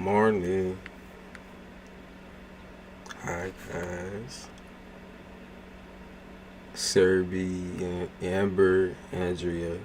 Morning. Hi guys. Serby and Amber, Andrea.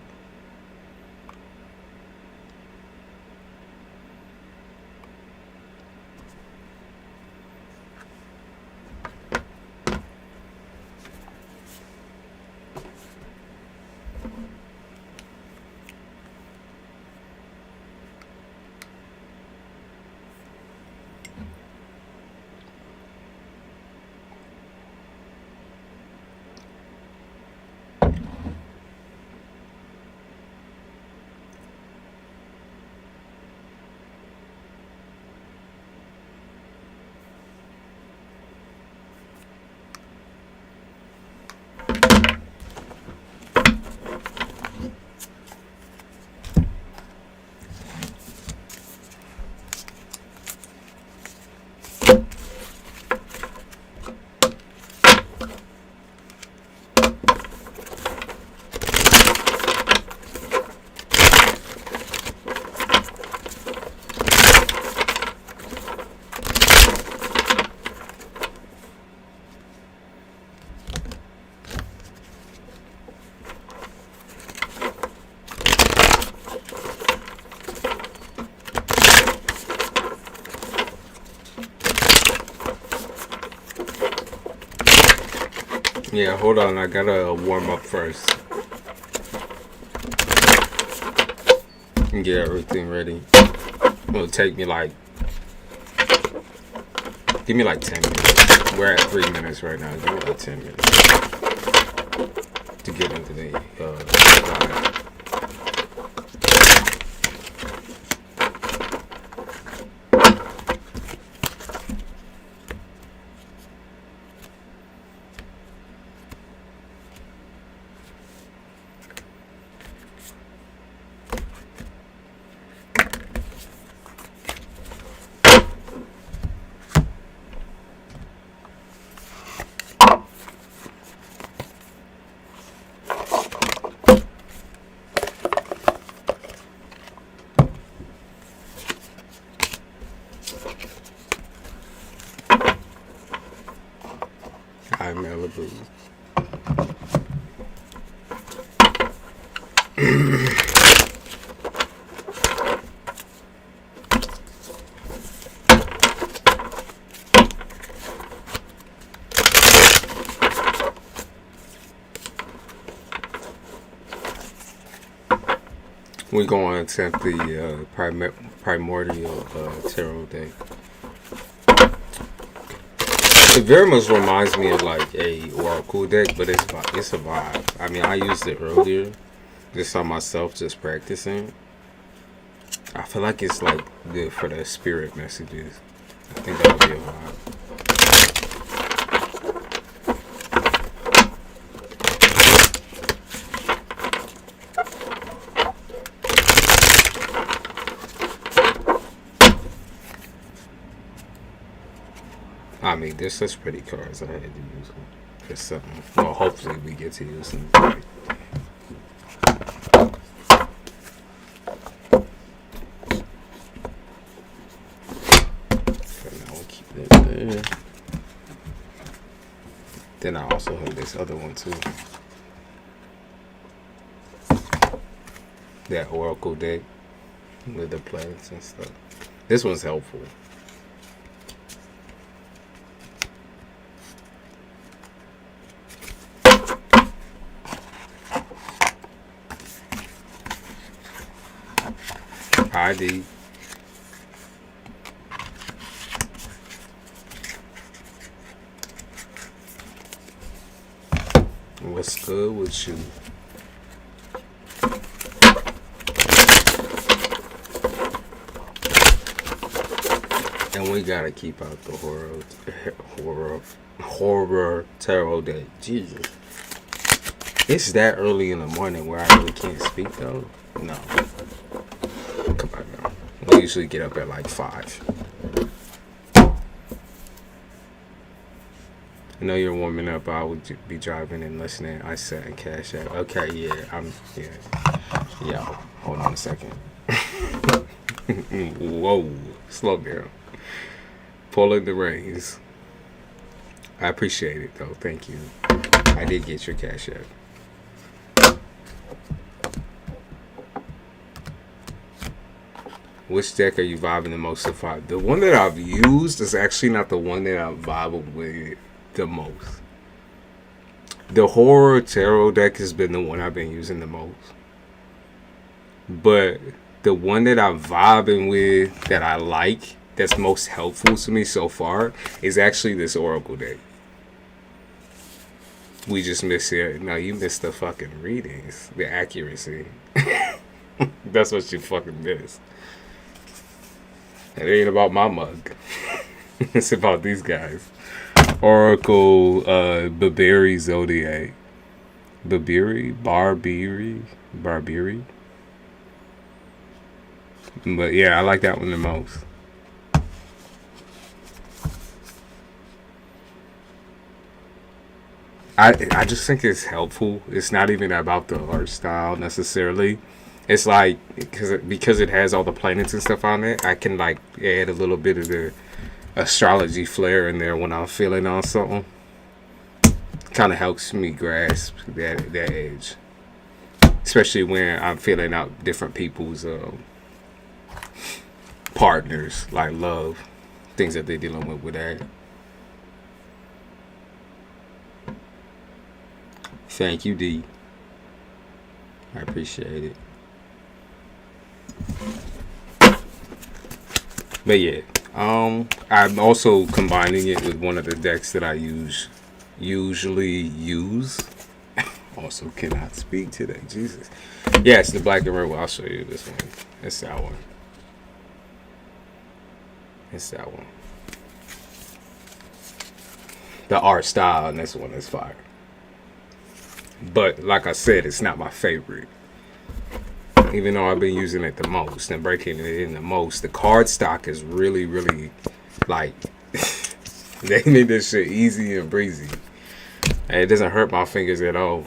Yeah, hold on. I gotta warm up first and get everything ready. It'll take me give me like 10 minutes. We're at 3 minutes right now. Give me like 10 minutes to get into the live. Hi, Malibu. We're going to attempt the primordial tarot deck. It very much reminds me of like a oracle deck, but it's a vibe. I mean, I used it earlier, just on myself, just practicing. I feel like it's like good for the spirit messages. I think that'll be a vibe. I mean, there's such pretty cards. I had to use them for something. Well, hopefully we get to use them. For now, we'll keep that there. Then I also have this other one too. That oracle deck with the planets and stuff. This one's helpful. ID. What's good with you? And we gotta keep out the horror tarot deck. Jesus. It's that early in the morning where I really can't speak though. No. Come on now. We usually get up at like 5. I know you're warming up. I would be driving and listening. I said in CASHAPP. Okay, yeah. Yeah. Hold on a second. Whoa, slow down. Pulling the reins. I appreciate it though. Thank you. I did get your cash app. Which deck are you vibing the most so far? The one that I've used is actually not the one that I've vibed with the most. The horror tarot deck has been the one I've been using the most. But the one that I'm vibing with, that I like, that's most helpful to me so far, is actually this oracle deck. We just missed it. No, you missed the fucking readings. The accuracy. That's what you fucking missed. It ain't about my mug. It's about these guys. Oracle, Babiri Zodiac. Barbiri. But yeah, I like that one the most. I just think it's helpful. It's not even about the art style necessarily. It's like because it has all the planets and stuff on it, I can like add a little bit of the astrology flair in there when I'm feeling on something. Kind of helps me grasp that edge, especially when I'm feeling out different people's partners, like love, things that they're dealing with that. Thank you, D. I appreciate it. But yeah, I'm also combining it with one of the decks that I usually use. Also cannot speak today, Jesus. Yeah, it's the black and red one. I'll show you this one. It's that one. It's that one. The art style in this one is fire. But like I said, it's not my favorite. Even though I've been using it the most and breaking it in the most, the card stock is really, really like they made this shit easy and breezy. And it doesn't hurt my fingers at all.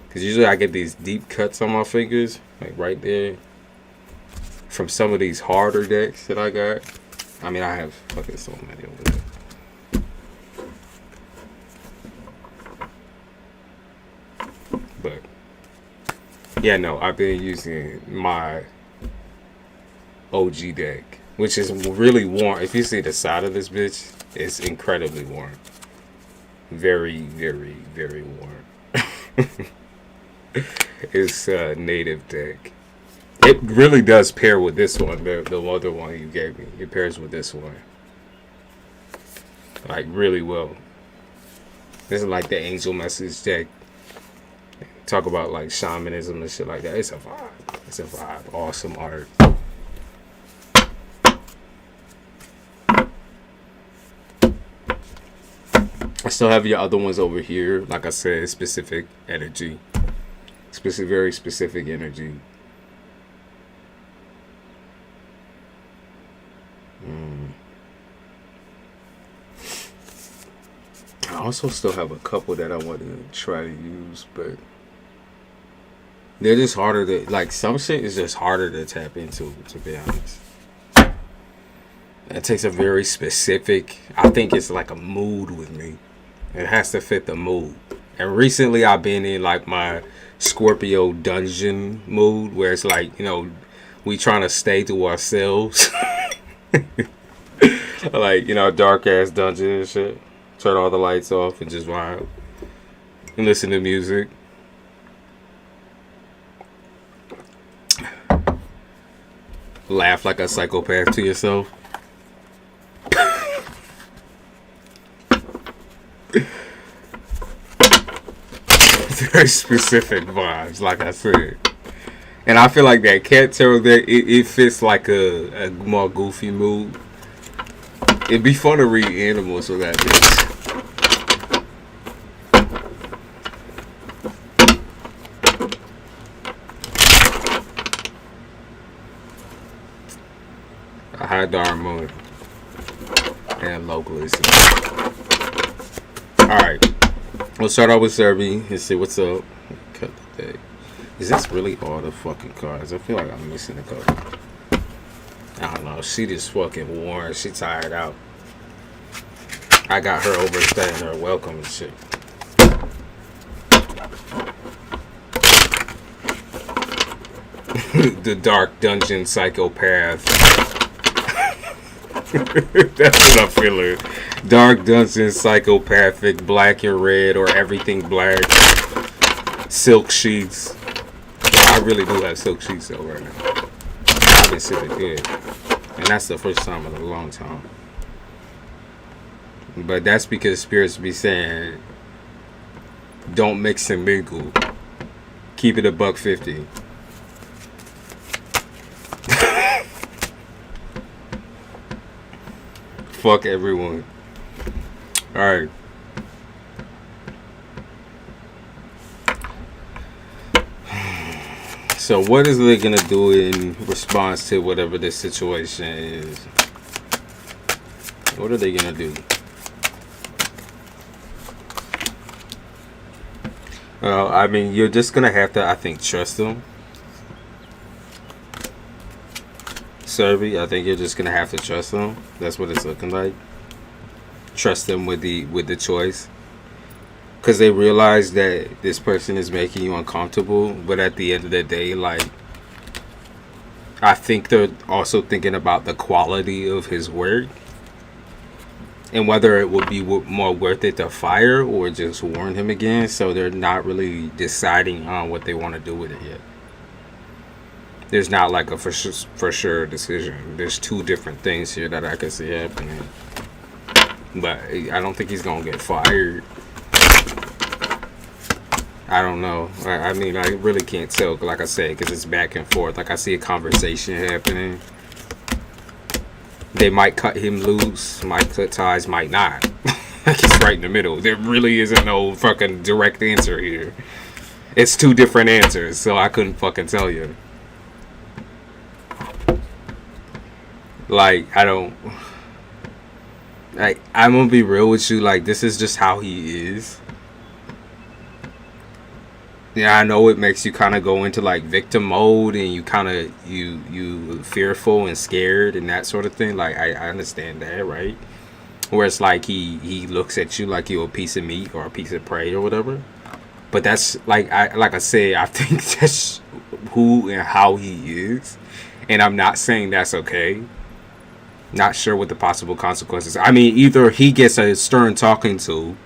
Because usually I get these deep cuts on my fingers, like right there, from some of these harder decks that I got. I mean, I have fucking so many over there. But yeah, no, I've been using my OG deck, which is really warm. If you see the side of this bitch, it's incredibly warm. Very, very, very warm. It's a native deck. It really does pair with this one, the other one you gave me. It pairs with this one. Like, really well. This is like the angel message deck. Talk about like shamanism and shit like that. It's a vibe. It's a vibe. Awesome art. I still have your other ones over here. Like I said, specific energy. Very specific energy. I also still have a couple that I want to try to use, but they're just harder to, like, some shit is just harder to tap into, to be honest. It takes a very specific, I think it's like a mood with me. It has to fit the mood. And recently I've been in like my Scorpio dungeon mood, where it's like, you know, we trying to stay to ourselves. Like, you know, dark ass dungeon and shit. Turn all the lights off and just vibe and listen to music. Laugh like a psychopath to yourself. Very specific vibes, like I said. And I feel like that cat tarot there, it fits like a more goofy mood. It'd be fun to read animals with that bitch. A high Dharma and localism. Alright. We'll start out with Serby and see what's up. Cut the deck. Is this really all the fucking cards? I feel like I'm missing a couple. don't know. She just fucking worn. She tired out. I got her overstaying her welcome and shit. The dark dungeon psychopath. That's what I'm feeling. Dark dungeon psychopathic, black and red, or everything black. Silk sheets. I really do have silk sheets though right now. I've been sitting good. And that's the first time in a long time. But that's because spirits be saying, don't mix and mingle. Keep it $1.50. Fuck everyone. Alright. So what is they gonna do in response to whatever this situation is? What are they gonna do? I mean, you're just gonna have to, I think, trust them. Serby, I think you're just gonna have to trust them. That's what it's looking like. Trust them with the choice, because they realize that this person is making you uncomfortable. But at the end of the day, like, I think they're also thinking about the quality of his work and whether it would be more worth it to fire or just warn him again. So they're not really deciding on what they want to do with it yet. There's not like a for sure decision. There's two different things here that I can see happening. But I don't think he's going to get fired. I don't know. I mean, I really can't tell, like I said, because it's back and forth. Like, I see a conversation happening. They might cut him loose, might cut ties, might not. Like, it's right in the middle. There really isn't no fucking direct answer here. It's two different answers, so I couldn't fucking tell you. Like, I'm gonna be real with you. Like, this is just how he is. Yeah, I know it makes you kind of go into like victim mode, and you kind of you fearful and scared and that sort of thing. Like, I understand that, right? Where it's like he looks at you like you're a piece of meat or a piece of prey or whatever. But that's like I said, I think that's who and how he is, and I'm not saying that's okay. Not sure what the possible consequences. I mean, either he gets a stern talking to,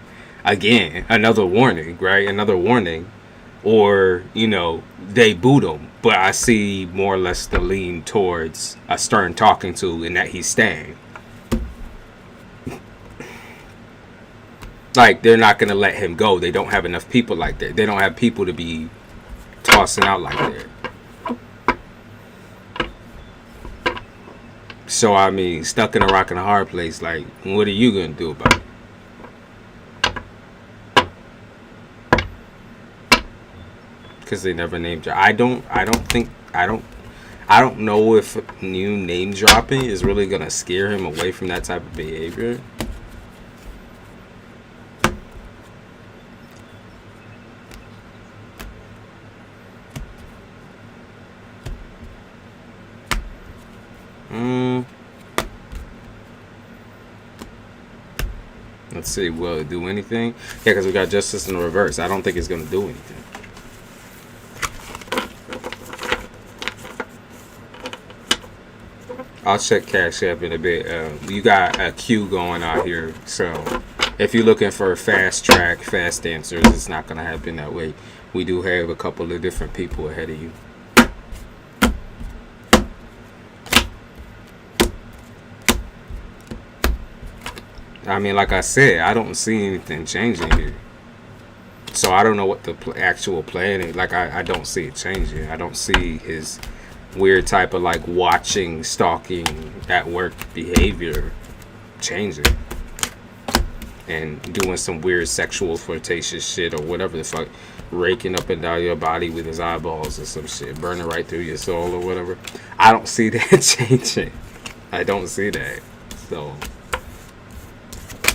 again, another warning, right? Another warning. Or, you know, they boot him. But I see more or less the lean towards a stern talking to and that he's staying. Like, they're not going to let him go. They don't have enough people like that. They don't have people to be tossing out like that. So, I mean, stuck in a rock and a hard place, like, what are you going to do about it? Because they never named you. I don't know if new name dropping is really going to scare him away from that type of behavior. Let's see, will it do anything? Yeah, because we got justice in the reverse. I don't think it's going to do anything. I'll check CASHAPP in a bit. You got a queue going out here, so if you're looking for fast track, fast answers, it's not going to happen that way. We do have a couple of different people ahead of you. I mean, like I said, I don't see anything changing here. So I don't know what the actual plan is. Like, I don't see it changing. I don't see his weird type of like watching, stalking at work behavior changing. And doing some weird sexual flirtatious shit or whatever the fuck. Raking up and down your body with his eyeballs or some shit. Burning right through your soul or whatever. I don't see that changing. I don't see that. So,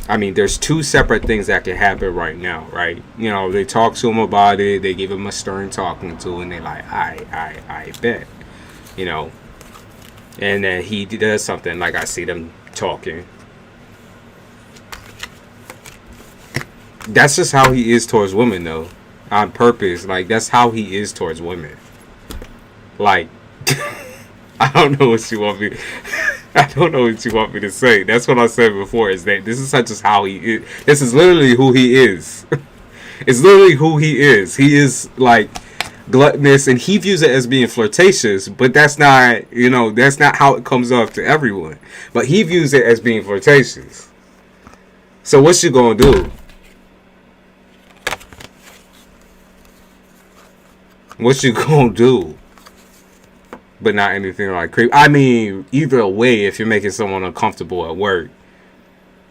I mean, there's two separate things that can happen right now, right? You know, they talk to him about it. They give him a stern talking to, and they like, I bet. You know, and then he does something, like I see them talking. That's just how he is towards women, though, on purpose. Like, that's how he is towards women. Like, I don't know what you want me. I don't know what you want me to say. That's what I said before. Is that this is just how he is. This is literally who he is. It's literally who he is. He is like gluttonous, and he views it as being flirtatious. But that's not, you know, that's not how it comes off to everyone. But he views it as being flirtatious. So what you gonna do? What you gonna do? But not anything like creep. I mean, either way, if you're making someone uncomfortable at work,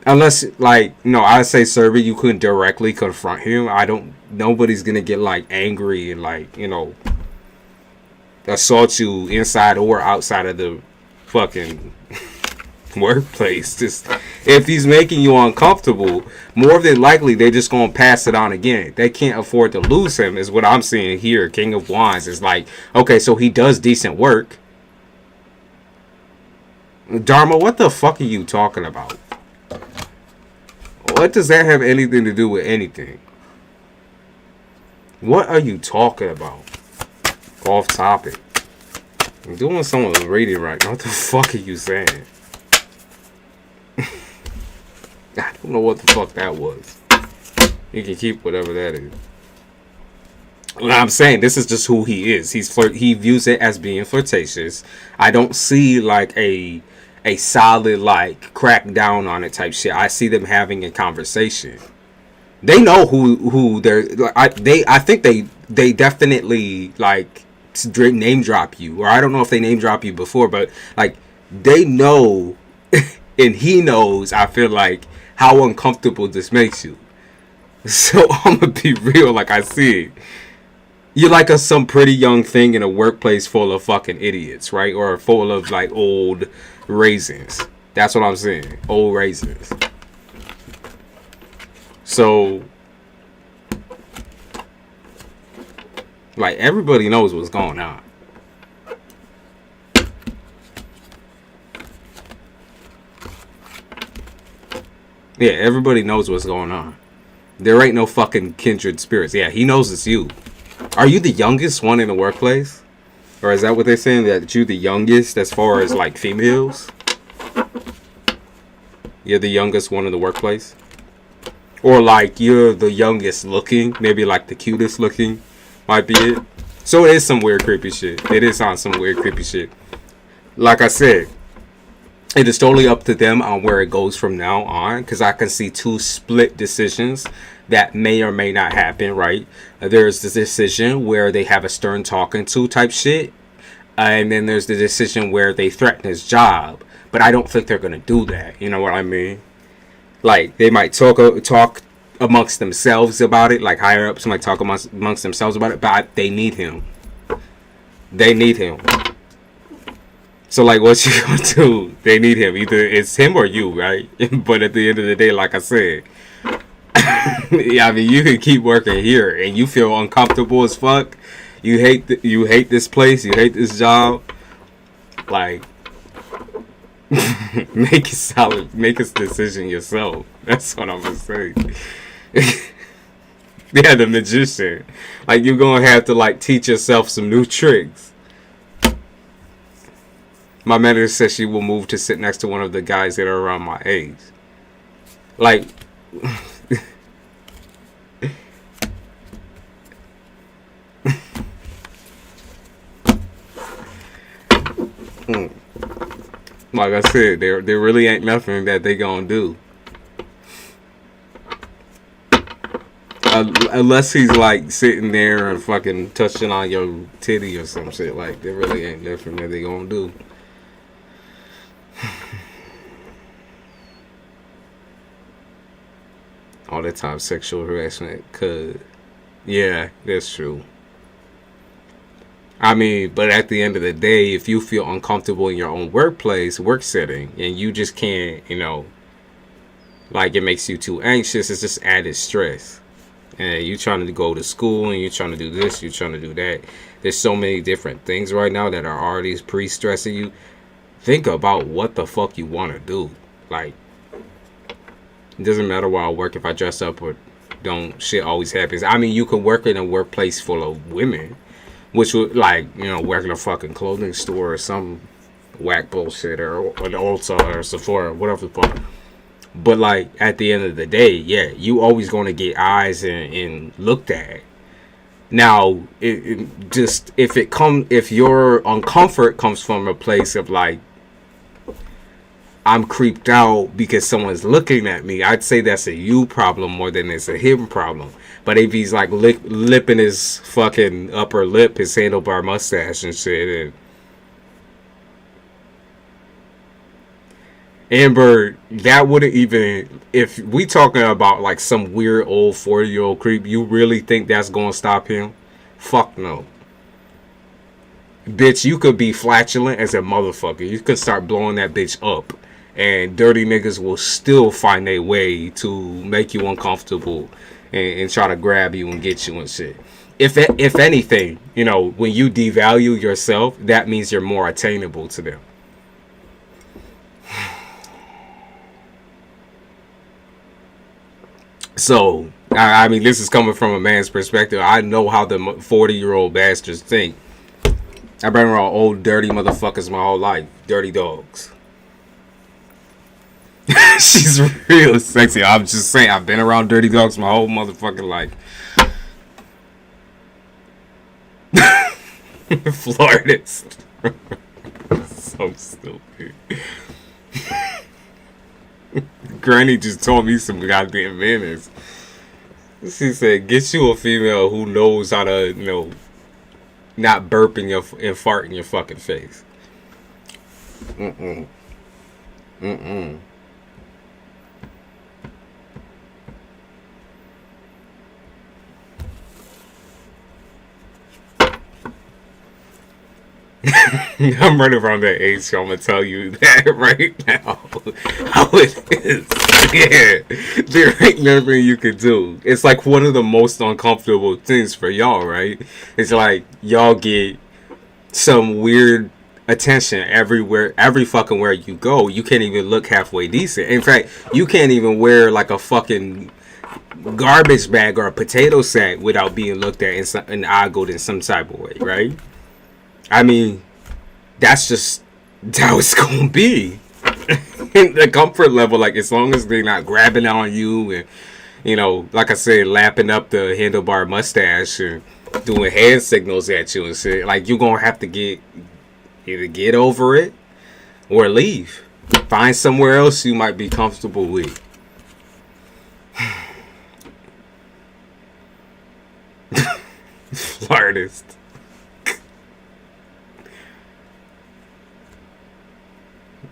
unless, like, no, I say, Server, you couldn't directly confront him. Nobody's gonna get, like, angry and, like, you know, assault you inside or outside of the fucking workplace. Just, if he's making you uncomfortable, more than likely, they're just gonna pass it on again. They can't afford to lose him, is what I'm seeing here. King of Wands is like, okay, so he does decent work. Dharma, what the fuck are you talking about? What does that have anything to do with anything? What are you talking about? Off topic. I'm doing someone's reading right now. What the fuck are you saying? I don't know what the fuck that was. You can keep whatever that is. What I'm saying, this is just who he is. He views it as being flirtatious. I don't see like a solid like crack down on it type shit. I see them having a conversation. They know who they're. I think they definitely like name drop you, or I don't know if they name drop you before, but like they know, and he knows. I feel like how uncomfortable this makes you. So I'm gonna be real, like I see it. You're like some pretty young thing in a workplace full of fucking idiots, right? Or full of like old raisins. That's what I'm saying. Old raisins. So, like, everybody knows what's going on. Yeah, everybody knows what's going on. There ain't no fucking kindred spirits. Yeah, he knows it's you. Are you the youngest one in the workplace? Or is that what they're saying? That you're the youngest as far as, like, females? You're the youngest one in the workplace? Or, like, you're the youngest looking. Maybe, like, the cutest looking might be it. So it is some weird, creepy shit. It is on some weird, creepy shit. Like I said, it is totally up to them on where it goes from now on. Because I can see two split decisions that may or may not happen, right? There's the decision where they have a stern talking to type shit. And then there's the decision where they threaten his job. But I don't think they're going to do that. You know what I mean? Like, they might talk amongst themselves about it. Like, higher ups might talk amongst themselves about it. But they need him. They need him. So, like, what you gonna do? They need him. Either it's him or you, right? But at the end of the day, like I said, yeah, I mean, you can keep working here, and you feel uncomfortable as fuck. You hate this place. You hate this job. Like, make it solid. Make a decision yourself. That's what I'm gonna say. Yeah, the magician. Like, you're gonna have to like teach yourself some new tricks. My manager says she will move to sit next to one of the guys that are around my age. Like, like I said, there really ain't nothing that they gonna do. Unless he's like sitting there and fucking touching on your titty or some shit. Like, there really ain't nothing that they gonna do. All the time sexual harassment could. Yeah, that's true. I mean, but at the end of the day, if you feel uncomfortable in your own workplace, work setting, and you just can't, you know, like it makes you too anxious, it's just added stress. And you're trying to go to school, and you're trying to do this, you're trying to do that. There's so many different things right now that are already pre-stressing you. think about what the fuck you want to do. Like, it doesn't matter where I work, if I dress up or don't, shit always happens. I mean, you could work in a workplace full of women, which would, like, you know, work in a fucking clothing store or some whack bullshit, or an Ulta or Sephora, whatever the fuck. But, like, at the end of the day, yeah, you always going to get eyes and looked at. Now, if your uncomfort comes from a place of, like, I'm creeped out because someone's looking at me, I'd say that's a you problem more than it's a him problem. But if he's like lipping his fucking upper lip, his handlebar mustache and shit, and Amber, that wouldn't even, if we talking about like some weird old 40-year-old creep, you really think that's gonna stop him? Fuck no. Bitch, you could be flatulent as a motherfucker. You could start blowing that bitch up, and dirty niggas will still find a way to make you uncomfortable and try to grab you and get you and shit. If anything, you know, when you devalue yourself, that means you're more attainable to them. So, I mean, this is coming from a man's perspective. I know how the 40-year-old bastards think. I've been around old, dirty motherfuckers my whole life. Dirty dogs. She's real sexy. I'm just saying, I've been around dirty dogs my whole motherfucking life. Florist. So stupid. Granny just told me some goddamn manners. She said, get you a female who knows how to, you know, not burp in your and fart in your fucking face. I'm right around that age, so I'm gonna tell you that right now. How it is. Yeah. There ain't nothing you can do. It's like one of the most uncomfortable things for y'all, right? It's like y'all get some weird attention everywhere, every fucking where you go. You can't even look halfway decent. In fact, you can't even wear like a fucking garbage bag or a potato sack without being looked at and ogled in some type of way, right? I mean, that's just how it's gonna be. The comfort level, like, as long as they're not grabbing on you and, you know, like I said, lapping up the handlebar mustache and doing hand signals at you and shit, like, you're gonna have to either get over it or leave. Find somewhere else you might be comfortable with. Flirtist.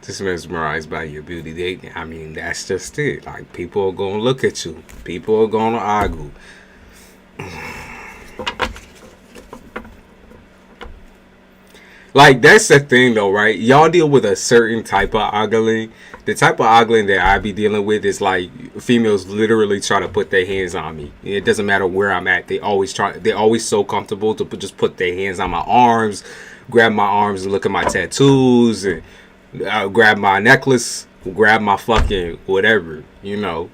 Just mesmerized by your beauty. I mean, that's just it. Like, people are gonna look at you. People are gonna argue. Like, that's the thing though, right? Y'all deal with a certain type of ogling. The type of ogling that I be dealing with is like females literally try to put their hands on me. It doesn't matter where I'm at. They're always so comfortable to just put their hands on my arms, grab my arms and look at my tattoos, and grab my necklace, grab my fucking whatever, you know,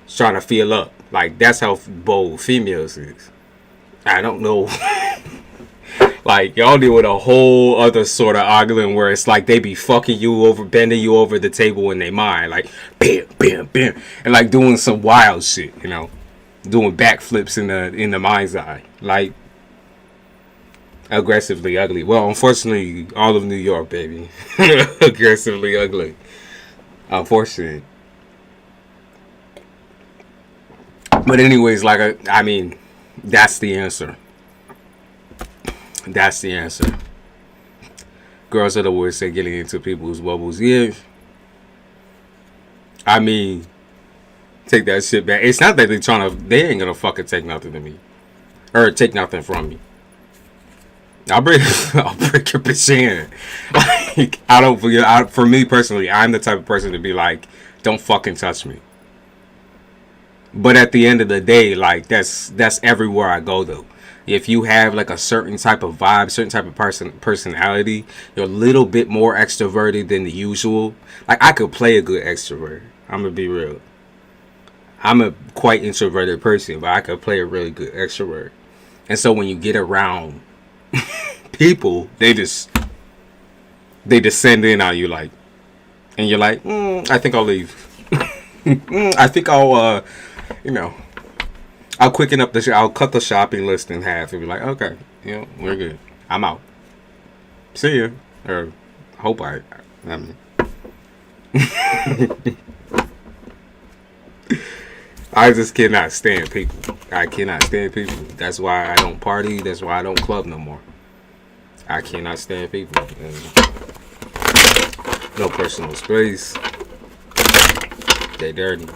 trying to feel up. Like, that's how bold females is. I don't know. Like, y'all deal with a whole other sort of ogling where it's like they be fucking you over, bending you over the table in their mind, like bam, bam, bam, and like doing some wild shit, you know, doing backflips in the mind's eye, like aggressively ugly. Well, unfortunately, all of New York, baby, aggressively ugly. Unfortunate. But anyways, like I mean, that's the answer. That's the answer. Girls are the worst at getting into people's bubbles. Yeah. I mean, take that shit back. It's not that they ain't gonna fucking take nothing to me. Or take nothing from me. I'll break your bitch in. Like, for me personally, I'm the type of person to be like, don't fucking touch me. But at the end of the day, like, that's everywhere I go though. If you have like a certain type of vibe, certain type of personality, you're a little bit more extroverted than the usual. Like, I could play a good extrovert. I'm gonna be real. I'm a quite introverted person, but I could play a really good extrovert. And so when you get around people, they descend in on you, like, and you're like, I think I'll leave. I think I'll, I'll quicken up I'll cut the shopping list in half and be like, okay, we're good. I'm out. See ya. Or hope I mean. I just cannot stand people. I cannot stand people. That's why I don't party. That's why I don't club no more. I cannot stand people. No personal space. They dirty.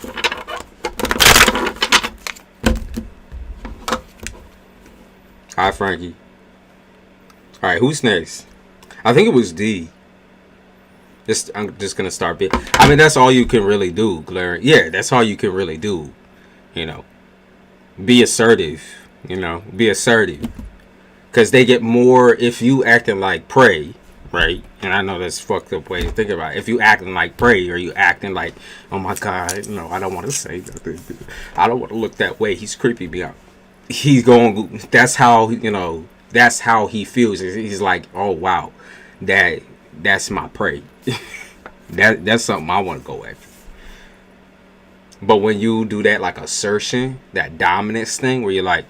Hi, Frankie. All right, who's next? I think it was D. I'm just gonna start. I mean, that's all you can really do, Claire. Yeah, that's all you can really do. Be assertive. Be assertive. Because they get more if you acting like prey, right? And I know that's fucked up way to think about it. If you acting like prey, or you acting like, oh my God, I don't want to say nothing. I don't want to look that way. He's creepy me out. He's going. That's how That's how he feels. He's like, oh wow, that's my prey. That's something I want to go after. But when you do that, like, assertion, that dominance thing, where you're like,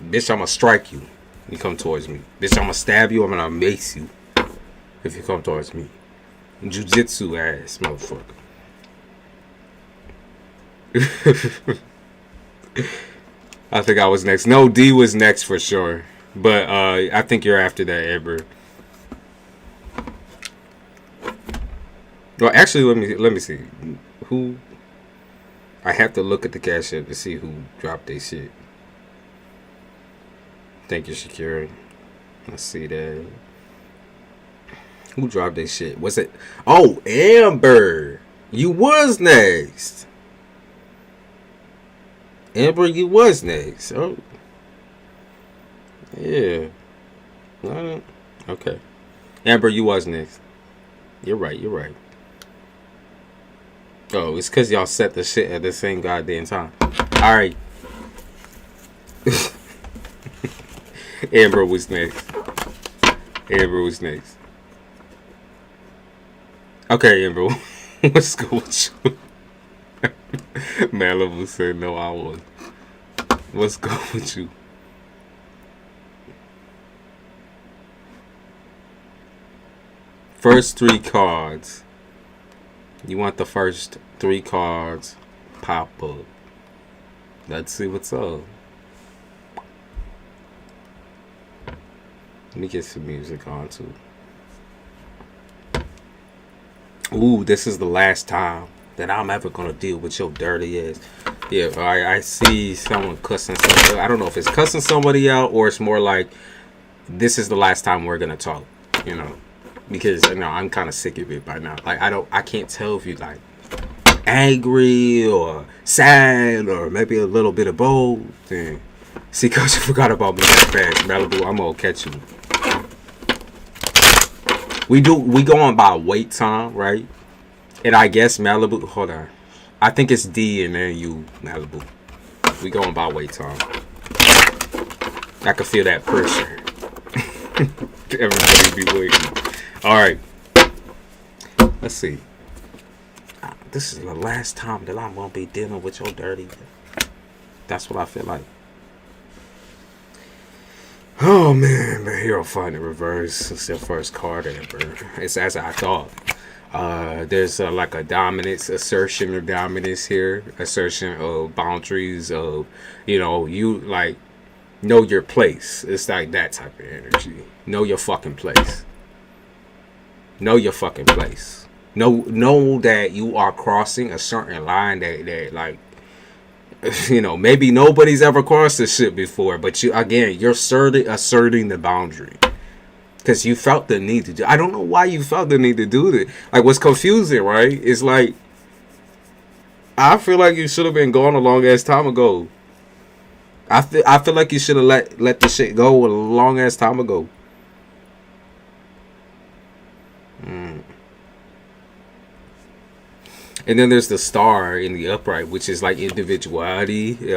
bitch, I'm gonna strike you. You come towards me. Bitch, I'm gonna stab you. I'm gonna mace you if you come towards me. Jiu-jitsu ass motherfucker. I think I was next. No, D was next for sure. But I think you're after that, Amber. Well, actually, let me see. Who? I have to look at the cash app to see who dropped their shit. Thank you, Shakira. Let's see that. Who dropped their shit? Was it? Oh, Amber. You was next. Amber, you was next. Oh. Yeah. Okay. Amber, you was next. You're right. Oh, it's because y'all set the shit at the same goddamn time. Alright. Amber was next. Okay, Amber. What's good with you? Malibu said no, I won't. What's good with you? First 3 cards. You want the first 3 cards pop up. Let's see what's up. Let me get some music on too. Ooh, this is the last time that I'm ever gonna deal with your dirty ass. Yeah, I see someone cussing somebody. I don't know if it's cussing somebody out or it's more like this is the last time we're gonna talk. Because I'm kind of sick of it by now. Like, I can't tell if you like angry or sad or maybe a little bit of both. And see, cause you forgot about me that fast, Malibu. I'm gonna catch you. We go on by wait time, right? And I guess Malibu. Hold on, I think it's D and then you, Malibu. We going by wait time. I can feel that pressure. Everybody be waiting. All right, let's see. This is the last time that I'm gonna be dealing with your dirty. That's what I feel like. Oh man, the Hero find in reverse. It's their first card ever. It's as I thought. There's like a dominance, assertion of dominance here, assertion of boundaries of, you like know your place. It's like that type of energy. Know your fucking place. Know your fucking place. Know that you are crossing a certain line that like, maybe nobody's ever crossed this shit before, but you're asserting the boundary. Because you felt the need to do. I don't know why you felt the need to do that. Like, what's confusing, right? It's like, I feel like you should have been gone a long ass time ago. I feel like you should have let the shit go a long ass time ago. And then there's the star in the upright, which is like individuality,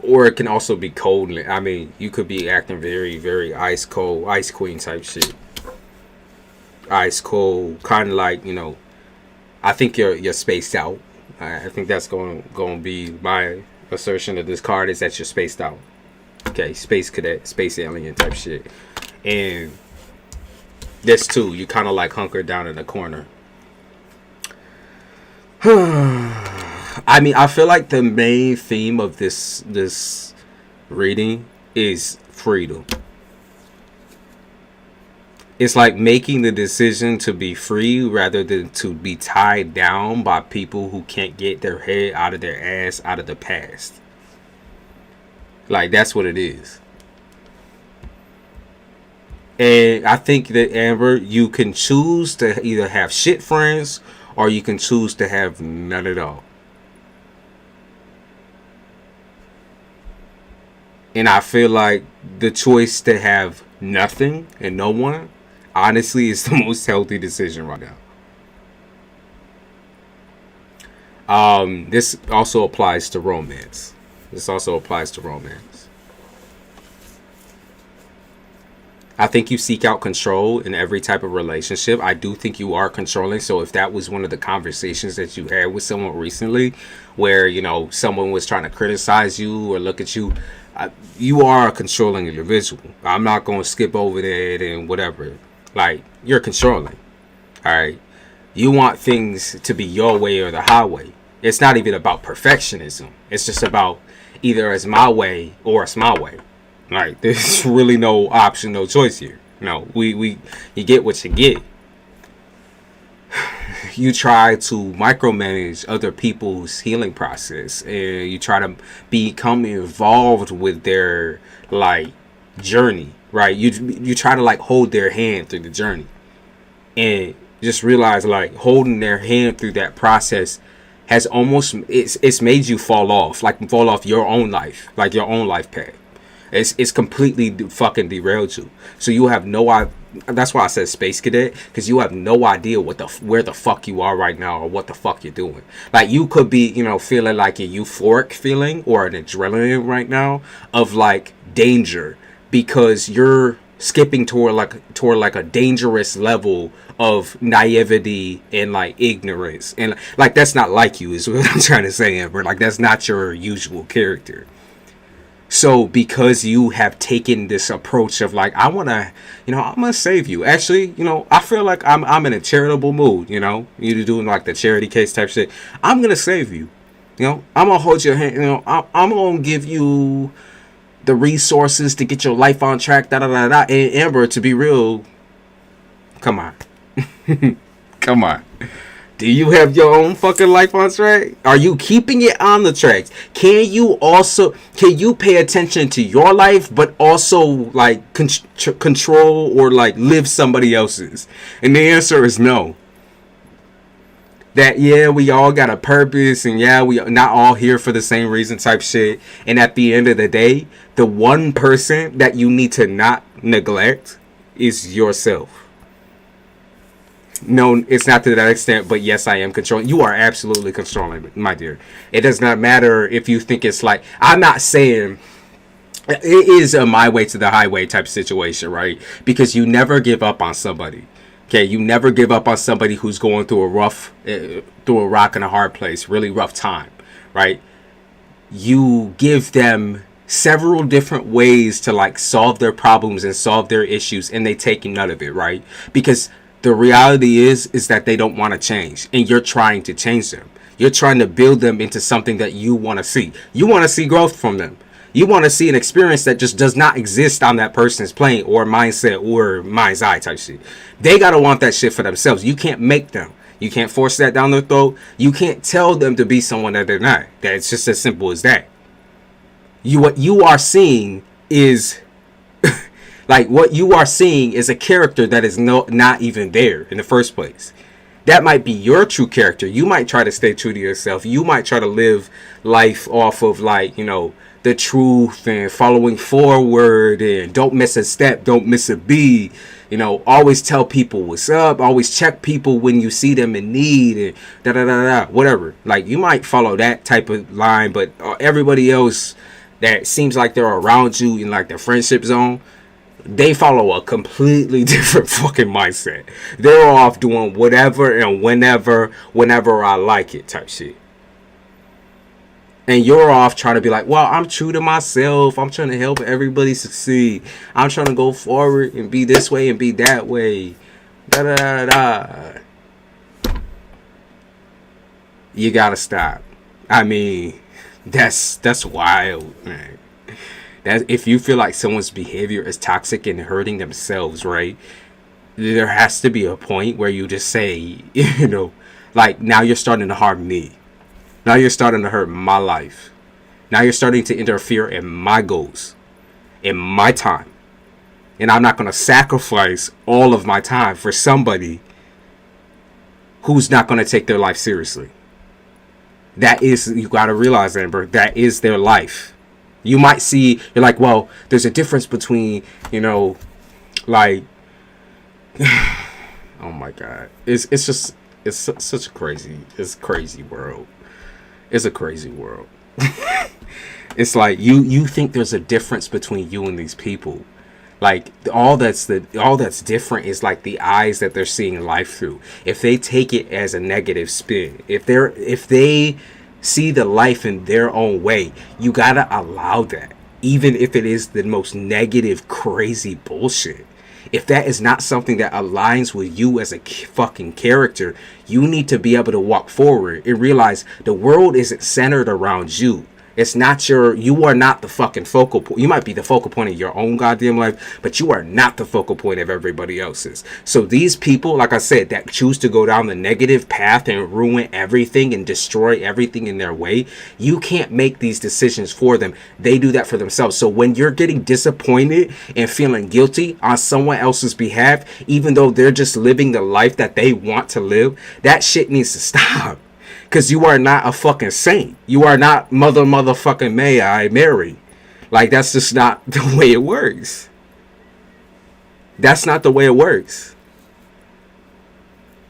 or it can also be cold. I mean, you could be acting very, very ice cold, ice queen type shit. Ice cold, kind of like, you know. I think you're spaced out. I think that's going to be my assertion of this card, is that you're spaced out. Okay, space cadet, space alien type shit. And this too, you kind of like hunkered down in the corner. I mean, I feel like the main theme of this reading is freedom. It's like making the decision to be free rather than to be tied down by people who can't get their head out of their ass out of the past. Like, that's what it is. And I think that, Amber, you can choose to either have shit friends or you can choose to have none at all. And I feel like the choice to have nothing and no one, honestly, is the most healthy decision right now. This also applies to romance. I think you seek out control in every type of relationship. I do think you are controlling. So if that was one of the conversations that you had with someone recently, where, you know, someone was trying to criticize you or look at you, you are a controlling individual. I'm not going to skip over that and whatever. Like, you're controlling. All right. You want things to be your way or the highway. It's not even about perfectionism. It's just about either it's my way or it's my way. Like, there's really no option, no choice here. No, you get what you get. You try to micromanage other people's healing process, and you try to become involved with their, like, journey, right? You try to, like, hold their hand through the journey, and just realize, like, holding their hand through that process has almost, it's made you fall off your own life, like your own life path. It's completely fucking derailed you. So you have no idea. That's why I said space cadet, because you have no idea where the fuck you are right now or what the fuck you're doing. Like, you could be, you know, feeling like a euphoric feeling or an adrenaline right now of like danger, because you're skipping toward like a dangerous level of naivety and like ignorance, and like that's not like you, is what I'm trying to say, Amber. Like, that's not your usual character. So because you have taken this approach of like, I want to, you know, I'm going to save you. Actually, you know, I feel like I'm in a charitable mood, you know, you're doing like the charity case type shit. I'm going to save you. You know, I'm going to hold your hand. You know, I'm going to give you the resources to get your life on track. And Amber, to be real, come on. Come on. Do you have your own fucking life on track? Are you keeping it on the tracks? Can you pay attention to your life, but also like control or like live somebody else's? And the answer is no. That, yeah, we all got a purpose, and yeah, we are not all here for the same reason type shit. And at the end of the day, the one person that you need to not neglect is yourself. No, it's not to that extent, but yes, I am controlling. You are absolutely controlling, my dear. It does not matter if you think it's like, I'm not saying it is a my way to the highway type situation, right? Because you never give up on somebody. Okay, you never give up on somebody who's going through a rock and a hard place, really rough time, right? You give them several different ways to like solve their problems and solve their issues, and they take none of it, right? Because the reality is that they don't want to change, and you're trying to change them. You're trying to build them into something that you want to see. You want to see growth from them. You want to see an experience that just does not exist on that person's plane or mindset or mind's eye type shit. They got to want that shit for themselves. You can't make them. You can't force that down their throat. You can't tell them to be someone that they're not. That's just as simple as that. What you are seeing is like, what you are seeing is a character that is not even there in the first place. That might be your true character. You might try to stay true to yourself. You might try to live life off of, like, you know, the truth and following forward and don't miss a step, don't miss a beat. You know, always tell people what's up, always check people when you see them in need, and da da da da, whatever. Like, you might follow that type of line, but everybody else that seems like they're around you in like the friendship zone, they follow a completely different fucking mindset. They're off doing whatever and whenever I like it type shit. And you're off trying to be like, well, I'm true to myself. I'm trying to help everybody succeed. I'm trying to go forward and be this way and be that way. Da da da da. You gotta stop. I mean, that's wild, man. That if you feel like someone's behavior is toxic and hurting themselves, right? There has to be a point where you just say, you know, like, now you're starting to harm me. Now you're starting to hurt my life. Now you're starting to interfere in my goals, in my time. And I'm not going to sacrifice all of my time for somebody who's not going to take their life seriously. That is, you got to realize, Amber, that is their life. You might see, you're like, well, there's a difference between, you know, like, oh my God. It's just, it's such a crazy world. It's a crazy world. It's like you think there's a difference between you and these people. Like, all that's different is like the eyes that they're seeing life through. If they take it as a negative spin, if they see the life in their own way, you gotta allow that, even if it is the most negative, crazy bullshit. If that is not something that aligns with you as a fucking character, you need to be able to walk forward and realize the world isn't centered around you. It's not you are not the fucking focal point. You might be the focal point of your own goddamn life, but you are not the focal point of everybody else's. So these people, like I said, that choose to go down the negative path and ruin everything and destroy everything in their way, you can't make these decisions for them. They do that for themselves. So when you're getting disappointed and feeling guilty on someone else's behalf, even though they're just living the life that they want to live, that shit needs to stop. Because you are not a fucking saint. You are not motherfucking Mary. Like, that's just not the way it works. That's not the way it works.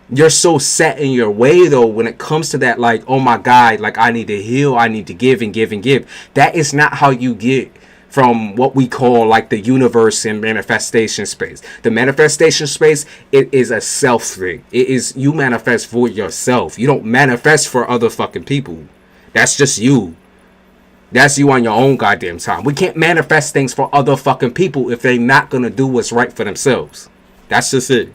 You're so set in your way, though, when it comes to that, like, oh my God, like, I need to heal, I need to give and give and give. That is not how you get from what we call like the universe and manifestation space. The manifestation space, it is a self thing. It is, you manifest for yourself. You don't manifest for other fucking people. That's just you. That's you on your own goddamn time. We can't manifest things for other fucking people if they're not gonna do what's right for themselves. That's just it.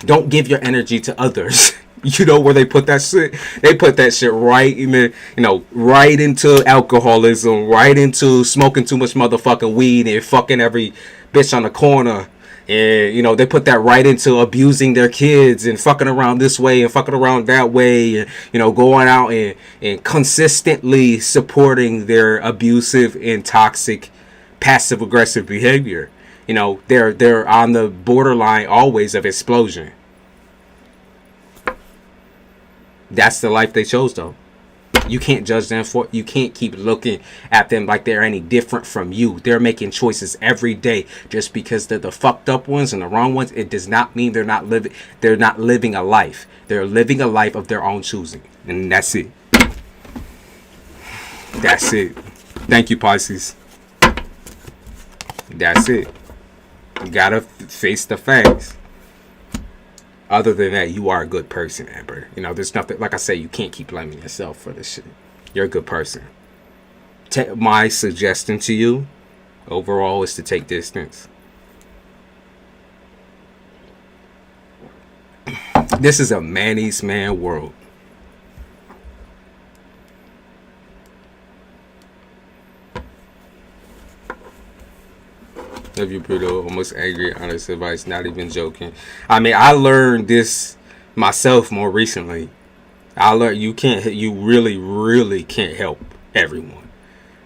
Don't give your energy to others. You know where they put that shit? They put that shit right in the, you know, right into alcoholism, right into smoking too much motherfucking weed and fucking every bitch on the corner. And, you know, they put that right into abusing their kids and fucking around this way and fucking around that way. And, you know, going out and consistently supporting their abusive and toxic passive aggressive behavior. You know, they're on the borderline always of explosion. That's the life they chose, though. You can't judge them for it. You can't keep looking at them like they're any different from you. They're making choices every day. Just because they're the fucked up ones and the wrong ones, it does not mean they're not living a life. They're living a life of their own choosing. And that's it. That's it. Thank you, Pisces. That's it. You gotta face the facts. Other than that, you are a good person, Amber. You know, there's nothing, like I say, you can't keep blaming yourself for this shit. You're a good person. My suggestion to you, overall, is to take distance. This is a man-eats man world. Love you, Pluto. Almost angry. Honest advice. Not even joking. I mean, I learned this myself more recently. I learned you really can't help everyone.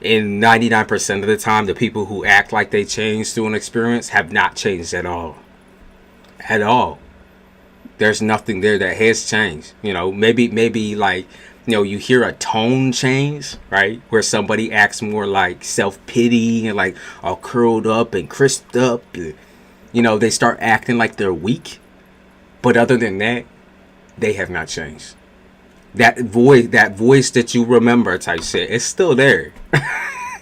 And 99% of the time, the people who act like they changed through an experience have not changed at all. At all. There's nothing there that has changed. You know, maybe like you know, you hear a tone change, right? Where somebody acts more like self-pity and like all curled up and crisped up. You know, they start acting like they're weak. But other than that, they have not changed. That voice that you remember type shit, it's still there.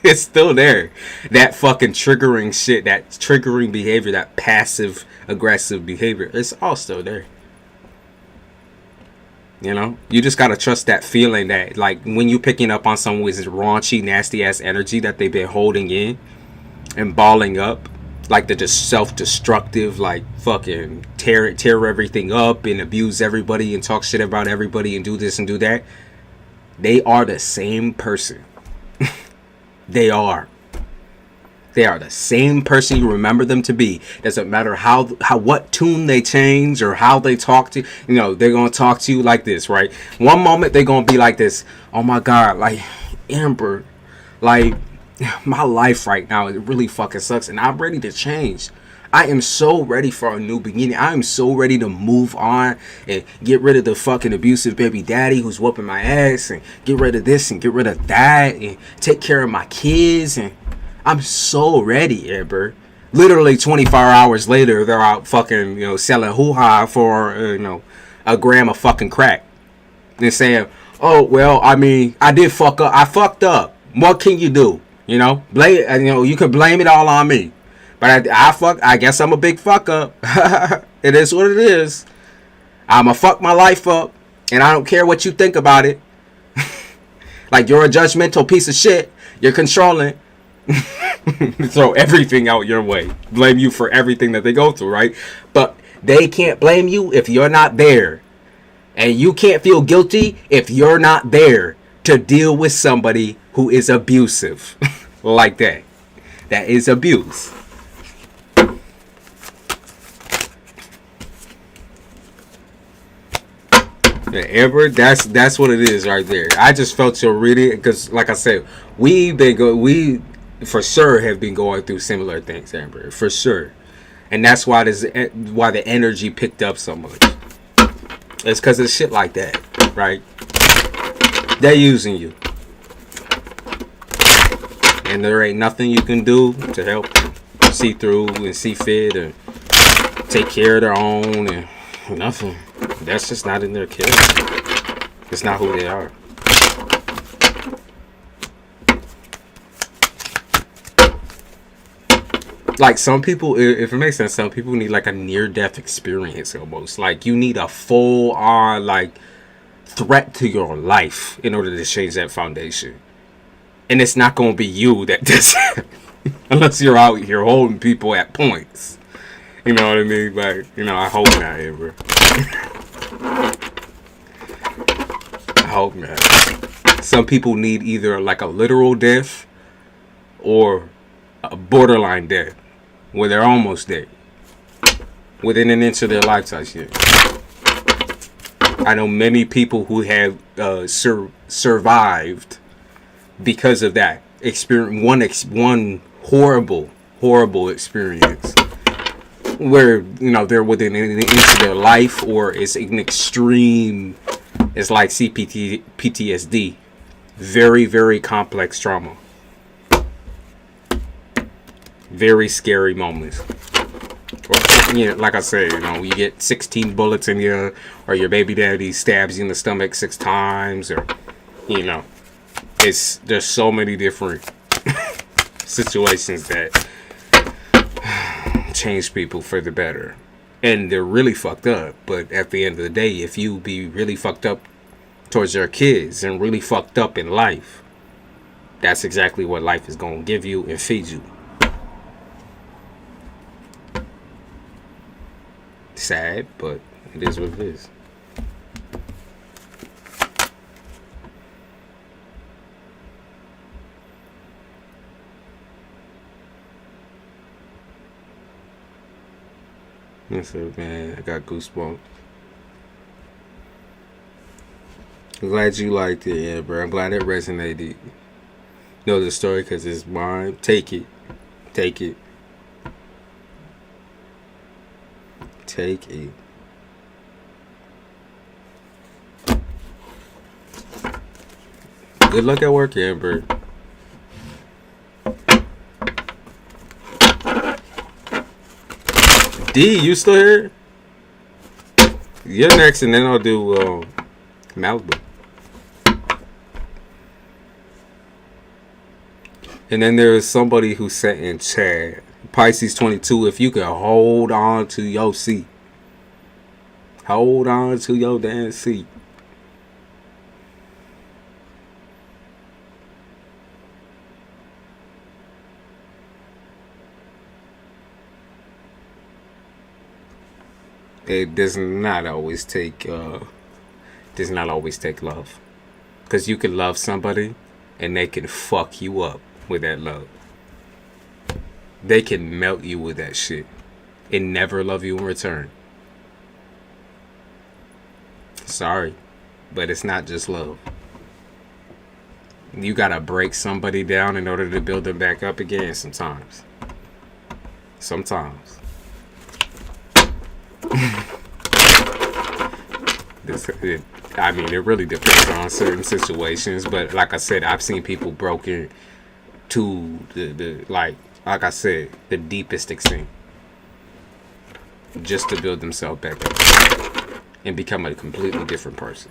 It's still there. That fucking triggering shit, that triggering behavior, that passive aggressive behavior, it's all still there. You know, you just gotta trust that feeling that, like, when you picking up on someone with this raunchy, nasty ass energy that they've been holding in and balling up, like the just self-destructive, like fucking tear everything up and abuse everybody and talk shit about everybody and do this and do that. They are the same person. They are the same person you remember them to be. Doesn't matter how what tune they change or how they talk to you. You know, they're gonna talk to you like this, right? One moment they're gonna be like this. Oh my God, like, Amber, like, my life right now, it really fucking sucks, and I'm ready to change. I am so ready for a new beginning. I am so ready to move on and get rid of the fucking abusive baby daddy who's whooping my ass, and get rid of this and get rid of that and take care of my kids. And I'm so ready, Amber. Literally 24 hours later, they're out fucking, you know, selling hoo-ha for, you know, a gram of fucking crack. And saying, oh, well, I mean, I did fuck up. I fucked up. What can you do? You know, you can blame it all on me. But I guess I'm a big fuck up. It is what it is. I'ma fuck my life up, and I don't care what you think about it. Like, you're a judgmental piece of shit. You're controlling. Throw everything out your way. Blame you for everything that they go through, right? But they can't blame you if you're not there. And you can't feel guilty if you're not there to deal with somebody who is abusive. Like that. That is abuse. Yeah, Amber, that's what it is right there. I just felt so really, because like I said, we for sure have been going through similar things, Amber, for sure. And that's why why the energy picked up so much. It's because of shit like that, right? They're using you. And there ain't nothing you can do to help them see through and see fit and take care of their own, and nothing. That's just not in their character. It's not who they are. Like, some people, if it makes sense, some people need like a near-death experience almost. Like, you need a full-on, like, threat to your life in order to change that foundation. And it's not going to be you that does it. Unless you're out here holding people at points. You know what I mean? Like, you know, I hope not, Amber. I hope not. Some people need either like a literal death or a borderline death, where they're almost dead, within an inch of their life type shit. I know many people who have survived because of that experience. One horrible experience where, you know, they're within an inch of their life, or it's an extreme. It's like PTSD. Very, very complex trauma. Very scary moments. Or, you know, like I said, you know, you get 16 bullets in you, or your baby daddy stabs you in the stomach 6 times, or, you know, there's so many different situations that change people for the better. And they're really fucked up. But at the end of the day, if you be really fucked up towards your kids and really fucked up in life, that's exactly what life is going to give you and feed you. Sad, but it is what it is. That's it, man. I got goosebumps. I'm glad you liked it, yeah, bro. I'm glad it resonated. You know the story because it's mine. Take it. Take it. Take it. Good luck at work, Amber. D, you still here? You're next, and then I'll do Malibu. And then there's somebody who sent in chat, Pisces 22, if you can hold on to your seat. Hold on to your damn seat. It does not always take love, because you can love somebody and they can fuck you up with that love. They can melt you with that shit and never love you in return. Sorry, but it's not just love. You gotta break somebody down in order to build them back up again sometimes. It really depends on certain situations, but like I said, I've seen people broken to the like I said, the deepest extent, just to build themselves back up and become a completely different person.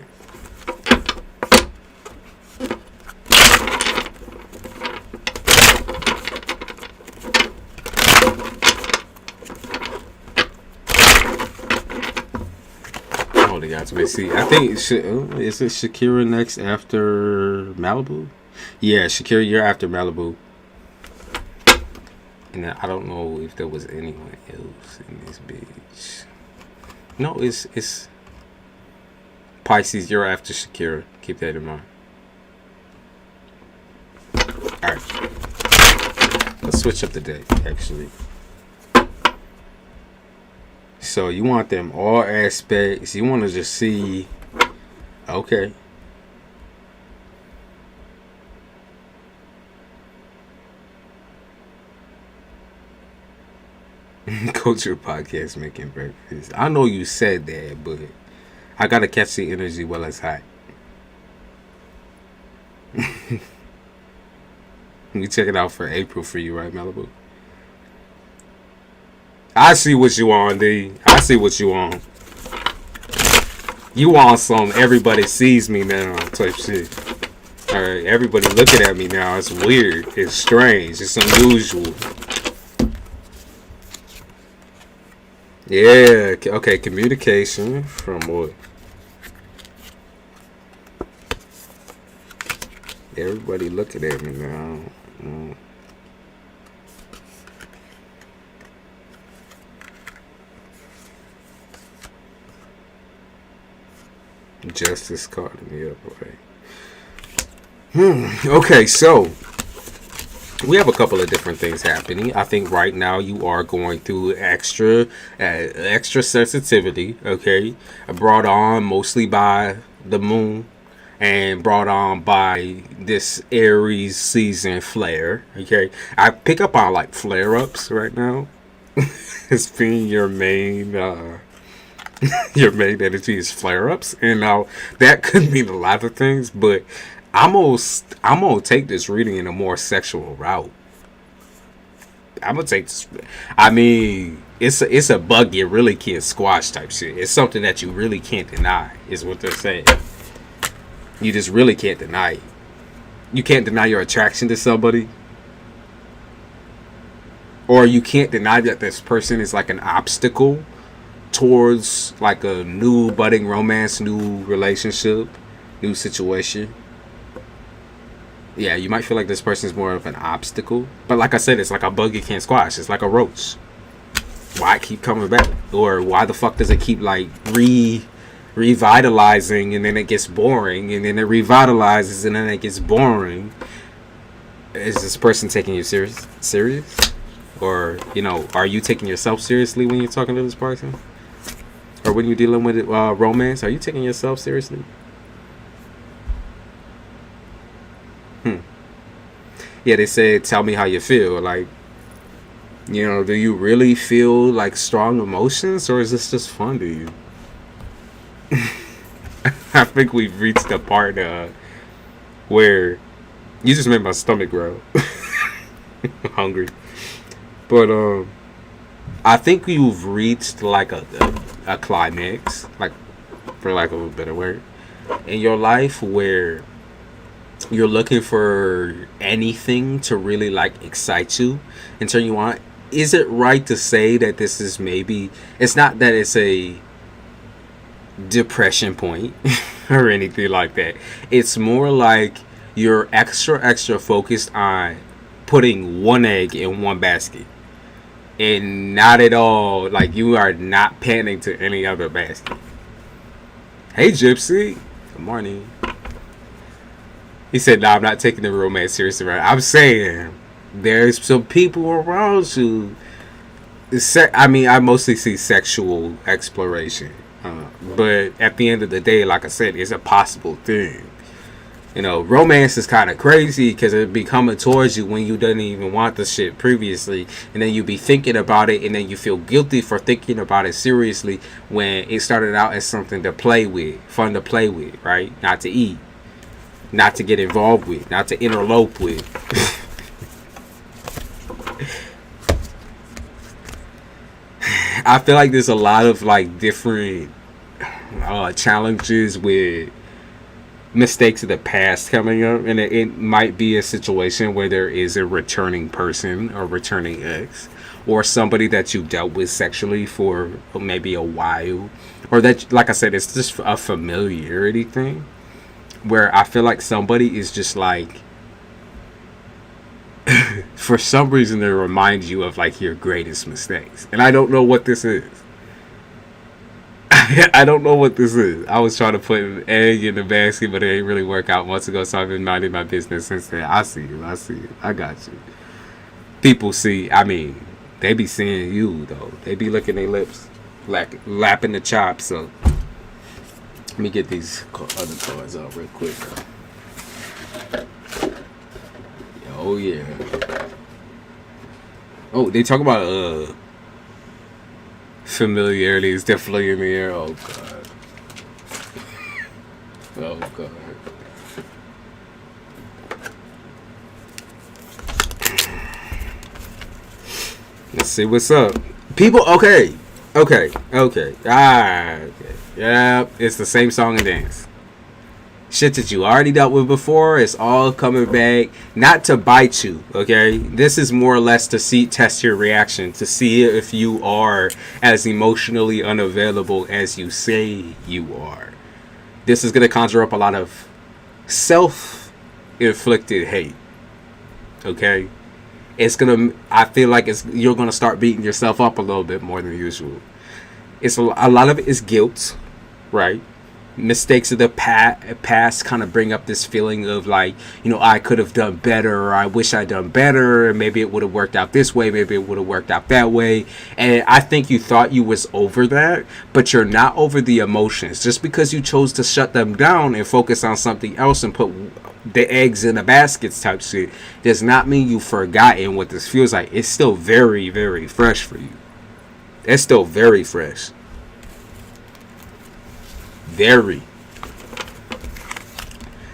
Guys, see, I think is it Shakira next after Malibu? Yeah, Shakira, you're after Malibu. And I don't know if there was anyone else in this bitch. No, it's Pisces, you're after Shakira. Keep that in mind. Alright. Let's switch up the day, actually. So you want them all aspects. You want to just see, okay. Culture podcast making breakfast. I know you said that, but I gotta catch the energy while it's hot. We check it out for April for you, right, Malibu? I see what you want, D. I see what you want. You want some everybody sees me now type shit. Alright, everybody looking at me now. It's weird. It's strange. It's unusual. Yeah, okay, communication from what? Everybody looking at me now. Justice caught me up, right? Okay, so we have a couple of different things happening. I think right now you are going through extra sensitivity, okay? Brought on mostly by the moon and brought on by this Aries season flare, okay? I pick up on like flare-ups right now. It's being your main your main energy is flare-ups, and now that could mean a lot of things, but I'm gonna take this reading in a more sexual route. I'm gonna take this. I mean, it's a bug you really can't squash type shit. It's something that you really can't deny, is what they're saying. You just really can't deny it. You can't deny your attraction to somebody, or you can't deny that this person is like an obstacle towards like a new budding romance, new relationship, new situation. Yeah, you might feel like this person is more of an obstacle, but like I said, it's like a bug you can't squash. It's like a roach. Why it keep coming back? Or why the fuck does it keep like revitalizing and then it gets boring, and then it revitalizes and then it gets boring? Is this person taking you serious? Or, you know, are you taking yourself seriously when you're talking to this person? Or when you're dealing with romance, are you taking yourself seriously? Yeah, they said, tell me how you feel. Like, you know, do you really feel like strong emotions, or is this just fun to you? I think we've reached the part where you just made my stomach growl. Hungry. But I think you've reached like a climax, like, for lack of a better word, in your life where you're looking for anything to really like excite you and turn you on. Is it right to say that this is maybe, it's not that it's a depression point or anything like that. It's more like you're extra focused on putting one egg in one basket, and not at all, like, you are not panning to any other basket. Hey, Gypsy. Good morning. He said, "No, I'm not taking the romance seriously." Right? I'm saying there's some people around you. I mean, I mostly see sexual exploration, but at the end of the day, like I said, it's a possible thing. You know, romance is kind of crazy because it be coming towards you when you didn't even want the shit previously, and then you be thinking about it, and then you feel guilty for thinking about it seriously when it started out as something to play with, fun to play with, right? Not to eat, not to get involved with, not to interlope with. I feel like there's a lot of like different challenges with mistakes of the past coming up, and it might be a situation where there is a returning person or returning ex, or somebody that you dealt with sexually for maybe a while, or that, like I said, it's just a familiarity thing where I feel like somebody is just like for some reason they remind you of like your greatest mistakes, and I don't know what this is. I don't know what this is. I was trying to put an egg in the basket, but it ain't really work out months ago, so I've been minding my business since then. I see you. I got you. People see, I mean, they be seeing you, though. They be licking their lips, lapping the chops, so let me get these other cards out real quick. Oh, yeah. Oh, they talk about, familiarity is definitely in the air. Oh god. Oh god. Let's see what's up. People, okay. Ah, okay. Yeah, it's the same song and dance. Shit that you already dealt with before, it's all coming back. Not to bite you, okay? This is more or less to test your reaction, to see if you are as emotionally unavailable as you say you are. This is going to conjure up a lot of self-inflicted hate, okay? It's going to, I feel like you're going to start beating yourself up a little bit more than usual. It's a lot of it is guilt, right? Mistakes of the past kind of bring up this feeling of like, you know, I could have done better, or I wish I'd done better, and maybe it would have worked out this way, maybe it would have worked out that way. And I think you thought you was over that, but you're not over the emotions. Just because you chose to shut them down and focus on something else and put the eggs in the baskets type shit does not mean you've forgotten what this feels like. It's still very, very fresh for you. It's still very fresh. Very.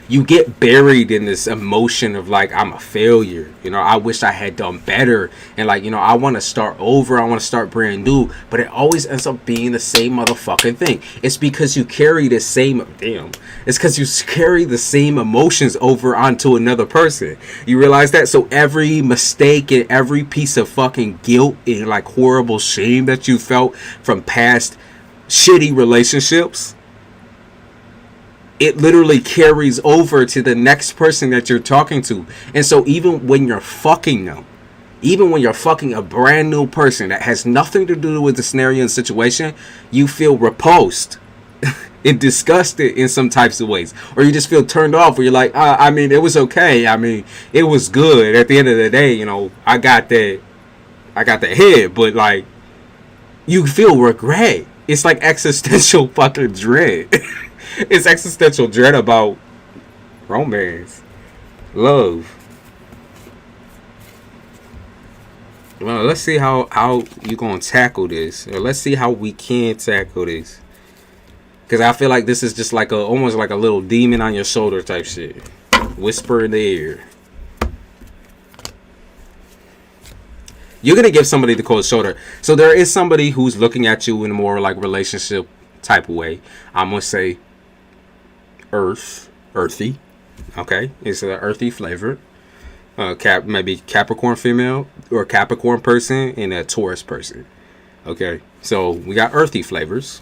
You get buried in this emotion of like, I'm a failure, you know, I wish I had done better, and like, you know, I want to start over, I want to start brand new, but it always ends up being the same motherfucking thing. It's because you carry the same, it's because you carry the same emotions over onto another person. You realize that? So every mistake and every piece of fucking guilt and like horrible shame that you felt from past shitty relationships, it literally carries over to the next person that you're talking to. And so even when you're fucking them, even when you're fucking a brand new person that has nothing to do with the scenario and situation, you feel repulsed and disgusted in some types of ways. Or you just feel turned off, where you're like, I mean, it was okay. I mean, it was good. At the end of the day, you know, I got the head, but like, you feel regret. It's like existential fucking dread. It's existential dread about romance, love. Well, let's see how you gonna tackle this, or let's see how we can tackle this. Because I feel like this is just like almost like a little demon on your shoulder type shit. Whisper in the ear. You're going to give somebody the cold shoulder. So there is somebody who's looking at you in a more like relationship type of way. I'm going to say earthy. Okay. It's an earthy flavor. Maybe Capricorn female or Capricorn person and a Taurus person. Okay. So we got earthy flavors.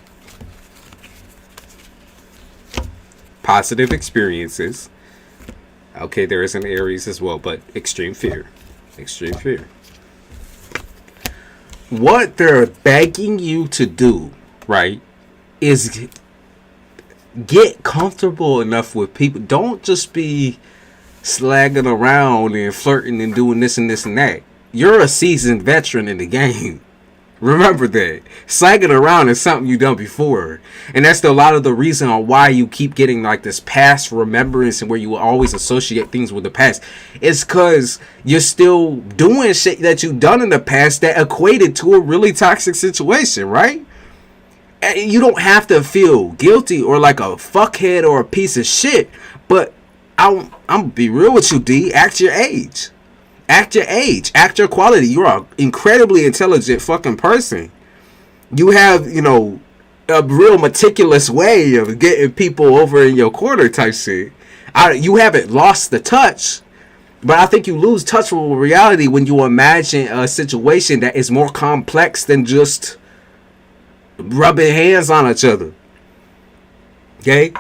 Positive experiences. Okay. There is an Aries as well, but extreme fear. Extreme fear. What they're begging you to do, right, is get comfortable enough with people. Don't just be slagging around and flirting and doing this and this and that. You're a seasoned veteran in the game. Remember that. Slagging around is something you've done before. And that's a lot of the reason on why you keep getting like this past remembrance and where you will always associate things with the past. It's because you're still doing shit that you've done in the past that equated to a really toxic situation, right? And you don't have to feel guilty or like a fuckhead or a piece of shit. But I'm gonna be real with you, D. Act your age. Act your age. Act your quality. You're an incredibly intelligent fucking person. You have, you know, a real meticulous way of getting people over in your corner type shit. You haven't lost the touch, but I think you lose touch with reality when you imagine a situation that is more complex than just rubbing hands on each other. Okay?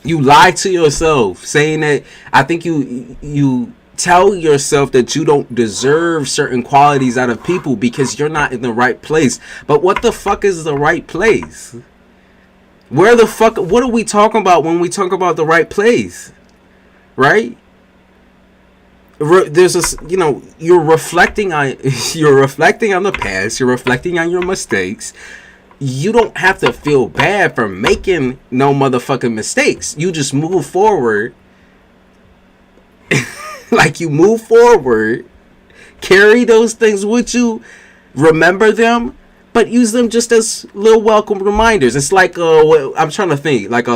You lie to yourself, saying that I think you tell yourself that you don't deserve certain qualities out of people because you're not in the right place. But what the fuck is the right place? Where the fuck? What are we talking about when we talk about the right place? Right? There's a, you know, you're reflecting on the past. You're reflecting on your mistakes. You don't have to feel bad for making no motherfucking mistakes. You just move forward. Like you move forward. Carry those things with you. Remember them. But use them just as little welcome reminders. It's like, I'm trying to think. Like,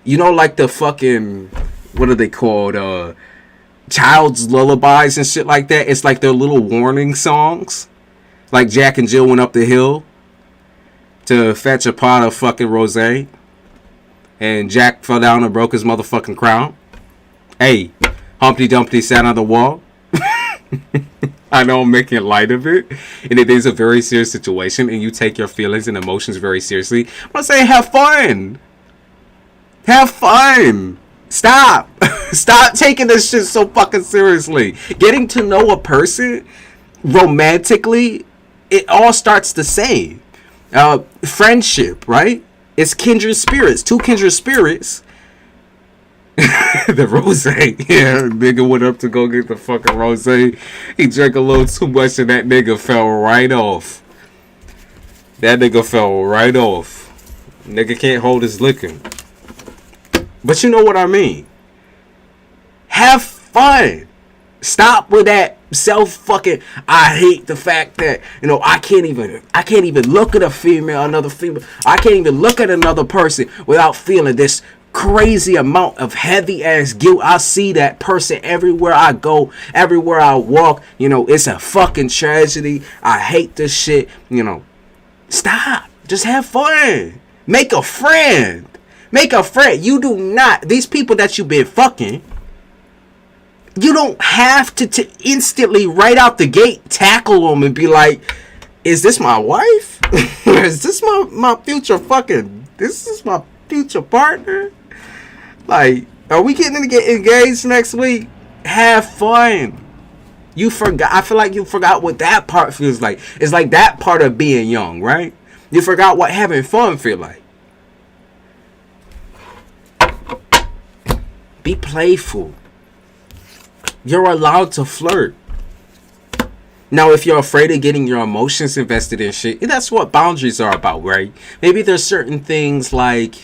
you know, like the fucking, what are they called? Child's lullabies and shit like that. It's like their little warning songs. Like Jack and Jill went up the hill to fetch a pot of fucking rosé, and Jack fell down and broke his motherfucking crown. Hey, Humpty Dumpty sat on the wall. I know I'm making light of it, and it is a very serious situation, and you take your feelings and emotions very seriously. I'm saying have fun. Have fun. Stop. Stop taking this shit so fucking seriously. Getting to know a person romantically, it all starts the same. Friendship, right? It's kindred spirits. Two kindred spirits. The rosé. Yeah, nigga went up to go get the fucking rosé. He drank a little too much and that nigga fell right off. Nigga can't hold his liquor. But you know what I mean. Have fun. Stop with that self-fucking, I hate the fact that, you know, I can't even look at another female. I can't even look at another person without feeling this crazy amount of heavy ass guilt. I see that person everywhere I go, everywhere I walk. You know, it's a fucking tragedy. I hate this shit. You know, stop. Just have fun. Make a friend. You do not, these people that you've been fucking, you don't have to instantly right out the gate tackle them and be like, is this my wife? Is this my future fucking, this is my future partner? Like, are we getting to get engaged next week? Have fun. You forgot, I feel like you forgot what that part feels like. It's like that part of being young, right? You forgot what having fun feel like. Be playful. You're allowed to flirt. Now, if you're afraid of getting your emotions invested in shit, that's what boundaries are about, right? Maybe there's certain things like,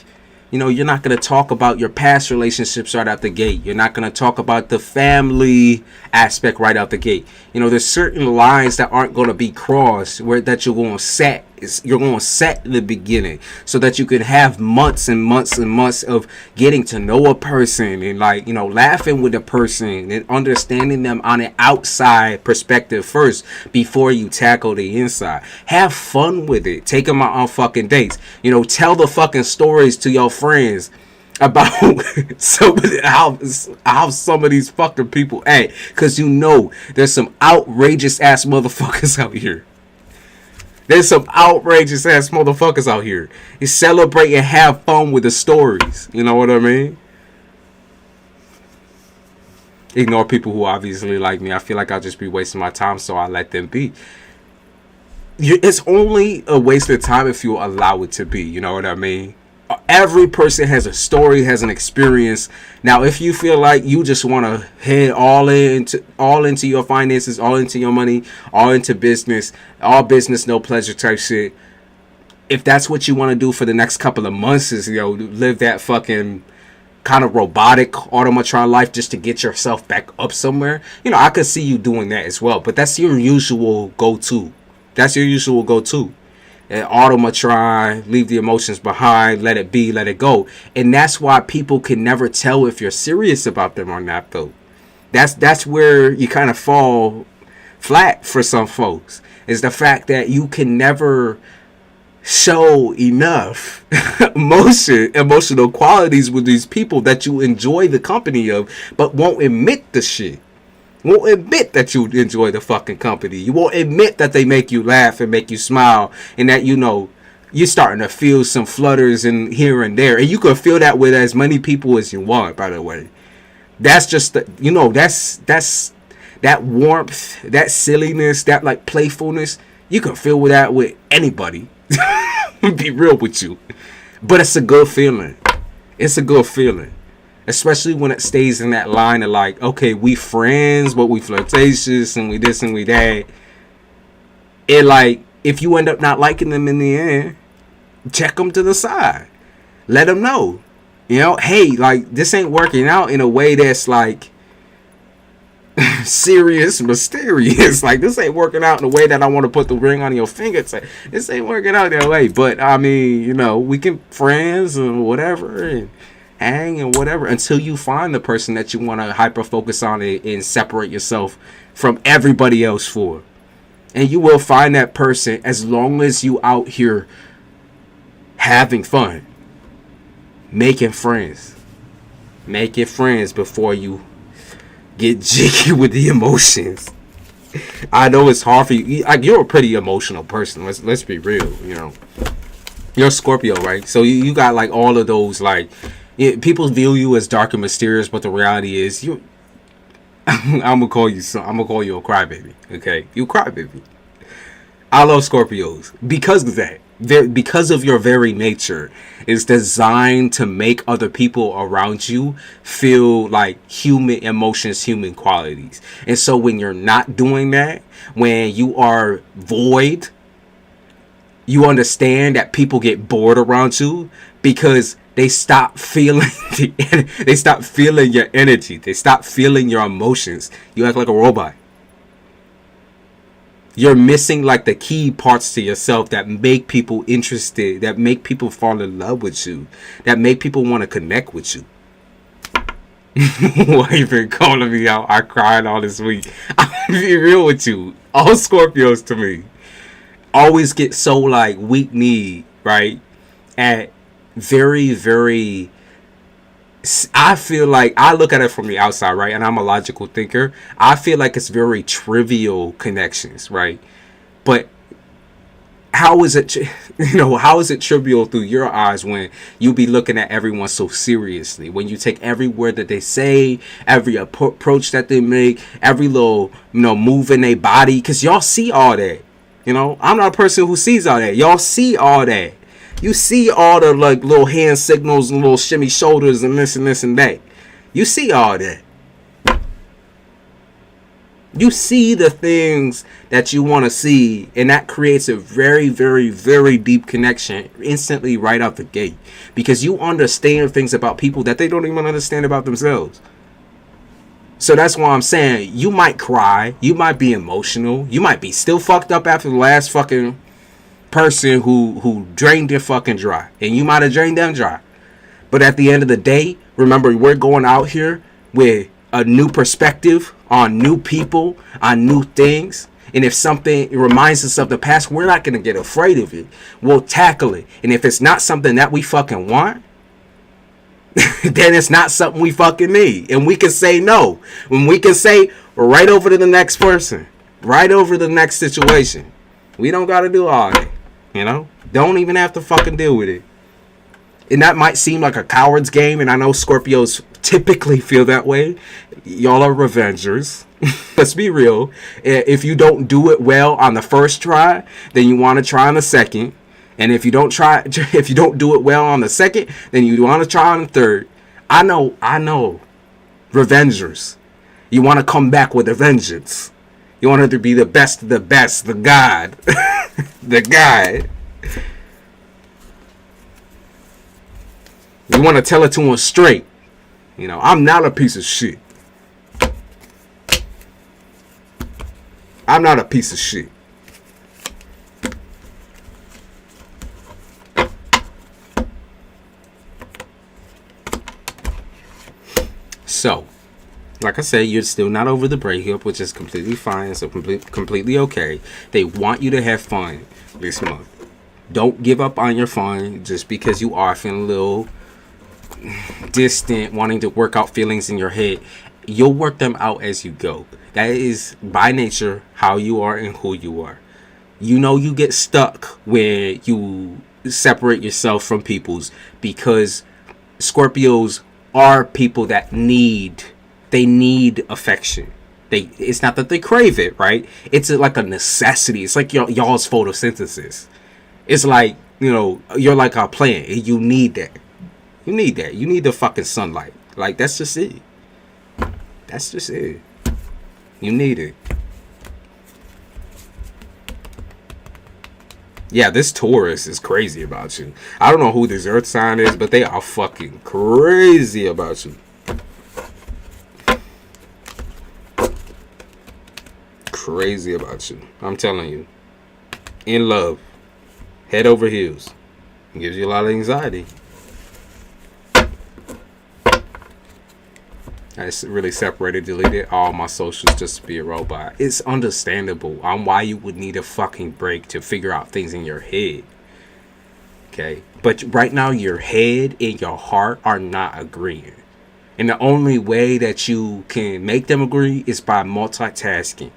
you know, you're not going to talk about your past relationships right out the gate. You're not going to talk about the family aspect right out the gate. You know, there's certain lines that aren't going to be crossed that you're going to set you're going to set in the beginning so that you can have months and months and months of getting to know a person and, like, you know, laughing with a person and understanding them on an outside perspective first before you tackle the inside. Have fun with it. Take them out on fucking dates. You know, tell the fucking stories to your friends about how some of these fucking people act, because you know there's some outrageous ass motherfuckers out here. There's some outrageous ass motherfuckers out here. You celebrate and have fun with the stories. You know what I mean? Ignore people who obviously like me. I feel like I'll just be wasting my time, so I let them be. It's only a waste of time if you allow it to be. You know what I mean? Every person has a story, has an experience. Now, if you feel like you just want to head all into your finances, all into your money, all into business, all business, no pleasure type shit. If that's what you want to do for the next couple of months, is, you know, live that fucking kind of robotic automatron life just to get yourself back up somewhere. You know, I could see you doing that as well. But that's your usual go-to. That's your usual go-to. And automatron, leave the emotions behind, let it be, let it go. And that's why people can never tell if you're serious about them or not, though. That's where you kind of fall flat for some folks, is the fact that you can never show enough emotional qualities with these people that you enjoy the company of, but won't admit the shit. Won't admit that you enjoy the fucking company. You won't admit that they make you laugh and make you smile, and that, you know, you're starting to feel some flutters in here and there. And you can feel that with as many people as you want, by the way. That's just the, you know, that's that warmth, that silliness, that like playfulness. You can feel with that with anybody. Be real with you. But it's a good feeling. It's a good feeling. Especially when it stays in that line of like, okay, we friends, but we flirtatious and we this and we that. And like, if you end up not liking them in the end, check them to the side. Let them know. You know, hey, like, this ain't working out in a way that's like serious, mysterious. Like, this ain't working out in a way that I want to put the ring on your finger. This ain't working out that way. But I mean, you know, we can friends and whatever and hang and whatever until you find the person that you want to hyper focus on and separate yourself from everybody else for. And you will find that person as long as you out here having fun, making friends before you get jiggy with the emotions. I know it's hard for you. Like, you're a pretty emotional person. Let's be real. You know, you're a Scorpio, right? So you got like all of those, like, people view you as dark and mysterious, but the reality is you. I'm gonna call you a crybaby. Okay, you crybaby. I love Scorpios because of that. Because of your very nature is designed to make other people around you feel like human emotions, human qualities. And so when you're not doing that, when you are void, you understand that people get bored around you because they stop feeling they stop feeling your energy. They stop feeling your emotions. You act like a robot. You're missing like the key parts to yourself that make people interested, that make people fall in love with you, that make people want to connect with you. Why you been calling me out? I cried all this week. I'll be real with you. All Scorpios to me always get so like weak-kneed, right? At very, very, I feel like, I look at it from the outside, right? And I'm a logical thinker. I feel like it's very trivial connections, right? But how is it, how is it trivial through your eyes when you be looking at everyone so seriously? When you take every word that they say, every approach that they make, every little, move in their body, because y'all see all that. I'm not a person who sees all that. Y'all see all that. You see all the like little hand signals and little shimmy shoulders and this and that. You see all that. You see the things that you want to see, and that creates a very, very, very deep connection instantly right out the gate, because you understand things about people that they don't even understand about themselves. So that's why I'm saying you might cry, you might be emotional, you might be still fucked up after the last fucking person who drained you fucking dry, and you might have drained them dry. But at the end of the day, remember, we're going out here with a new perspective on new people, on new things. And if something reminds us of the past, we're not going to get afraid of it. We'll tackle it. And if it's not something that we fucking want, then it's not something we fucking need. And we can say no. When we can say right over to the next person, right over to the next situation. We don't got to do all that. You know? Don't even have to fucking deal with it. And that might seem like a coward's game. And I know Scorpios typically feel that way. Y'all are revengers. Let's be real. If you don't do it well on the first try, then you want to try on the second. And if you don't do it well on the second, then you want to try on the third. I know. Revengers. You want to come back with a vengeance. You want it to be the best of the best, the God. The God. You want to tell it to him straight. You know, I'm not a piece of shit. I'm not a piece of shit. So, like I said, you're still not over the breakup, which is completely fine. So completely okay. They want you to have fun this month. Don't give up on your fun just because you are feeling a little distant, wanting to work out feelings in your head. You'll work them out as you go. That is by nature how you are and who you are. You know, you get stuck when you separate yourself from people's, because Scorpios are people that need affection. It's not that they crave it, right? It's like a necessity. It's like y'all's photosynthesis. It's like, you know, you're like a plant. You need that. You need that. You need the fucking sunlight. Like, that's just it. That's just it. You need it. Yeah, this Taurus is crazy about you. I don't know who this earth sign is, but they are fucking crazy about you. Crazy about you. I'm telling you. In love. Head over heels. It gives you a lot of anxiety. I really separated, deleted all my socials just to be a robot. It's understandable on why you would need a fucking break to figure out things in your head. Okay? But right now, your head and your heart are not agreeing. And the only way that you can make them agree is by multitasking.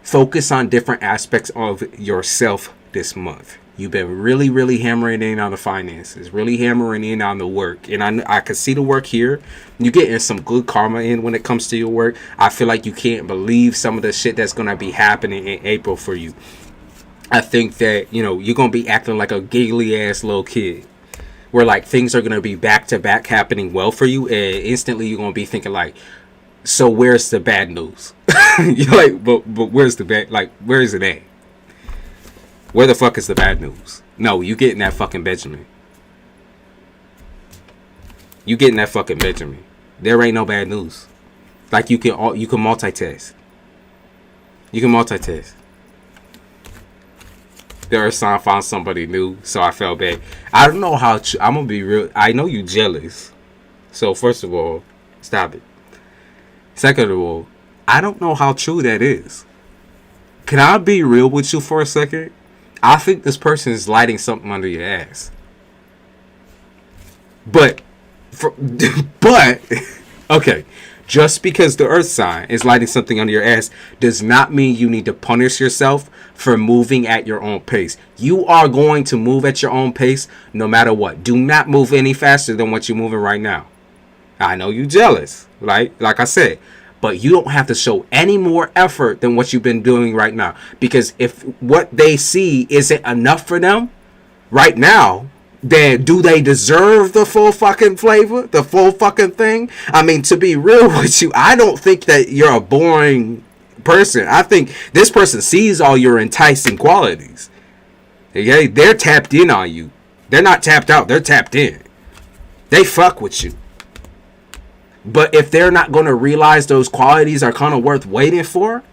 Focus on different aspects of yourself this month. You've been really, really hammering in on the finances, really hammering in on the work. And I can see the work here. You're getting some good karma in when it comes to your work. I feel like you can't believe some of the shit that's going to be happening in April for you. I think that, you know, you're going to be acting like a giggly ass little kid, where like things are going to be back to back happening well for you. And instantly you're going to be thinking like, so where's the bad news? You're like, but where's the bad? Like, where is it at? Where the fuck is the bad news? No, you getting that fucking Benjamin. You getting that fucking Benjamin. There ain't no bad news. Like, you can multitask. You can multitask. There is sign found somebody new, so I felt bad. I don't know how I'm gonna be real. I know you jealous. So first of all, stop it. Second of all, I don't know how true that is. Can I be real with you for a second? I think this person is lighting something under your ass. But, okay, just because the earth sign is lighting something under your ass does not mean you need to punish yourself for moving at your own pace. You are going to move at your own pace no matter what. Do not move any faster than what you're moving right now. I know you're jealous, right? Like I said. But you don't have to show any more effort than what you've been doing right now. Because if what they see isn't enough for them right now, then do they deserve the full fucking flavor? The full fucking thing? I mean, to be real with you, I don't think that you're a boring person. I think this person sees all your enticing qualities. Okay? They're tapped in on you. They're not tapped out. They're tapped in. They fuck with you. But if they're not going to realize those qualities are kind of worth waiting for,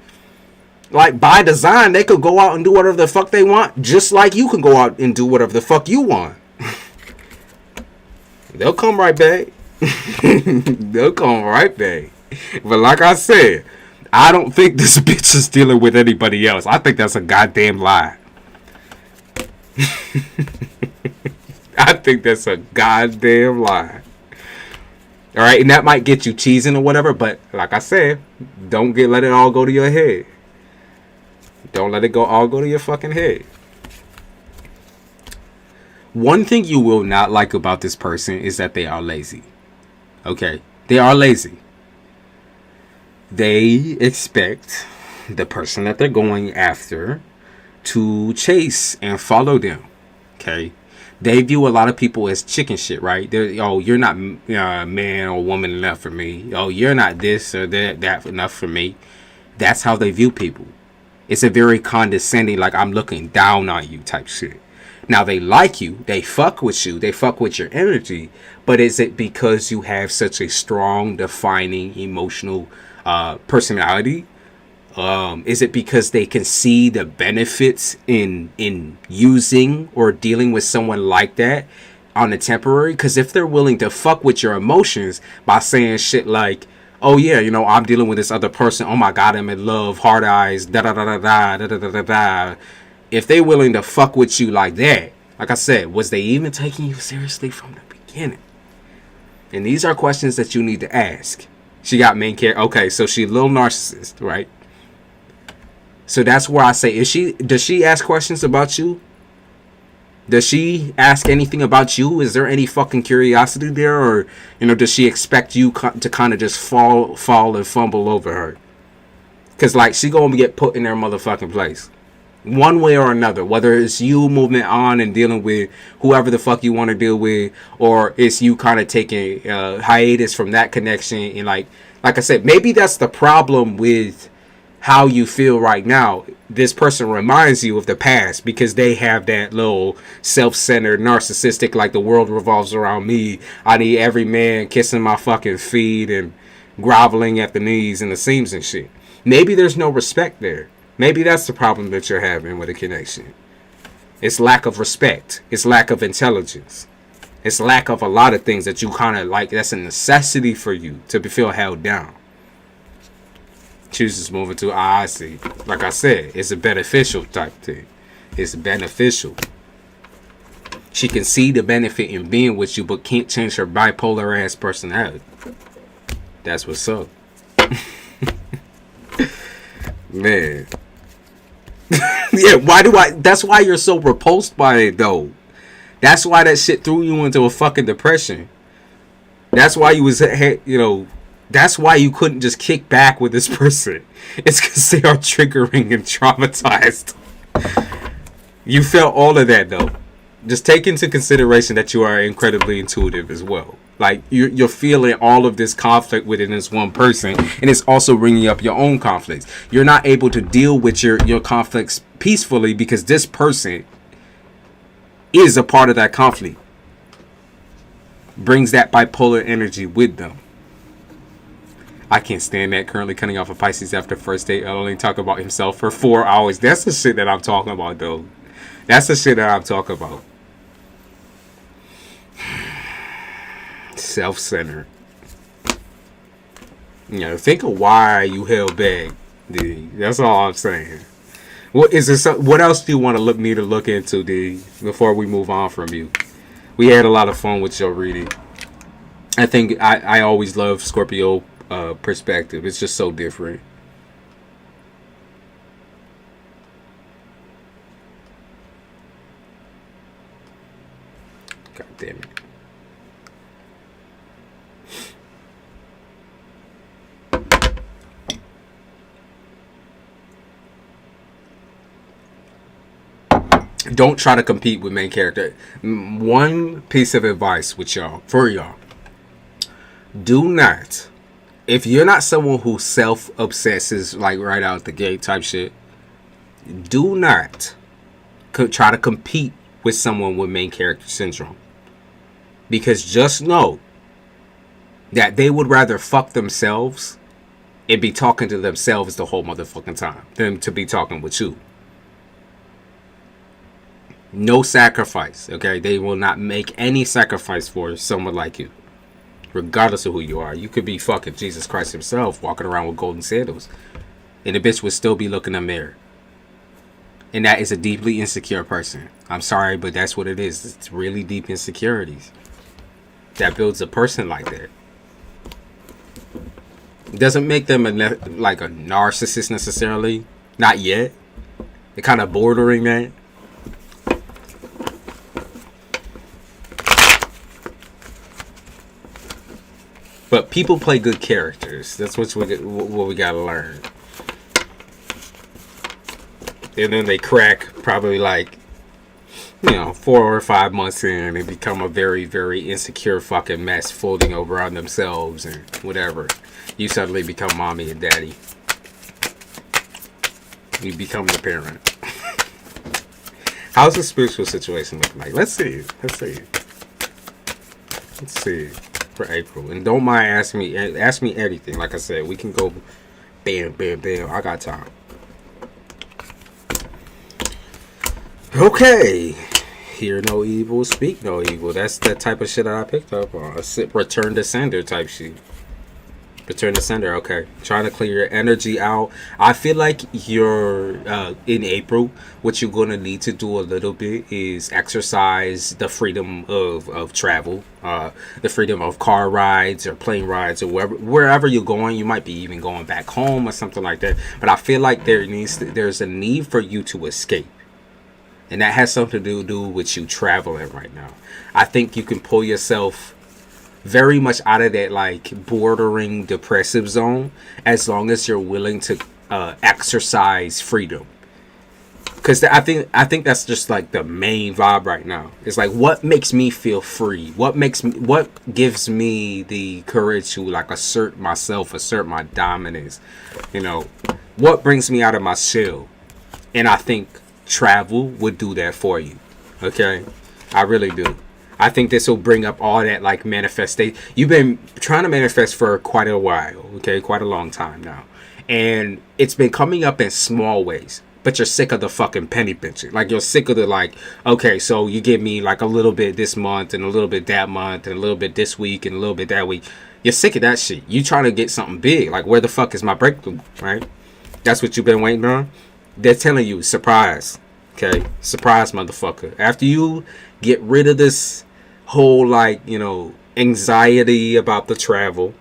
Like, by design, they could go out and do whatever the fuck they want, just like you can go out and do whatever the fuck you want. They'll come right back. They'll come right back. But like I said, I don't think this bitch is dealing with anybody else. I think that's a goddamn lie. I think that's a goddamn lie. Alright, and that might get you cheesing or whatever, but like I said, don't let it all go to your head. Don't let it all go to your fucking head. One thing you will not like about this person is that they are lazy. Okay? They are lazy. They expect the person that they're going after to chase and follow them. Okay? They view a lot of people as chicken shit, right? Oh, you're not man or woman enough for me. Oh, you're not this or that enough for me. That's how they view people. It's a very condescending, like I'm looking down on you type shit. Now, they like you. They fuck with you. They fuck with your energy. But is it because you have such a strong, defining, emotional personality? Is it because they can see the benefits in using or dealing with someone like that on the temporary? Because if they're willing to fuck with your emotions by saying shit like, oh yeah, you know, I'm dealing with this other person, oh my god, I'm in love, hard eyes, da da da da da da da da da da. If they're willing to fuck with you like that, like I said, was they even taking you seriously from the beginning? And these are questions that you need to ask. She got main character. Okay, so she's a little narcissist, right? So that's where I say, does she ask questions about you? Does she ask anything about you? Is there any fucking curiosity there? Or, you know, does she expect you to kind of just fall and fumble over her? Because, like, she gonna get put in their motherfucking place. One way or another. Whether it's you moving on and dealing with whoever the fuck you want to deal with. Or it's you kind of taking hiatus from that connection. And, like I said, maybe that's the problem with how you feel right now. This person reminds you of the past because they have that little self-centered, narcissistic, like the world revolves around me. I need every man kissing my fucking feet and groveling at the knees and the seams and shit. Maybe there's no respect there. Maybe that's the problem that you're having with a connection. It's lack of respect. It's lack of intelligence. It's lack of a lot of things that you kind of like. That's a necessity for you to feel held down. Chooses moving to I see. Like I said, it's a beneficial type thing. It's beneficial. She can see the benefit in being with you, but can't change her bipolar ass personality. That's what's up. Man. Yeah, that's why you're so repulsed by it though. That's why that shit threw you into a fucking depression. That's why you was, you know, that's why you couldn't just kick back with this person. It's because they are triggering and traumatized. You felt all of that, though. Just take into consideration that you are incredibly intuitive as well. Like, you're feeling all of this conflict within this one person. And it's also bringing up your own conflicts. You're not able to deal with your conflicts peacefully because this person is a part of that conflict. Brings that bipolar energy with them. I can't stand that. Currently cutting off a Pisces after first date. I'll only talk about himself for 4 hours. That's the shit that I'm talking about, though. That's the shit that I'm talking about. Self-centered. You know, think of why you held back, D. That's all I'm saying. What else do you want to me to look into, D, before we move on from you? We had a lot of fun with your reading. I think I always love Scorpio perspective. It's just so different. God damn it. Don't try to compete with main character. One piece of advice for y'all. Do not, if you're not someone who self-obsesses like right out the gate type shit, do not try to compete with someone with main character syndrome. Because just know that they would rather fuck themselves and be talking to themselves the whole motherfucking time. Them to be talking with you. No sacrifice, okay? They will not make any sacrifice for someone like you. Regardless of who you are. You could be fucking Jesus Christ himself walking around with golden sandals. And the bitch would still be looking in the mirror. And that is a deeply insecure person. I'm sorry, but that's what it is. It's really deep insecurities. That builds a person like that. It doesn't make them like a narcissist necessarily. Not yet. They're kind of bordering that. But people play good characters. That's what we gotta learn. And then they crack probably like, 4 or 5 months in and become a very, very insecure fucking mess, folding over on themselves and whatever. You suddenly become mommy and daddy. You become the parent. How's the spiritual situation looking like? Let's see. For April. And don't mind asking me anything. Like I said, we can go bam, bam, bam. I got time. Okay. Hear no evil, speak no evil. That's that type of shit that I picked up on. A return to sender type shit. Return to sender, okay. Trying to clear your energy out. I feel like you're in April. What you're going to need to do a little bit is exercise the freedom of travel, the freedom of car rides or plane rides or wherever you're going. You might be even going back home or something like that. But I feel like there's a need for you to escape. And that has something to do with you traveling right now. I think you can pull yourself very much out of that like bordering depressive zone as long as you're willing to exercise freedom. Because I think that's just like the main vibe right now. It's like, what makes me feel free? What gives me the courage to like assert myself, assert my dominance? What brings me out of my shell? And I think travel would do that for you. Okay? I really do. I think this will bring up all that like manifestation. You've been trying to manifest for quite a while, okay? Quite a long time now. And it's been coming up in small ways. But you're sick of the fucking penny pinching. Like, you're sick of the like, okay, so you give me like a little bit this month and a little bit that month and a little bit this week and a little bit that week. You're sick of that shit. You trying to get something big. Like, where the fuck is my breakthrough, right? That's what you've been waiting on. They're telling you, surprise. Okay? Surprise, motherfucker. After you get rid of this whole like, anxiety about the travel,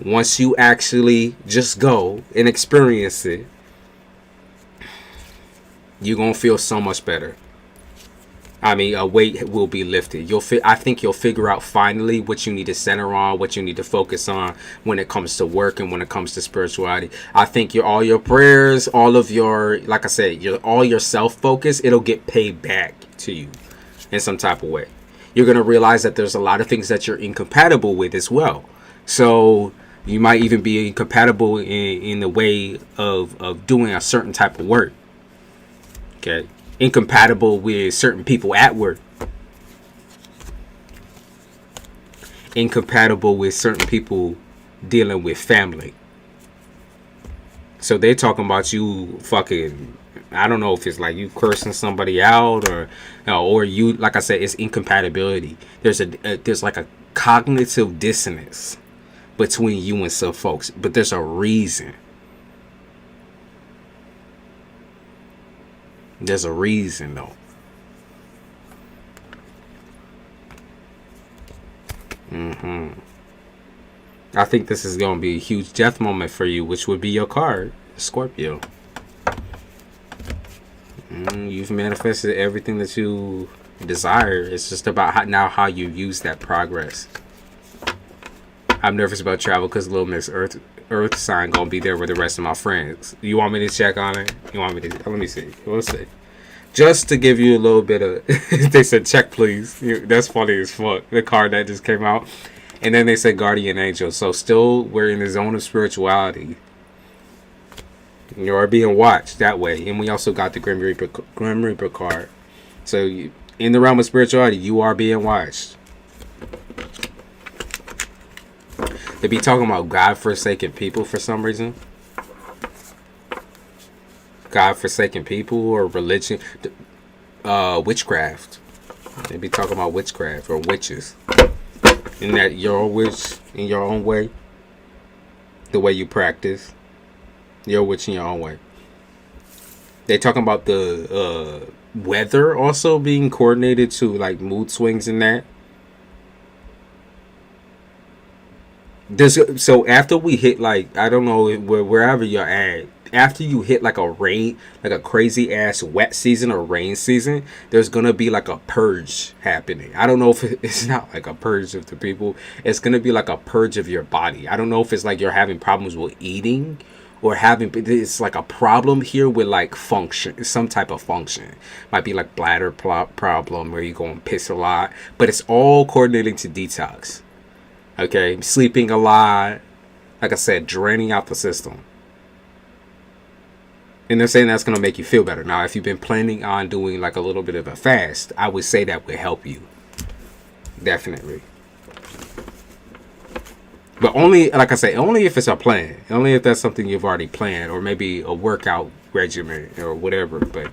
once you actually just go and experience it, you're gonna feel so much better. I mean, a weight will be lifted. I think you'll figure out finally what you need to center on, what you need to focus on when it comes to work and when it comes to spirituality. I think all your prayers, all of your, like I said, all your self-focus, it'll get paid back to you in some type of way. You're going to realize that there's a lot of things that you're incompatible with as well. So you might even be incompatible in the way of doing a certain type of work. Okay. Incompatible with certain people at work. Incompatible with certain people dealing with family. So they're talking about you fucking, I don't know if it's like you cursing somebody out or you, like I said, it's incompatibility. There's like a cognitive dissonance between you and some folks, but there's a reason. There's a reason though. I think this is going to be a huge death moment for you, which would be your card, Scorpio. You've manifested everything that you desire. It's just about how you use that progress. I'm nervous about travel because Little Miss Earth sign gonna be there with the rest of my friends. You want me to check on it? You want me to? Let me see. We'll see. Just to give you a little bit of, they said check please. That's funny as fuck. The card that just came out, and then they said guardian angel. So still, we're in the zone of spirituality. You are being watched that way, and we also got the Grim Reaper card. So in the realm of spirituality, you are being watched. They be talking about God-forsaken people for some reason. God-forsaken people or religion. Witchcraft. They be talking about witchcraft or witches. Isn't that your witch in your own way? The way you practice. You're a witch in your own way. They talking about the weather also being coordinated to like mood swings and that. So after we hit like, I don't know, wherever you're at, after you hit like a rain, like a crazy ass wet season or rain season, there's gonna be like a purge happening. I don't know if it's not like a purge of the people. It's gonna be like a purge of your body. I don't know if it's like you're having problems with eating or having, it's like a problem here with like function, some type of function. Might be like bladder problem where you're going to piss a lot, but it's all coordinating to detox. Okay, sleeping a lot, like I said, draining out the system. And they're saying that's going to make you feel better. Now, if you've been planning on doing like a little bit of a fast, I would say that would help you. Definitely. But only, like I say, only if it's a plan. Only if that's something you've already planned. Or maybe a workout regimen or whatever. But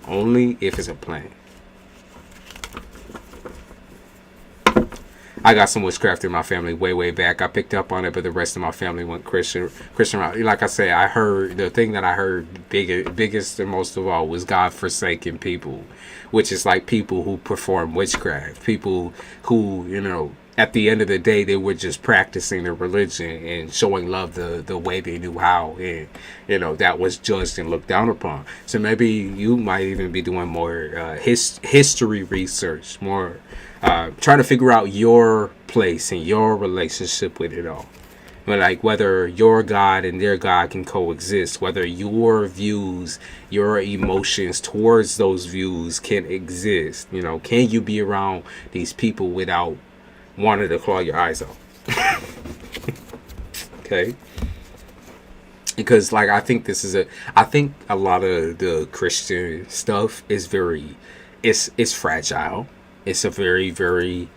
only if it's a plan. I got some witchcraft in my family way back. I picked up on it, but the rest of my family went Christian. Like I say, I heard, the thing that I heard biggest and most of all was God-forsaken people, which is like people who perform witchcraft, people who, you know, at the end of the day, they were just practicing their religion and showing love the way they knew how, and you know that was judged and looked down upon. So maybe you might even be doing more history research, more trying to figure out your place and your relationship with it all. But like whether your God and their God can coexist, whether your views, your emotions towards those views can exist. You know, can you be around these people without wanted to claw your eyes out? Okay, because like I think a lot of the Christian stuff is it's fragile. It's a very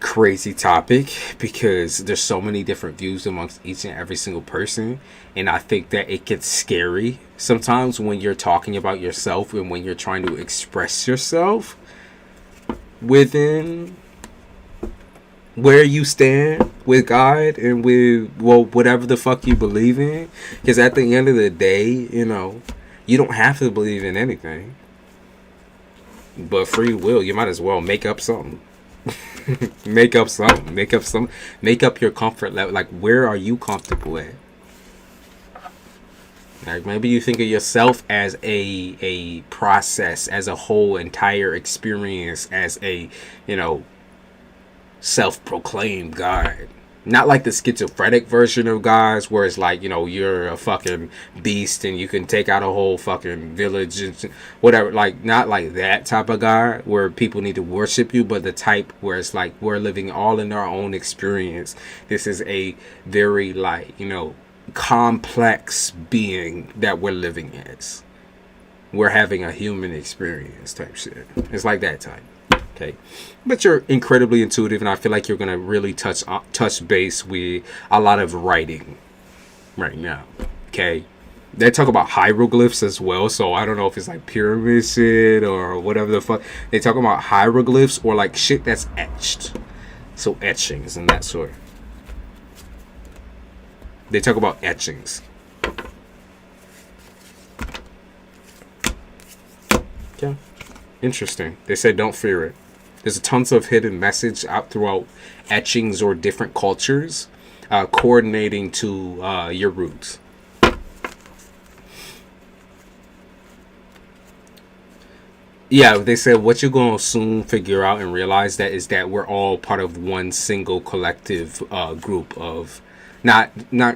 crazy topic because there's so many different views amongst each and every single person, and I think that it gets scary sometimes when you're talking about yourself and when you're trying to express yourself within where you stand with God and with, well, whatever the fuck you believe in. Because at the end of the day, you know, you don't have to believe in anything. But free will, you might as well make up something. Make up something. Make up your comfort level. Like, where are you comfortable at? Like, maybe you think of yourself as a process, as a whole entire experience, as a, you know, self-proclaimed God. Not like the schizophrenic version of gods where it's like, you know, you're a fucking beast and you can take out a whole fucking village and whatever. Like, not like that type of God where people need to worship you, but the type where it's like we're living all in our own experience. This is a very, like, you know, complex being that we're living as. We're having a human experience type shit. It's like that type. Okay, but you're incredibly intuitive, and I feel like you're gonna really touch base with a lot of writing right now. Okay, they talk about hieroglyphs as well, so I don't know if it's like pyramid shit or whatever the fuck. They talk about hieroglyphs or like shit that's etched, so etchings and that sort. They talk about etchings. Okay, interesting. They said don't fear it. There's tons of hidden message out throughout etchings or different cultures coordinating to your roots. Yeah, they said what you're going to soon figure out and realize that is that we're all part of one single collective group of, not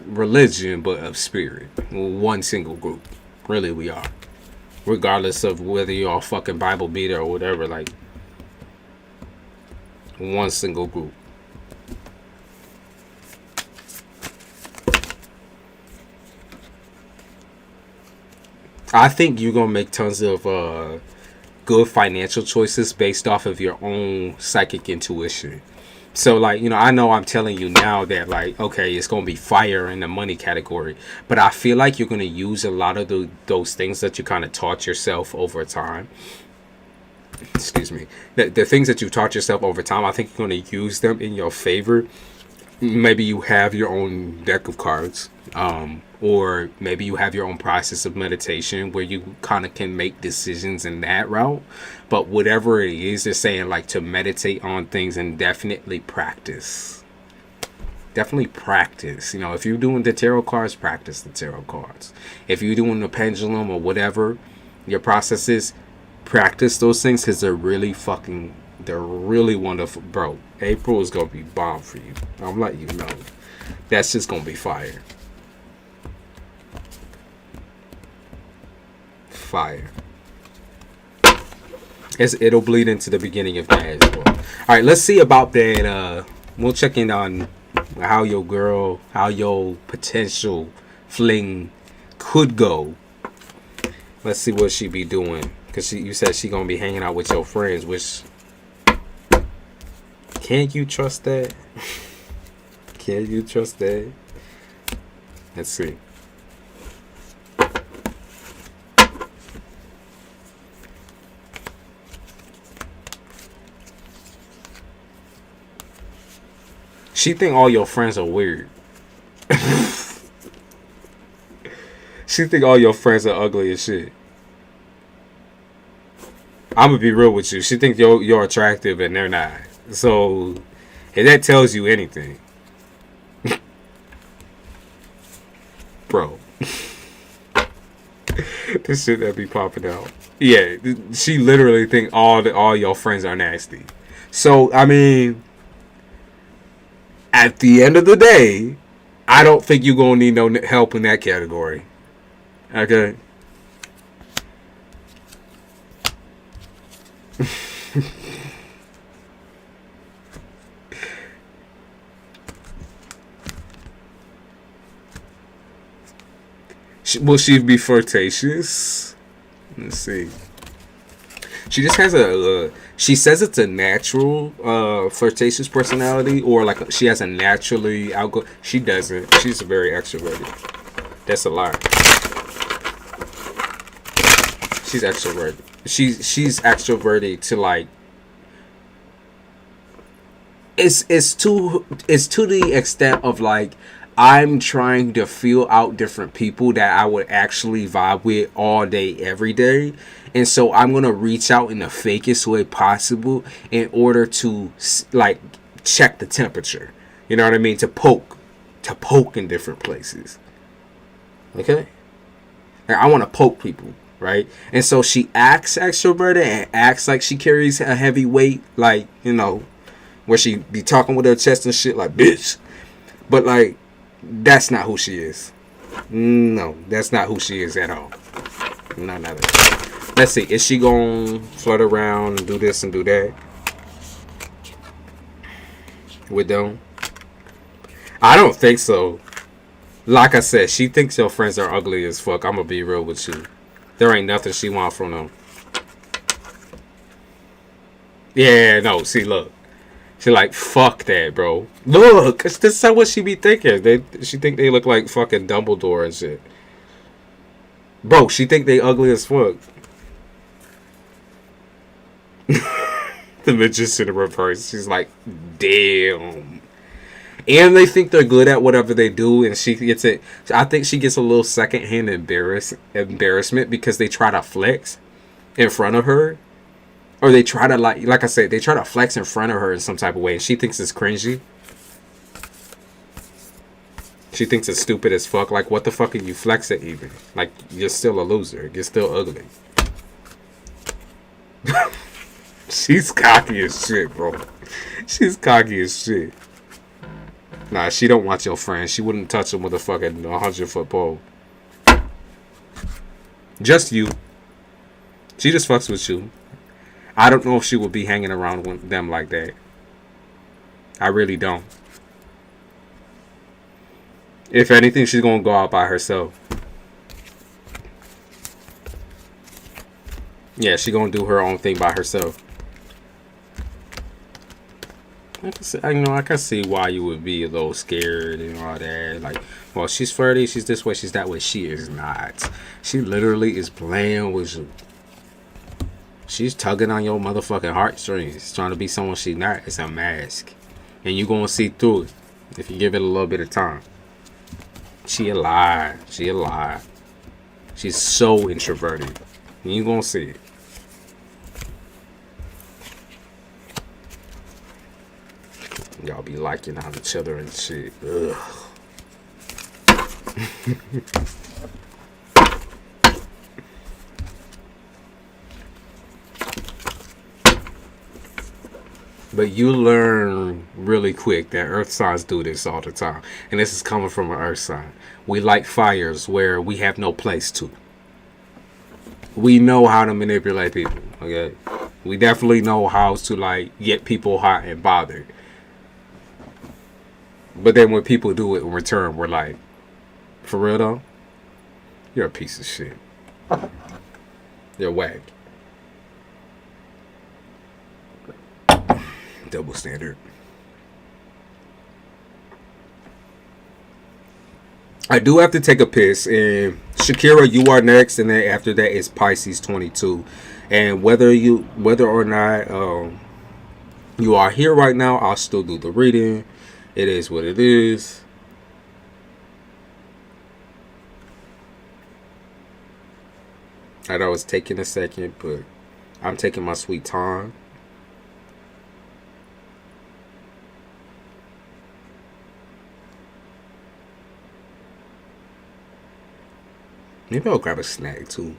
religion, but of spirit. One single group. Really, we are. Regardless of whether you're all fucking Bible beater or whatever, like, one single group. I think you're gonna make tons of good financial choices based off of your own psychic intuition. So, like, you know, I know I'm telling you now that, like, okay, it's going to be fire in the money category. But I feel like you're going to use a lot of those things that you kind of taught yourself over time. Excuse me. The things that you taught yourself over time, I think you're going to use them in your favor. Maybe you have your own deck of cards. Or maybe you have your own process of meditation where you kind of can make decisions in that route. But whatever it is, they're saying like to meditate on things and definitely practice. Definitely practice. You know, if you're doing the tarot cards, practice the tarot cards. If you're doing the pendulum or whatever your process is, practice those things because they're really wonderful. Bro, April is going to be bomb for you. I'm letting you know. That's just going to be fire. Fire. It'll bleed into the beginning of that as well. Alright, let's see about that. We'll check in on how your potential fling could go. Let's see what she be doing. Because you said she gonna be hanging out with your friends, which can't you trust that? Can you trust that? Let's see. She think all your friends are weird. She think all your friends are ugly as shit. I'm gonna be real with you. She think you're attractive and they're not. So, if that tells you anything, bro, this shit that be popping out. Yeah, she literally think all your friends are nasty. So, I mean, at the end of the day, I don't think you're going to need no help in that category. Okay? Will she be flirtatious? Let's see. She just has she says it's a natural flirtatious personality, or like she has a naturally outgoing. She doesn't. She's very extroverted. That's a lie. She's extroverted. She's extroverted to like. It's to the extent of like, I'm trying to feel out different people that I would actually vibe with all day, every day. And so I'm going to reach out in the fakest way possible in order to, like, check the temperature. You know what I mean? To poke in different places. Okay? Like, I want to poke people, right? And so she acts extroverted and acts like she carries a heavy weight, like, you know, where she be talking with her chest and shit like, bitch. But, like, that's not who she is. No, that's not who she is at all. Not at all. Let's see. Is she gonna flirt around and do this and do that with them? I don't think so. Like I said, she thinks your friends are ugly as fuck. I'm gonna be real with you. There ain't nothing she want from them. Yeah, no. See, look. She like, fuck that, bro. Look, this is what she be thinking. She think they look like fucking Dumbledore and shit. Bro, she think they ugly as fuck. The magician in reverse. She's like, damn. And they think they're good at whatever they do, and she gets it. I think she gets a little secondhand embarrassment because they try to flex in front of her. Or they try to, like I said, they try to flex in front of her in some type of way. And she thinks it's cringy. She thinks it's stupid as fuck. Like, what the fuck are you flexing even? Like, you're still a loser. You're still ugly. She's cocky as shit, bro. She's cocky as shit. Nah, she don't want your friends. She wouldn't touch them with a fucking 100-foot pole. Just you. She just fucks with you. I don't know if she would be hanging around with them like that. I really don't. If anything, she's going to go out by herself. Yeah, she's going to do her own thing by herself. I can see why you would be a little scared and all that. Like, well, she's flirty, she's this way, she's that way. She is not. She literally is playing with you. She's tugging on your motherfucking heartstrings, trying to be someone she's not. It's a mask, and you gonna see through it if you give it a little bit of time. She a lie. She a lie. She's so introverted. You gonna see it. Y'all be liking on each other and shit. Ugh. But you learn really quick that earth signs do this all the time. And this is coming from an earth sign. We like fires where we have no place to. We know how to manipulate people, okay? We definitely know how to, like, get people hot and bothered. But then when people do it in return, we're like, for real though? You're a piece of shit. You're whack. Double standard. I do have to take a piss, and Shakira, you are next, and then after that is Pisces 22. And whether or not you are here right now, I'll still do the reading. It is what it is. I know it's taking a second, but I'm taking my sweet time. Maybe I'll grab a snack too.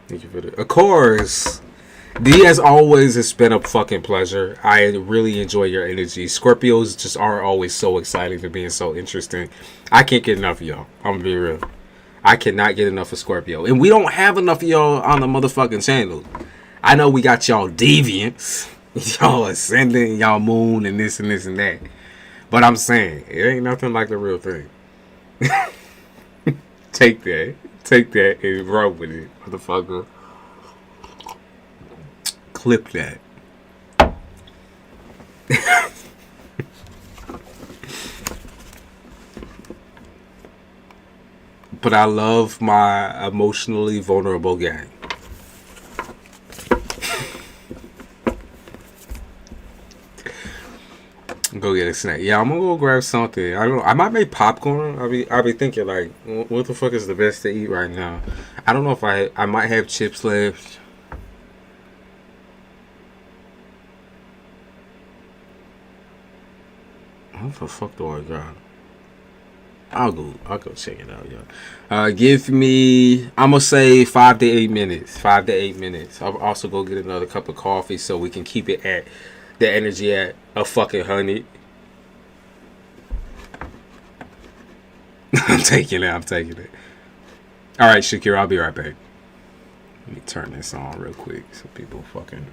Thank you for the. Of course. D, as always, it's been a fucking pleasure. I really enjoy your energy. Scorpios just are always so exciting to being so interesting. I can't get enough of y'all. I'm gonna be real. I cannot get enough of Scorpio. And we don't have enough of y'all on the motherfucking channel. I know we got y'all deviants, y'all ascendant, y'all moon, and this and this and that. But I'm saying, it ain't nothing like the real thing. Take that. Take that and run with it, motherfucker. Clip that. But I love my emotionally vulnerable gang. Go get a snack. Yeah, I'm gonna go grab something. I don't know. I might make popcorn. I'll be thinking like, what the fuck is the best to eat right now? I don't know if I might have chips left. What the fuck do I got? I'll go check it out, y'all. Give me, I'm gonna say 5 to 8 minutes. 5 to 8 minutes. I'll also go get another cup of coffee so we can keep it at the energy at a fucking 100. I'm taking it. All right, Shakira, I'll be right back. Let me turn this on real quick so people fucking.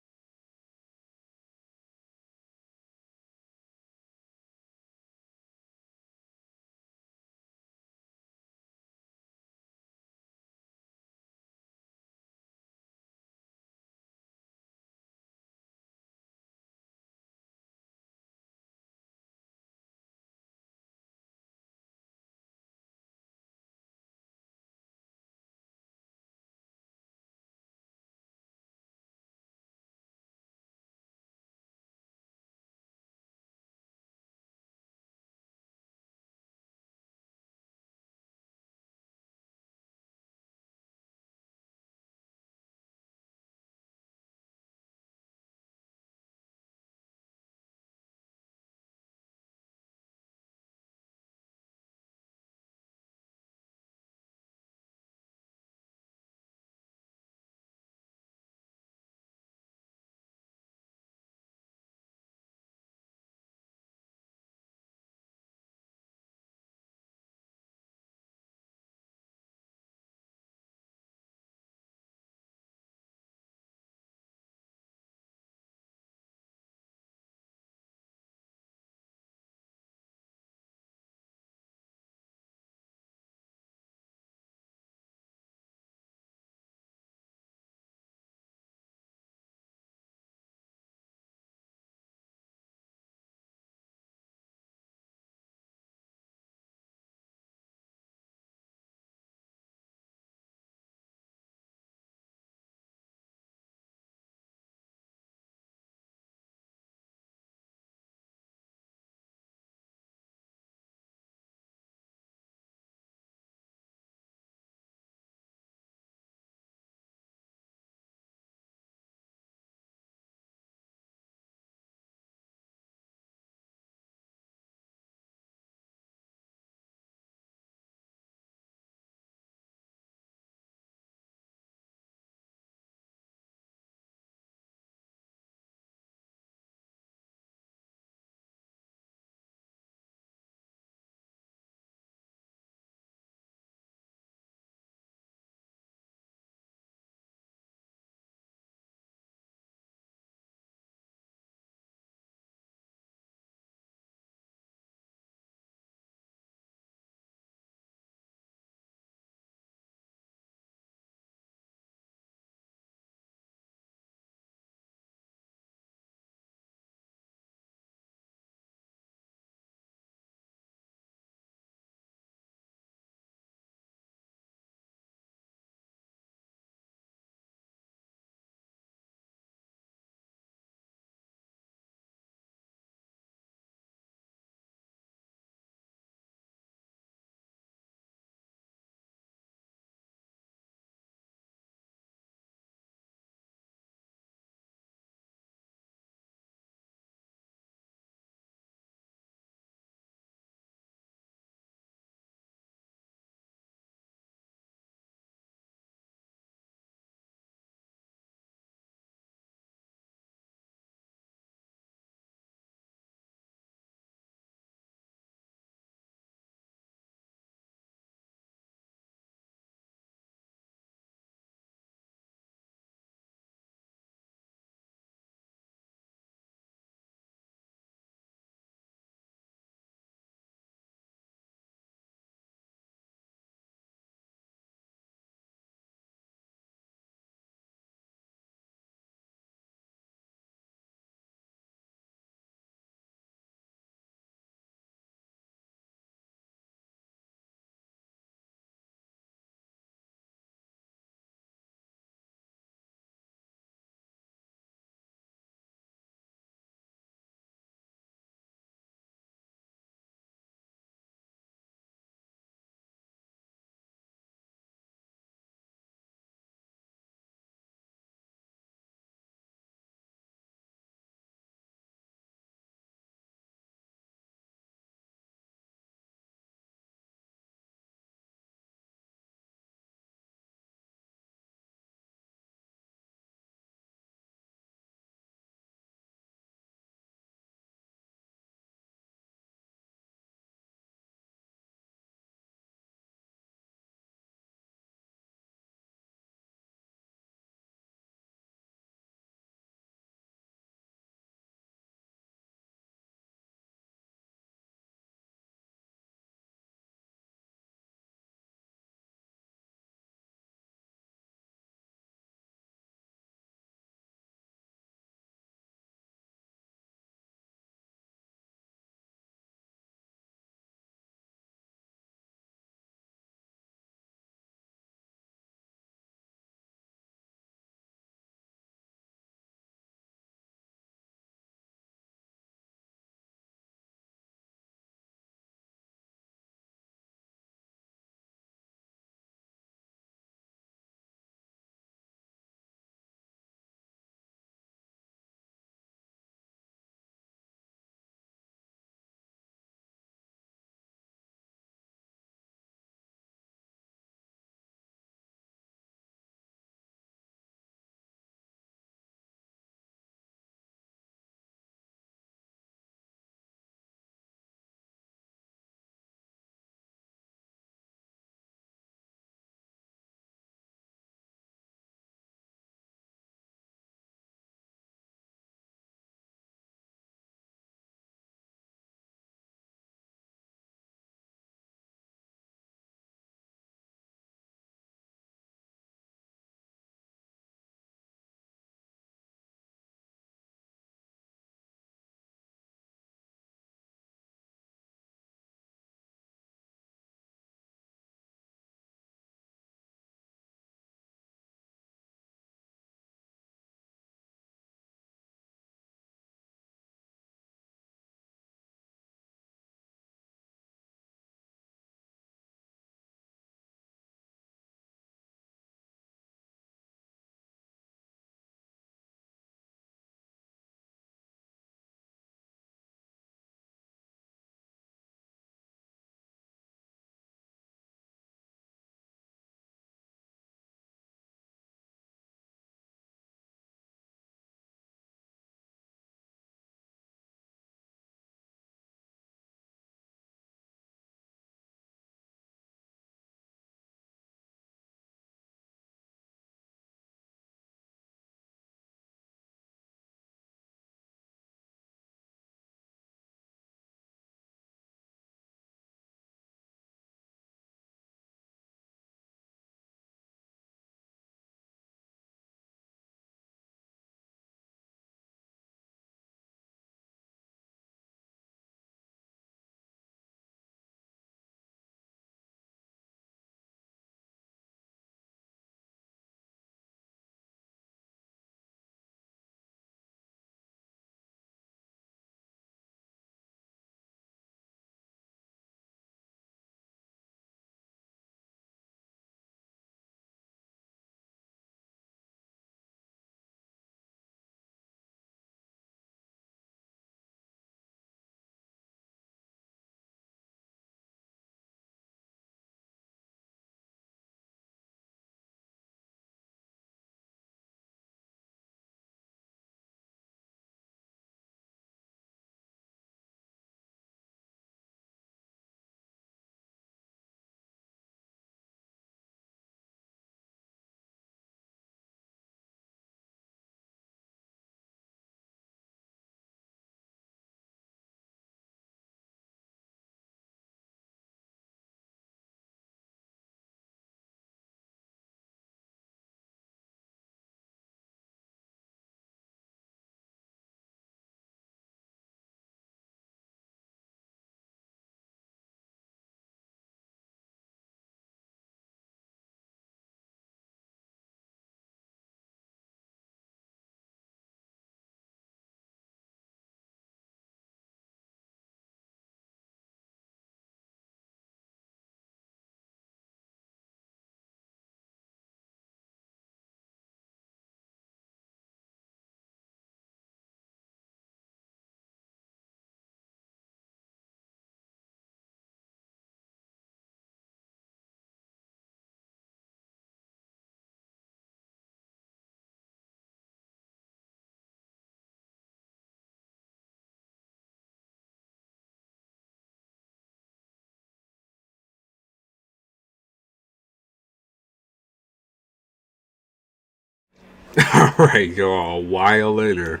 Alright, y'all. A while later,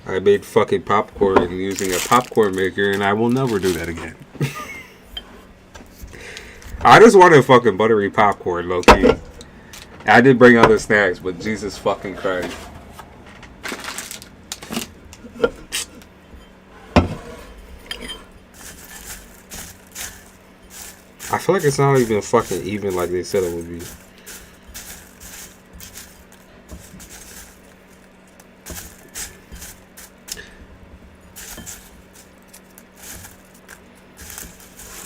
I made fucking popcorn using a popcorn maker, and I will never do that again. I just wanted fucking buttery popcorn, low-key. I did bring other snacks, but Jesus fucking Christ. I feel like it's not even fucking even like they said it would be.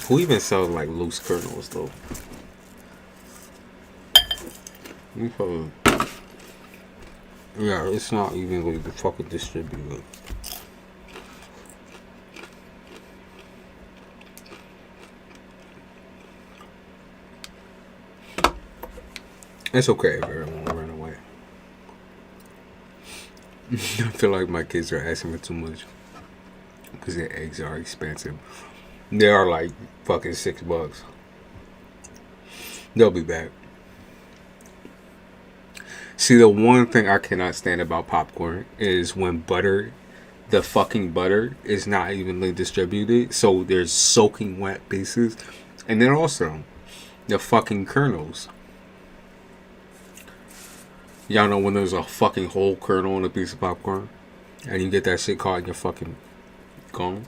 Who even sells like loose kernels though? Yeah, it's not even like the fucking distributor. It's okay if everyone run away. I feel like my kids are asking for too much because their eggs are expensive. They are like fucking $6. They'll be back. See, the one thing I cannot stand about popcorn is when butter, the fucking butter, is not evenly distributed. So there's soaking wet pieces. And then also, the fucking kernels. Y'all know when there's a fucking whole kernel in a piece of popcorn? And you get that shit caught in your fucking gum?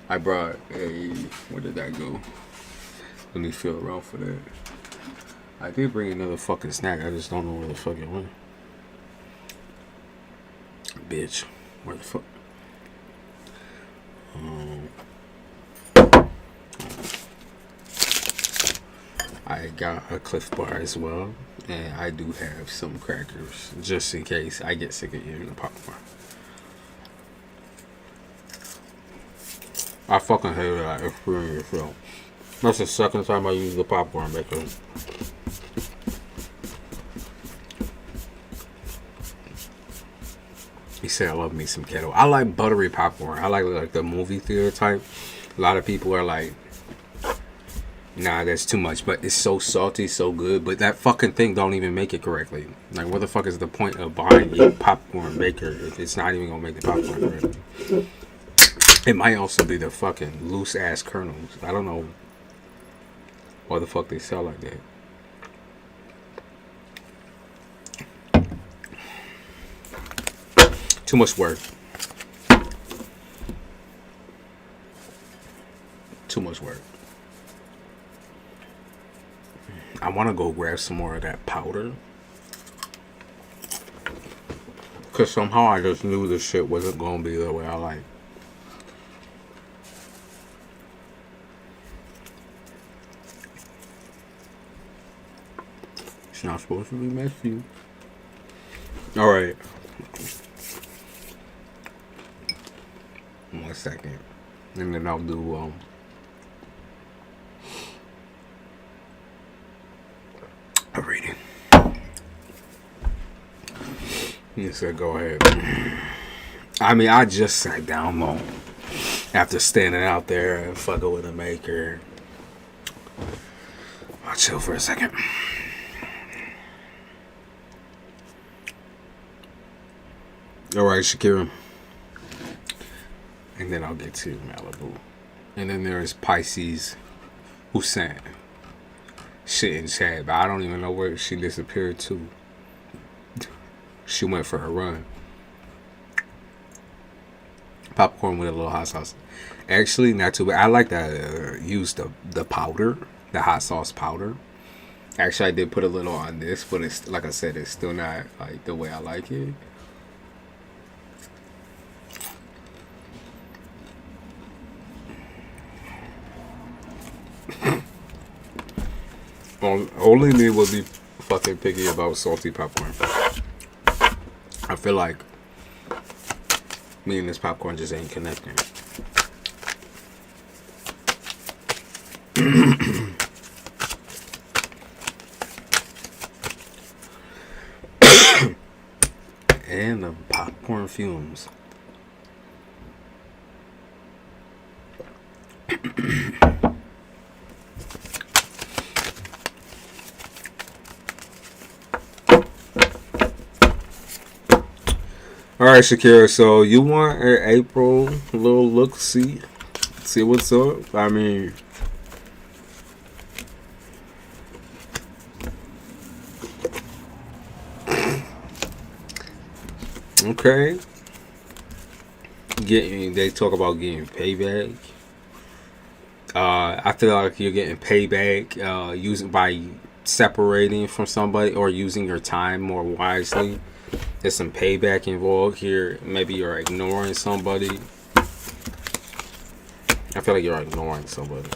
I brought a... Where did that go? Let me feel around for that. I did bring another fucking snack. I just don't know where the fuck it went. Bitch. Where the fuck? I got a Cliff Bar as well. And I do have some crackers. Just in case I get sick of eating the popcorn. I fucking hate that experience, so. That's the second time I use the popcorn maker. He said I love me some kettle. I like buttery popcorn. I like the movie theater type. A lot of people are like, nah, that's too much. But it's so salty, so good. But that fucking thing don't even make it correctly. Like, what the fuck is the point of buying a popcorn maker if it's not even gonna make the popcorn correctly? It might also be the fucking loose ass kernels. I don't know why the fuck they sell like that. Too much work. Too much work. I want to go grab some more of that powder. Because somehow I just knew this shit wasn't going to be the way I like. It's not supposed to be messy. Alright. 1 second. And then I'll do a reading. He said go ahead. I mean, I just sat down long after standing out there and fucking with a maker. I'll chill for a second. Alright, Shakira. And then I'll get to Malibu. And then there's Pisces, who sent shit in chat, but I don't even know where she disappeared to. She went for her run. Popcorn with a little hot sauce. Actually, not too bad. I like that. Use the powder, the hot sauce powder. Actually, I did put a little on this, but it's like I said, it's still not like the way I like it. Only me would be fucking picky about salty popcorn. I feel like me and this popcorn just ain't connecting. And the popcorn fumes. right, Shakira. So you want an April little look, see what's up. I mean, okay. They talk about getting payback. I feel like you're getting payback using by separating from somebody or using your time more wisely. There's some payback involved here. Maybe you're ignoring somebody. I feel like you're ignoring somebody.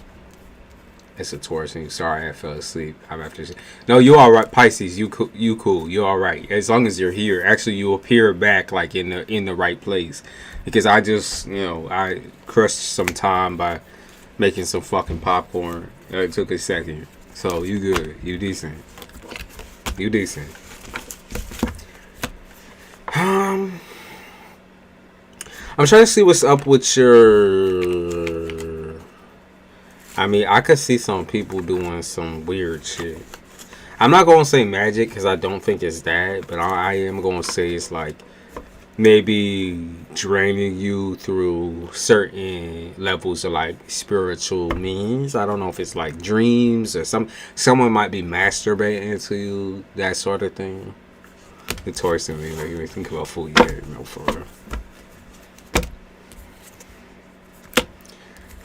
It's a Taurus thing. Sorry, I fell asleep. I'm after. No, you all right, Pisces. You cool. You all right. As long as you're here, actually, you appear back like in the right place. Because I just, I crushed some time by making some fucking popcorn. It took a second. So you good. You decent. You decent. I'm trying to see what's up with your. I mean, I could see some people doing some weird shit. I'm not going to say magic because I don't think it's that, but I am going to say it's like maybe draining you through certain levels of like spiritual means. I don't know if it's like dreams or someone might be masturbating to you, that sort of thing. The Taurus in me, like, you think about full year, for real.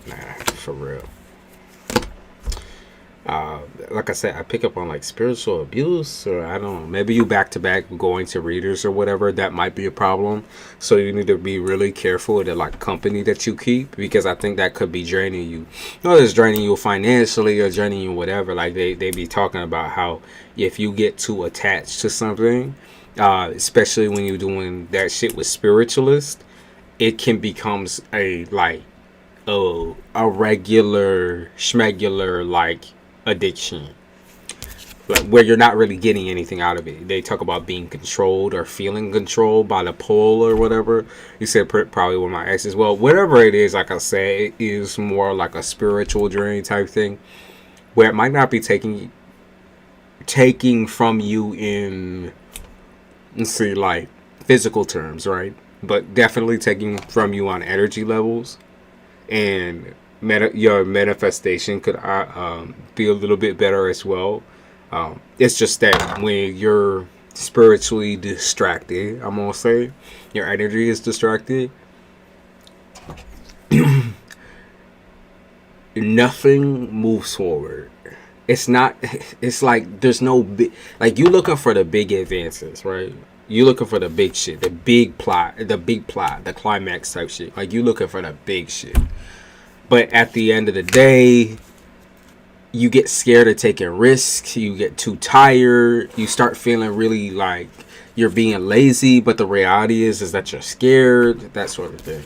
Nah, for real. Like I said, I pick up on like spiritual abuse, or I don't know, maybe you back to back going to readers or whatever. That might be a problem. So you need to be really careful with the like company that you keep, because I think that could be draining you. It's draining you financially or draining you whatever. Like they be talking about how if you get too attached to something, especially when you're doing that shit with spiritualists, it can becomes a regular schmegular like addiction, like where you're not really getting anything out of it. They talk about being controlled or feeling controlled by the pole or whatever. You said probably with my exes. Well, whatever it is, like I said, it is more like a spiritual drain type thing, where it might not be taking from you in, let's see, like physical terms, right? But definitely taking from you on energy levels, and your manifestation could be a little bit better as well. It's just that when you're spiritually distracted, I'm gonna say your energy is distracted, nothing moves forward. It's like there's no big, like, you looking for the big advances, right? You looking for the big shit, the big plot, the climax type shit. Like, you looking for the big shit. But at the end of the day, you get scared of taking risks. You get too tired. You start feeling really like you're being lazy. But the reality is that you're scared. That sort of thing.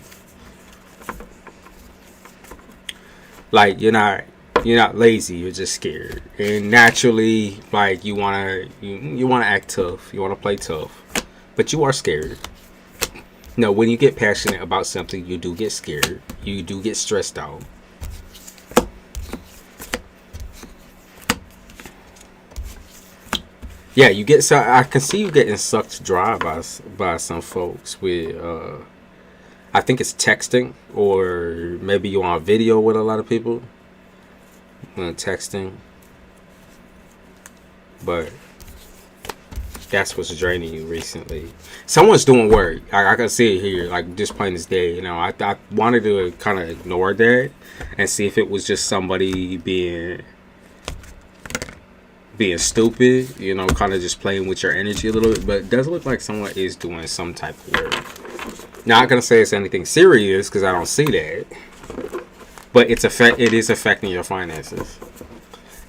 Like, you're not lazy. You're just scared. And naturally, like, you wanna act tough. You wanna play tough. But you are scared. No, when you get passionate about something, you do get scared. You do get stressed out. Yeah, you get. So I can see you getting sucked dry by some folks with. I think it's texting, or maybe you on video with a lot of people. Texting, but that's what's draining you recently. Someone's doing work. I can see it here, like, just plain as day. I wanted to kind of ignore that and see if it was just somebody being stupid, kind of just playing with your energy a little bit. But it does look like someone is doing some type of work. Not gonna say it's anything serious because I don't see that, but it is affecting your finances,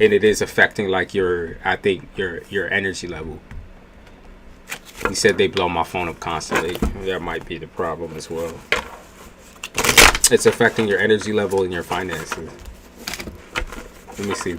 and it is affecting like your energy level. He said they blow my phone up constantly. That might be the problem as well. It's affecting your energy level and your finances. Let me see.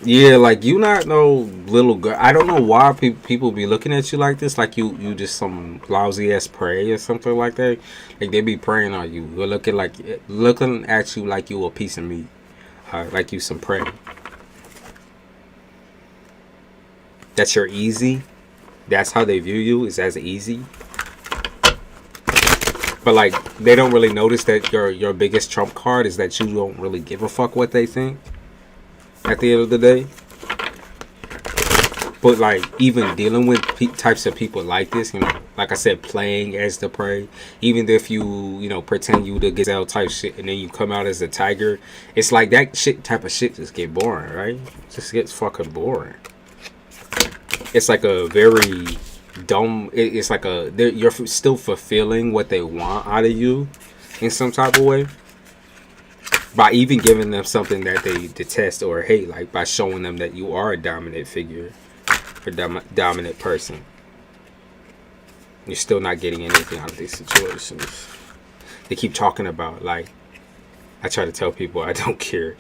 Yeah, like you not no little girl. I don't know why people be looking at you like this, like you just some lousy ass prey or something like that. Like they be preying on you. They're looking at you like you a piece of meat, like you some prey. That's your easy. That's how they view you, is as easy. But like they don't really notice that your biggest trump card is that you don't really give a fuck what they think at the end of the day. But like even dealing with types of people like this, like I said, playing as the prey, even if you pretend you the gazelle type shit and then you come out as a tiger, it's like that shit type of shit just get boring, right? It just gets fucking boring. It's like a very dumb. It's like you're still fulfilling what they want out of you in some type of way by even giving them something that they detest or hate, like by showing them that you are a dominant figure or dominant person. You're still not getting anything out of these situations. They keep talking about, like, I try to tell people I don't care.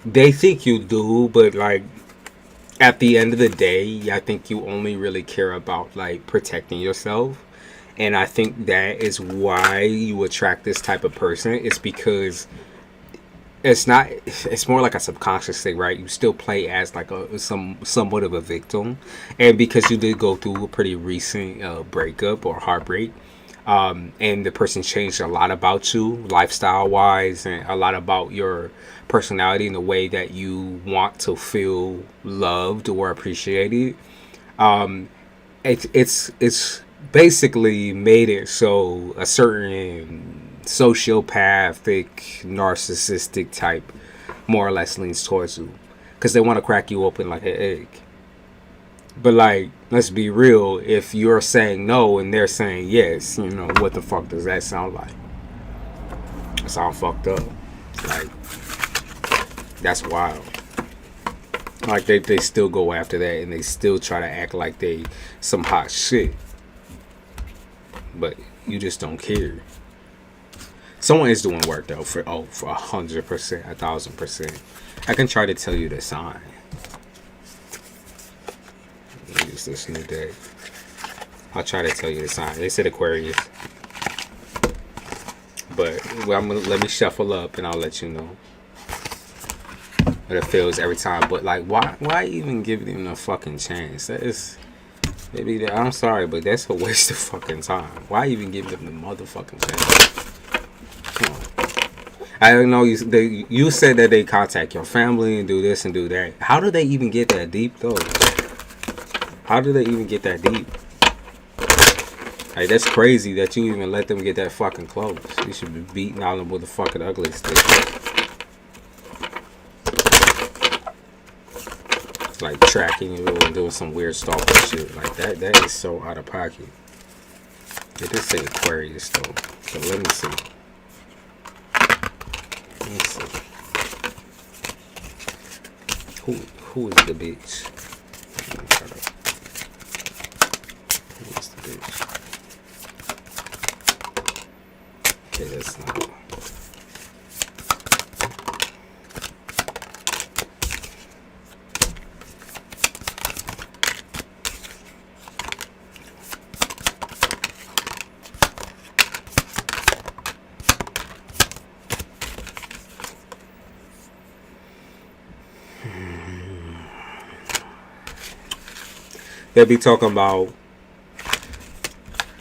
They think you do, but like at the end of the day, I think you only really care about like protecting yourself. And I think that is why you attract this type of person. It's because it's more like a subconscious thing, right? You still play as like somewhat of a victim. And because you did go through a pretty recent breakup or heartbreak, and the person changed a lot about you lifestyle wise and a lot about your personality and the way that you want to feel loved or appreciated. It's basically made it so a certain sociopathic narcissistic type more or less leans towards you because they want to crack you open like an egg. But like, let's be real, if you're saying no and they're saying yes, what the fuck does that sound like? It sounds fucked up. Like, that's wild. Like they still go after that and they still try to act like they some hot shit. But you just don't care. Someone is doing work though for 100%, 1,000%. I can try to tell you the sign. Use this new day. I'll try to tell you the sign. They said Aquarius. But let me shuffle up and I'll let you know what it feels every time. But like, why even give them a fucking chance? That is, maybe I'm sorry, but that's a waste of fucking time. Why even give them the motherfucking chance? Come on. I don't know. You said that they contact your family and do this and do that. How do they even get that deep though? How do they even get that deep? Like, that's crazy that you even let them get that fucking close. You should be beating all them with the fucking ugly stick. It's like tracking you and doing some weird stalker shit. Like, that is so out of pocket. It did say Aquarius though. So let me see. Let me see. Who is the bitch? Okay, that's not. They be talking about.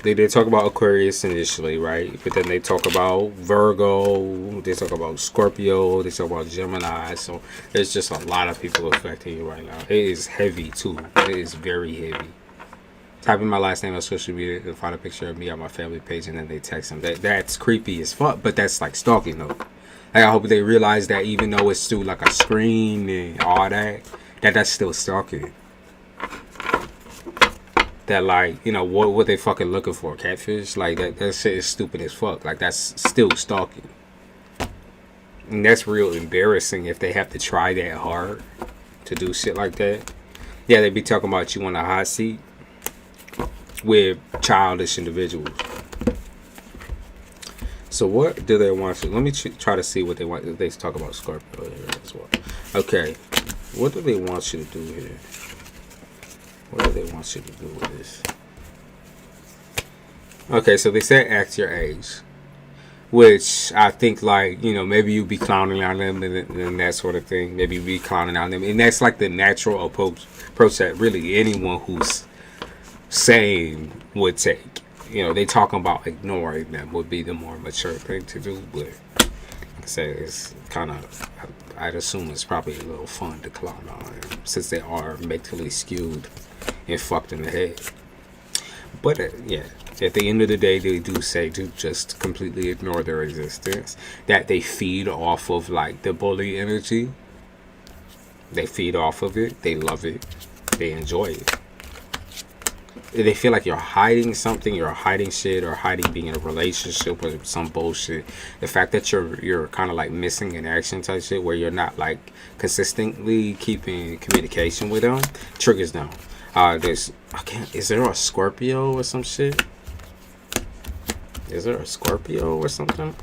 They did talk about Aquarius initially, right? But then they talk about Virgo, they talk about Scorpio, they talk about Gemini. So there's just a lot of people affecting you right now. It is heavy too. It is very heavy. Type in my last name on social media and find a picture of me on my family page and then they text them. That's creepy as fuck, but that's like stalking though. Like, I hope they realize that even though it's through like a screen and all that, that's still stalking. That like, what they fucking looking for? Catfish? Like that shit is stupid as fuck. Like, that's still stalking. And that's real embarrassing if they have to try that hard to do shit like that. Yeah, they be talking about you on a hot seat with childish individuals. So what do they want to? Let me try to see what they want. They talk about Scorpio here as well. Okay. What do they want you to do here? What do they want you to do with this? Okay, so they said act your age. Which I think, like, you know, maybe you be clowning on them and that sort of thing. Maybe you be clowning on them. And that's like the natural approach that really anyone who's sane would take. You know, they talking about ignoring them would be the more mature thing to do. But like I said, it's kind of, I'd assume it's probably a little fun to clown on them since they are mentally skewed and fucked in the head. But yeah, at the end of the day, they do say to just completely ignore their existence. That they feed off of like the bully energy. They feed off of it. They love it. They enjoy it. They feel like you're hiding something. You're hiding shit or hiding being in a relationship or some bullshit. The fact that you're kind of like missing in action type shit where you're not like consistently keeping communication with them triggers them. Is there a Scorpio or some shit? Is there a Scorpio or something?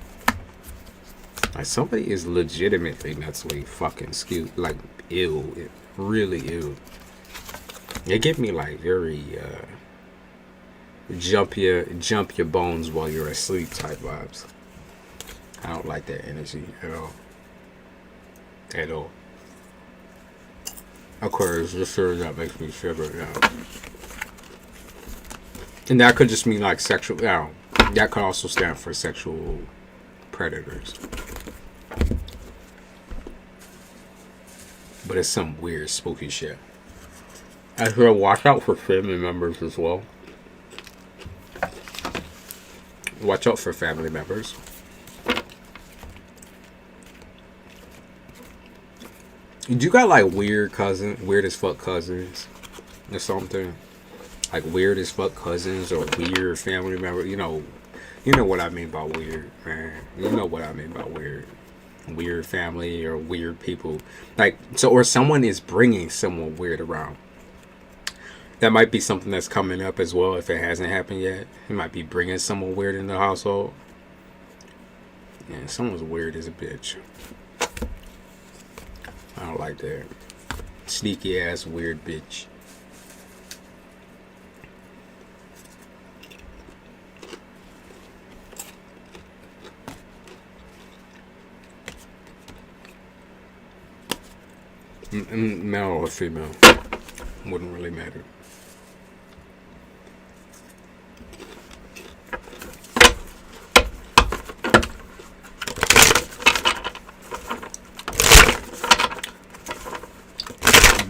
Like somebody is legitimately mentally fucking skewed, like ill, really ill. They give me like very jump your bones while you're asleep type vibes. I don't like that energy at all. At all. Aquarius, this sure that makes me shiver now. And that could just mean like sexual. That could also stand for sexual predators. But it's some weird spooky shit. I hear watch out for family members as well. Watch out for family members. Do you got like weird as fuck cousins or something? Like weird as fuck cousins or weird family members? You know what I mean by weird, man. You know what I mean by weird. Weird family or weird people. Like, so, or someone is bringing someone weird around. That might be something that's coming up as well if it hasn't happened yet. It might be bringing someone weird in the household. Yeah, someone's weird as a bitch. I don't like that. Sneaky ass weird bitch. Male or female. Wouldn't really matter.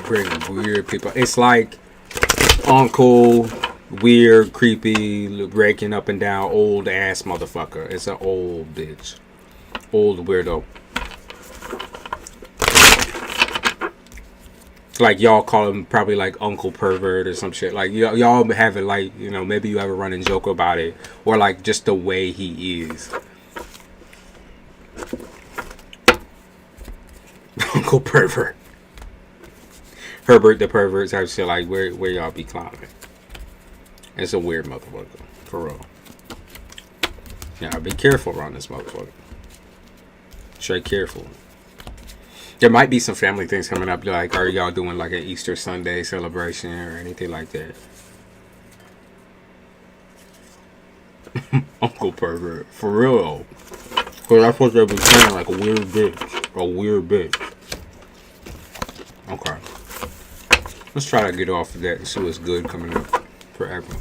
Bring weird people. It's like uncle, weird, creepy, breaking up and down, old ass motherfucker. It's an old bitch. Old weirdo. Like y'all call him probably like Uncle Pervert or some shit. Like y'all have it like, you know, maybe you have a running joke about it. Or like just the way he is. Uncle Pervert. Herbert the Pervert type shit. Like where y'all be clowning. It's a weird motherfucker. For real. Yeah, be careful around this motherfucker. Straight careful. There might be some family things coming up. Like, are y'all doing like an Easter Sunday celebration or anything like that? Uncle Pervert. For real. Because that's what they be saying, like a weird bitch. A weird bitch. Okay. Let's try to get off of that and see what's good coming up for April.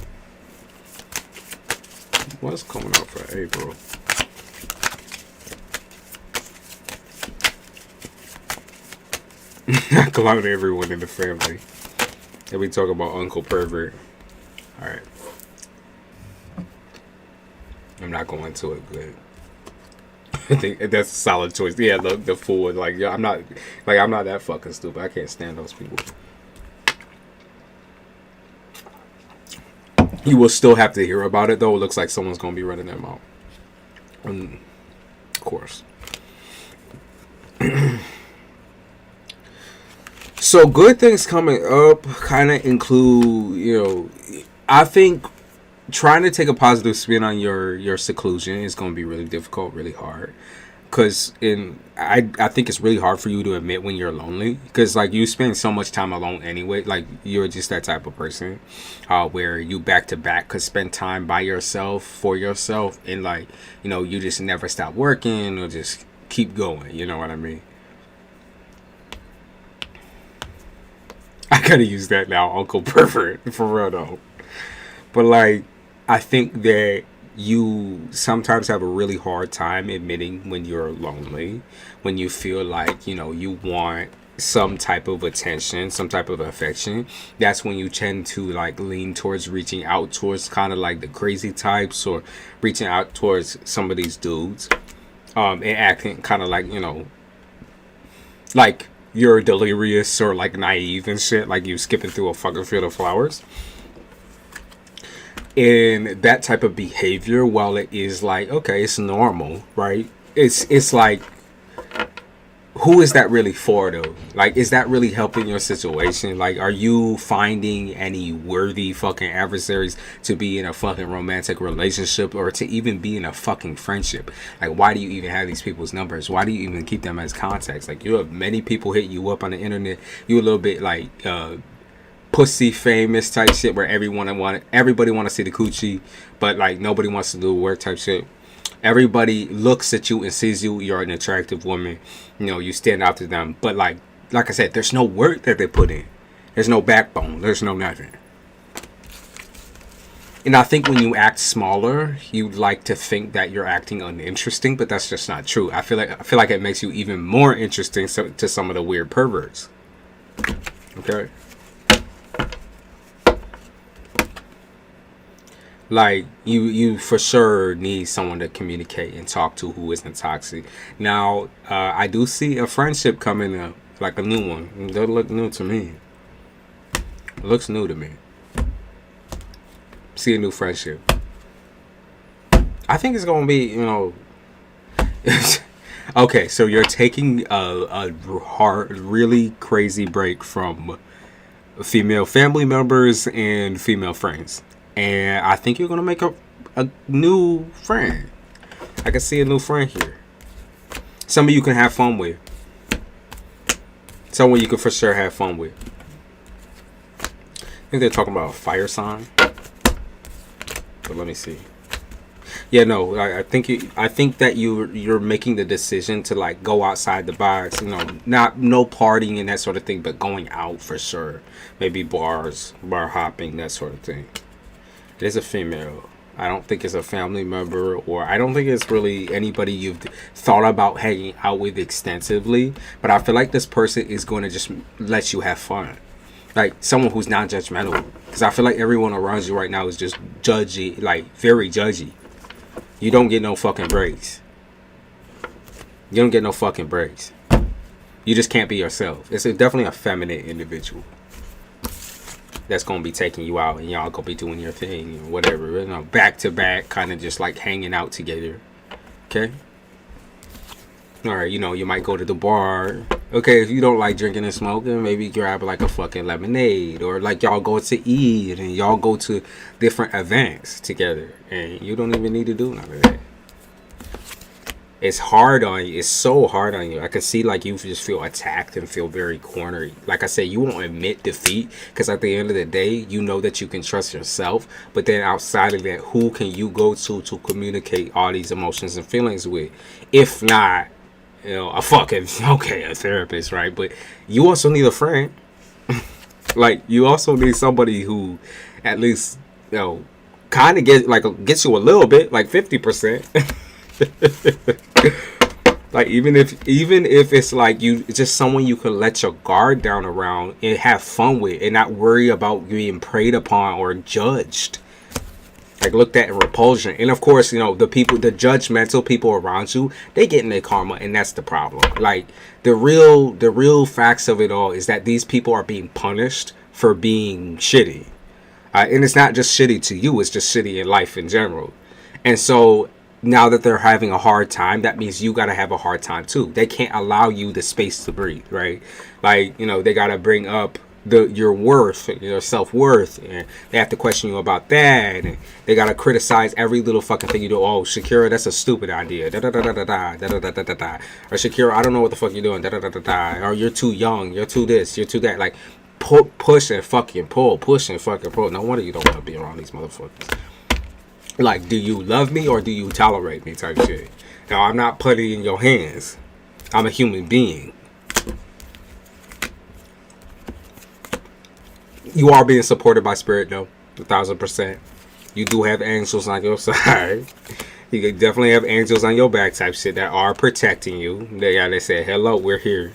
What's coming up for April? I clown everyone in the family. And we talk about Uncle Pervert. Alright. I'm not going into it good. I think that's a solid choice. Yeah, the fool. Like, yeah, I'm not that fucking stupid. I can't stand those people. You will still have to hear about it though. It looks like someone's gonna be running them out. Of course. So good things coming up kind of include, you know, I think trying to take a positive spin on your seclusion is going to be really difficult, really hard. because I think it's really hard for you to admit when you're lonely, because like you spend so much time alone anyway. Like you're just that type of person where you back to back could spend time by yourself, for yourself, and like, you know, you just never stop working or just keep going, you know what I mean? I gotta use that now, Uncle Pervert, for real though. But like, I think that you sometimes have a really hard time admitting when you're lonely, when you feel like, you know, you want some type of attention, some type of affection. That's when you tend to like lean towards reaching out towards kind of like the crazy types, or reaching out towards some of these dudes, and acting kind of like, you know, like you're delirious or like naive and shit, like you skipping through a fucking field of flowers. And that type of behavior, while it is like, okay, it's normal, right? It's like, who is that really for though? Like, is that really helping your situation? Like, are you finding any worthy fucking adversaries to be in a fucking romantic relationship, or to even be in a fucking friendship? Like, why do you even have these people's numbers? Why do you even keep them as contacts? Like, you have many people hit you up on the internet. You a little bit like pussy famous type shit, where everybody want to see the coochie, but like nobody wants to do work type shit. Everybody looks at you and sees you're an attractive woman, you know, you stand out to them, but like I said, there's no work that they put in. There's no backbone, there's no nothing. And I think when you act smaller, you'd like to think that you're acting uninteresting, but that's just not true. I feel like it makes you even more interesting to some of the weird perverts. Okay. Like, you for sure need someone to communicate and talk to who isn't toxic. Now, I do see a friendship coming up, like a new one. It doesn't look new to me. It looks new to me. See a new friendship. I think it's going to be, you know... Okay, so you're taking a hard, really crazy break from female family members and female friends. And I think you're going to make a new friend. I can see a new friend here. Somebody you can have fun with. Someone you can for sure have fun with. I think they're talking about a fire sign. But let me see. Yeah, no, I think that you're making the decision to like go outside the box, you know, no partying and that sort of thing, but going out for sure. Maybe bars, bar hopping, that sort of thing. It is a female. I don't think it's a family member, or I don't think it's really anybody you've thought about hanging out with extensively. But I feel like this person is going to just let you have fun. Like someone who's not judgmental. Because I feel like everyone around you right now is just judgy, like very judgy. You don't get no fucking breaks. You don't get no fucking breaks. You just can't be yourself. It's definitely a feminine individual that's gonna be taking you out, and y'all gonna be doing your thing and whatever, you know, back to back, kind of just like hanging out together. Okay. All right, you know, you might go to the bar. Okay, if you don't like drinking and smoking, maybe grab like a fucking lemonade, or like y'all go to eat and y'all go to different events together, and you don't even need to do none of that. It's hard on you. It's so hard on you. I can see like you just feel attacked and feel very cornered. Like I said, you won't admit defeat, because at the end of the day, you know that you can trust yourself. But then outside of that, who can you go to communicate all these emotions and feelings with? If not, you know, a therapist, right? But you also need a friend. Like, you also need somebody who at least, you know, kind of gets you a little bit, like 50%. Like even if it's like it's just someone you can let your guard down around and have fun with, and not worry about being preyed upon or judged, like looked at in repulsion. And of course, you know, the judgmental people around you, they get in their karma, and that's the problem. Like the real facts of it all is that these people are being punished for being shitty, and it's not just shitty to you, it's just shitty in life in general. And so now that they're having a hard time, that means you got to have a hard time too. They can't allow you the space to breathe, right? Like, you know, they got to bring up your worth, your self-worth, and they have to question you about that, and they gotta criticize every little fucking thing you do. Oh, Shakira, that's a stupid idea. Da da da da da da da da da da da. Or Shakira, I don't know what the fuck you're doing. Da da da da da. Or you're too young. You're too this. You're too that. Like, push and fucking pull. Push and fucking pull. No wonder you don't want to be around these motherfuckers. Like, do you love me or do you tolerate me? Type shit. Now, I'm not putting in your hands. I'm a human being. You are being supported by spirit, though, 1,000%. You do have angels on your side. You can definitely have angels on your back, type shit, that are protecting you. They say, hello, we're here.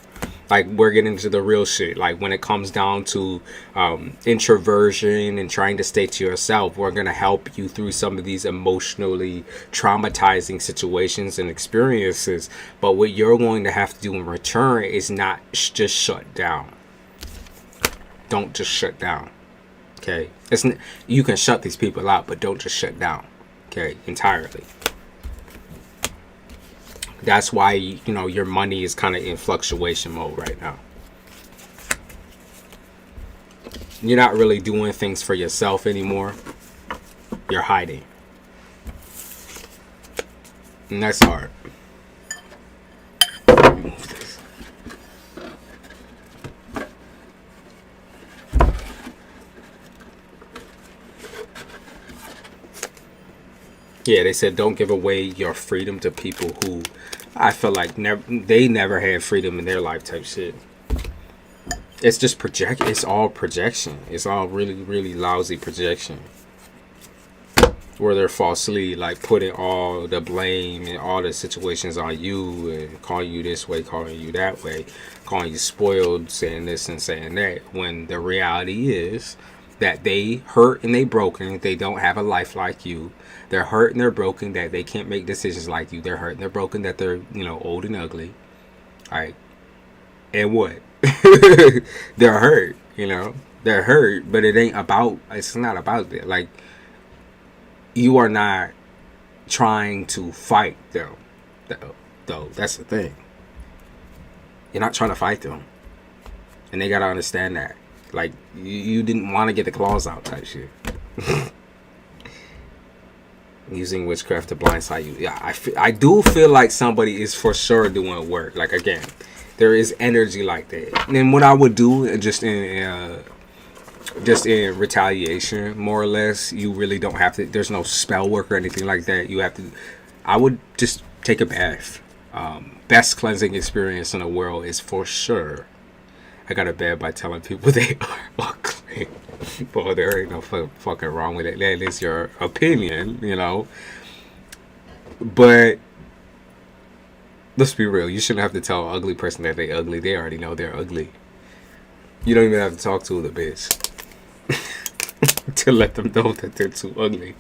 Like, we're getting into the real shit. Like, when it comes down to introversion and trying to stay to yourself, we're going to help you through some of these emotionally traumatizing situations and experiences. But what you're going to have to do in return is not just shut down. Don't just shut down. Okay? You can shut these people out, but don't just shut down. Okay? Entirely. That's why, you know, your money is kind of in fluctuation mode right now. You're not really doing things for yourself anymore. You're hiding. And that's hard. Remove this. Yeah, they said don't give away your freedom to people who I feel like they never had freedom in their life type shit. It's just it's all projection. It's all really, really lousy projection. Where they're falsely like putting all the blame and all the situations on you and calling you this way, calling you that way, calling you spoiled, saying this and saying that. When the reality is that they hurt and they broken. They don't have a life like you. They're hurt and they're broken that they can't make decisions like you. They're hurt and they're broken that they're, you know, old and ugly. All right. And what? They're hurt, you know. They're hurt, but it's not about that. Like, you are not trying to fight them, though. That's the thing. You're not trying to fight them. And they got to understand that. Like, you didn't want to get the claws out type shit. Using witchcraft to blindside you. Yeah, I do feel like somebody is for sure doing work. Like, again, there is energy like that. And then what I would do, just in retaliation, more or less, you really don't have to. There's no spell work or anything like that. You have to. I would just take a bath. Best cleansing experience in the world is for sure. I got a bad by telling people they are ugly. Well, there ain't no fucking wrong with it. That is your opinion, you know. But let's be real. You shouldn't have to tell an ugly person that they ugly. They already know they're ugly. You don't even have to talk to the bitch to let them know that they're too ugly.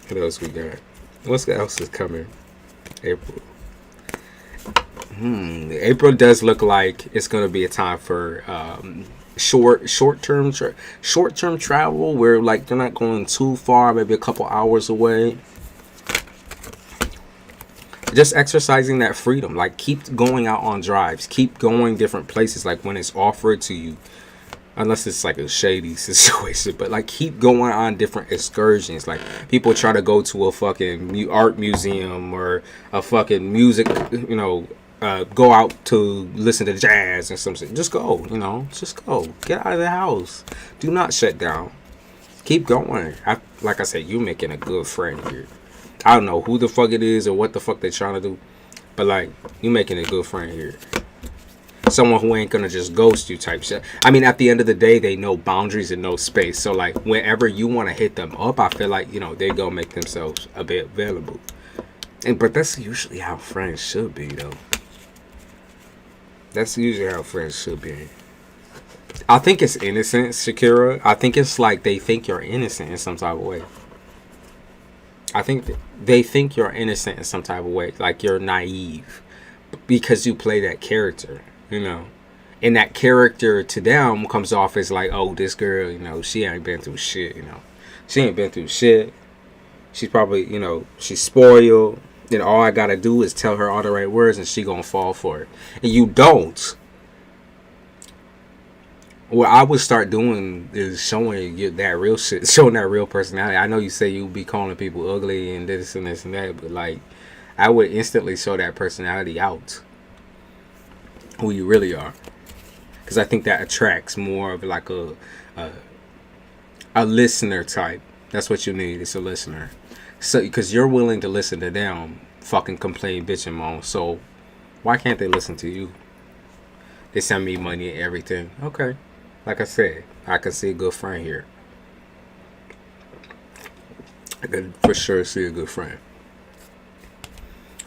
What else we got? What else is coming? April. April does look like it's going to be a time for short-term travel where, like, they're not going too far, maybe a couple hours away. Just exercising that freedom. Like, keep going out on drives. Keep going different places, like, when it's offered to you. Unless it's like a shady situation. But, like, keep going on different excursions. Like, people try to go to a fucking art museum or a fucking music, you know, go out to listen to jazz or something. Just go, you know. Just go. Get out of the house. Do not shut down. Keep going. Like I said, you making a good friend here. I don't know who the fuck it is or what the fuck they're trying to do. But, like, you making a good friend here. Someone who ain't gonna just ghost you type shit. I mean, at the end of the day, they know boundaries and no space. So, like, whenever you want to hit them up, I feel like, you know, they go make themselves a bit available. But that's usually how friends should be, though. That's usually how friends should be. I think it's innocent, Shakira. I think it's like they think you're innocent in some type of way. I think they think you're innocent in some type of way. Like, you're naive. Because you play that character. You know, and that character to them comes off as like, oh, this girl, you know, she ain't been through shit, you know. She ain't been through shit. She's probably, you know, she's spoiled. And all I gotta do is tell her all the right words and she gonna fall for it. And you don't. What I would start doing is showing you that real shit, showing that real personality. I know you say you be calling people ugly and this and this and that, but like, I would instantly show that personality out, who you really are, because I think that attracts more of like a listener type. That's what you need. It's a listener. So because you're willing to listen to them fucking complain, bitch, and moan. So why can't they listen to you? They send me money and everything. Okay. Like I said, I can see a good friend here. I can for sure see a good friend.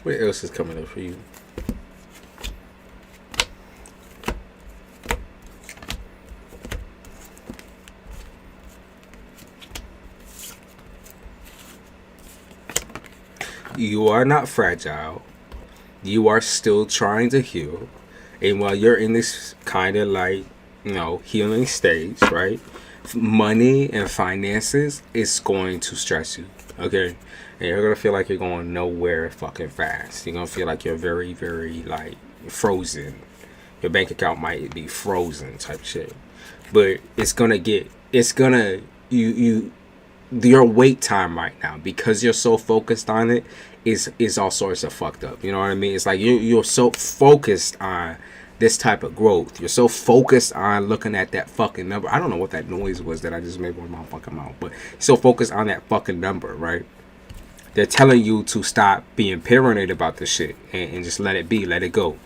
What else is coming up for you? You are not fragile. You are still trying to heal. And while you're in this kind of like, you know, healing stage, right? Money and finances is going to stress you, okay? And you're going to feel like you're going nowhere fucking fast. You're going to feel like you're very, very, like, frozen. Your bank account might be frozen type shit. But it's going to get, it's going to, your wait time right now, because you're so focused on it, is all sorts of fucked up. You know what I mean? It's like you're so focused on this type of growth. You're so focused on looking at that fucking number. I don't know what that noise was that I just made with my fucking mouth, but so focused on that fucking number, right? They're telling you to stop being paranoid about this shit and just let it be, let it go.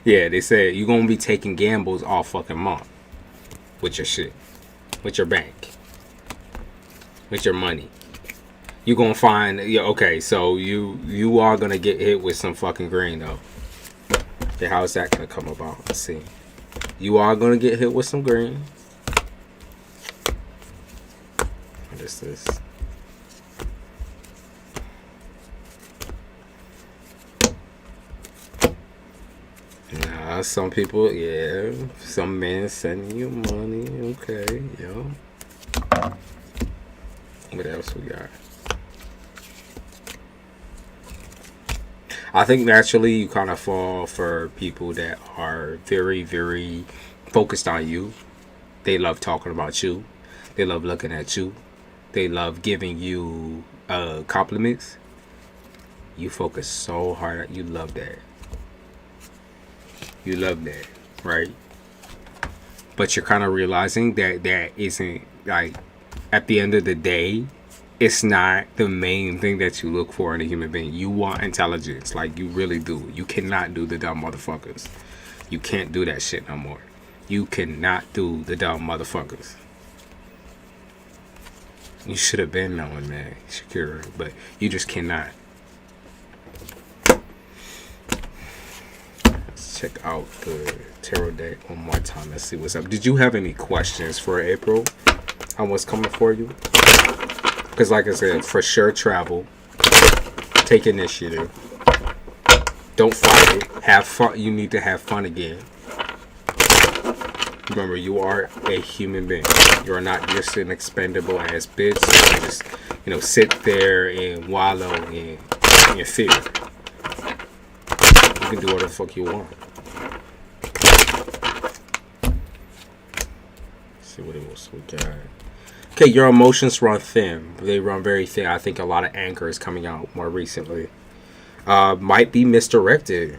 Yeah, they said you're gonna be taking gambles all fucking month with your shit, with your bank, with your money. You're gonna find, yeah, okay, so you are gonna get hit with some fucking green though. Okay, how is that gonna come about? Let's see. You are gonna get hit with some green. What is this? Nah, some people, yeah, some men sending you money. Okay, yo. What else we got? I think naturally you kind of fall for people that are very, very focused on you. They love talking about you. They love looking at you. They love giving you compliments. You focus so hard at, you love that. You love that, right? But you're kind of realizing that that isn't, like, at the end of the day, it's not the main thing that you look for in a human being. You want intelligence, like you really do. You cannot do the dumb motherfuckers. You can't do that shit no more. You cannot do the dumb motherfuckers. You should have been knowing, man, Shakira, but you just cannot. Let's check out the tarot deck one more time. Let's see what's up. Did you have any questions for April on what's coming for you? Because like I said, for sure travel, take initiative, don't fight it, have fun. You need to have fun again. Remember, you are a human being. You are not just an expendable ass bitch. So you just, you know, sit there and wallow in your fear. You can do whatever the fuck you want. Let's see what else we got. Okay, your emotions run thin. They run very thin. I think a lot of anger is coming out more recently. Might be misdirected.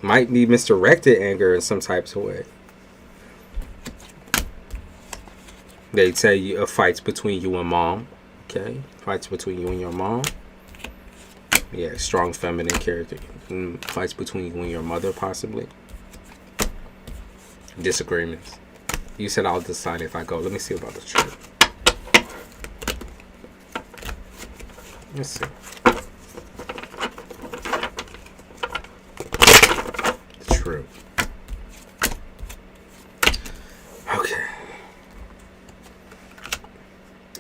Might be misdirected anger in some types of way. They tell you fights between you and mom. Okay, fights between you and your mom. Yeah, strong feminine character. Fights between you and your mother, possibly. Disagreements. You said I'll decide if I go. Let me see about the trip. Let's see. True. Okay.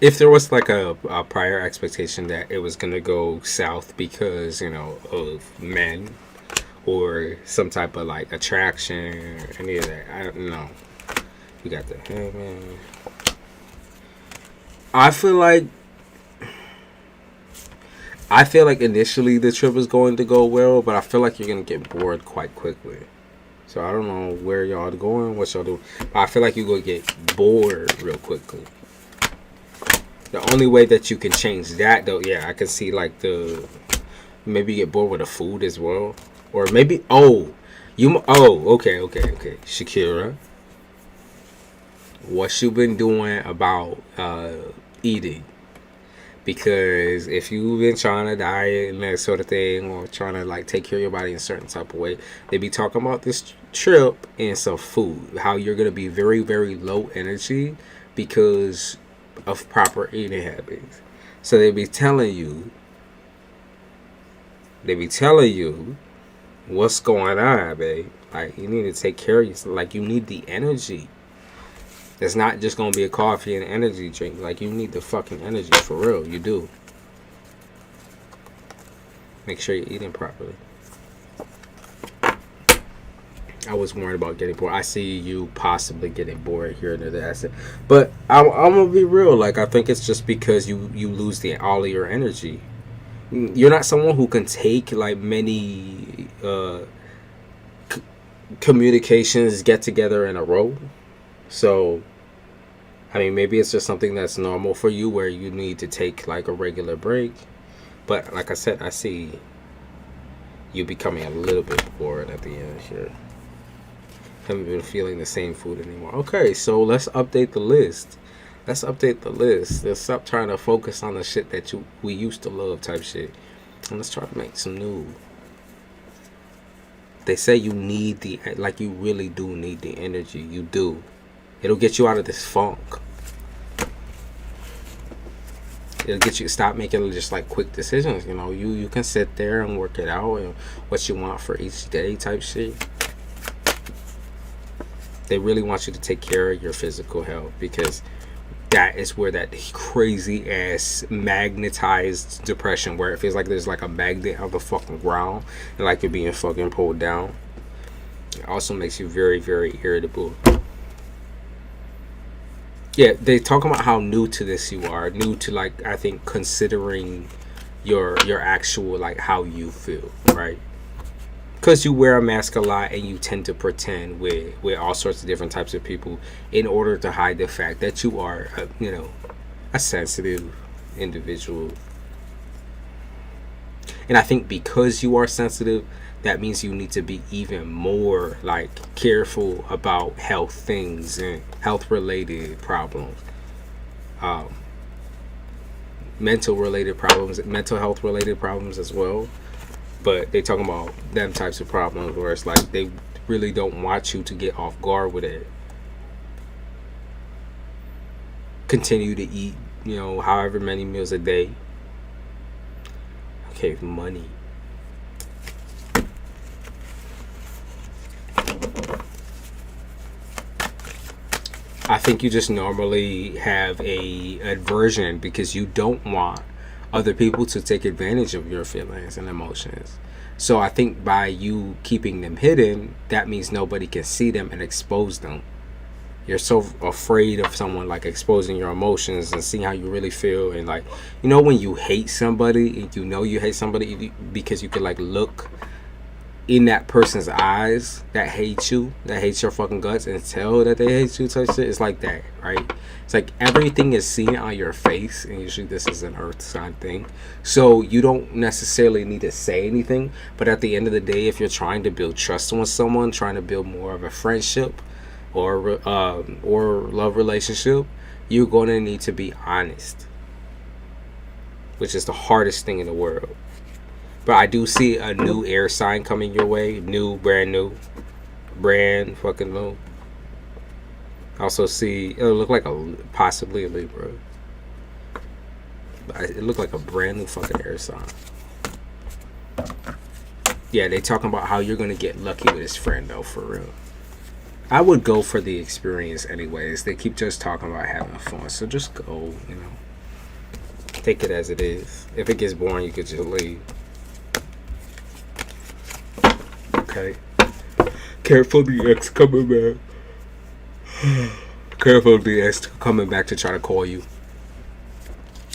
If there was like a prior expectation that it was going to go south because, you know, of men or some type of like attraction or any of that, I don't know. We got the hangman. I feel like initially the trip is going to go well, but I feel like you're gonna get bored quite quickly. So I don't know where y'all are going, what y'all do. But I feel like you're gonna get bored real quickly. The only way that you can change that, though, yeah, I can see like maybe you get bored with the food as well, or maybe okay, Shakira, what you been doing about eating? Because if you've been trying to diet and that sort of thing, or trying to like take care of your body in a certain type of way, they be talking about this trip and some food, how you're gonna be very, very low energy because of proper eating habits. So they be telling you what's going on, babe. Like, you need to take care of yourself. Like, you need the energy. It's not just gonna be a coffee and energy drink. Like, you need the fucking energy for real. You do. Make sure you're eating properly. I was worried about getting bored. I see you possibly getting bored here and there. But I'm gonna be real. Like, I think it's just because you lose all of your energy. You're not someone who can take like many communications get together in a row. So, I mean, maybe it's just something that's normal for you where you need to take like a regular break. But like I said, I see you becoming a little bit bored at the end here. Haven't been feeling the same food anymore. Okay, so let's update the list. Let's stop trying to focus on the shit that we used to love type shit. And let's try to make some new. They say you need you really do need the energy. You do. It'll get you out of this funk. It'll get you stop making just like quick decisions. You know, you can sit there and work it out and what you want for each day type shit. They really want you to take care of your physical health, because that is where that crazy ass magnetized depression, where it feels like there's like a magnet on the fucking ground and like you're being fucking pulled down. It also makes you very, very irritable. Yeah, they talk about how new to this you are, new to like, I think, considering your actual like how you feel, right? Because you wear a mask a lot and you tend to pretend with all sorts of different types of people in order to hide the fact that you are a sensitive individual. And I think because you are sensitive, that means you need to be even more like careful about health things and health related problems, mental health related problems as well. But they talking about them types of problems where it's like they really don't want you to get off guard with it. Continue to eat, however many meals a day. Okay, money. I think you just normally have a aversion because you don't want other people to take advantage of your feelings and emotions. So I think by you keeping them hidden, that means nobody can see them and expose them. You're so afraid of someone like exposing your emotions and seeing how you really feel. And like, when you hate somebody and you hate somebody because you could like look in that person's eyes that hates your fucking guts and tell that they hate you type shit. It's like that, right? It's like everything is seen on your face, and usually this is an earth sign thing. So you don't necessarily need to say anything, but at the end of the day, if you're trying to build trust with someone, trying to build more of a friendship or love relationship, you're going to need to be honest, which is the hardest thing in the world. But I do see a new air sign coming your way. Brand fucking new. I also see, it'll look like possibly a Libra. It looked like a brand new fucking air sign. Yeah, they talking about how you're going to get lucky with his friend, though, for real. I would go for the experience anyways. They keep just talking about having fun. So just go, Take it as it is. If it gets boring, you could just leave. Okay. Careful the ex coming back. Careful the ex coming back to try to call you.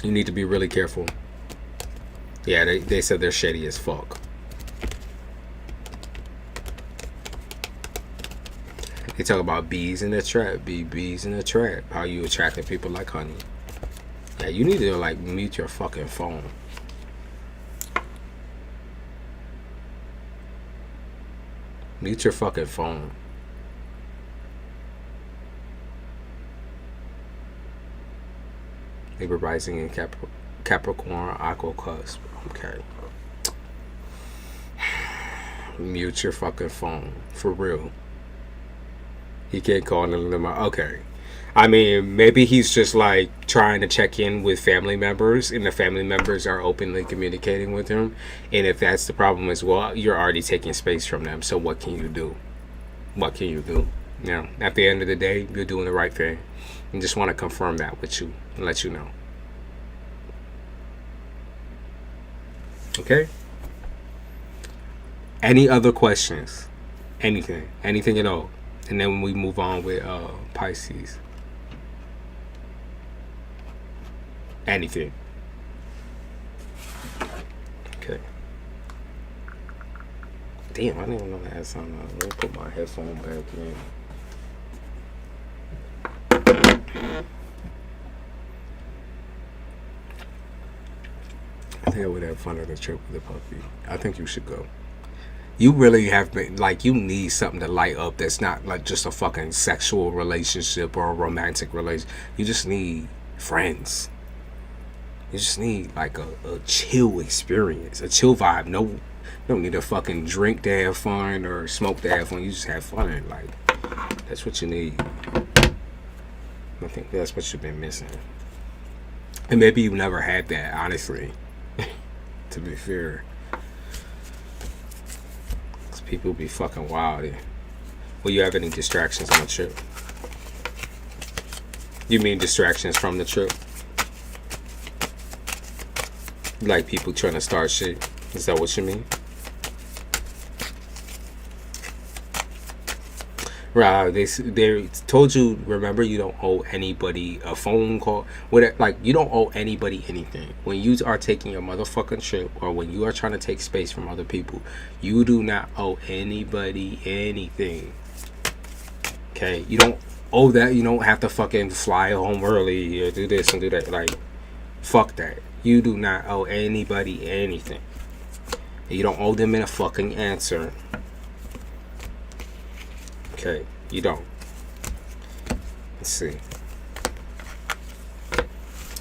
You need to be really careful. Yeah, they said they're shady as fuck. They talk about bees in the trap. Bees in the trap. How you attracting people like honey. Yeah, you need to like mute your fucking phone. Mute your fucking phone. Libra rising in Capricorn, aqua cusp. Okay. Mute your fucking phone. For real. He can't call in the okay. I mean, maybe he's just like trying to check in with family members, and the family members are openly communicating with him. And if that's the problem as well, you're already taking space from them. So what can you do? What can you do? You know, at the end of the day, you're doing the right thing. I just want to confirm that with you and let you know. Okay? Any other questions? Anything at all? And then we move on with Pisces. Anything. Okay. Damn, I didn't even know I had something. Let me put my headphone back in. I think I would have fun at the trip with the puppy. I think you should go. You really have been, like, you need something to light up that's not like just a fucking sexual relationship or a romantic relationship. You just need friends. You just need like a chill experience, a chill vibe. No, you don't need a fucking drink to have fun or smoke to have fun. You just have fun. Like, that's what you need. I think that's what you've been missing. And maybe you never had that, honestly. To be fair. Because people be fucking wild. Will you have any distractions on the trip? You mean distractions from the trip? Like people trying to start shit? Is that what you mean? Right, they told you, remember, you don't owe anybody a phone call. Like, you don't owe anybody anything. When you are taking your motherfucking trip, or when you are trying to take space from other people, you do not owe anybody anything. Okay? You don't owe that. You don't have to fucking fly home early or do this and do that. Like, fuck that. You do not owe anybody anything. You don't owe them a fucking answer. Okay, you don't. Let's see.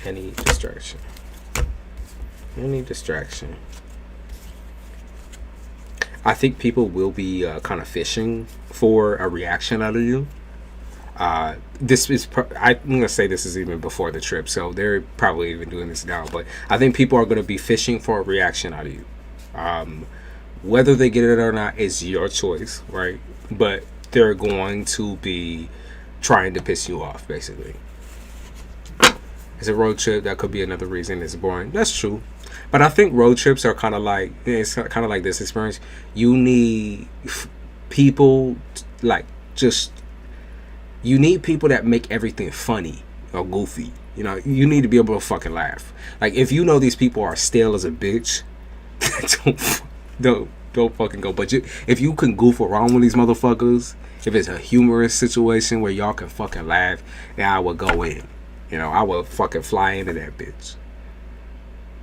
Any distraction. Any distraction. I think people will be kind of fishing for a reaction out of you. This is, I'm going to say this is even before the trip, so they're probably even doing this now, but I think people are going to be fishing for a reaction out of you. Whether they get it or not is your choice, right? But they're going to be trying to piss you off, basically. It's a road trip. That could be another reason it's boring. That's true. But I think road trips are kind of like, it's kind of like this experience. You need people, like, just, you need people that make everything funny or goofy. You know, you need to be able to fucking laugh. Like, if you know these people are stale as a bitch, don't fucking go. But if you can goof around with these motherfuckers, if it's a humorous situation where y'all can fucking laugh, then I would go in. You know, I would fucking fly into that bitch.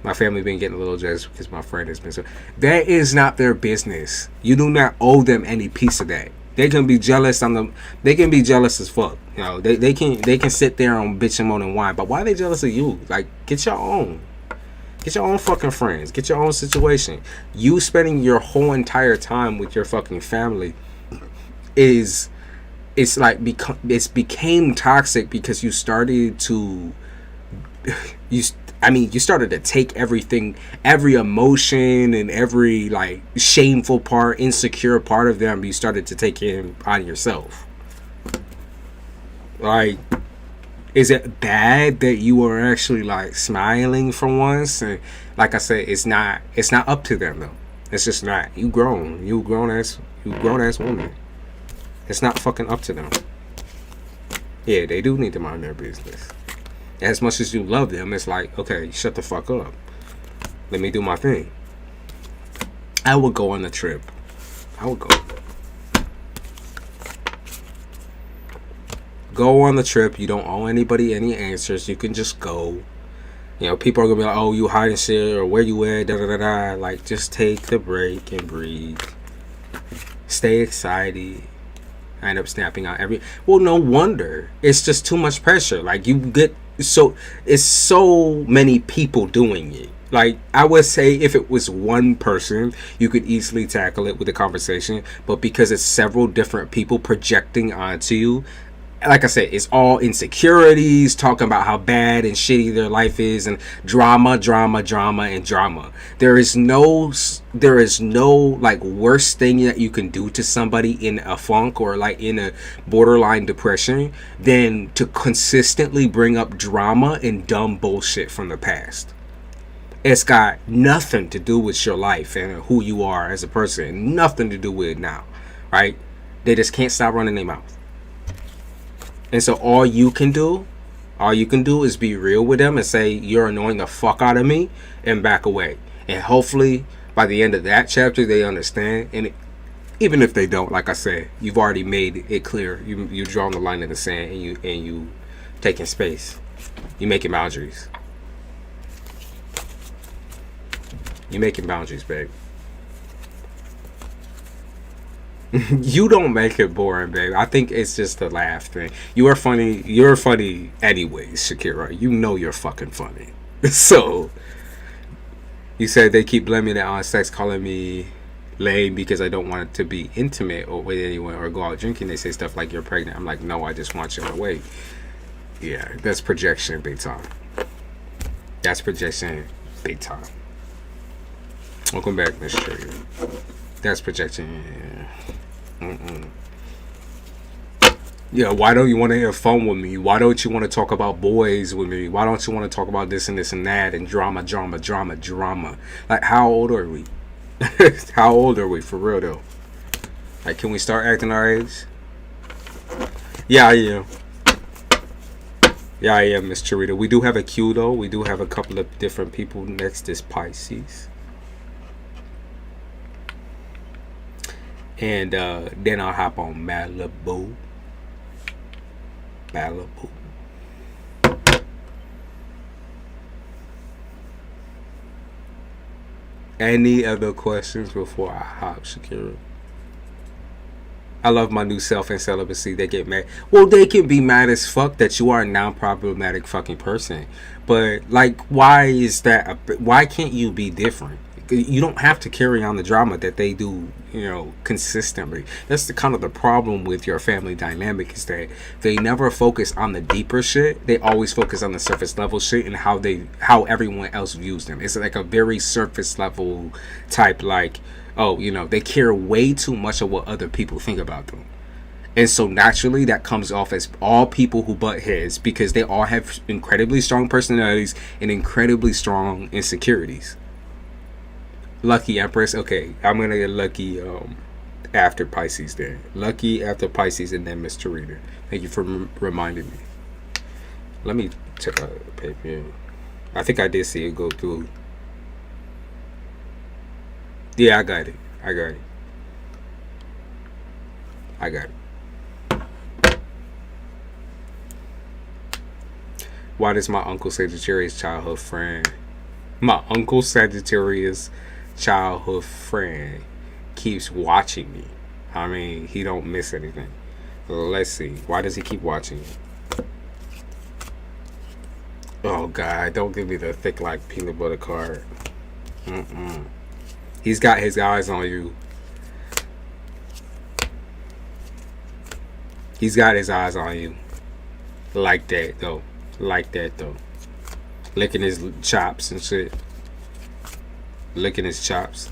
My family been getting a little jealous because my friend has been so. That is not their business. You do not owe them any piece of that. They can be jealous on them. They can be jealous as fuck. You know, they can sit there and bitch and moan and whine. But why are they jealous of you? Like, get your own. Get your own fucking friends. Get your own situation. You spending your whole entire time with your fucking family it's became toxic because you started to you started to take everything, every emotion and every like shameful part, insecure part of them, you started to take it on yourself. Like, is it bad that you are actually like smiling for once? And like I said, it's not up to them though. It's just not. You grown ass woman. It's not fucking up to them. Yeah, they do need to mind their business. As much as you love them, it's like, okay, shut the fuck up. Let me do my thing. I would go on a trip. I would go. Go on the trip. You don't owe anybody any answers. You can just go. You know, people are going to be like, oh, you hiding shit, or where you at, da-da-da-da. Like, just take the break and breathe. Stay excited. I end up snapping out well, no wonder. It's just too much pressure. Like, you get it's so many people doing it. Like, I would say if it was one person, you could easily tackle it with a conversation. But because it's several different people projecting onto you, like I said, it's all insecurities, talking about how bad and shitty their life is, and drama, and drama. There is no like worst thing that you can do to somebody in a funk or like in a borderline depression than to consistently bring up drama and dumb bullshit from the past. It's got nothing to do with your life and who you are as a person. Nothing to do with it now, right? They just can't stop running their mouth. And so all you can do is be real with them and say, you're annoying the fuck out of me, and back away. And hopefully by the end of that chapter they understand. And even if they don't, like I said, you've already made it clear. You drawn the line in the sand, and you taking space. You making boundaries. You making boundaries, babe. You don't make it boring, babe. I think it's just a laugh thing. You're funny anyways, Shakira. You know you're fucking funny. So, you said they keep blaming it on sex, calling me lame because I don't want to be intimate or with anyone or go out drinking. They say stuff like, you're pregnant. I'm like, no, I just want you away. Yeah, that's projection big time. That's projection big time. Welcome back, Miss Trigger. That's projection. Yeah, why don't you want to have fun with me? Why don't you want to talk about boys with me? Why don't you want to talk about this and this and that and drama? Like, how old are we? How old are we, for real though? Like, can we start acting our age? Yeah, I am. Yeah, I am, Miss Charita. We do have a queue though. We do have a couple of different people. Next is Pisces. And then I'll hop on Malibu. Any other questions before I hop, Shakira? I love my new self and celibacy. They get mad. Well, they can be mad as fuck that you are a non-problematic fucking person. But, like, why is that? Why can't you be different? You don't have to carry on the drama that they do, consistently. That's the kind of the problem with your family dynamic, is that they never focus on the deeper shit. They always focus on the surface level shit and how everyone else views them. It's like a very surface level type, like, oh, they care way too much of what other people think about them. And so naturally that comes off as all people who butt heads, because they all have incredibly strong personalities and incredibly strong insecurities. Lucky Empress. Okay, I'm gonna get lucky after Pisces then. Lucky after Pisces, and then Mr. Reader. Thank you for reminding me. Let me check out the paper. I think I did see it go through. Yeah, I got it. Why does my uncle Sagittarius childhood friend childhood friend keeps watching me? I mean, he don't miss anything. Let's see. Why does he keep watching you? Oh God, don't give me the thick like peanut butter card. He's got his eyes on you. He's got his eyes on you. Like that though. Licking his chops and shit. Licking his chops.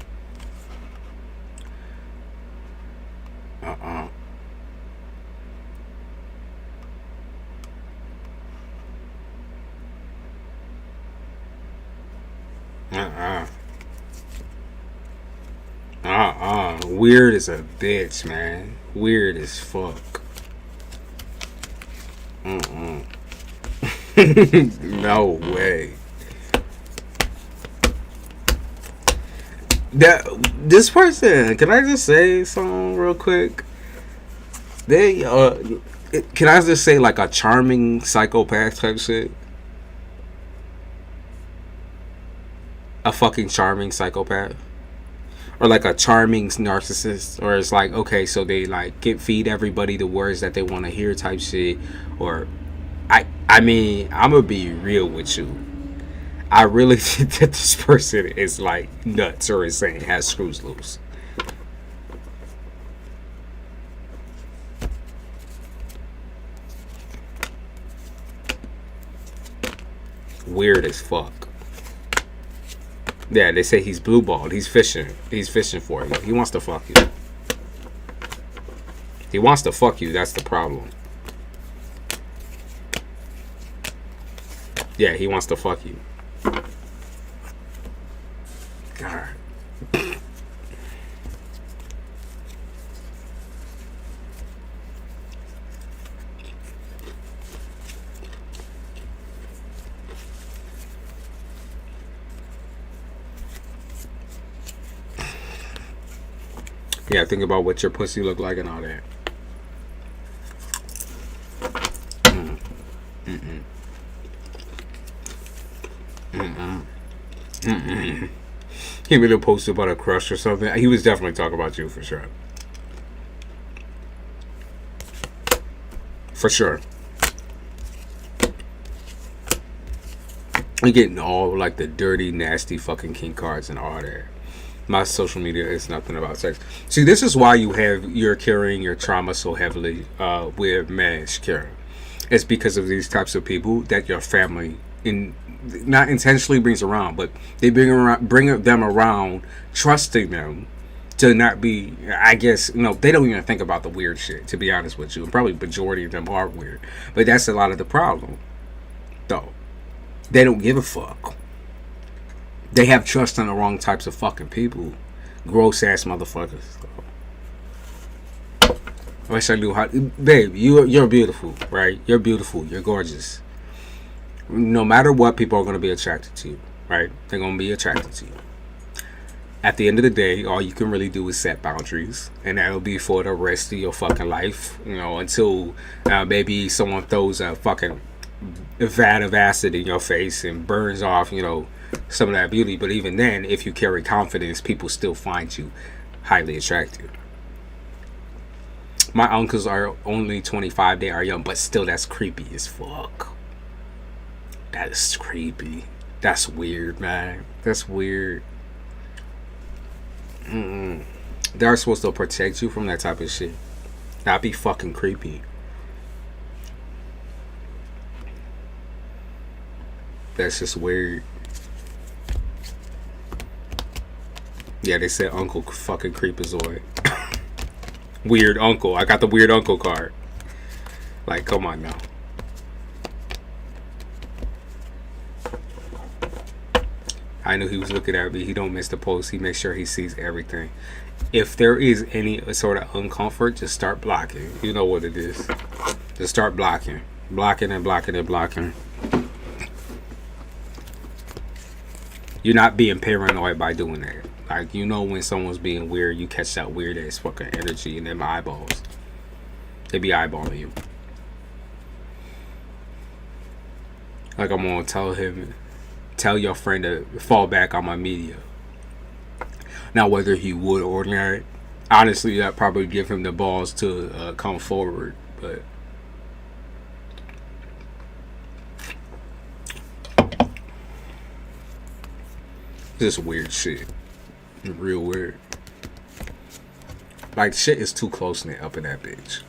Weird as a bitch, man. Weird as fuck. No way. This person, can I just say something real quick? They can I just say like a charming psychopath type shit? A fucking charming psychopath? Or like a charming narcissist? Or it's like, okay, so they like feed everybody the words that they want to hear type shit? Or I mean, I'm gonna be real with you. I really think that this person is like nuts or insane, has screws loose. Weird as fuck. Yeah, they say he's blue balled. He's fishing. He's fishing for you. He wants to fuck you. He wants to fuck you. That's the problem. Yeah, he wants to fuck you. God. Yeah, think about what your pussy look like and all that. He made a post about a crush or something. He was definitely talking about you for sure. For sure. I'm getting all like the dirty, nasty fucking king cards and all that. My social media is nothing about sex. See, this is why you're carrying your trauma so heavily with marriage, Karen. It's because of these types of people that your family not intentionally brings around, but they bring them around, trusting them to not be. I guess they don't even think about the weird shit. To be honest with you, and probably majority of them are weird, but that's a lot of the problem. Though they don't give a fuck. They have trust in the wrong types of fucking people. Gross ass motherfuckers. I wish I knew how. Babe, you're beautiful, right? You're beautiful. You're gorgeous. No matter what, people are going to be attracted to you, right? They're going to be attracted to you. At the end of the day, all you can really do is set boundaries, and that'll be for the rest of your fucking life. Until maybe someone throws a fucking vat of acid in your face and burns off, some of that beauty. But even then, if you carry confidence, people still find you highly attractive. My uncles are only 25. They are young, but still, that's creepy as fuck. That is creepy. That's weird, man. That's weird. They're supposed to protect you from that type of shit. That'd be fucking creepy. That's just weird. Yeah, they said Uncle fucking Creepazoid. Weird uncle. I got the weird uncle card. Like, come on now. I knew he was looking at me. He don't miss the post. He makes sure he sees everything. If there is any sort of uncomfort, just start blocking. You know what it is. Just start blocking. Blocking and blocking and blocking. You're not being paranoid by doing that. Like, when someone's being weird, you catch that weird ass fucking energy in them eyeballs. They be eyeballing you. Like, I'm gonna tell your friend to fall back on my media. Now, whether he would or not, honestly, that probably give him the balls to come forward. But just weird shit. Real weird. Like, shit is too close knit up in that bitch.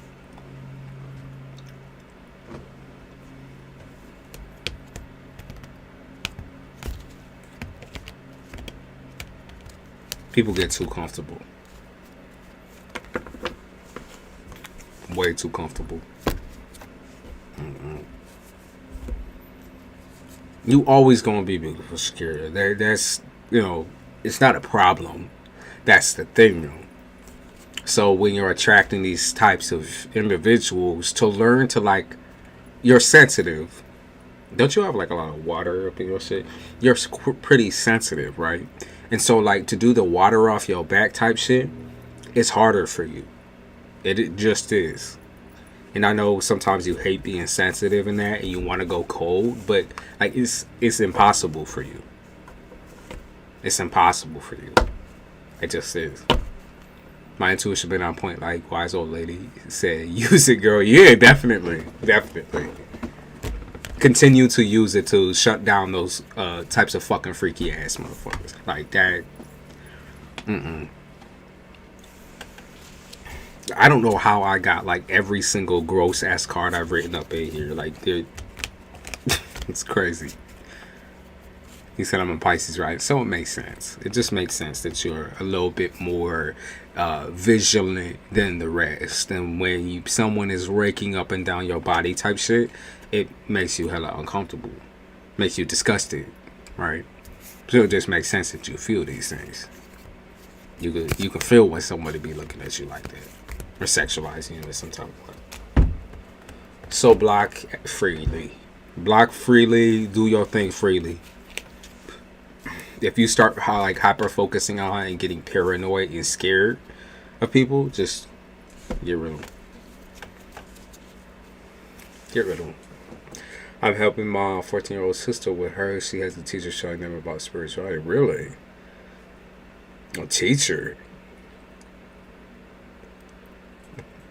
People get too comfortable. Way too comfortable. You always gonna be beautiful, Shakira. That's it's not a problem. That's the thing, though. So when you're attracting these types of individuals, to learn to you're sensitive. Don't you have like a lot of water up in your shit? You're pretty sensitive, right? And so like to do the water off your back type shit, it's harder for you. It just is. And I know sometimes you hate being sensitive in that and you want to go cold, but like it's impossible for you. It's impossible for you. It just is. My intuition been on point, like wise old lady said, use it, girl. Yeah, definitely. Definitely. Continue to use it to shut down those types of fucking freaky ass motherfuckers. Like that. I don't know how I got like every single gross ass card I've written up in here. Like, dude, it's crazy. He said I'm a Pisces, right? So it makes sense. It just makes sense that you're a little bit more vigilant than the rest. And when someone is raking up and down your body type shit, it makes you hella uncomfortable. Makes you disgusted, right? So it just makes sense that you feel these things. You can feel when somebody be looking at you like that. Or sexualizing you in some type of way. So block freely. Block freely. Do your thing freely. If you start like hyper focusing on and getting paranoid and scared of people, just get rid of them. Get rid of them. I'm helping my 14-year-old sister with her. She has a teacher showing them about spirituality. Really? A teacher?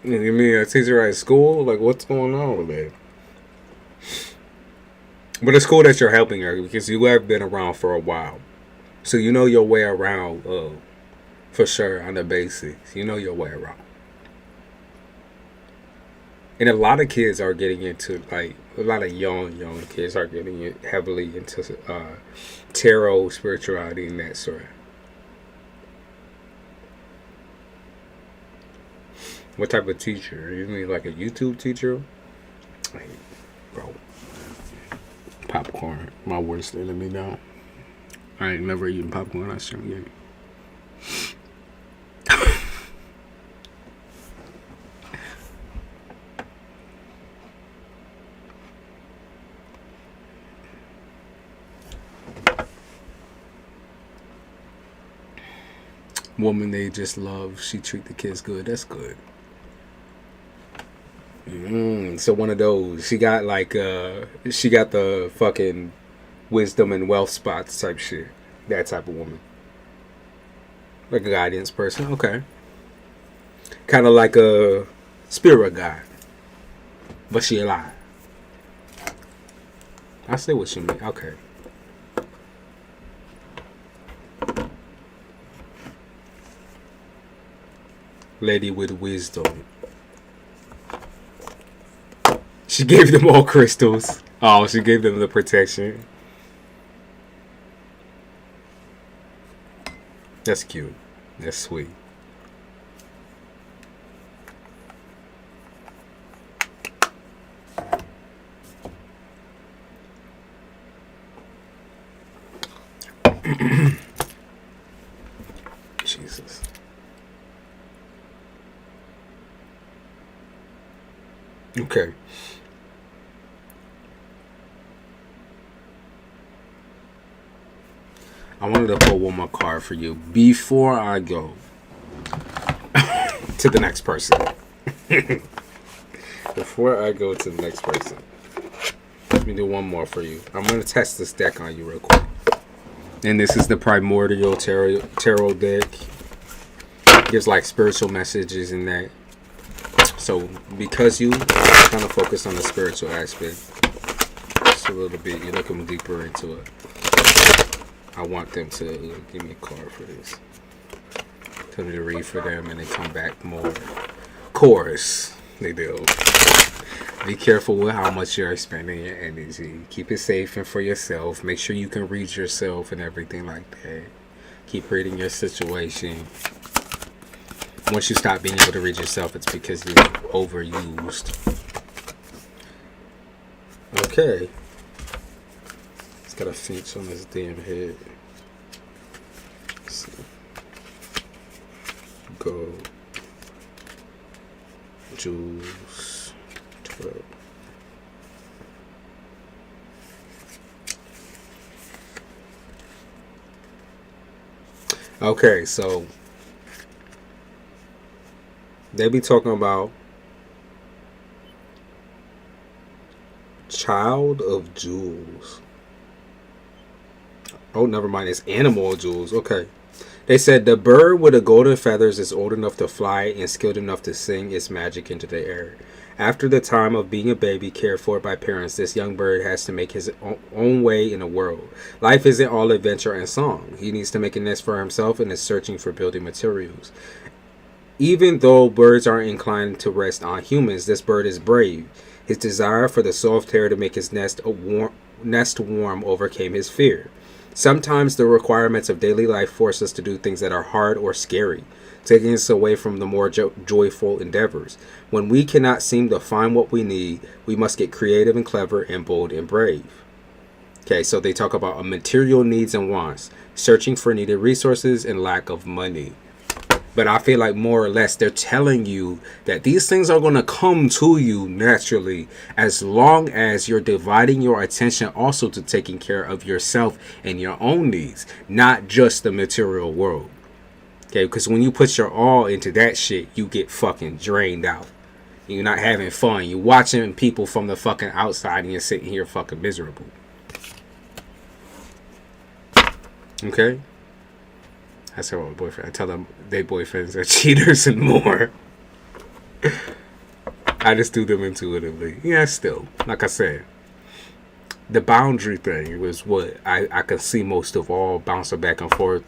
You mean a teacher at school? Like, what's going on with that? But it's cool that you're helping her because you have been around for a while. So you know your way around, for sure, on the basics. You know your way around. And a lot of kids are getting into, like, a lot of young kids are getting heavily into tarot, spirituality, and that sort. What type of teacher? You mean like a YouTube teacher? Like, bro, popcorn, my worst enemy now. I ain't never eaten popcorn. I shouldn't get it. Woman they just love. She treat the kids good. That's good. So one of those. She got like she got the fucking wisdom and wealth spots type shit. That type of woman. Like a guidance person. Okay. Kind of like a spirit guide. But she alive. I see what you mean. Okay. Lady with wisdom. She gave them all crystals. Oh, she gave them the protection. That's cute. That's sweet. Jesus. Okay. I wanted to pull one more card for you before I go to the next person. Before I go to the next person, let me do one more for you. I'm going to test this deck on you real quick. And this is the Primordial Tarot deck. Gives like spiritual messages in that. So because you kind of focus on the spiritual aspect, just a little bit, you're looking deeper into it. I want them to give me a card for this. Tell me to read for them and they come back more. Of course, they do. Be careful with how much you're spending your energy. Keep it safe and for yourself. Make sure you can read yourself and everything like that. Keep reading your situation. Once you stop being able to read yourself, it's because you're overused. Okay. It's got a finch on his damn head. Let's see. Gold. Jewels. 12. Okay, so they be talking about child of jewels. Oh, never mind. It's animal jewels. Okay. They said the bird with the golden feathers is old enough to fly and skilled enough to sing its magic into the air. After the time of being a baby cared for by parents, this young bird has to make his own way in the world. Life isn't all adventure and song. He needs to make a nest for himself and is searching for building materials. Even though birds are inclined to rest on humans, this bird is brave. His desire for the soft hair to make his nest warm overcame his fear. Sometimes the requirements of daily life force us to do things that are hard or scary, taking us away from the more joyful endeavors. When we cannot seem to find what we need, we must get creative and clever and bold and brave. Okay, so they talk about material needs and wants, searching for needed resources and lack of money. But I feel like more or less they're telling you that these things are going to come to you naturally as long as you're dividing your attention also to taking care of yourself and your own needs, not just the material world. Okay, because when you put your all into that shit, you get fucking drained out. You're not having fun. You're watching people from the fucking outside and you're sitting here fucking miserable. Okay? I tell my boyfriend. I tell them their boyfriends are cheaters and more. I just do them intuitively. Yeah, still, like I said, the boundary thing was what I could see most of all, bouncing back and forth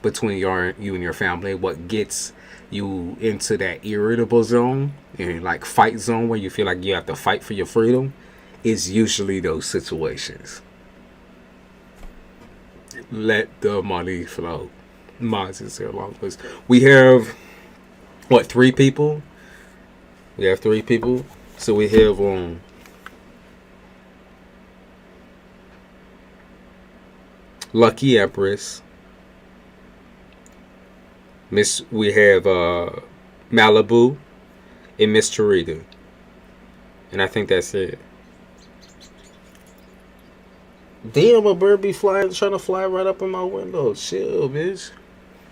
between you and your family. What gets you into that irritable zone and like fight zone where you feel like you have to fight for your freedom is usually those situations. Let the money flow. Mine's is a long list. We have what, 3 people? We have 3 people. So we have Lucky Empress. We have Malibu and Miss Charita. And I think that's it. Damn, a bird be trying to fly right up in my window. Chill, bitch.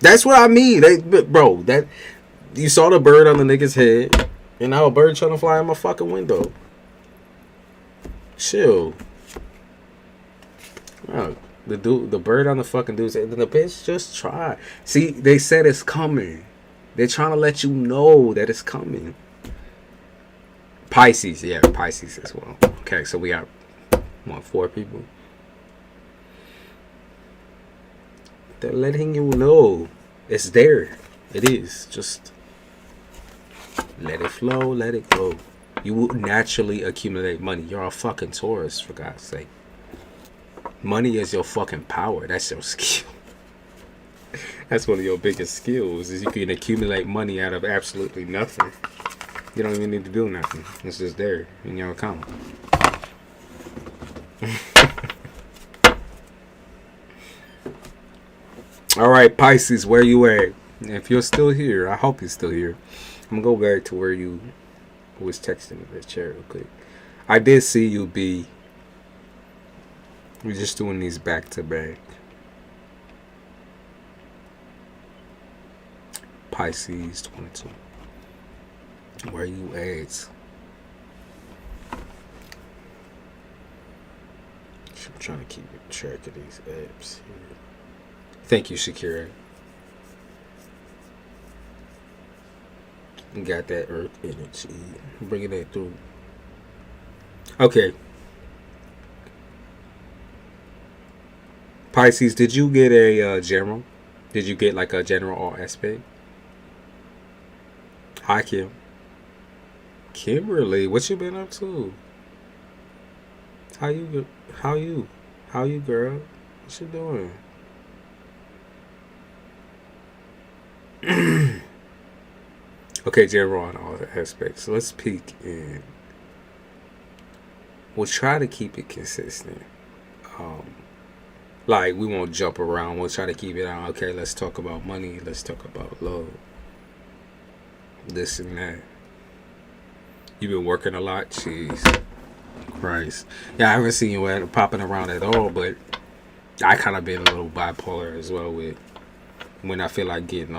That's what I mean. Bro, that you saw the bird on the nigga's head, and now a bird trying to fly in my fucking window. Chill. Oh, the bird on the fucking dude's head. The bitch just try. See, they said it's coming. They're trying to let you know that it's coming. Pisces, yeah, Pisces as well. Okay, so we got 4 people. They're letting you know it's there. It is. Just let it flow, let it go. You will naturally accumulate money. You're a fucking Taurus, for God's sake. Money is your fucking power. That's your skill. That's one of your biggest skills, is you can accumulate money out of absolutely nothing. You don't even need to do nothing. It's just there in your account. All right, Pisces, where you at? If you're still here, I hope you're still here. I'm gonna go back to where you was texting me this chair real quick. I did see you, B. We're just doing these back to back. Pisces 22. Where you at? I'm trying to keep track of these apps here. Thank you, Shakira. Got that earth energy. Bringing that through. Okay. Pisces, did you get a general? Did you get like a general all aspect? Hi, Kim. Kimberly, what you been up to? How you, girl? What you doing? Okay, general on all the aspects. So let's peek in. We'll try to keep it consistent. Like, we won't jump around. We'll try to keep it on. Okay, let's talk about money. Let's talk about love. This and that. You've been working a lot? Jeez. Christ. Yeah, I haven't seen you popping around at all, but I kind of been a little bipolar as well with when I feel like getting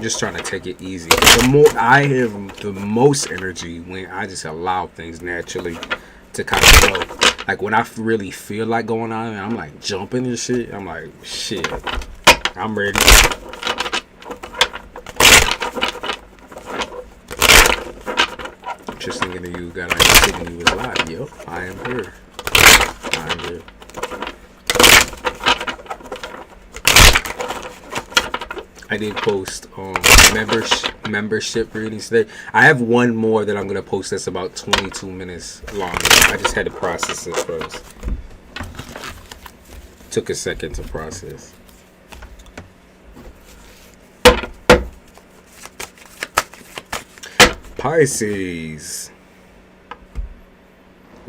just trying to take it easy. The more I have the most energy when I just allow things naturally to kind of go. Like when I really feel like going on and I'm like jumping and shit, I'm like, shit, I'm ready. Just thinking of you, God, I'm thinking you was live. Yo, I am here. I am here. I did post membership readings today. I have one more that I'm gonna post that's about 22 minutes long. I just had to process it first. Took a second to process. Pisces.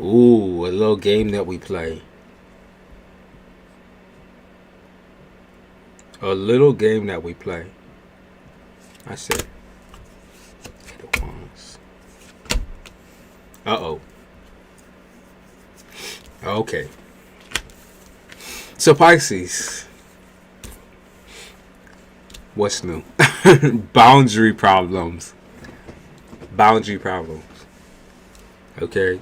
Ooh, a little game that we play. A little game that we play. I said, Eight of Wands. Uh-oh. Okay. So Pisces. What's new? Boundary problems. Boundary problems. Okay.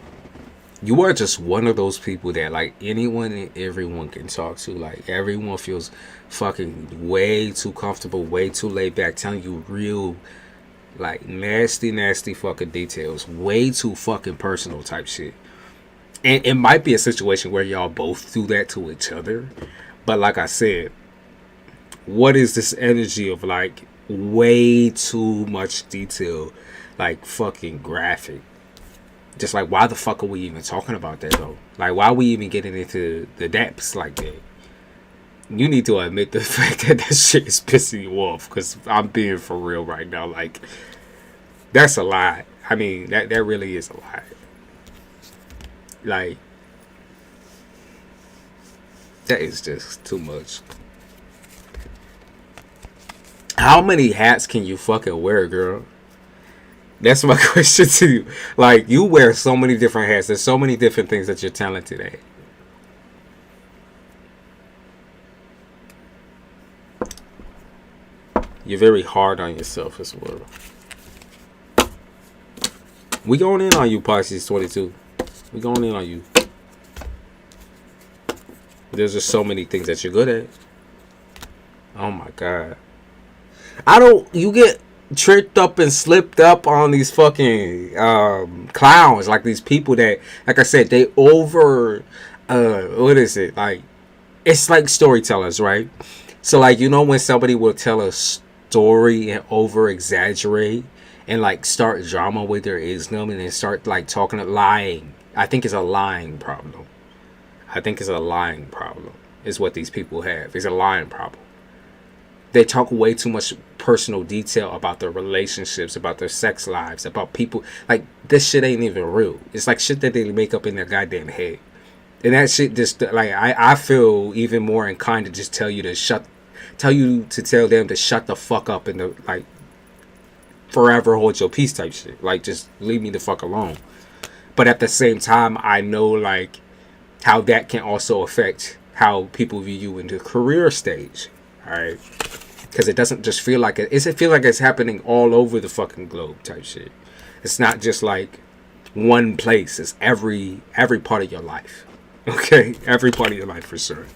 You are just one of those people that like anyone and everyone can talk to. Like everyone feels fucking way too comfortable, way too laid back, telling you real like nasty fucking details, way too fucking personal type shit. And it might be a situation where y'all both do that to each other, but like I said, what is this energy of like way too much detail, like fucking graphic? Just like, why the fuck are we even talking about that though? Like, why are we even getting into the depths like that? You need to admit the fact that shit is pissing you off, because I'm being for real right now. Like, that's a lot. I mean, that really is a lot. Like, that is just too much. How many hats can you fucking wear, girl? That's my question to you. Like, you wear so many different hats. There's so many different things that you're talented at. You're very hard on yourself as well. We going in on you, Pisces 22. We going in on you. There's just so many things that you're good at. Oh my God. You get tricked up and slipped up on these fucking clowns, like these people that, like I said, they what is it, like, it's like storytellers, right? So like, you know, when somebody will tell a story and over exaggerate and like start drama with their ism and then start like talking, lying. I think it's a lying problem. Is what these people have. It's a lying problem. They talk way too much personal detail about their relationships, about their sex lives, about people. Like, this shit ain't even real. It's like shit that they make up in their goddamn head. And that shit just, like, I feel even more inclined to just tell them to shut the fuck up and to, like, forever hold your peace type shit. Like, just leave me the fuck alone. But at the same time, I know, like, how that can also affect how people view you in the career stage. Alright, because it doesn't just feel like it. It feels like it's happening all over the fucking globe type shit. It's not just like one place. It's every part of your life. Okay, every part of your life for sure.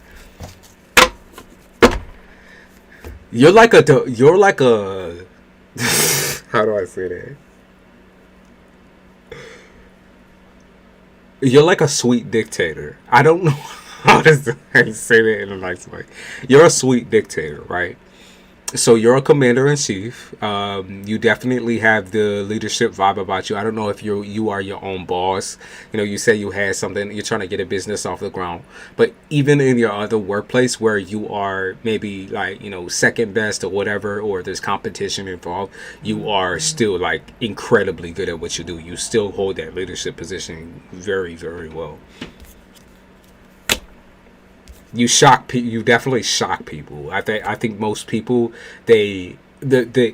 You're like a how do I say that? You're like a sweet dictator. I don't know how to say that in a nice way. You're a sweet dictator, right? So you're a commander-in-chief. You definitely have the leadership vibe about you. I don't know if you are your own boss. You know, you say you had something, you're trying to get a business off the ground. But even in your other workplace where you are maybe like, you know, second best or whatever, or there's competition involved, you are still like incredibly good at what you do. You still hold that leadership position very, very well. You definitely shock people. I think most people, the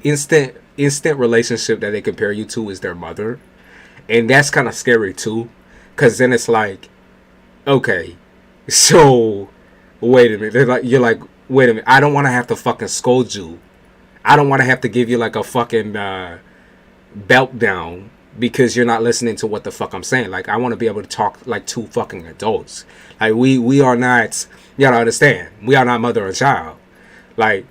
instant relationship that they compare you to is their mother, and that's kind of scary too, because then it's like, okay, so wait a minute. They're like, you're like, wait a minute. I don't want to have to fucking scold you. I don't want to have to give you like a fucking belt down because you're not listening to what the fuck I'm saying. Like, I want to be able to talk like two fucking adults. Like, we are not, you gotta understand, we are not mother and child. Like,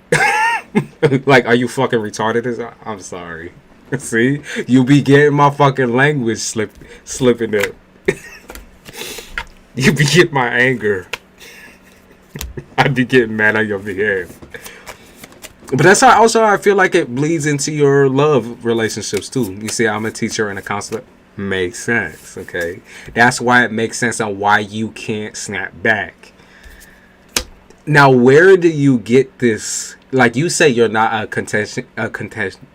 like, are you fucking retarded? I'm sorry. See, you be getting my fucking language slipping there. You be getting my anger. I be getting mad on your behalf. But that's how also I feel like it bleeds into your love relationships too. You see, I'm a teacher and a counselor. Makes sense, okay? That's why it makes sense on why you can't snap back. Now, where do you get this? Like, you say you're not a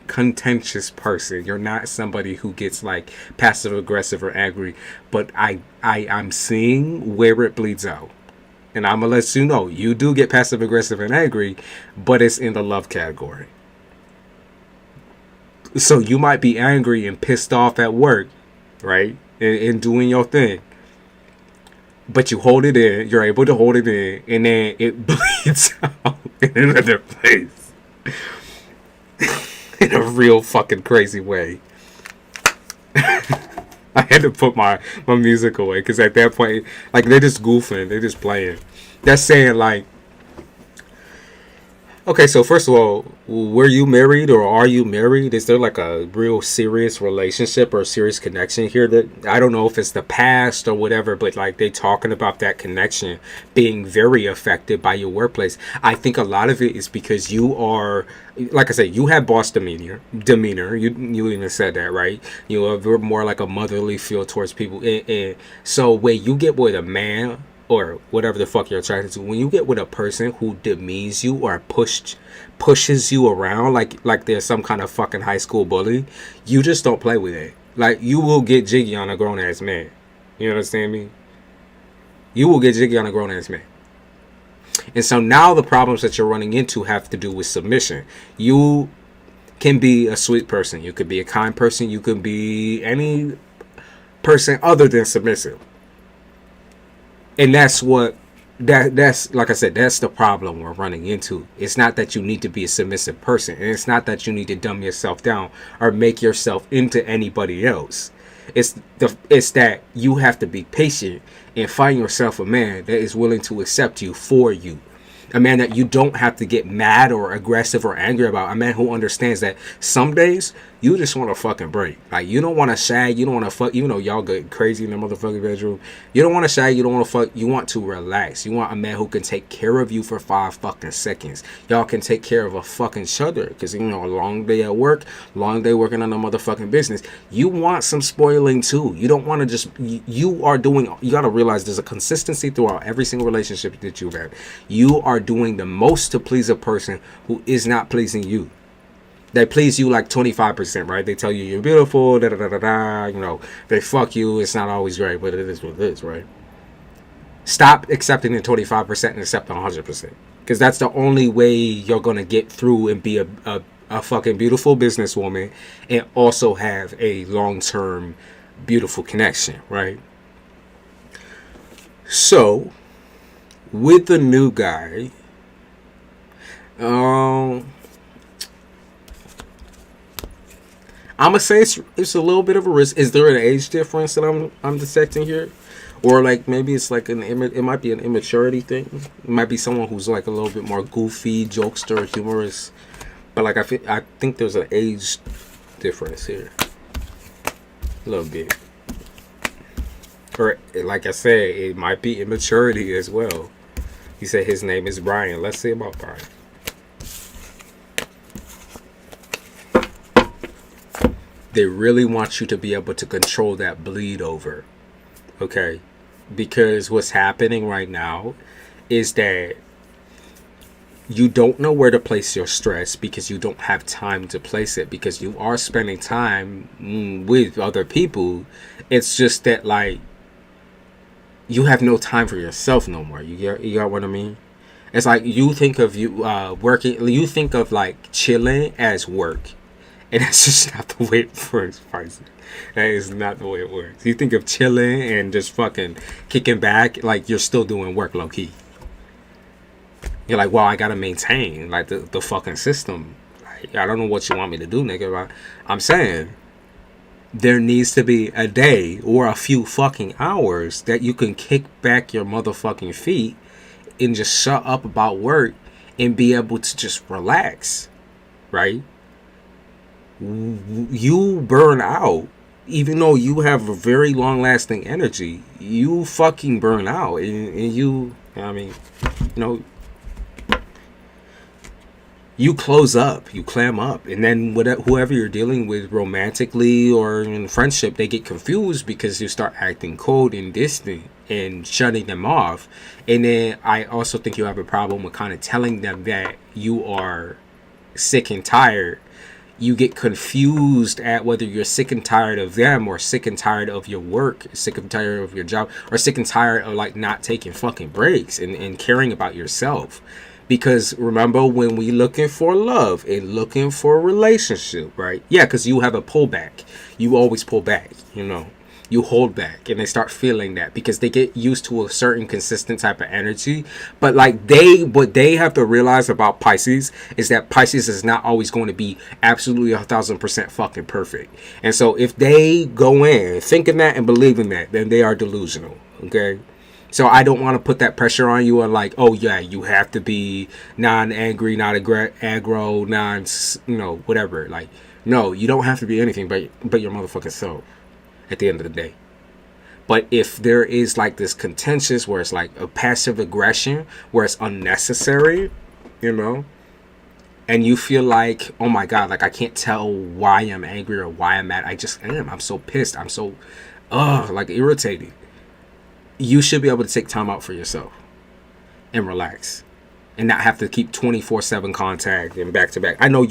contentious person. You're not somebody who gets like passive aggressive or angry. But I'm seeing where it bleeds out. And I'm going to let you know, you do get passive aggressive and angry, but it's in the love category. So you might be angry and pissed off at work, right? And doing your thing. But you hold it in, you're able to hold it in, and then it bleeds out in another place. In a real fucking crazy way. I had to put my music away because at that point, like, they're just goofing, they're just playing. They're saying like, okay, so first of all, were you married or are you married? Is there like a real serious relationship or a serious connection here? That I don't know if it's the past or whatever, but like they talking about that connection being very affected by your workplace. I think a lot of it is because you are, like I said, you have boss demeanor. You even said that, right? You are more like a motherly feel towards people. And so when you get with a man or whatever the fuck you're attracted to, when you get with a person who demeans you or pushes you around like there's some kind of fucking high school bully, you just don't play with it. Like, you will get jiggy on a grown ass man. You understand me? You will get jiggy on a grown ass man. And so now the problems that you're running into have to do with submission. You can be a sweet person, you could be a kind person, you could be any person other than submissive. And that's like I said, that's the problem we're running into. It's not that you need to be a submissive person, and it's not that you need to dumb yourself down or make yourself into anybody else. It's that you have to be patient and find yourself a man that is willing to accept you for you. A man that you don't have to get mad or aggressive or angry about. A man who understands that some days you just want to fucking break. Like, you don't want to shag. You don't want to fuck. Even though y'all get crazy in the motherfucking bedroom. You don't want to shag. You don't want to fuck. You want to relax. You want a man who can take care of you for 5 fucking seconds. Y'all can take care of a fucking other. Because, you know, a long day at work. Long day working on the motherfucking business. You want some spoiling too. You don't want to just. You are doing. You got to realize there's a consistency throughout every single relationship that you've had. You are doing the most to please a person who is not pleasing you. They please you like 25%, right? They tell you you're beautiful, da da da da da. You know, they fuck you. It's not always great, but it is what it is, right? Stop accepting the 25% and accept the 100%, because that's the only way you're gonna get through and be a fucking beautiful businesswoman and also have a long-term beautiful connection, right? So, with the new guy, I'm gonna say it's a little bit of a risk. Is there an age difference that I'm detecting here, or like maybe it's like it might be an immaturity thing. It might be someone who's like a little bit more goofy, jokester, humorous. But like I think there's an age difference here, a little bit. Or like I said, it might be immaturity as well. He said his name is Brian. Let's see about Brian. They really want you to be able to control that bleed over. Okay? Because what's happening right now is that you don't know where to place your stress because you don't have time to place it, because you are spending time with other people. It's just that, like, you have no time for yourself no more. You get what I mean? It's like you think of working, you think of like chilling as work. And that's just not the way it works, Pisces. That is not the way it works. You think of chilling and just fucking kicking back like you're still doing work low key. You're like, well, I gotta maintain like the fucking system. Like, I don't know what you want me to do, nigga. I'm saying there needs to be a day or a few fucking hours that you can kick back your motherfucking feet and just shut up about work and be able to just relax, right? You burn out. Even though you have a very long-lasting energy, you fucking burn out, and you, I mean, you know, you close up, you clam up, and then whoever you're dealing with romantically or in friendship, they get confused because you start acting cold and distant and shutting them off. And then I also think you have a problem with kind of telling them that you are sick and tired. You get confused at whether you're sick and tired of them or sick and tired of your work, sick and tired of your job, or sick and tired of like not taking fucking breaks and caring about yourself. Because remember, when we looking for love and looking for a relationship, right? Yeah, because you have a pullback. You always pull back, you know. You hold back, and they start feeling that because they get used to a certain consistent type of energy. But like what they have to realize about Pisces is that Pisces is not always going to be absolutely 1,000% fucking perfect. And so if they go in thinking that and believing that, then they are delusional. Okay. So I don't want to put that pressure on you and like, oh yeah, you have to be non-angry, not aggro, whatever. Like, no, you don't have to be anything but your motherfucking self at the end of the day. But if there is like this contentious where it's like a passive aggression where it's unnecessary, you know, and you feel like, oh my God, like I can't tell why I'm angry or why I'm mad. I just am. I'm so pissed. I'm so like irritated. You should be able to take time out for yourself and relax and not have to keep 24/7 contact and back to back. I know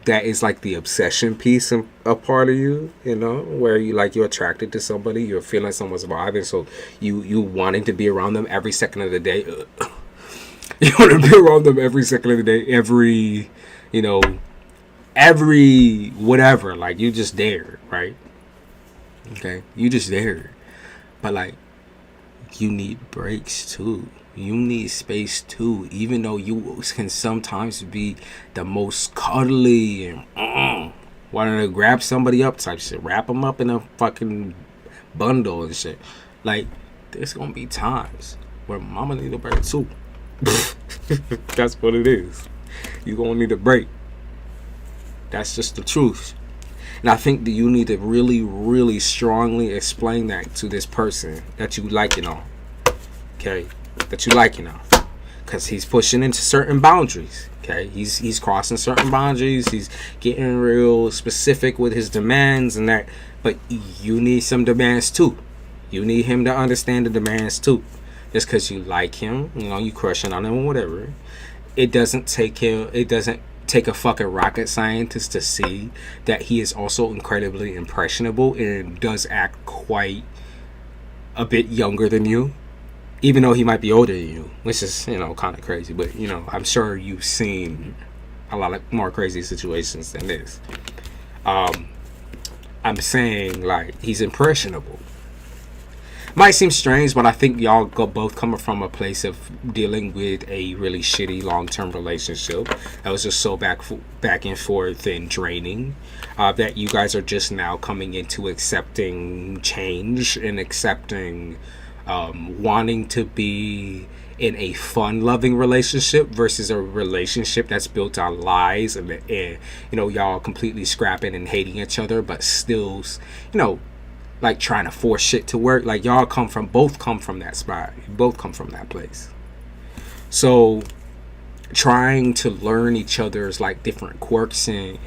that is like the obsession piece of a part of you, you know, where you're attracted to somebody, you're feeling someone's vibe, and so you wanting to be around them every second of the day. You want to be around them every second of the day, every whatever, like you just there, right? Okay, you just there. But like, you need breaks too. You need space too. Even though you can sometimes be the most cuddly and wanting to grab somebody up type shit, wrap them up in a fucking bundle and shit. Like, there's gonna be times where mama need a break too. That's what it is. You gonna need a break. That's just the truth. And I think that you need to really, really strongly explain that to this person that you like, okay, that you like, because he's pushing into certain boundaries. Okay, he's crossing certain boundaries. He's getting real specific with his demands and that. But you need some demands too. You need him to understand the demands too. Just because you like him, you crushing on him or whatever, it doesn't take a fucking rocket scientist to see that he is also incredibly impressionable and does act quite a bit younger than you, even though he might be older than you, which is, kind of crazy. But, I'm sure you've seen a lot of more crazy situations than this. I'm saying, like, he's impressionable. Might seem strange, but I think y'all both coming from a place of dealing with a really shitty long-term relationship that was just so back and forth and draining, that you guys are just now coming into accepting change and accepting wanting to be in a fun-loving relationship versus a relationship that's built on lies and y'all completely scrapping and hating each other, but still, like trying to force shit to work. Like, y'all both come from that spot. You both come from that place. So trying to learn each other's like different quirks and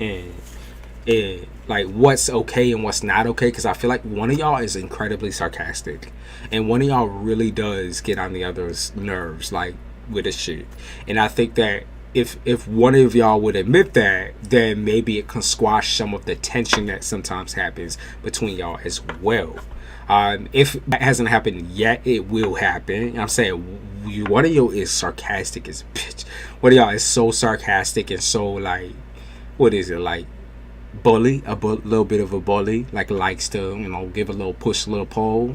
like what's okay and what's not okay, because I feel like one of y'all is incredibly sarcastic and one of y'all really does get on the other's nerves, like with this shit. And I think that if one of y'all would admit that, then maybe it can squash some of the tension that sometimes happens between y'all as well. If that hasn't happened yet, it will happen. I'm saying one of you is sarcastic as a bitch. One of y'all is so sarcastic and so like, what is it, like bully, little bit of a bully, like likes to give a little push, a little pull.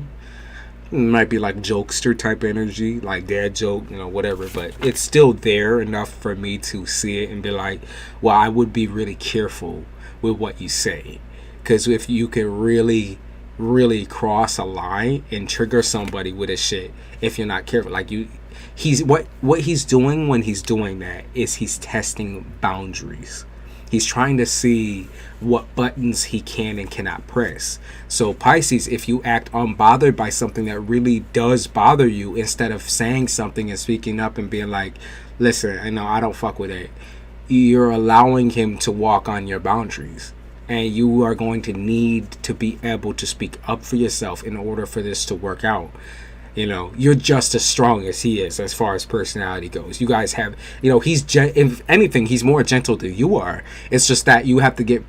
Might be like jokester type energy, like dad joke, you know, whatever, but it's still there enough for me to see it and be like, well, I would be really careful with what you say, because if you can really cross a line and trigger somebody with a shit, if you're not careful, like he's what he's doing when he's doing that is he's testing boundaries. He's trying to see what buttons he can and cannot press. So Pisces, if you act unbothered by something that really does bother you, instead of saying something and speaking up and being like, listen, I know I don't fuck with it, you're allowing him to walk on your boundaries. And you are going to need to be able to speak up for yourself in order for this to work out. You know, you're just as strong as he is as far as personality goes. You guys have, you know, if anything, he's more gentle than you are. It's just that you have to get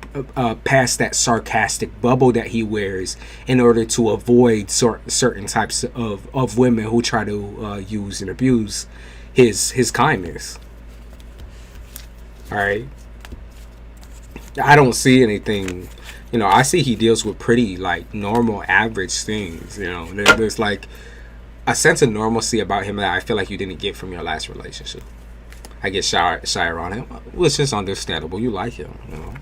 past that sarcastic bubble that he wears in order to avoid certain types of women who try to use and abuse his kindness. All right. I don't see anything, you know, I see he deals with pretty like normal average things. You know, there's like a sense of normalcy about him that I feel like you didn't get from your last relationship. I get shy around him, which is understandable. You like him, you know.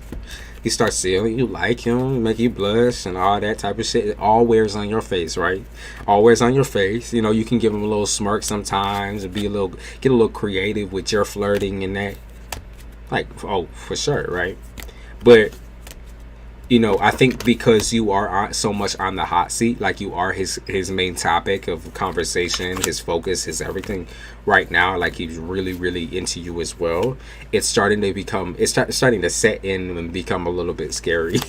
He starts seeing you like him, make you blush and all that type of shit. It all wears on your face, right? All wears on your face. You know, you can give him a little smirk sometimes and get a little creative with your flirting and that. Like, oh, for sure, right? But you know, I think because you are so much on the hot seat, like you are his main topic of conversation, his focus, his everything right now, like he's really into you as well. It's starting to set in and become a little bit scary.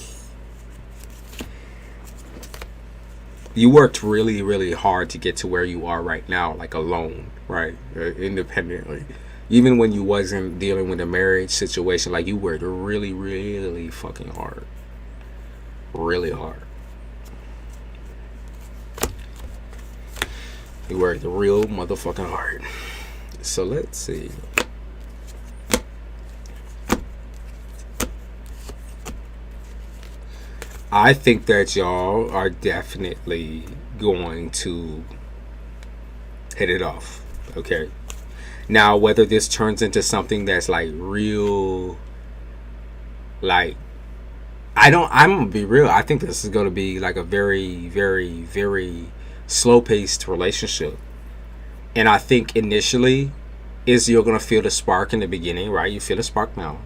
You worked really hard to get to where you are right now, like alone, right? Independently. Even when you wasn't dealing with a marriage situation, like you worked really fucking hard. Really hard. You worked real motherfucking hard. So let's see. I think that y'all are definitely going to hit it off. Okay. Now, whether this turns into something that's like real, like, I'm gonna be real. I think this is gonna be like a very slow-paced relationship. And I think initially is you're gonna feel the spark in the beginning, right? You feel the spark now.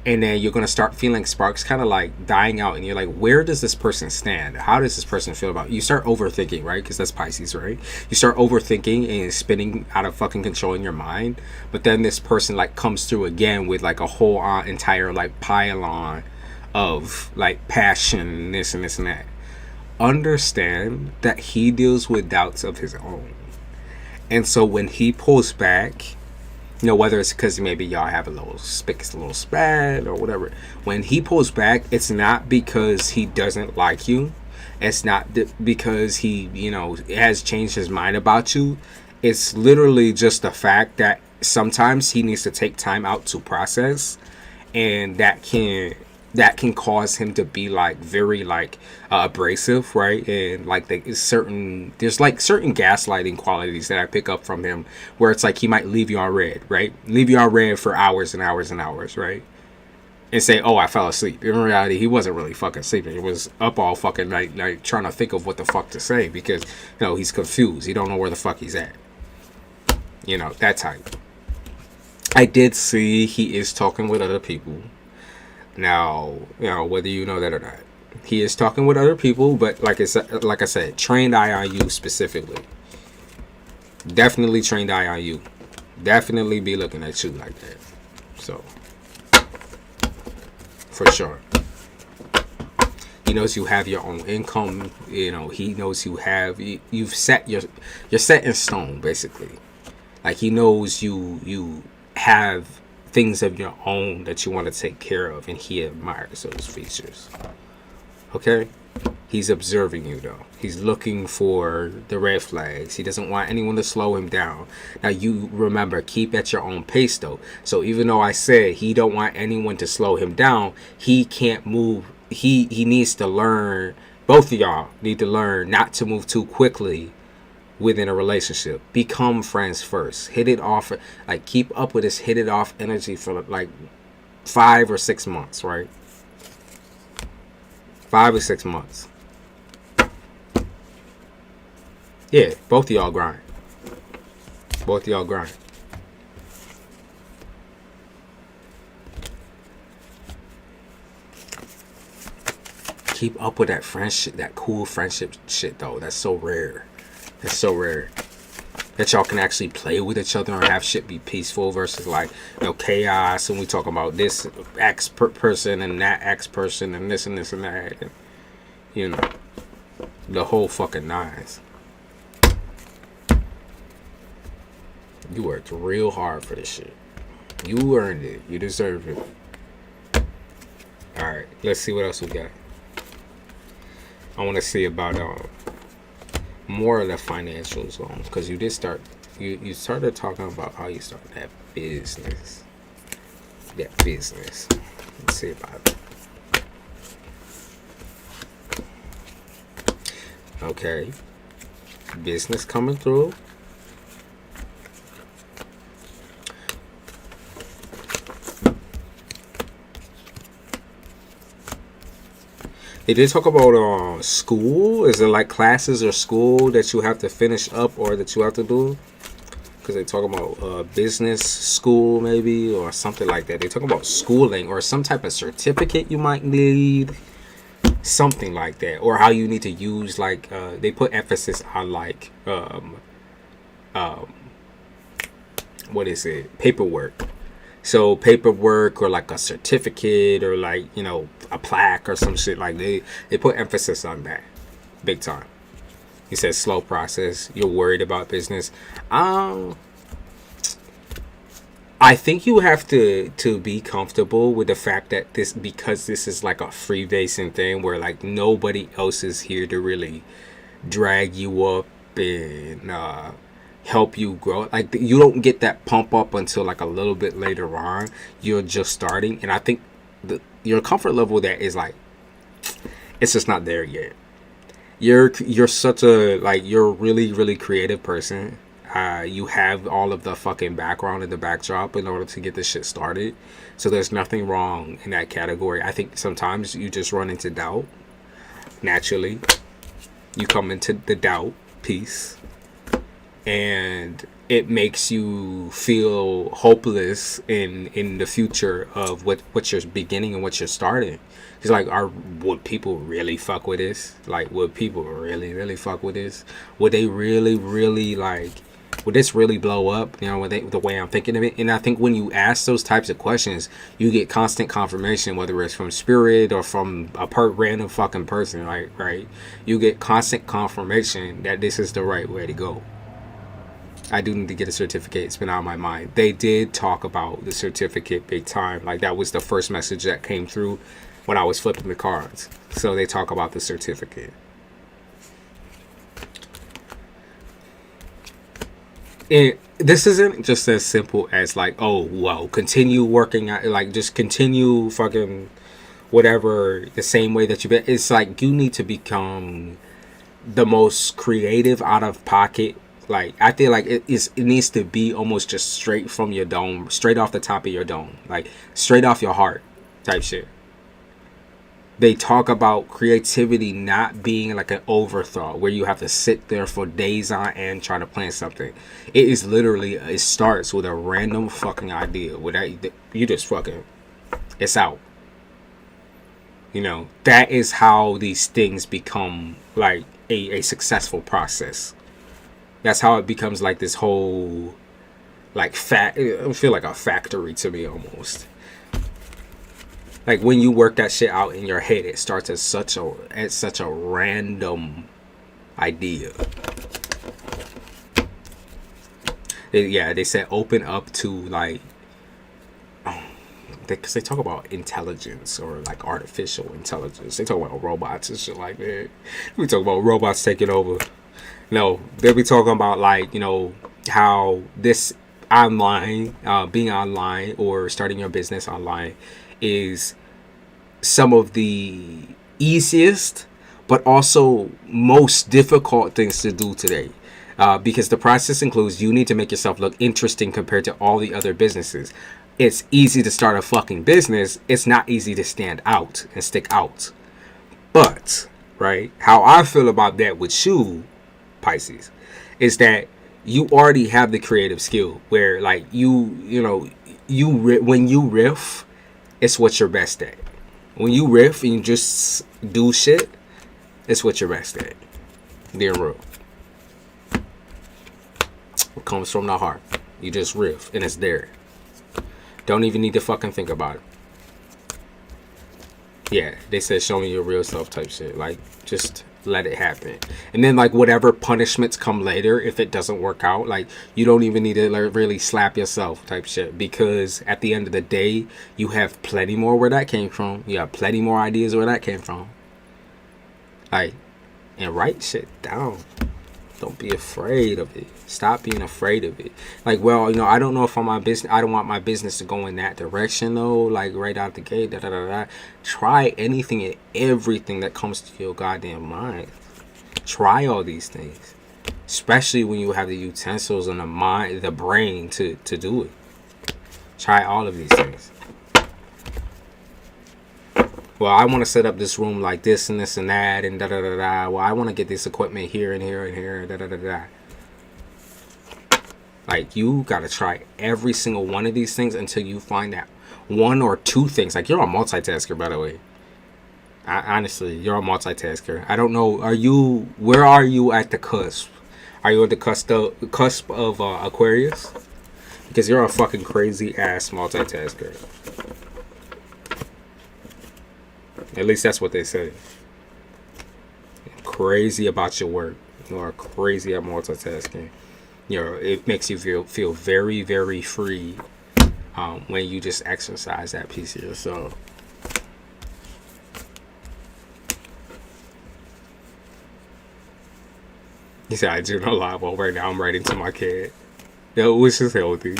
And then you're gonna start feeling sparks kind of like dying out, and you're like, where does this person stand? How does this person feel about you? You start overthinking, right? Because that's Pisces, right? You start overthinking and spinning out of fucking control in your mind. But then this person like comes through again with like a whole entire like pylon of like passion, this and that. Understand that he deals with doubts of his own, and so when he pulls back, you know, whether it's because maybe y'all have a little spat or whatever, when he pulls back, it's not because he doesn't like you. It's not because he, you know, has changed his mind about you. It's literally just the fact that sometimes he needs to take time out to process, and that can cause him to be like very like abrasive, right? And like there's certain gaslighting qualities that I pick up from him, where it's like he might leave you on red, right? Leave you on red for hours and hours and hours, right? And say, oh, I fell asleep. In reality, he wasn't really fucking sleeping. He was up all fucking night trying to think of what the fuck to say, because, you know, he's confused. He don't know where the fuck he's at. You know, that type. I did see he is talking with other people. Now, you know, whether you know that or not, he is talking with other people, but like I said, trained eye on you specifically. Definitely trained eye on you. Definitely be looking at you like that. So, for sure. He knows you have your own income. You know, he knows you've set you're set in stone, basically. Like, he knows you have things of your own that you want to take care of, and he admires those features. Okay? He's observing you, though. He's looking for the red flags. He doesn't want anyone to slow him down. Now, you remember, keep at your own pace, though. So even though I said he don't want anyone to slow him down, he can't move. He needs to learn, both of y'all need to learn not to move too quickly within a relationship. Become friends first. Hit it off. Like, keep up with this hit it off energy for like 5 or 6 months, right? 5 or 6 months. Yeah, both of y'all grind. Both of y'all grind. Keep up with that friendship, that cool friendship shit though. That's so rare. That's so rare. That y'all can actually play with each other and have shit be peaceful versus like, you know, chaos. And we talk about this X person and that X person and this and this and that. And, you know, the whole fucking nines. You worked real hard for this shit. You earned it. You deserve it. Alright, let's see what else we got. I want to see about more of the financials because you did start. You started talking about how you started that business. That business. Let's see about it. Okay, business coming through. They did talk about school. Is it like classes or school that you have to finish up or that you have to do? Because they talk about business school maybe or something like that. They talk about schooling or some type of certificate you might need. Something like that. Or how you need to use like, they put emphasis on like, what is it? Paperwork. So paperwork or like a certificate or like, you know, a plaque or some shit like they put emphasis on that big time. He says slow process. You're worried about business. I think you have to be comfortable with the fact that because this is like a freebasing thing where like nobody else is here to really drag you up and help you grow. Like you don't get that pump up until like a little bit later on. You're just starting, and I think your comfort level there is like it's just not there yet. You're such a like you're a really creative person. You have all of the fucking background and the backdrop in order to get this shit started. So there's nothing wrong in that category. I think sometimes you just run into doubt. Naturally, you come into the doubt piece. And it makes you feel hopeless in the future of what you're beginning and what you're starting. It's like, would people really fuck with this? Like, would people really fuck with this? Would they really like? Would this really blow up? You know, the way I'm thinking of it. And I think when you ask those types of questions, you get constant confirmation, whether it's from spirit or from a random fucking person. Like, right? You get constant confirmation that this is the right way to go. I do need to get a certificate. It's been out of my mind. They did talk about the certificate big time. Like that was the first message that came through when I was flipping the cards. So they talk about the certificate. And this isn't just as simple as like, oh, well, continue working out. Like just continue fucking whatever the same way that you've been. It's like you need to become the most creative out of pocket. Like I feel like it needs to be almost just straight from your dome, straight off the top of your dome, like straight off your heart type shit. They talk about creativity not being like an overthought where you have to sit there for days on end trying to plan something. It is literally, it starts with a random fucking idea without you just fucking, it's out. You know, that is how these things become like a successful process. That's how it becomes like this whole, like it feel like a factory to me almost. Like when you work that shit out in your head, it starts as such a random idea. They said open up to like, because they talk about intelligence or like artificial intelligence. They talk about robots and shit like that. We talk about robots taking over. No, they'll be talking about like, you know, how this online, being online or starting your business online is some of the easiest but also most difficult things to do today. because the process includes you need to make yourself look interesting compared to all the other businesses. It's easy to start a fucking business. It's not easy to stand out and stick out. But, right, how I feel about that with you, Pisces, is that you already have the creative skill where, like, when you riff, it's what you're best at. When you riff and you just do shit, it's what you're best at. Being real. It comes from the heart. You just riff and it's there. Don't even need to fucking think about it. Yeah, they said show me your real self type shit. Like, just let it happen. And then, like, whatever punishments come later, if it doesn't work out, like, you don't even need to, like, really slap yourself type shit. Because at the end of the day, you have plenty more where that came from. You have plenty more ideas where that came from. Like, and write shit down. Don't be afraid of it. Stop being afraid of it. Like, well, I don't know if on my business, I don't want my business to go in that direction though. Like, right out the gate, Try anything and everything that comes to your goddamn mind. Try all these things, especially when you have the utensils and the mind, the brain to do it. Try all of these things. Well, I want to set up this room like this and this and that and da-da-da-da. Well, I want to get this equipment here and here and here and da-da-da-da. Like, you got to try every single one of these things until you find that one or two things. Like, you're a multitasker, by the way. Honestly, you're a multitasker. I don't know. Where are you at the cusp? Are you at the cusp of Aquarius? Because you're a fucking crazy ass multitasker. At least that's what they say. Crazy about your work. You are crazy at multitasking. It makes you feel very, very free when you just exercise that piece of yourself. He said, I do not lie. Well, right now I'm writing to my kid. Which is healthy.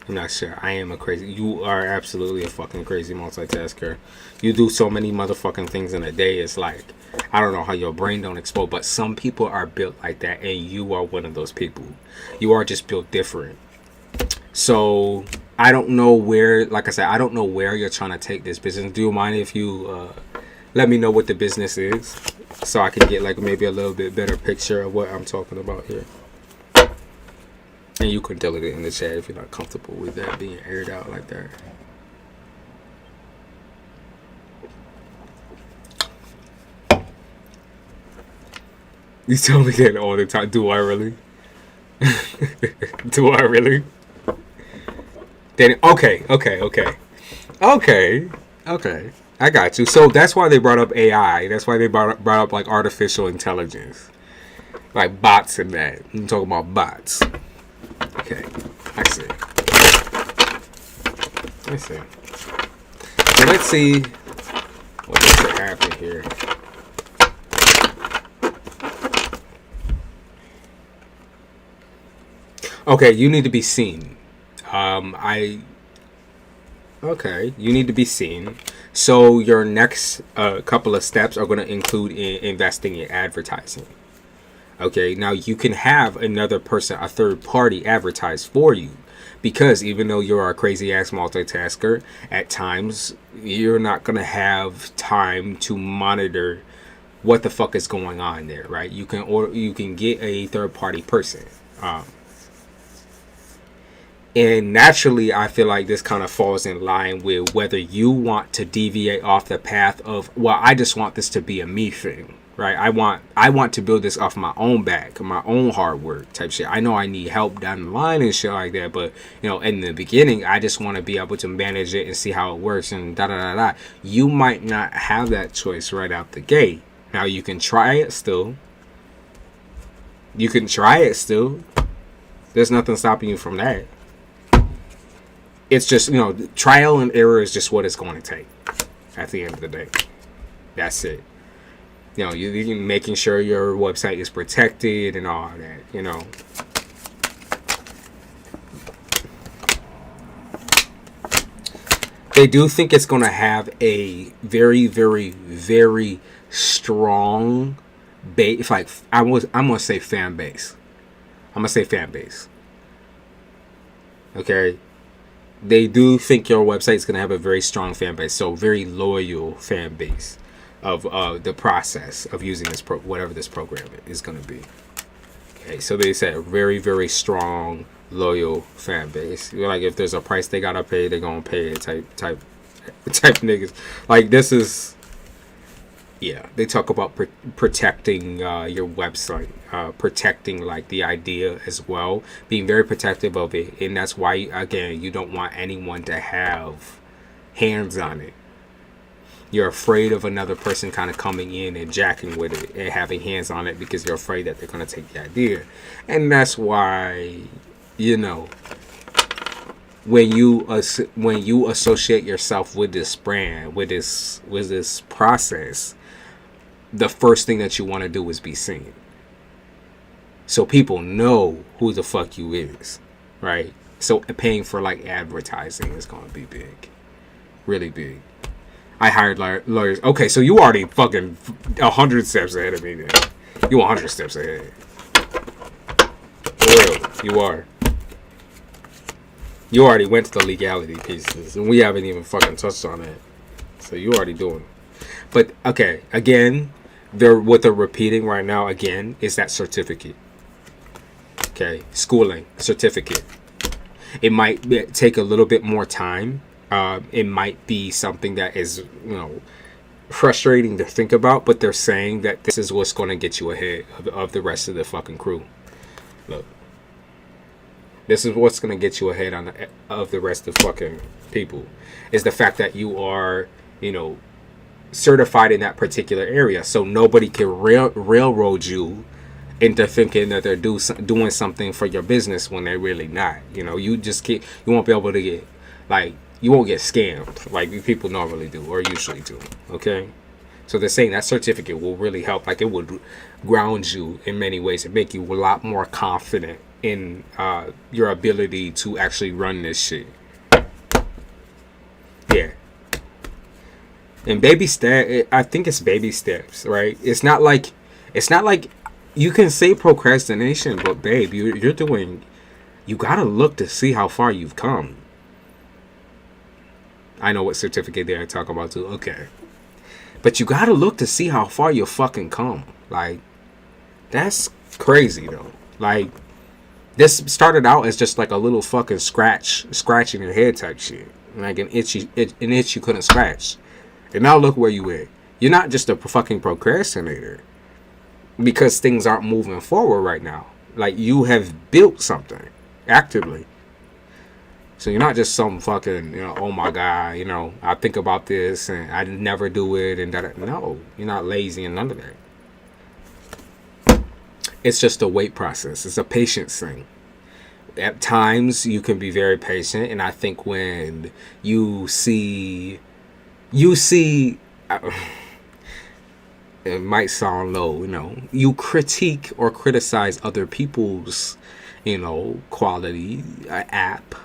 I'm not sure. I am a crazy. You are absolutely a fucking crazy multitasker. You do so many motherfucking things in a day. It's like, I don't know how your brain don't explode, but some people are built like that, and you are one of those people. You are just built different. So I don't know where, like I said, I don't know where you're trying to take this business. Do you mind if you let me know what the business is, so I can get like maybe a little bit better picture of what I'm talking about here? And you can tell it in the chat if you're not comfortable with that being aired out like that. You tell me that all the time. Do I really? Do I really? Then okay. I got you. So that's why they brought up AI. That's why they brought up like artificial intelligence, like bots and that. I'm talking about bots. Okay, I see. So let's see what could happen here. Okay, you need to be seen. Okay, you need to be seen. So your next couple of steps are going to include investing in advertising. Okay, now you can have another person, a third party, advertise for you. Because even though you're a crazy ass multitasker, at times you're not going to have time to monitor what the fuck is going on there, right? You can get a third party person. And naturally, I feel like this kind of falls in line with whether you want to deviate off the path of, well, I just want this to be a me thing. Right, I want to build this off my own back, my own hard work type shit. I know I need help down the line and shit like that, but in the beginning, I just want to be able to manage it and see how it works and da da da da. You might not have that choice right out the gate. Now you can try it still. There's nothing stopping you from that. It's just trial and error is just what it's going to take. At the end of the day, that's it. You know, you making sure your website is protected and all that, you know. They do think it's going to have a very, very, very strong base. Like, I'm going to say fan base. I'm going to say fan base. Okay? They do think your website is going to have a very strong fan base. So, very loyal fan base of the process of using this whatever this program is going to be. Okay? So, they said very, very strong, loyal fan base. Like, if there's a price they gotta pay, they're gonna pay it type niggas. Like, this is, yeah, they talk about protecting your website, protecting like the idea as well, being very protective of it. And that's why, again, you don't want anyone to have hands on it. You're afraid of another person kind of coming in and jacking with it and having hands on it, because you're afraid that they're gonna take the idea. And that's why, you know, when you associate yourself with this brand, with this process, the first thing that you want to do is be seen, so people know who the fuck you is, right? So paying for like advertising is going to be big, really big. I hired lawyers. Okay, so you already fucking 100 steps ahead of me. Then you 100 steps ahead. For real, you are. You already went to the legality pieces, and we haven't even fucking touched on that. So you already doing it. But okay, again, what they're repeating right now again is that certificate. Okay, schooling certificate. It might take a little bit more time. It might be something that is, you know, frustrating to think about, but they're saying that this is what's going to get you ahead of the rest of the fucking crew. Look. This is what's going to get you ahead of the rest of fucking people, is the fact that you are, you know, certified in that particular area. So nobody can railroad you into thinking that they're doing something for your business when they're really not. You know, you won't be able to get, like, you won't get scammed like people normally do or usually do. Okay? So they're saying that certificate will really help. Like, it would ground you in many ways and make you a lot more confident in your ability to actually run this shit. Yeah. And I think it's baby steps, right? It's not like you can say procrastination, but babe, you gotta look to see how far you've come. I know what certificate they're talking about too. Okay. But you gotta look to see how far you fucking come. Like, that's crazy though. Like, this started out as just like a little fucking scratching your head type shit. Like an itch you couldn't scratch. And now look where you at. You're not just a fucking procrastinator because things aren't moving forward right now. Like, you have built something actively. So you're not just some fucking, you know, oh my God, you know, I think about this and I never do it and that. No, you're not lazy and none of that. It's just a wait process. It's a patience thing. At times you can be very patient, and I think when you see it might sound low, you know, you critique or criticize other people's, you know, quality, app,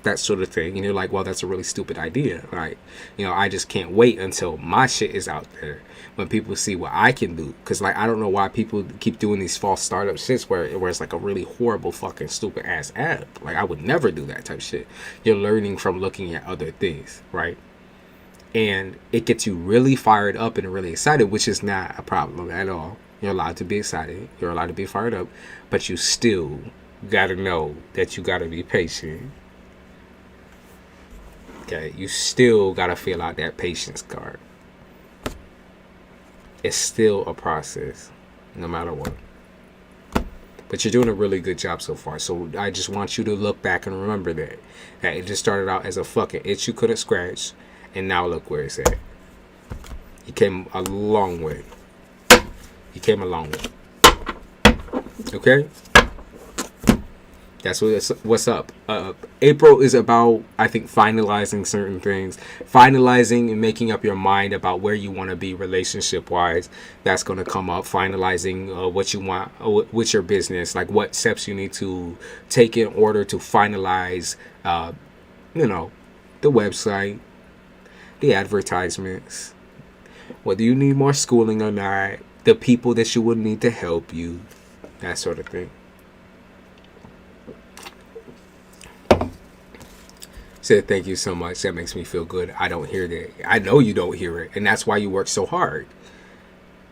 that sort of thing, and you're like, well, that's a really stupid idea, right? You know, I just can't wait until my shit is out there when people see what I can do, because, like, I don't know why people keep doing these false startup shits where it's like a really horrible fucking stupid ass app. Like, I would never do that type of shit. You're learning from looking at other things, right? And it gets you really fired up and really excited, which is not a problem at all. You're allowed to be excited, you're allowed to be fired up, but you still gotta know that you gotta be patient. Okay, you still gotta fill out that patience card. It's still a process, no matter what. But you're doing a really good job so far. So I just want you to look back and remember that it just started out as a fucking itch you couldn't scratch, and now look where it's at. You came a long way. You came a long way. Okay? That's what's up. April is about, I think, finalizing certain things, finalizing and making up your mind about where you want to be relationship wise. That's going to come up. Finalizing what you want with your business, like what steps you need to take in order to finalize, you know, the website, the advertisements, whether you need more schooling or not, the people that you would need to help you, that sort of thing. Said thank you so much. That makes me feel good. I don't hear that. I know you don't hear it. And that's why you work so hard.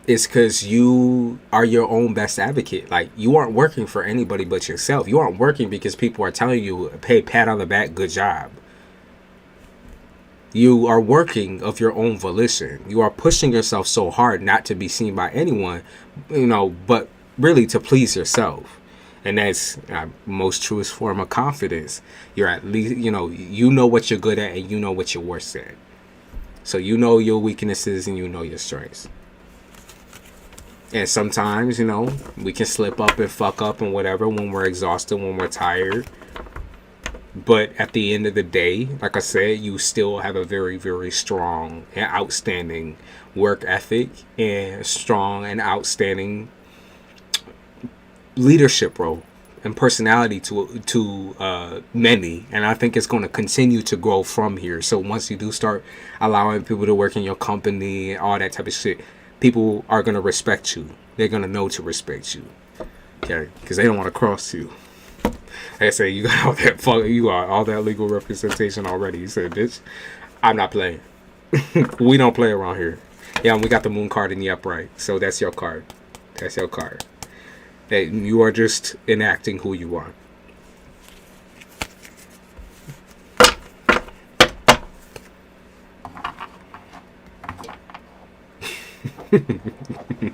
It's because you are your own best advocate. Like, you aren't working for anybody but yourself. You aren't working because people are telling you, hey, pat on the back, good job. You are working of your own volition. You are pushing yourself so hard not to be seen by anyone, you know, but really to please yourself. And that's most truest form of confidence. You're at least, you know what you're good at and you know what you're worst at. So you know your weaknesses and you know your strengths. And sometimes, you know, we can slip up and fuck up and whatever when we're exhausted, when we're tired. But at the end of the day, like I said, you still have a very, very strong and outstanding work ethic and strong and outstanding leadership role and personality to many, and I think it's going to continue to grow from here. So once you do start allowing people to work in your company and all that type of shit, people are going to respect you. They're going to know to respect you, okay? Because they don't want to cross you. They say you got all that legal representation already. You said, bitch, I'm not playing. We don't play around here. Yeah, and we got the moon card in the upright, so that's your card. That's your card. That you are just enacting who you are.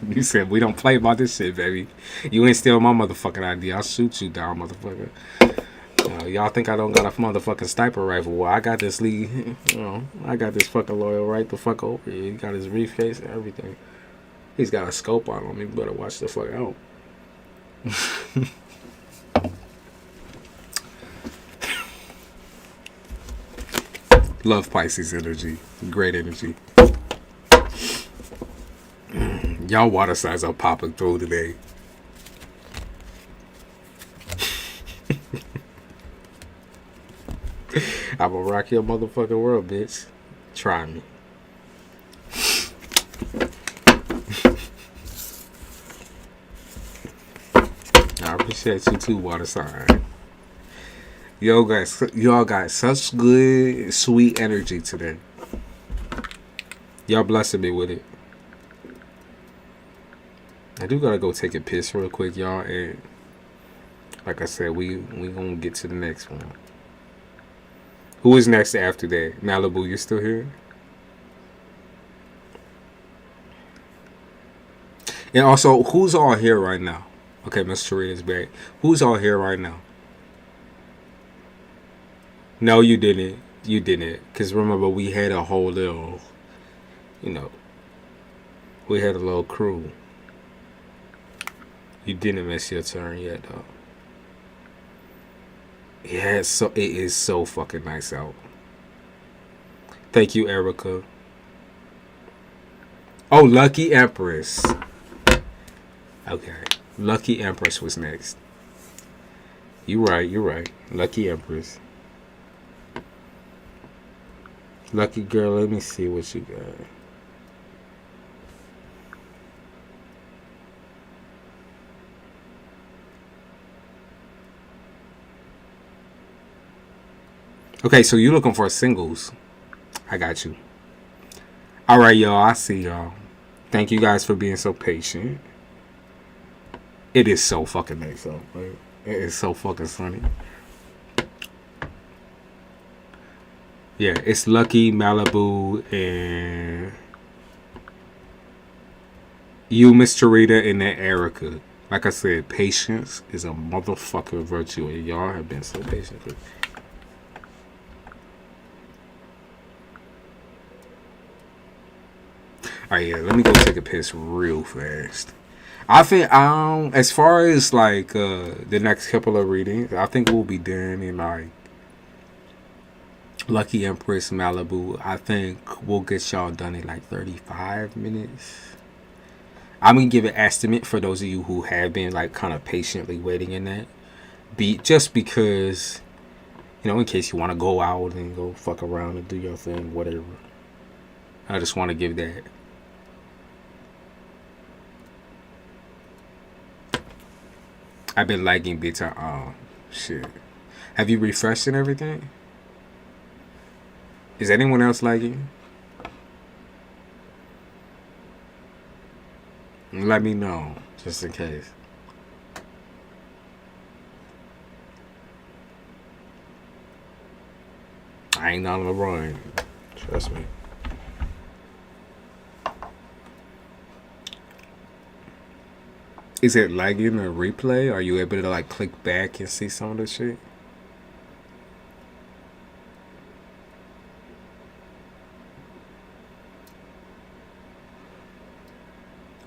You said we don't play about this shit, baby. You ain't steal my motherfucking idea. I'll shoot you down, motherfucker. Y'all think I don't got a motherfucking sniper rifle? Well, I got this I got this fucking loyal right the fuck over here. He got his briefcase and everything. He's got a scope on him. You better watch the fuck out. Love Pisces energy. Great energy. Y'all water signs are popping through today. I'm gonna rock your motherfucking world, bitch. Try me. I appreciate you too, water sign. Y'all got such good, sweet energy today. Y'all blessing me with it. I do gotta go take a piss real quick, y'all, and like I said, we gonna get to the next one. Who is next after that? Malibu, you still here? And also, who's all here right now? Okay, Miss Charita's back. Who's all here right now? No, you didn't. You didn't. Because remember, we had a whole little, we had a little crew. You didn't miss your turn yet, though. Yeah, it is so fucking nice out. Thank you, Erica. Oh, Lucky Empress. Okay. Lucky Empress was next. You're right. Lucky Empress. Lucky girl, let me see what you got. Okay, so you're looking for singles. I got you. All right, y'all. I see y'all. Thank you guys for being so patient. It is so fucking nice out, right? It is so fucking sunny. Yeah, it's Lucky, Malibu, and you, Miss Charita, and then Erica. Like I said, patience is a motherfucking virtue, and y'all have been so patient. Alright, yeah, let me go take a piss real fast. I think as far as like the next couple of readings, I think we'll be done in like Lucky Empress Malibu. I think we'll get y'all done in like 35 minutes. I'm gonna give an estimate for those of you who have been like kind of patiently waiting in that. Just because, you know, in case you want to go out and go fuck around and do your thing, whatever. I just want to give that. I've been lagging big time. Oh shit! Have you refreshed and everything? Is anyone else lagging? Let me know, just in case. I ain't on the run. Trust me. Is it lagging a replay? Are you able to like click back and see some of the shit?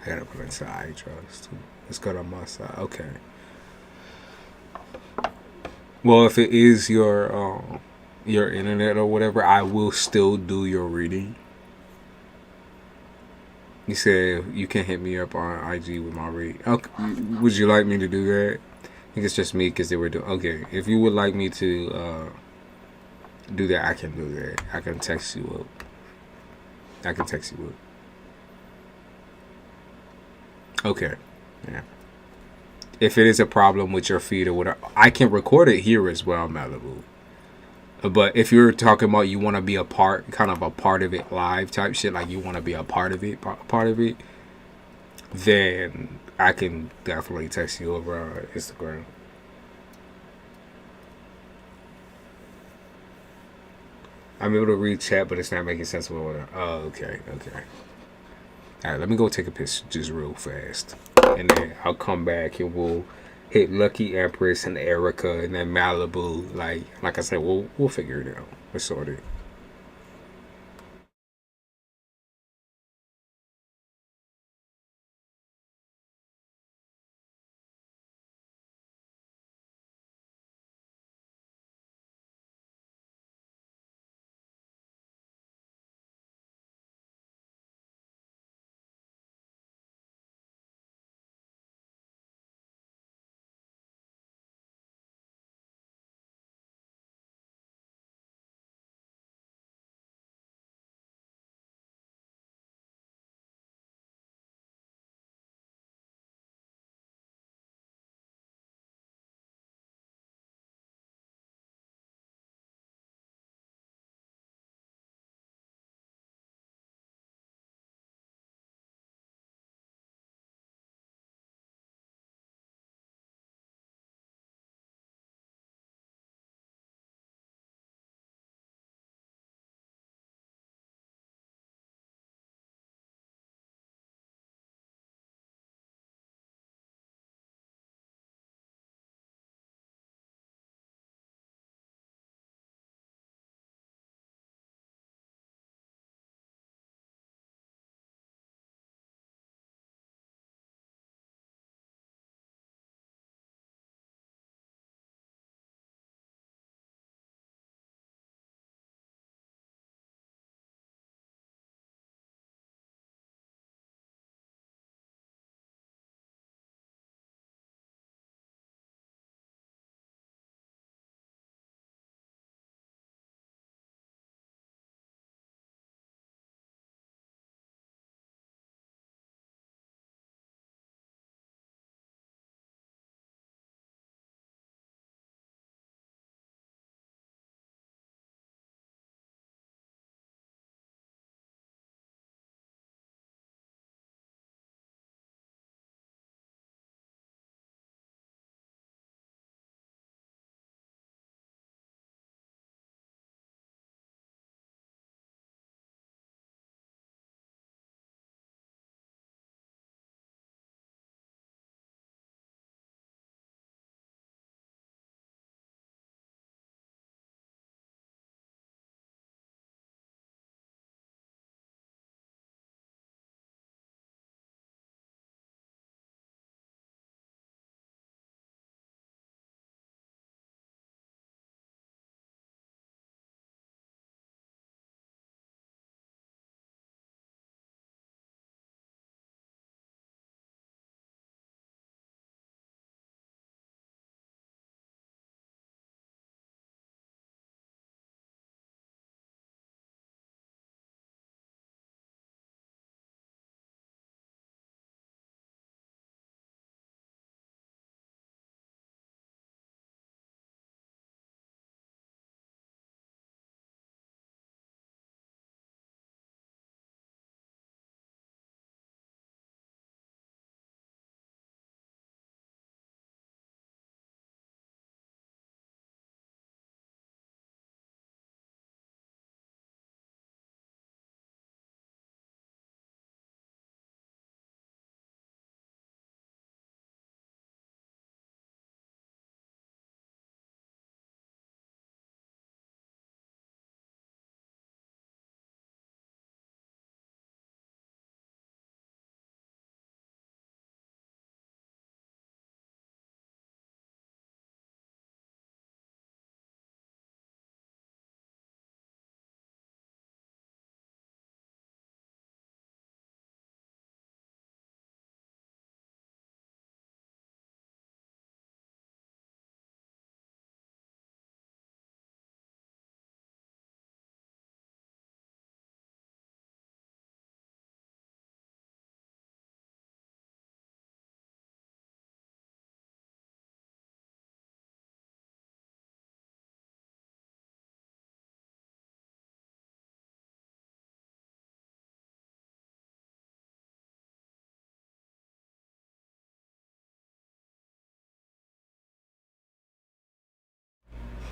I gotta put into eye trust too. Let's go to my side. Okay. Well, if it is your internet or whatever, I will still do your reading. You said you can hit me up on IG with my read. Okay. Would you like me to do that? I think it's just me because they were doing. Okay, if you would like me to do that, I can do that. I can text you up. I can text you up. Okay. Yeah. If it is a problem with your feed or whatever, I can record it here as well, Malibu. But if you're talking about you want to be a part, kind of a part of it live type shit, like you want to be a part of it, then I can definitely text you over on Instagram. I'm able to read chat, but it's not making sense of what. Oh, okay. All right, let me go take a piss just real fast, and then I'll come back and we'll hit Lucky Empress and Erica, and then Malibu. Like I said, we'll figure it out. We'll sort it.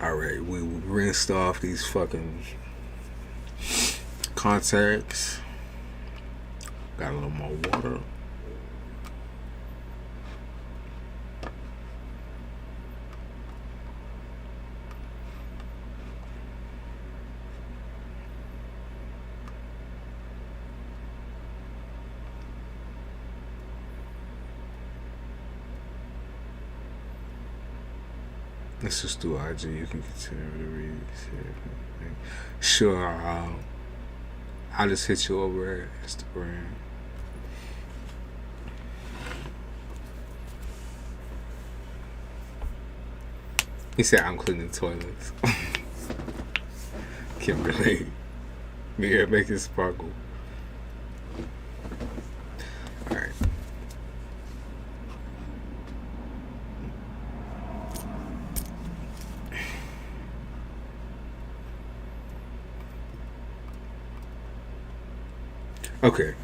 Alright, we rinsed off these fucking contacts. Got a little more water. Let's just do IG. You can continue to read. Sure. I'll just hit you over at Instagram. He said I'm cleaning toilets. Kimberly. Yeah, make it sparkle. Alright. Okay.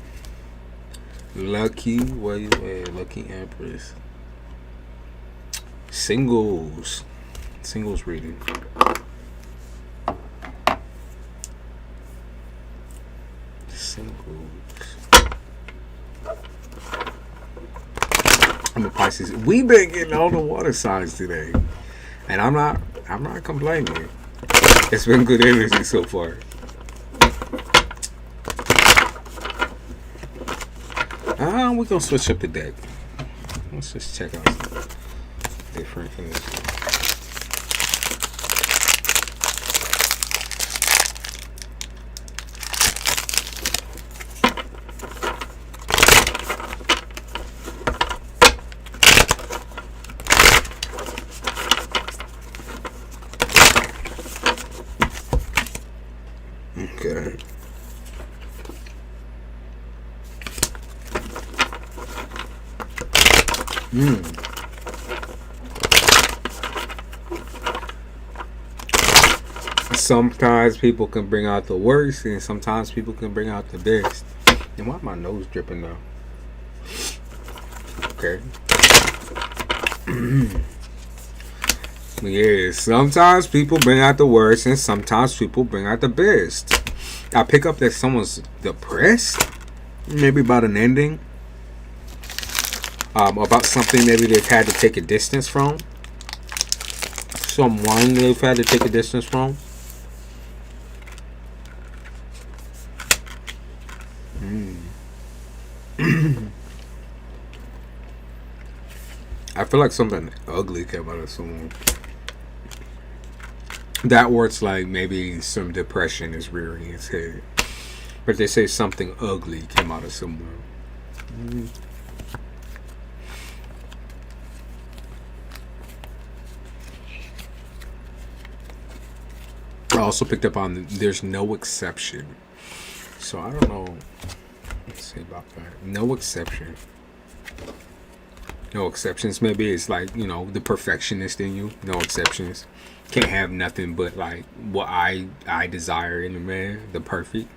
Lucky, where you at? Lucky Empress. Singles reading. Singles. I'm a Pisces. We've been getting all the water signs today, and I'm not complaining. It's been good energy so far. We're gonna switch up the deck. Let's just check out some different energy. Okay. Sometimes people can bring out the worst, and sometimes people can bring out the best. And why my nose dripping now? Okay. Yeah, sometimes people bring out the worst, and sometimes people bring out the best. I pick up that someone's depressed, maybe about an ending. About something maybe they've had to take a distance from. Someone they've had to take a distance from. I feel like something ugly came out of someone. That word's like maybe some depression is rearing its head. But they say something ugly came out of someone. I also picked up on there's no exception. So I don't know. Let's see about that. No exception. No exceptions. Maybe it's like, you know, the perfectionist in you. No exceptions. Can't have nothing but like what I desire in a man. The perfect.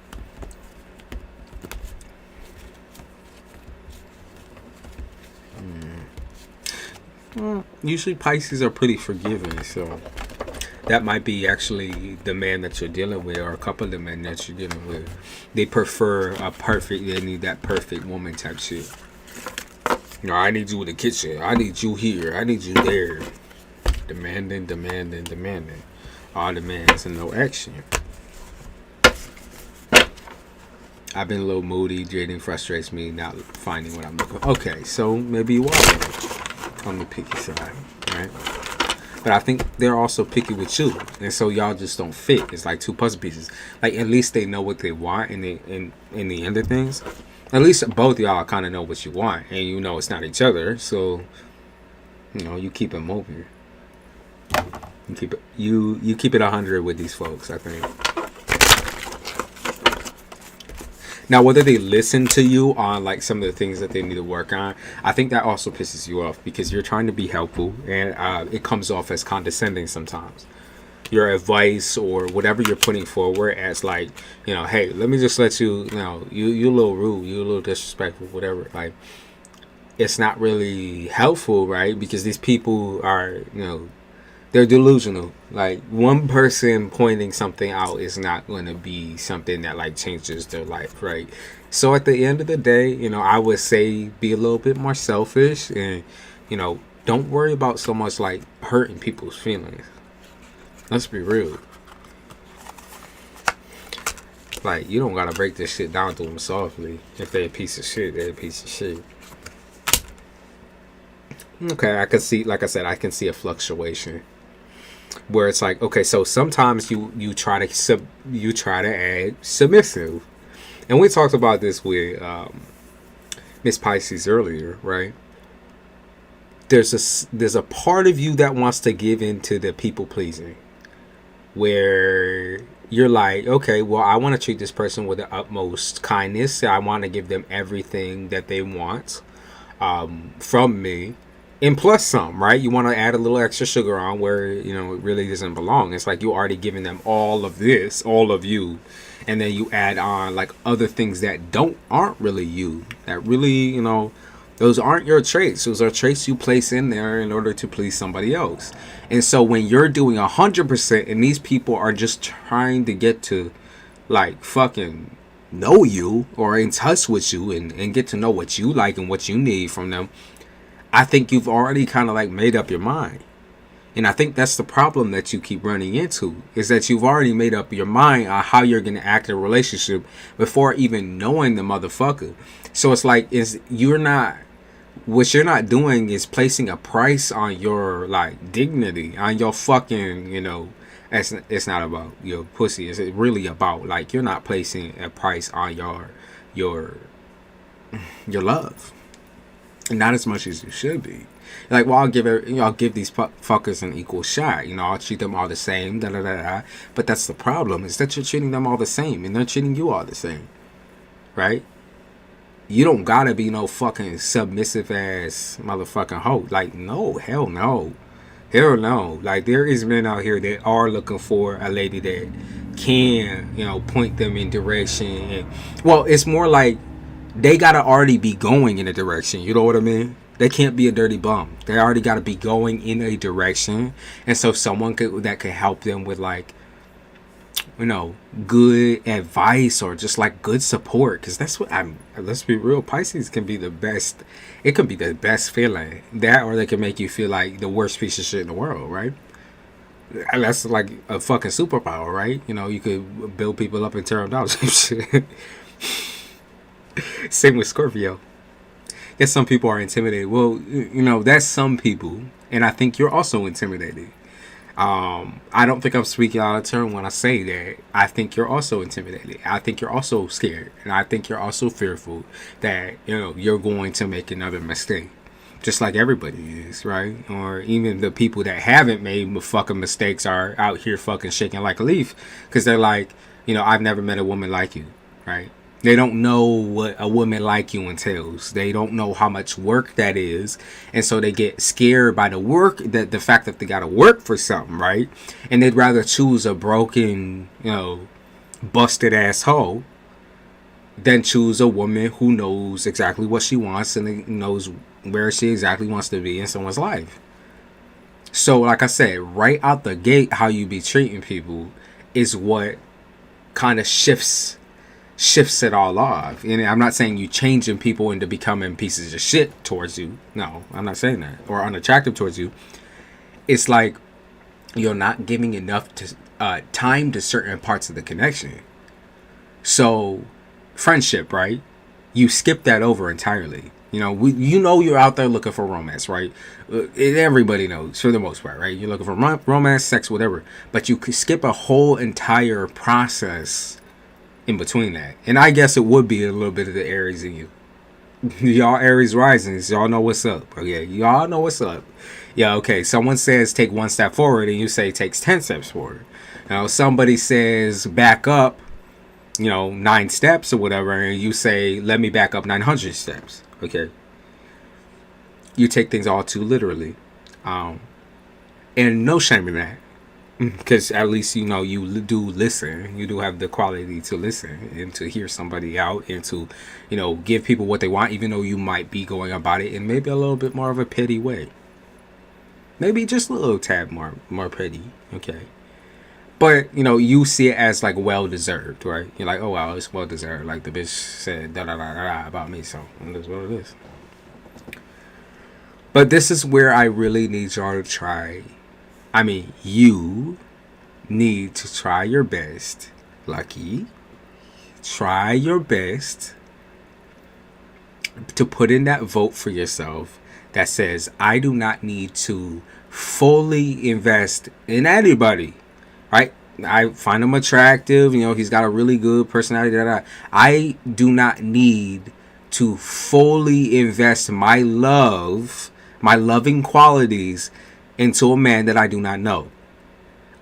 Well, usually Pisces are pretty forgiving, so that might be actually the man that you're dealing with, or a couple of the men that you're dealing with. They prefer a perfect, they need that perfect woman type shit. You know, I need you in the kitchen. I need you here. I need you there. Demanding. All demands and no action. I've been a little moody. Dating frustrates me, not finding what I'm looking for. Okay, so maybe you are on the picky side, right? But I think they're also picky with you, and so y'all just don't fit. It's like two puzzle pieces. Like at least they know what they want, and in the end of things, at least both y'all kind of know what you want, and you know it's not each other. So you know you keep it moving. You keep it 100 with these folks, I think. Now, whether they listen to you on like some of the things that they need to work on, I think that also pisses you off because you're trying to be helpful, and it comes off as condescending sometimes. Your advice or whatever you're putting forward as like, you know, hey, let me just let you, you know, you a little rude, you a little disrespectful, whatever. Like, it's not really helpful, right? Because these people are, you know, They're delusional. Like, one person pointing something out is not going to be something that like changes their life, right? So at the end of the day, you know, I would say be a little bit more selfish, and you know, don't worry about so much like hurting people's feelings. Let's be real. Like, you don't gotta break this shit down to them softly. If they're a piece of shit, they're a piece of shit. Okay, I can see, like I said, I can see a fluctuation where it's like, okay, so sometimes you try to add submissive, and we talked about this with Miss Pisces earlier, right? There's a part of you that wants to give into the people pleasing, where you're like, okay, well, I want to treat this person with the utmost kindness. I want to give them everything that they want from me, and plus some, right? You want to add a little extra sugar on where, you know, it really doesn't belong. It's like you already giving them all of this, all of you, and then you add on like other things that aren't really you, that really, you know, those aren't your traits. Those are traits you place in there in order to please somebody else. And so when you're doing 100% and these people are just trying to get to like fucking know you or in touch with you and get to know what you like and what you need from them, I think you've already kind of like made up your mind. And I think that's the problem that you keep running into, is that you've already made up your mind on how you're going to act in a relationship before even knowing the motherfucker. So it's like, what you're not doing is placing a price on your like dignity, on your fucking, you know, it's not about your pussy. It's really about like, you're not placing a price on your love, and not as much as you should be. Like, well, I'll give these fuckers an equal shot. You know, I'll treat them all the same. Da da da da. But that's the problem, is that you're treating them all the same, and they're treating you all the same, right? You don't gotta be no fucking submissive ass motherfucking hoe. Like, no, hell no. Hell no. Like, there is men out here that are looking for a lady that can, you know, point them in direction. And, well, it's more like they gotta already be going in a direction. You know what I mean? They can't be a dirty bum. They already gotta be going in a direction. And so someone that could help them with like, you know, good advice or just like good support, because that's what let's be real, Pisces can be the best. It can be the best feeling, that, or they can make you feel like the worst piece of shit in the world, right? And that's like a fucking superpower, right? You know, you could build people up and tear them down. Same with Scorpio. Yes, some people are intimidated. Well, you know, that's some people, and I think you're also intimidated. I don't think I'm speaking out of turn when I say that. I think you're also intimidated. I think you're also scared. And I think you're also fearful that, you know, you're going to make another mistake. Just like everybody is, right? Or even the people that haven't made fucking mistakes are out here fucking shaking like a leaf. Because they're like, you know, I've never met a woman like you, right? They don't know what a woman like you entails. They don't know how much work that is. And so they get scared by the work, the fact that they got to work for something, right? And they'd rather choose a broken, you know, busted asshole than choose a woman who knows exactly what she wants and knows where she exactly wants to be in someone's life. So, like I said, right out the gate, how you be treating people is what kind of shifts it all off. And I'm not saying you changing people into becoming pieces of shit towards you. No, I'm not saying that. Or unattractive towards you. It's like you're not giving enough time to certain parts of the connection. So, friendship, right? You skip that over entirely. You know, you're out there looking for romance, right? Everybody knows, for the most part, right? You're looking for romance, sex, whatever. But you could skip a whole entire process in between that. And I guess it would be a little bit of the Aries in you. Y'all Aries risings, y'all know what's up. Okay, y'all know what's up. Yeah, okay, someone says take one step forward and you say takes 10 steps forward. You know, somebody says back up, you know, 9 steps or whatever, and you say let me back up 900 steps. Okay, you take things all too literally, and no shame in that. Because at least, you know, you do listen. You do have the quality to listen and to hear somebody out and to, you know, give people what they want, even though you might be going about it in maybe a little bit more of a petty way. Maybe just a little tad more petty. Okay. But, you know, you see it as like well deserved, right? You're like, oh wow, it's well deserved. Like the bitch said da da da da about me, so that's what it is. But this is where I really need y'all to try. I mean, you need to try your best, Lucky. Try your best to put in that vote for yourself that says, I do not need to fully invest in anybody, right? I find him attractive, you know, he's got a really good personality. I do not need to fully invest my love, my loving qualities into a man that I do not know.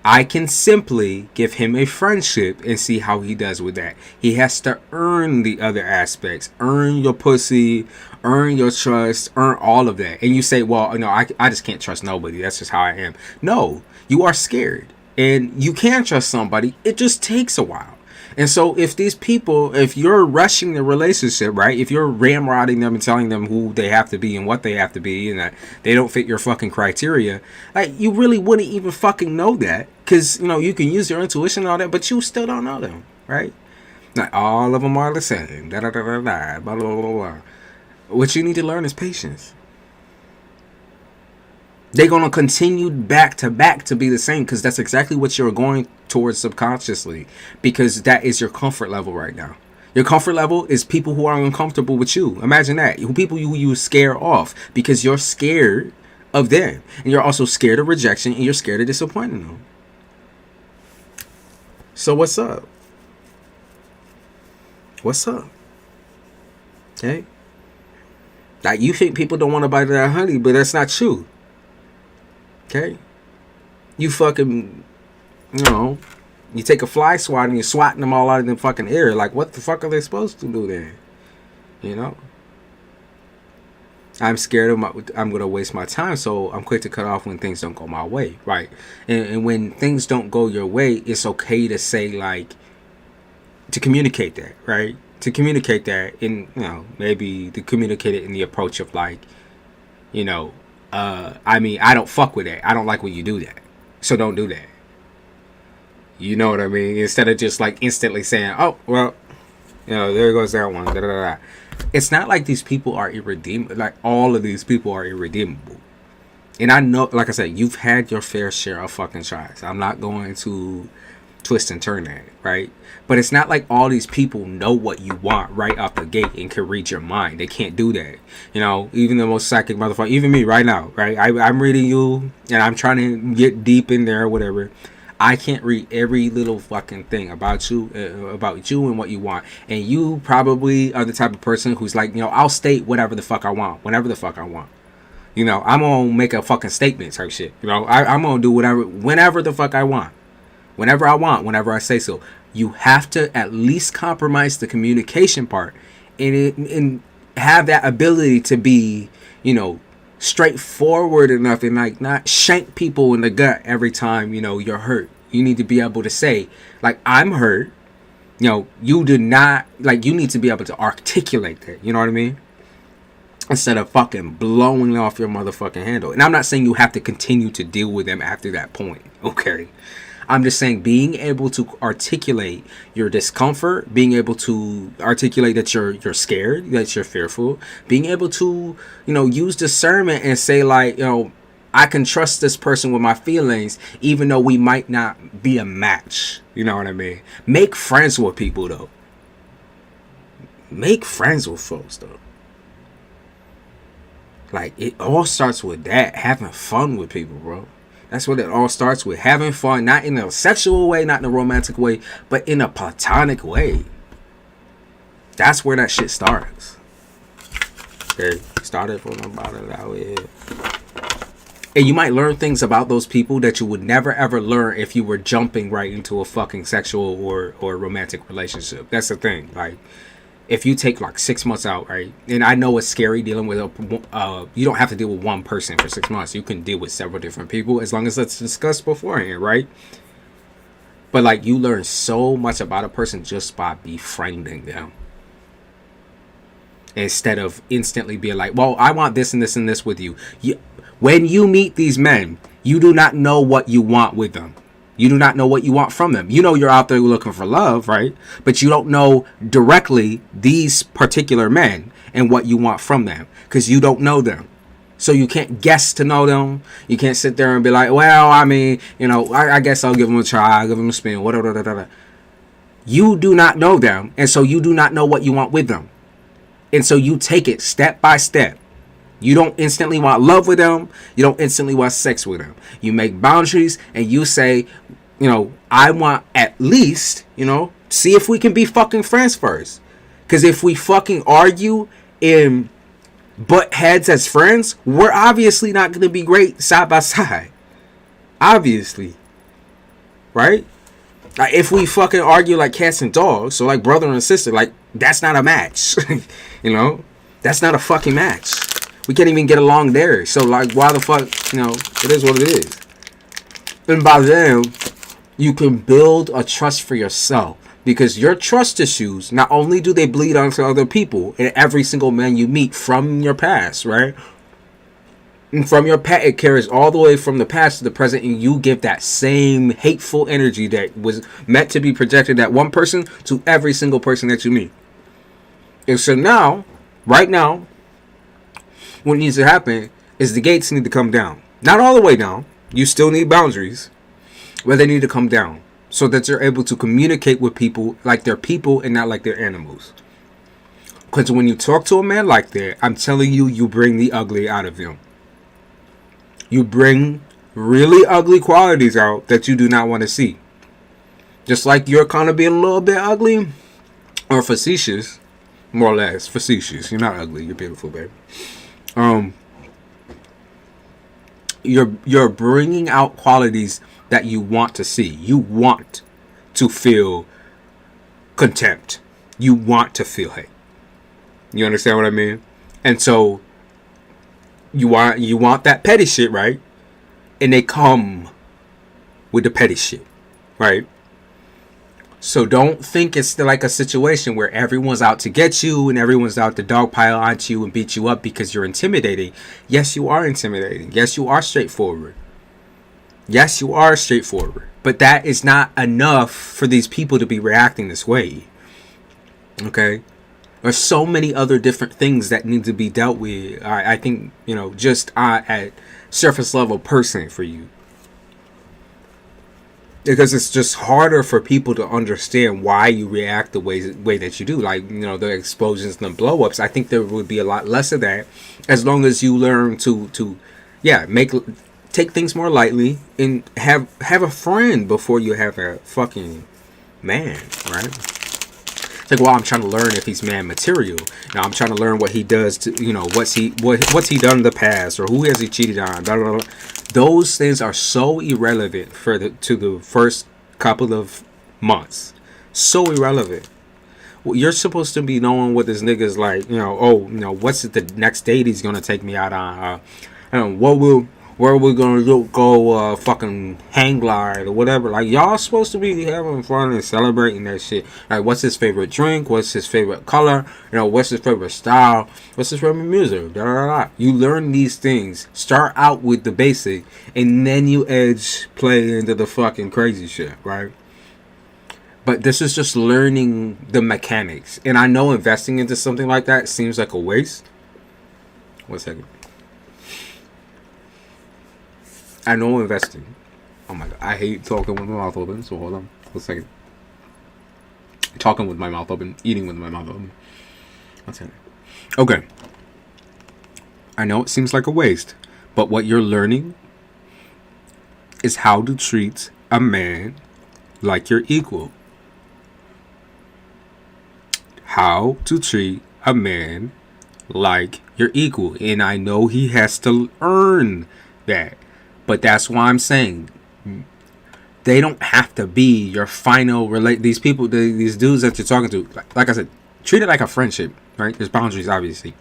I can simply give him a friendship and see how he does with that. He has to earn the other aspects. Earn your pussy, earn your trust, earn all of that. And you say, well, no, I just can't trust nobody. That's just how I am. No, you are scared. And you can trust somebody. It just takes a while. And so if these people, if you're rushing the relationship, right? If you're ramrodding them and telling them who they have to be and what they have to be and that they don't fit your fucking criteria, like you really wouldn't even fucking know that. Because, you know, you can use your intuition and all that, but you still don't know them, right? Not all of them are the same. Da da da da da. Blah blah blah blah. What you need to learn is patience. They're going to continue back to be the same because that's exactly what you're going towards subconsciously, because that is your comfort level right now. Your comfort level is people who are uncomfortable with you. Imagine that. People you scare off because you're scared of them. And you're also scared of rejection and you're scared of disappointing them. So what's up? What's up? Okay? Like, you think people don't want to bite that honey, but that's not true. Okay? You fucking, you know, you take a fly swat and you're swatting them all out of the fucking air. Like, what the fuck are they supposed to do then? You know? I'm scared of I'm going to waste my time, so I'm quick to cut off when things don't go my way, right? And when things don't go your way, it's okay to say, like, to communicate that, right? To communicate that in, you know, maybe to communicate it in the approach of, like, you know, I mean, I don't fuck with that. I don't like when you do that. So don't do that. You know what I mean? Instead of just like instantly saying, oh, well, you know, there goes that one. Da, da, da, da. It's not like these people are irredeemable. Like, all of these people are irredeemable. And I know, like I said, you've had your fair share of fucking tries. I'm not going to twist and turn that, right? But it's not like all these people know what you want right off the gate and can read your mind. They can't do that. You know, even the most psychic motherfucker, even me right now, right? I'm reading you and I'm trying to get deep in there or whatever. I can't read every little fucking thing about you and what you want. And you probably are the type of person who's like, you know, I'll state whatever the fuck I want, whenever the fuck I want. You know, I'm gonna make a fucking statement type shit. You know, I'm gonna do whatever, whenever the fuck I want. Whenever I want, whenever I say so. You have to at least compromise the communication part and have that ability to be, you know, straightforward enough and like not shank people in the gut every time, you know, you're hurt. You need to be able to say, like, I'm hurt. You know, you did not, like, you need to be able to articulate that. You know what I mean? Instead of fucking blowing off your motherfucking handle. And I'm not saying you have to continue to deal with them after that point. Okay? I'm just saying being able to articulate your discomfort, being able to articulate that you're scared, that you're fearful, being able to, you know, use discernment and say, like, you know, I can trust this person with my feelings, even though we might not be a match. You know what I mean? Make friends with people, though. Make friends with folks, though. Like, it all starts with that, having fun with people, bro. That's what it all starts with. Having fun, not in a sexual way, not in a romantic way, but in a platonic way. That's where that shit starts. Okay, started from about it out here. And you might learn things about those people that you would never ever learn if you were jumping right into a fucking sexual or romantic relationship. That's the thing. Like, if you take like 6 months out, right? And I know it's scary dealing with you don't have to deal with one person for 6 months. You can deal with several different people as long as it's discussed beforehand, right? But like, you learn so much about a person just by befriending them. Instead of instantly being like, well, I want this and this and this with you. When you meet these men, you do not know what you want with them. You do not know what you want from them. You know you're out there looking for love, right? But you don't know directly these particular men and what you want from them because you don't know them. So you can't guess to know them. You can't sit there and be like, well, I mean, you know, I guess I'll give them a try. I'll give them a spin, whatever. You do not know them. And so you do not know what you want with them. And so you take it step by step. You don't instantly want love with them. You don't instantly want sex with them. You make boundaries and you say, you know, I want at least, you know, see if we can be fucking friends first. Because if we fucking argue and butt heads as friends, we're obviously not going to be great side by side. Obviously. Right? Like if we fucking argue like cats and dogs, so like brother and sister, like that's not a match. You know? That's not a fucking match. We can't even get along there. So, like, why the fuck, you know, it is what it is. And by then, you can build a trust for yourself. Because your trust issues, not only do they bleed onto other people and every single man you meet from your past, right? And from your past, it carries all the way from the past to the present. And you give that same hateful energy that was meant to be projected at one person to every single person that you meet. And so now, right now, what needs to happen is the gates need to come down. Not all the way down. You still need boundaries. But they need to come down. So that you're able to communicate with people like they're people and not like they're animals. Because when you talk to a man like that, I'm telling you, you bring the ugly out of him. You bring really ugly qualities out that you do not want to see. Just like you're kind of being a little bit ugly. Or facetious. More or less. Facetious. You're not ugly. You're beautiful, babe. You're bringing out qualities that you want to see. You want to feel contempt. You want to feel hate. You understand what I mean? And so you want that petty shit, right? And they come with the petty shit, right? So don't think it's like a situation where everyone's out to get you and everyone's out to dogpile onto you and beat you up because you're intimidating. Yes, you are intimidating. Yes, you are straightforward. Yes, you are straightforward. But that is not enough for these people to be reacting this way. Okay? There's so many other different things that need to be dealt with. I think, you know, just at surface level person for you. Because it's just harder for people to understand why you react the way that you do. Like, you know, the explosions and the blow-ups. I think there would be a lot less of that as long as you learn to take things more lightly and have a friend before you have a fucking man, right? It's like, well, I'm trying to learn if he's man material. Now I'm trying to learn what he does to, you know, what's he done in the past or who has he cheated on, blah, blah, blah. Those things are so irrelevant to the first couple of months. So irrelevant. Well, you're supposed to be knowing what this nigga's like, you know, oh, you know, what's the next date he's gonna take me out on? I don't know, where are we gonna go fucking hang glide or whatever. Like, y'all supposed to be having fun and celebrating that shit. Like, what's his favorite drink? What's his favorite color? You know, what's his favorite style? What's his favorite music? Da, da, da. You learn these things. Start out with the basic, and then you play into the fucking crazy shit, right? But this is just learning the mechanics. And I know investing into something like that seems like a waste. 1 second. I know investing. Oh my god, I hate talking with my mouth open. So hold on 1 second. Talking with my mouth open, eating with my mouth open. 1 second. Okay. I know it seems like a waste, but what you're learning is how to treat a man like your equal. How to treat a man like your equal. And I know he has to earn that. But that's why I'm saying they don't have to be your final these people, these dudes that you're talking to. Like I said, treat it like a friendship, right? There's boundaries, obviously.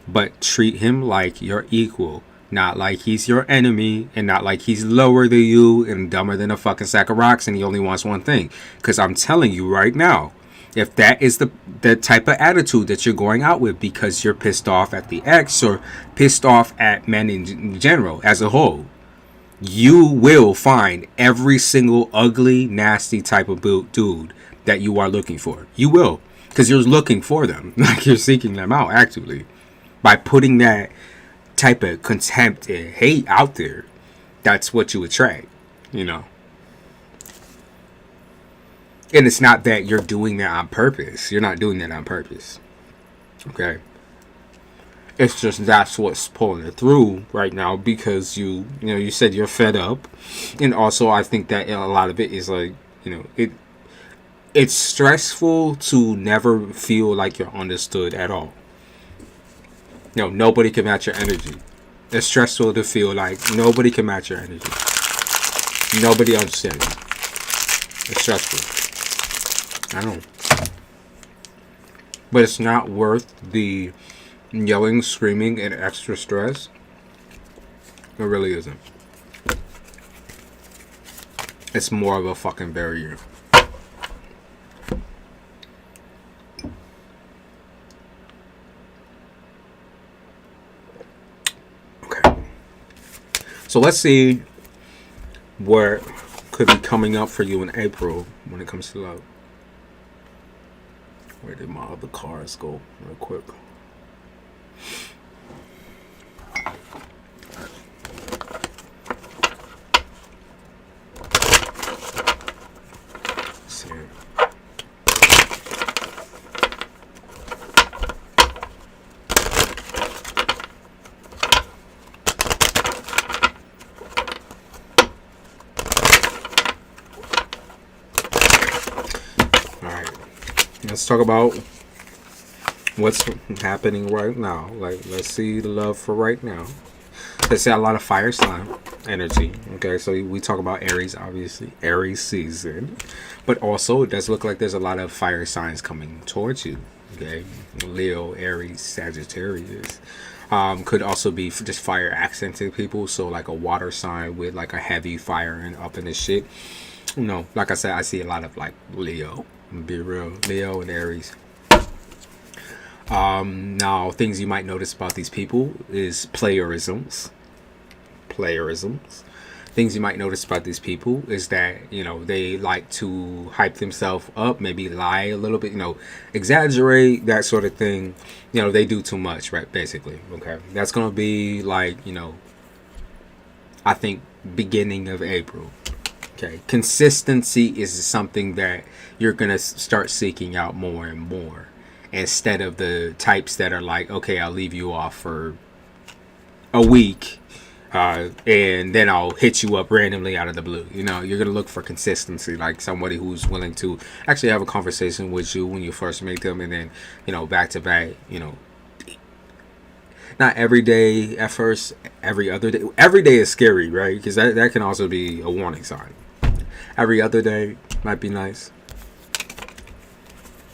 But treat him like your equal. Not like he's your enemy and not like he's lower than you and dumber than a fucking sack of rocks and he only wants one thing. Because I'm telling you right now, If that is the type of attitude that you're going out with because you're pissed off at the ex or pissed off at men in general as a whole, you will find every single ugly, nasty type of dude that you are looking for. You will, because you're looking for them. Like, you're seeking them out actively. By putting that type of contempt and hate out there, that's what you attract, you know. And it's not that you're doing that on purpose. You're not doing that on purpose. Okay? It's just that's what's pulling it through right now because you said you're fed up. And also I think that a lot of it is like, it's stressful to never feel like you're understood at all. Nobody can match your energy. It's stressful to feel like nobody can match your energy. Nobody understands you. It's stressful. I know. But it's not worth the yelling, screaming, and extra stress. It really isn't. It's more of a fucking barrier. Okay. So let's see what could be coming up for you in April when it comes to love. Where did my other cards go? Real quick. Let's see. Let's talk about what's happening right now. Like, let's see the love for right now. Let's see a lot of fire sign energy. Okay, so we talk about Aries, obviously, Aries season, but also it does look like there's a lot of fire signs coming towards you. Okay, Leo, Aries, Sagittarius. Could also be just fire accented people. So like a water sign with like a heavy fire and up in the shit. Like I said, I see a lot of like Leo. Be real, Leo and Aries. Now, things you might notice about these people is playerisms. Things you might notice about these people is that, they like to hype themselves up, maybe lie a little bit, exaggerate, that sort of thing. They do too much, right? Basically, okay. That's going to be like, I think beginning of April. Okay, consistency is something that you're going to start seeking out more and more, instead of the types that are like, okay, I'll leave you off for a week and then I'll hit you up randomly out of the blue. You're going to look for consistency, like somebody who's willing to actually have a conversation with you when you first meet them, and then, back to back, not every day at first, every other day. Every day is scary, right? Because that can also be a warning sign. Every other day might be nice.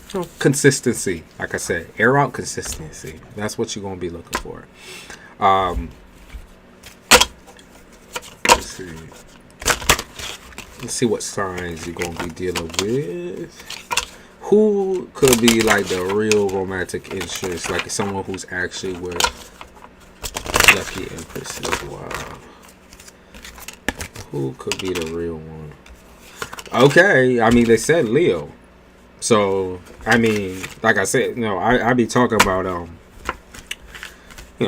So, consistency, like I said, air out consistency. That's what you're going to be looking for. Let's see. Let's see what signs you're going to be dealing with. Who could be like the real romantic interest? Like someone who's actually with Lucky Empress as well. Who could be the real one? Okay, I mean, they said Leo. So, I mean, like I said, I be talking about,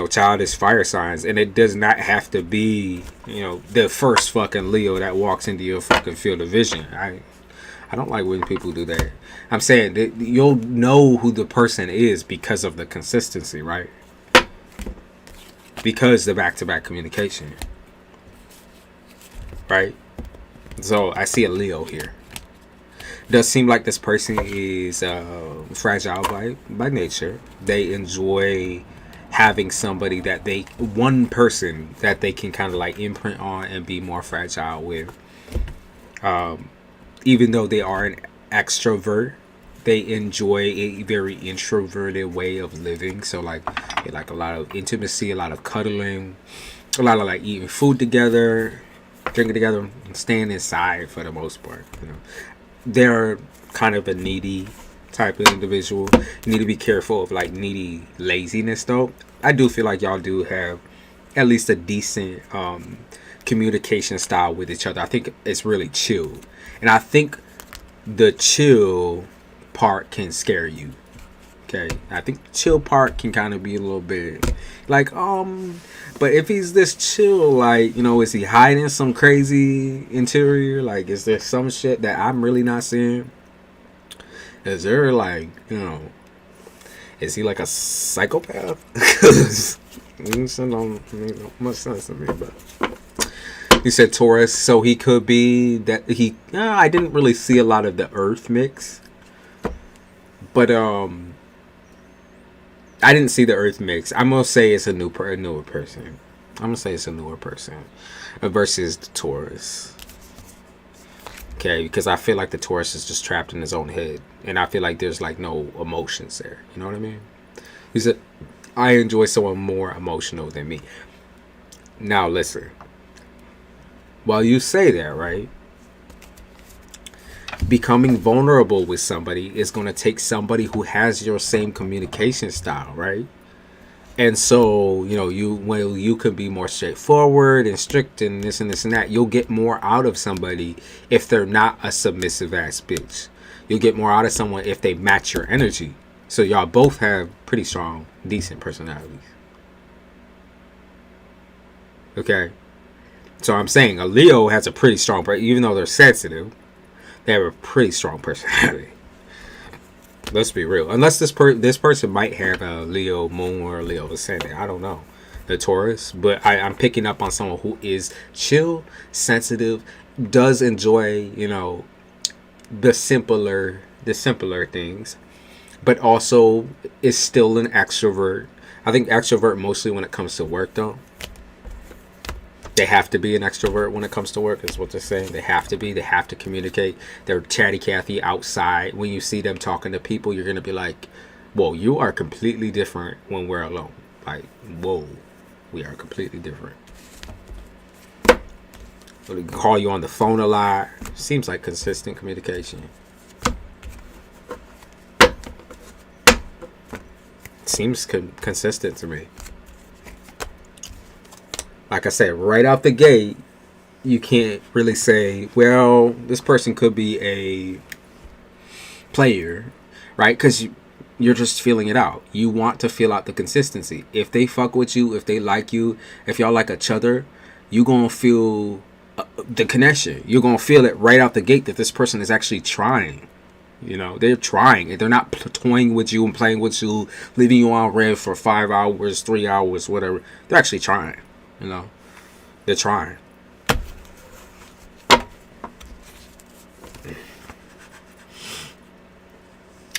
childish fire signs. And it does not have to be, the first fucking Leo that walks into your fucking field of vision. I don't like when people do that. I'm saying that you'll know who the person is because of the consistency, right? Because the back-to-back communication. Right? So, I see a Leo here. Does seem like this person is fragile by nature. They enjoy having somebody one person that they can kind of like imprint on and be more fragile with. Even though they are an extrovert, they enjoy a very introverted way of living. So like they like a lot of intimacy, a lot of cuddling, a lot of like eating food together, drinking together, and staying inside for the most part. They're kind of a needy type of individual. You need to be careful of like needy laziness though. I do feel like y'all do have at least a decent communication style with each other. I think it's really chill. And I think the chill part can scare you. Okay. I think the chill part can kind of be a little bit like, but if he's this chill, like, you know, is he hiding some crazy interior? Like, is there some shit that I'm really not seeing? Is there like, you know, is he like a psychopath? Because it don't make much sense to me. But you said Taurus, so he could be that he. I didn't really see a lot of the Earth mix, but I didn't see the Earth mix. I'm gonna say it's a newer person. I'm gonna say it's a newer person versus the Taurus. Okay, because I feel like the Taurus is just trapped in his own head. And I feel like there's like no emotions there. You know what I mean? He said, I enjoy someone more emotional than me. Now listen. While you say that, right? Becoming vulnerable with somebody is going to take somebody who has your same communication style, right? And so, you know, you could be more straightforward and strict and this and this and that. You'll get more out of somebody if they're not a submissive ass bitch. You'll get more out of someone if they match your energy. So y'all both have pretty strong, decent personalities. Okay? So I'm saying a Leo has a pretty strong, even though they're sensitive, they have a pretty strong personality. Let's be real. Unless this person might have a Leo moon or a Leo ascendant. I don't know. The Taurus. But I'm picking up on someone who is chill, sensitive, does enjoy, you know, the simpler things, but also is still an extrovert. I think extrovert mostly when it comes to work though. They have to be an extrovert when it comes to work, is what they're saying. They have to be. They have to communicate. They're chatty Cathy outside. When you see them talking to people, you're going to be like, whoa, you are completely different when we're alone. Like, whoa, we are completely different. So they call you on the phone a lot. Seems like consistent communication. Seems consistent to me. Like I said, right out the gate, you can't really say, well, this person could be a player, right? Because you're just feeling it out. You want to feel out the consistency. If they fuck with you, if they like you, if y'all like each other, you're going to feel the connection. You're going to feel it right out the gate that this person is actually trying. You know, they're trying. They're not toying with you and playing with you, leaving you on red for 5 hours, 3 hours, whatever. They're actually trying. You know, they're trying.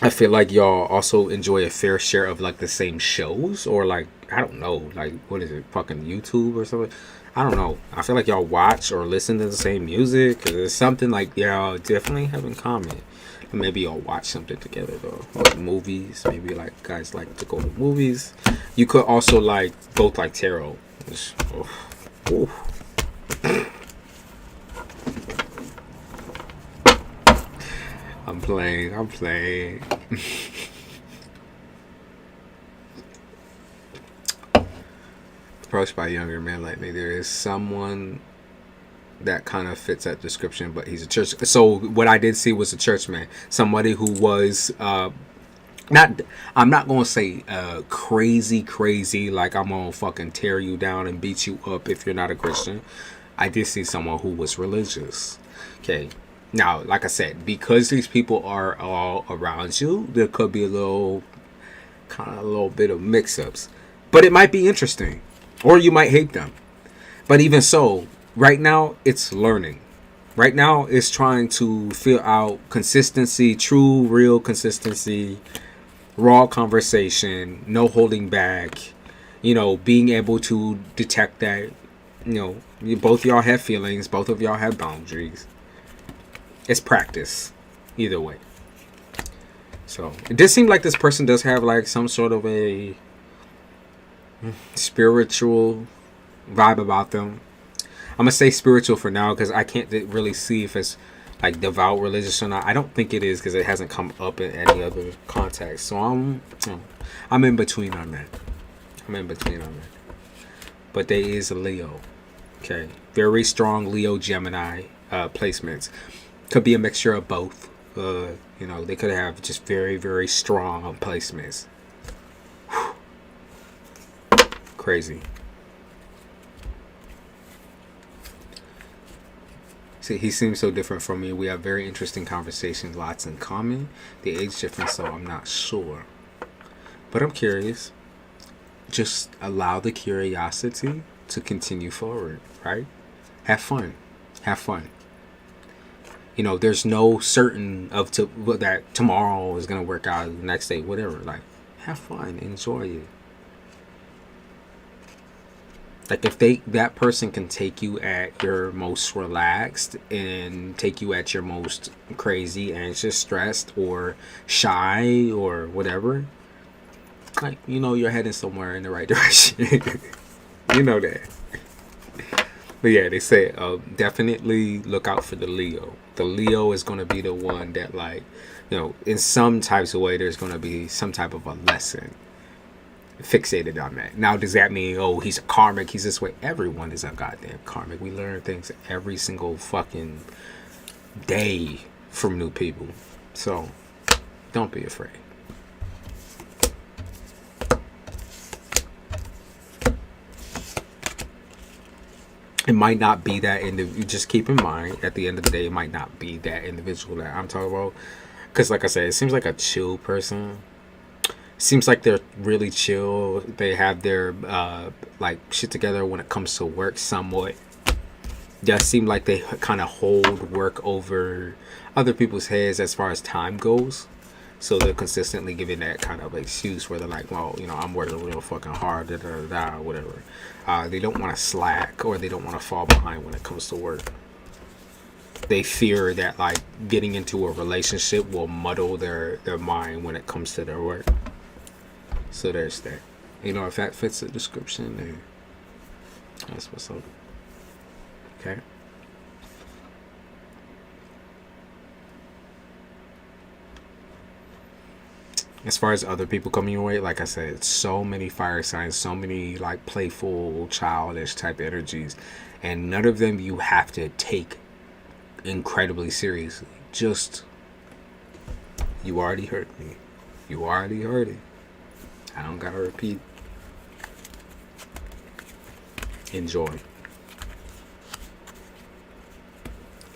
I feel like y'all also enjoy a fair share of like the same shows, or like, I don't know, like, what is it, fucking YouTube or something? I don't know. I feel like y'all watch or listen to the same music. There's something like y'all definitely have in common. Maybe y'all watch something together though, or movies. Maybe like guys like to go to movies. You could also like both like tarot. Ooh. I'm playing. Approached by a younger man like me. There is someone that kind of fits that description, but he's a church. So what I did see was a church man. Somebody who was I'm not gonna say crazy, like I'm gonna fucking tear you down and beat you up if you're not a Christian. I did see someone who was religious. Okay. Now, like I said, because these people are all around you, there could be a little bit of mix-ups. But it might be interesting. Or you might hate them. But even so, right now, it's learning. Right now, it's trying to feel out consistency, true, real consistency, raw conversation, no holding back, you know, being able to detect that, you know, both of y'all have feelings, both of y'all have boundaries. It's practice, either way. So, it does seem like this person does have like some sort of a spiritual vibe about them. I'm going to say spiritual for now because I can't really see if it's like devout religious or not. I don't think it is because it hasn't come up in any other context. So I'm in between on that. But there is a Leo. Okay, very strong Leo Gemini placements. Could be a mixture of both. They could have just very, very strong placements. Whew. Crazy. See, he seems so different from me. We have very interesting conversations, lots in common. The age difference, so I'm not sure. But I'm curious. Just allow the curiosity to continue forward, right? Have fun. There's no certain that tomorrow is gonna work out, the next day, whatever. Like, have fun, enjoy it. Like, if that person can take you at your most relaxed and take you at your most crazy, anxious, stressed, or shy, or whatever, like, you're heading somewhere in the right direction. You know that. But yeah, they say definitely look out for the Leo. The Leo is going to be the one that, like, in some types of way, there's going to be some type of a lesson fixated on that. Now, does that mean, he's a karmic, he's this way? Everyone is a goddamn karmic. We learn things every single fucking day from new people. So, don't be afraid. It might not be that individual. Just keep in mind, at the end of the day, it might not be that individual that I'm talking about. Because, like I said, it seems like a chill person. Seems like they're really chill. They have their shit together when it comes to work somewhat. Does seem like they kind of hold work over other people's heads as far as time goes. So they're consistently giving that kind of excuse where they're like, well, I'm working real fucking hard, or whatever. They don't want to slack, or they don't want to fall behind when it comes to work. They fear that, like, getting into a relationship will muddle their mind when it comes to their work. So there's that. If that fits the description, then that's what's up. Okay. As far as other people coming your way, like I said, so many fire signs, so many like playful, childish type energies, and none of them you have to take incredibly seriously. Just, you already heard me. You already heard it. I don't gotta repeat. Enjoy.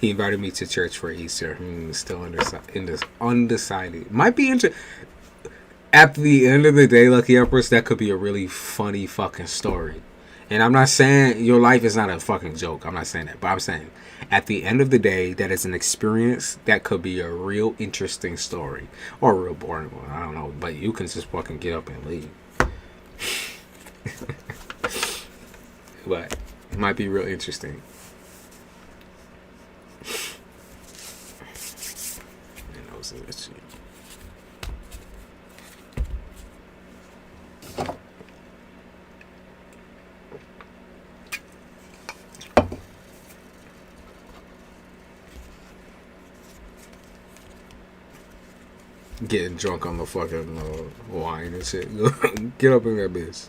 He invited me to church for Easter. Still undecided. Might be interesting. At the end of the day, Lucky Empress, that could be a really funny fucking story. And I'm not saying your life is not a fucking joke. I'm not saying that. But I'm saying, at the end of the day, that is an experience that could be a real interesting story. Or a real boring one. I don't know. But you can just fucking get up and leave. But it might be real interesting. And those are the shit. Getting drunk on the fucking wine and shit. Get up in that bitch.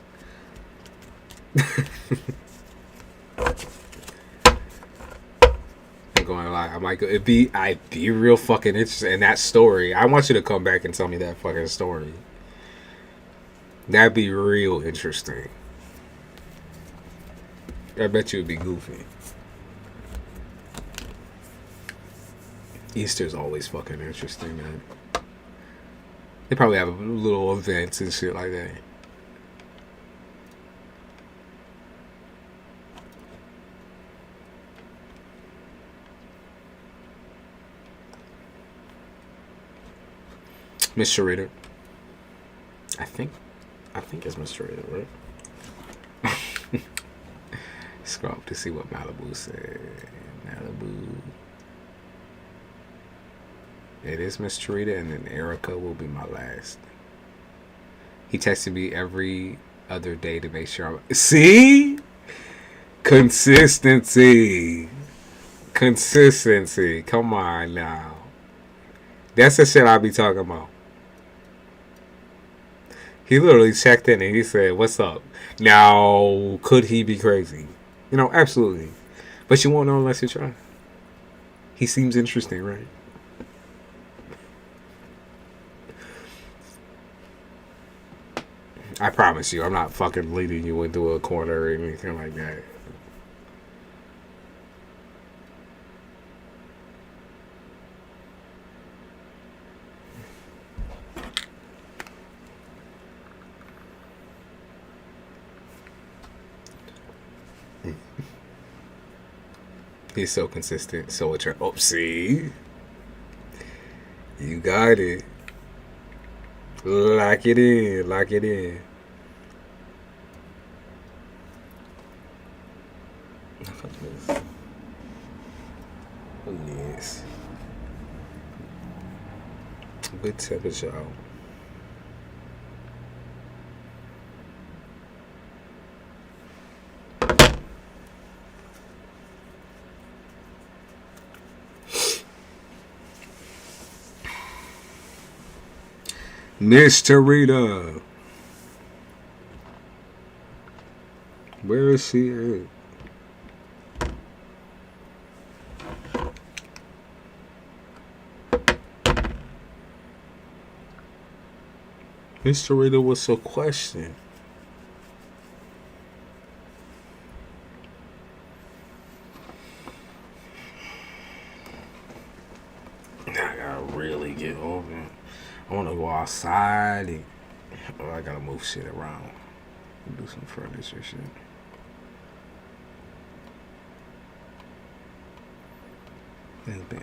I'm going to lie. I might go. I'd be real fucking interested in that story. I want you to come back and tell me that fucking story. That'd be real interesting. I bet you it'd be goofy. Easter's always fucking interesting, man. They probably have little events and shit like that. Miss Sharita. I think it's Miss Sharita, right? Scroll up to see what Malibu said. Malibu. It is Miss Charita, and then Erica will be my last. He texted me every other day to make sure See? Consistency. Consistency. Come on now. That's the shit I be talking about. He literally checked in and he said, "What's up?" Now, could he be crazy? You know, absolutely. But you won't know unless you try. He seems interesting, right? I promise you, I'm not fucking leading you into a corner or anything like that. He's so consistent. So what's your... Oh, see? You got it. Lock it in. Lock it in. Oh, yes. Good temperature out. Mr. Rita. Where is she at? Mr. Rita, what's your question? I gotta really get over it. I wanna go outside and I gotta move shit around. Do some furniture shit.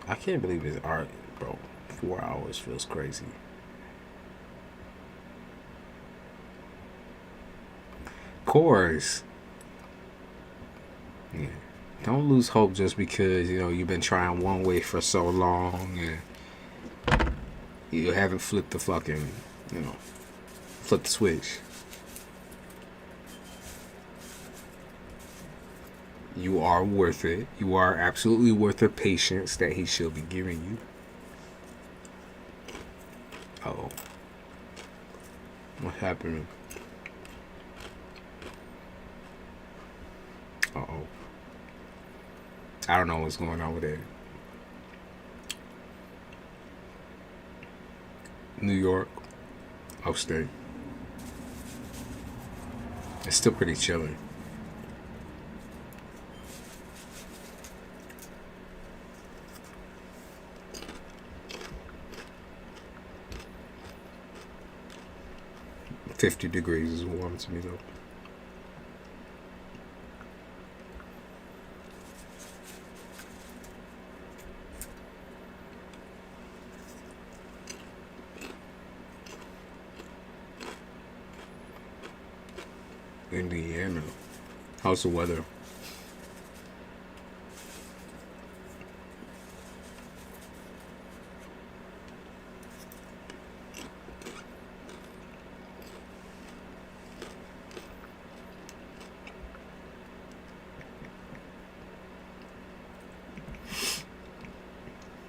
I can't believe it's art, bro. 4 hours feels crazy. Of course. Yeah. Don't lose hope just because, you know, you've been trying one way for so long and you haven't flipped the fucking, you know, flip the switch. You are worth it. You are absolutely worth the patience that he should be giving you. Uh-oh. What happened? Uh-oh. I don't know what's going on with that. New York. Upstate. It's still pretty chilly. $50 degrees is warm to me though. Indiana. How's the weather?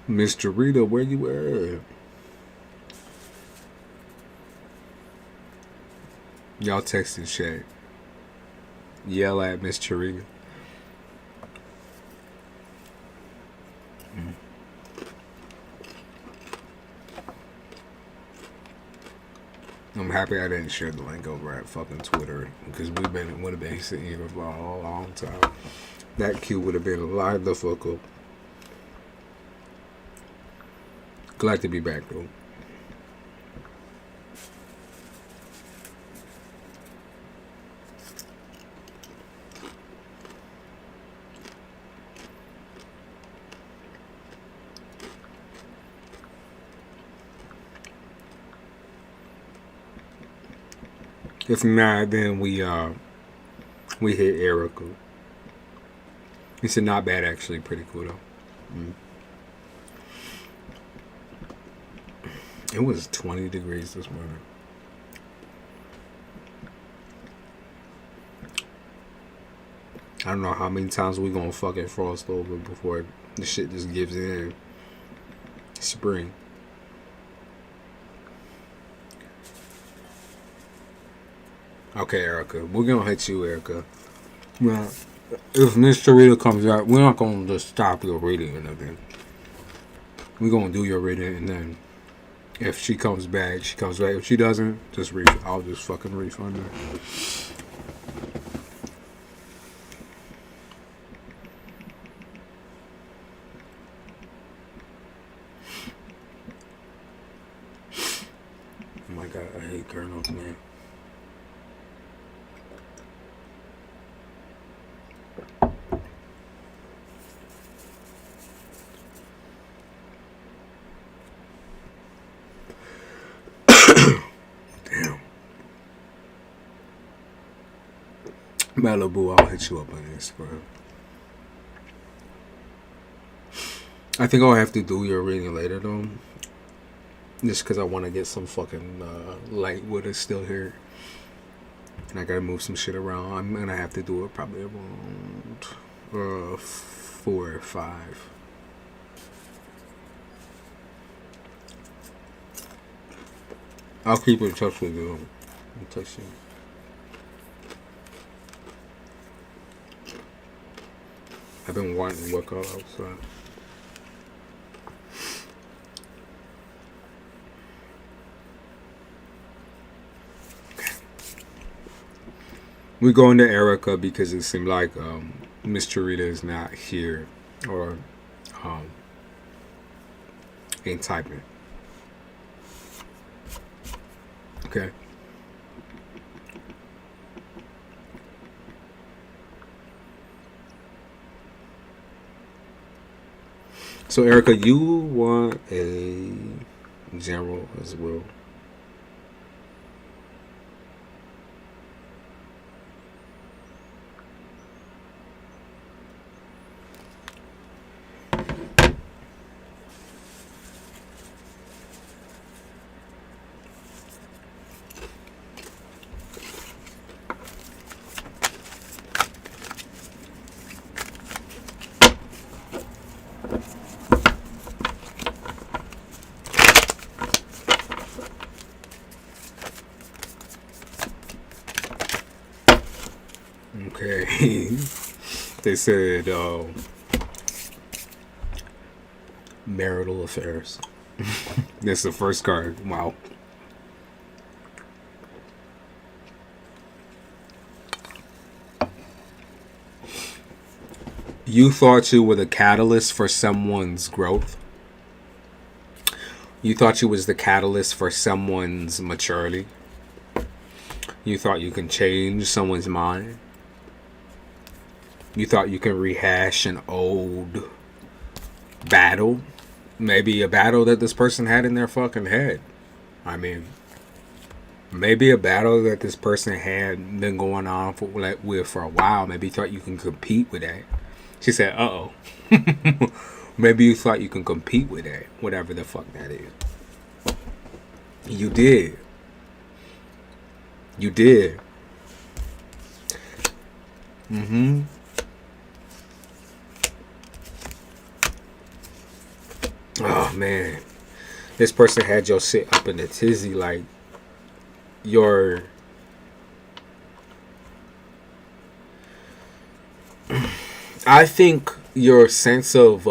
Mr. Rita, where you at? Y'all texting chat. Yell at Miss Charita. I'm happy I didn't share the link over at fucking Twitter because would have been sitting here for a long time. That queue would have been live the fuck up. Glad to be back though. If not, then we hit Erica. He said not bad actually, pretty cool though. It was 20 degrees this morning. I don't know how many times we gonna fucking frost over before the shit just gives in. Spring. Okay, Erica. We're gonna hit you, Erica. Well, if Miss Tarita comes out, we're not gonna just stop your reading or nothing. We're gonna do your reading, and then if she comes back, she comes back. If she doesn't, I'll just fucking refund her. Oh my god, I hate kernels, man. Damn. Malibu, I'll hit you up on this, bro. I think I'll have to do your reading later, though. Just because I want to get some fucking light wood is still here. And I gotta move some shit around. I'm gonna have to do it probably around 4 or 5. I'll keep in touch with you. I'll text you. I've been wanting to work out outside. We're going to Erica because it seemed like Miss Charita is not here or ain't typing. Okay. So Erica, you want a general as well. Okay. They said marital affairs. That's the first card. Wow. You thought you were the catalyst for someone's growth. You thought you was the catalyst for someone's maturity. You thought you can change someone's mind. You thought you can rehash an old battle. Maybe a battle that this person had in their fucking head. I mean, maybe a battle that this person had been going on for a while. Maybe you thought you can compete with that. She said, uh-oh. Maybe you thought you can compete with that. Whatever the fuck that is. You did. You did. Mm-hmm. Oh man, this person had your shit up in a tizzy. Like your I think your sense of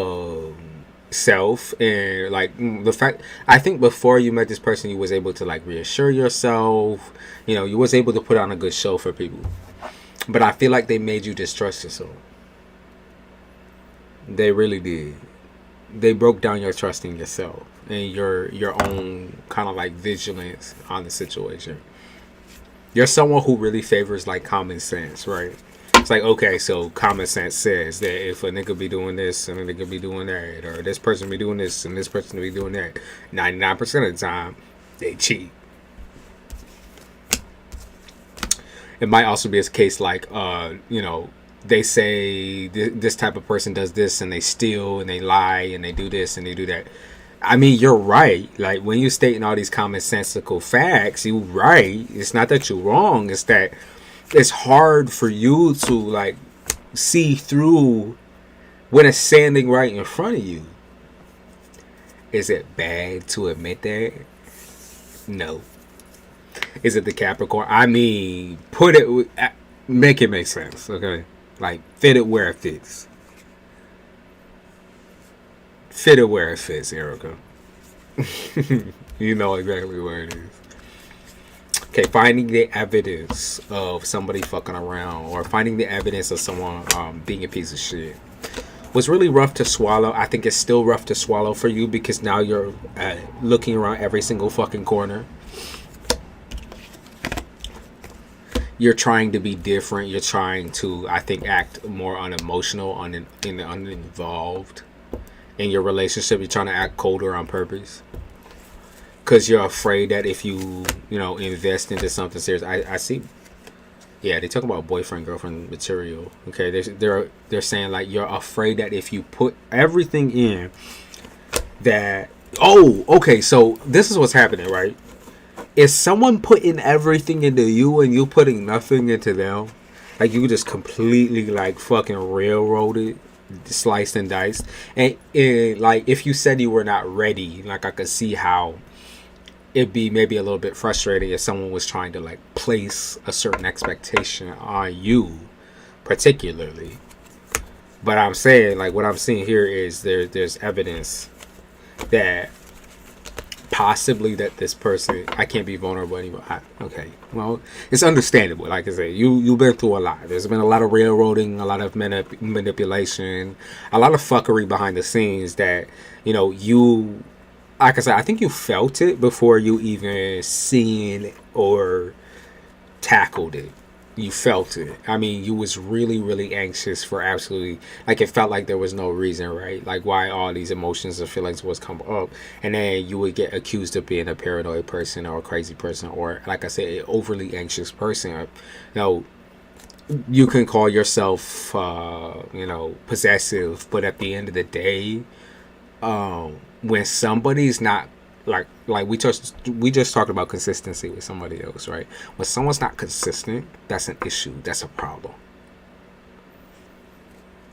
self and like the fact, I think before you met this person you was able to like reassure yourself, you know, you was able to put on a good show for people, but I feel like they made you distrust yourself. They really did. They broke down your trust in yourself and your own kind of like vigilance on the situation. You're someone who really favors like common sense, right? It's like, okay, so common sense says that if a nigga be doing this and a nigga be doing that, or this person be doing this and this person be doing that, 99% of the time they cheat. It might also be a case like you know, they say this type of person does this and they steal and they lie and they do this and they do that. I mean, you're right. Like when you're stating all these commonsensical facts, you're right. It's not that you're wrong. It's that it's hard for you to like see through when it's standing right in front of you. Is it bad to admit that? No. Is it the Capricorn? I mean, make it make sense, okay? Like, fit it where it fits. Fit it where it fits, Erica. You know exactly where it is. Okay, finding the evidence of somebody fucking around, or finding the evidence of someone being a piece of shit, was really rough to swallow. I think it's still rough to swallow for you, because now you're looking around every single fucking corner. You're trying to be different. You're trying to, I think, act more unemotional, uninvolved in your relationship. You're trying to act colder on purpose, because you're afraid that if you invest into something serious. I see. Yeah, they talk about boyfriend girlfriend material. Okay, they're saying like you're afraid that if you put everything in, that okay, so this is what's happening, right? Is someone putting everything into you and you putting nothing into them? Like, you just completely like fucking railroaded, sliced and diced. And like, if you said you were not ready, like, I could see how it'd be maybe a little bit frustrating if someone was trying to like place a certain expectation on you particularly. But I'm saying, like, what I'm seeing here is there's evidence that possibly that this person, I can't be vulnerable anymore. Okay, well, it's understandable. Like I said, you've been through a lot. There's been a lot of railroading, a lot of manipulation, a lot of fuckery behind the scenes that, you, like I said, I think you felt it before you even seen or tackled it. You felt it. I mean, you was really, really anxious for absolutely, like, it felt like there was no reason, right? Like, why all these emotions and feelings was come up, and then you would get accused of being a paranoid person or a crazy person, or, like I said, an overly anxious person. You can call yourself, possessive, but at the end of the day, when somebody's not, like we just talked about consistency with somebody else, right? When someone's not consistent, that's an issue. That's a problem.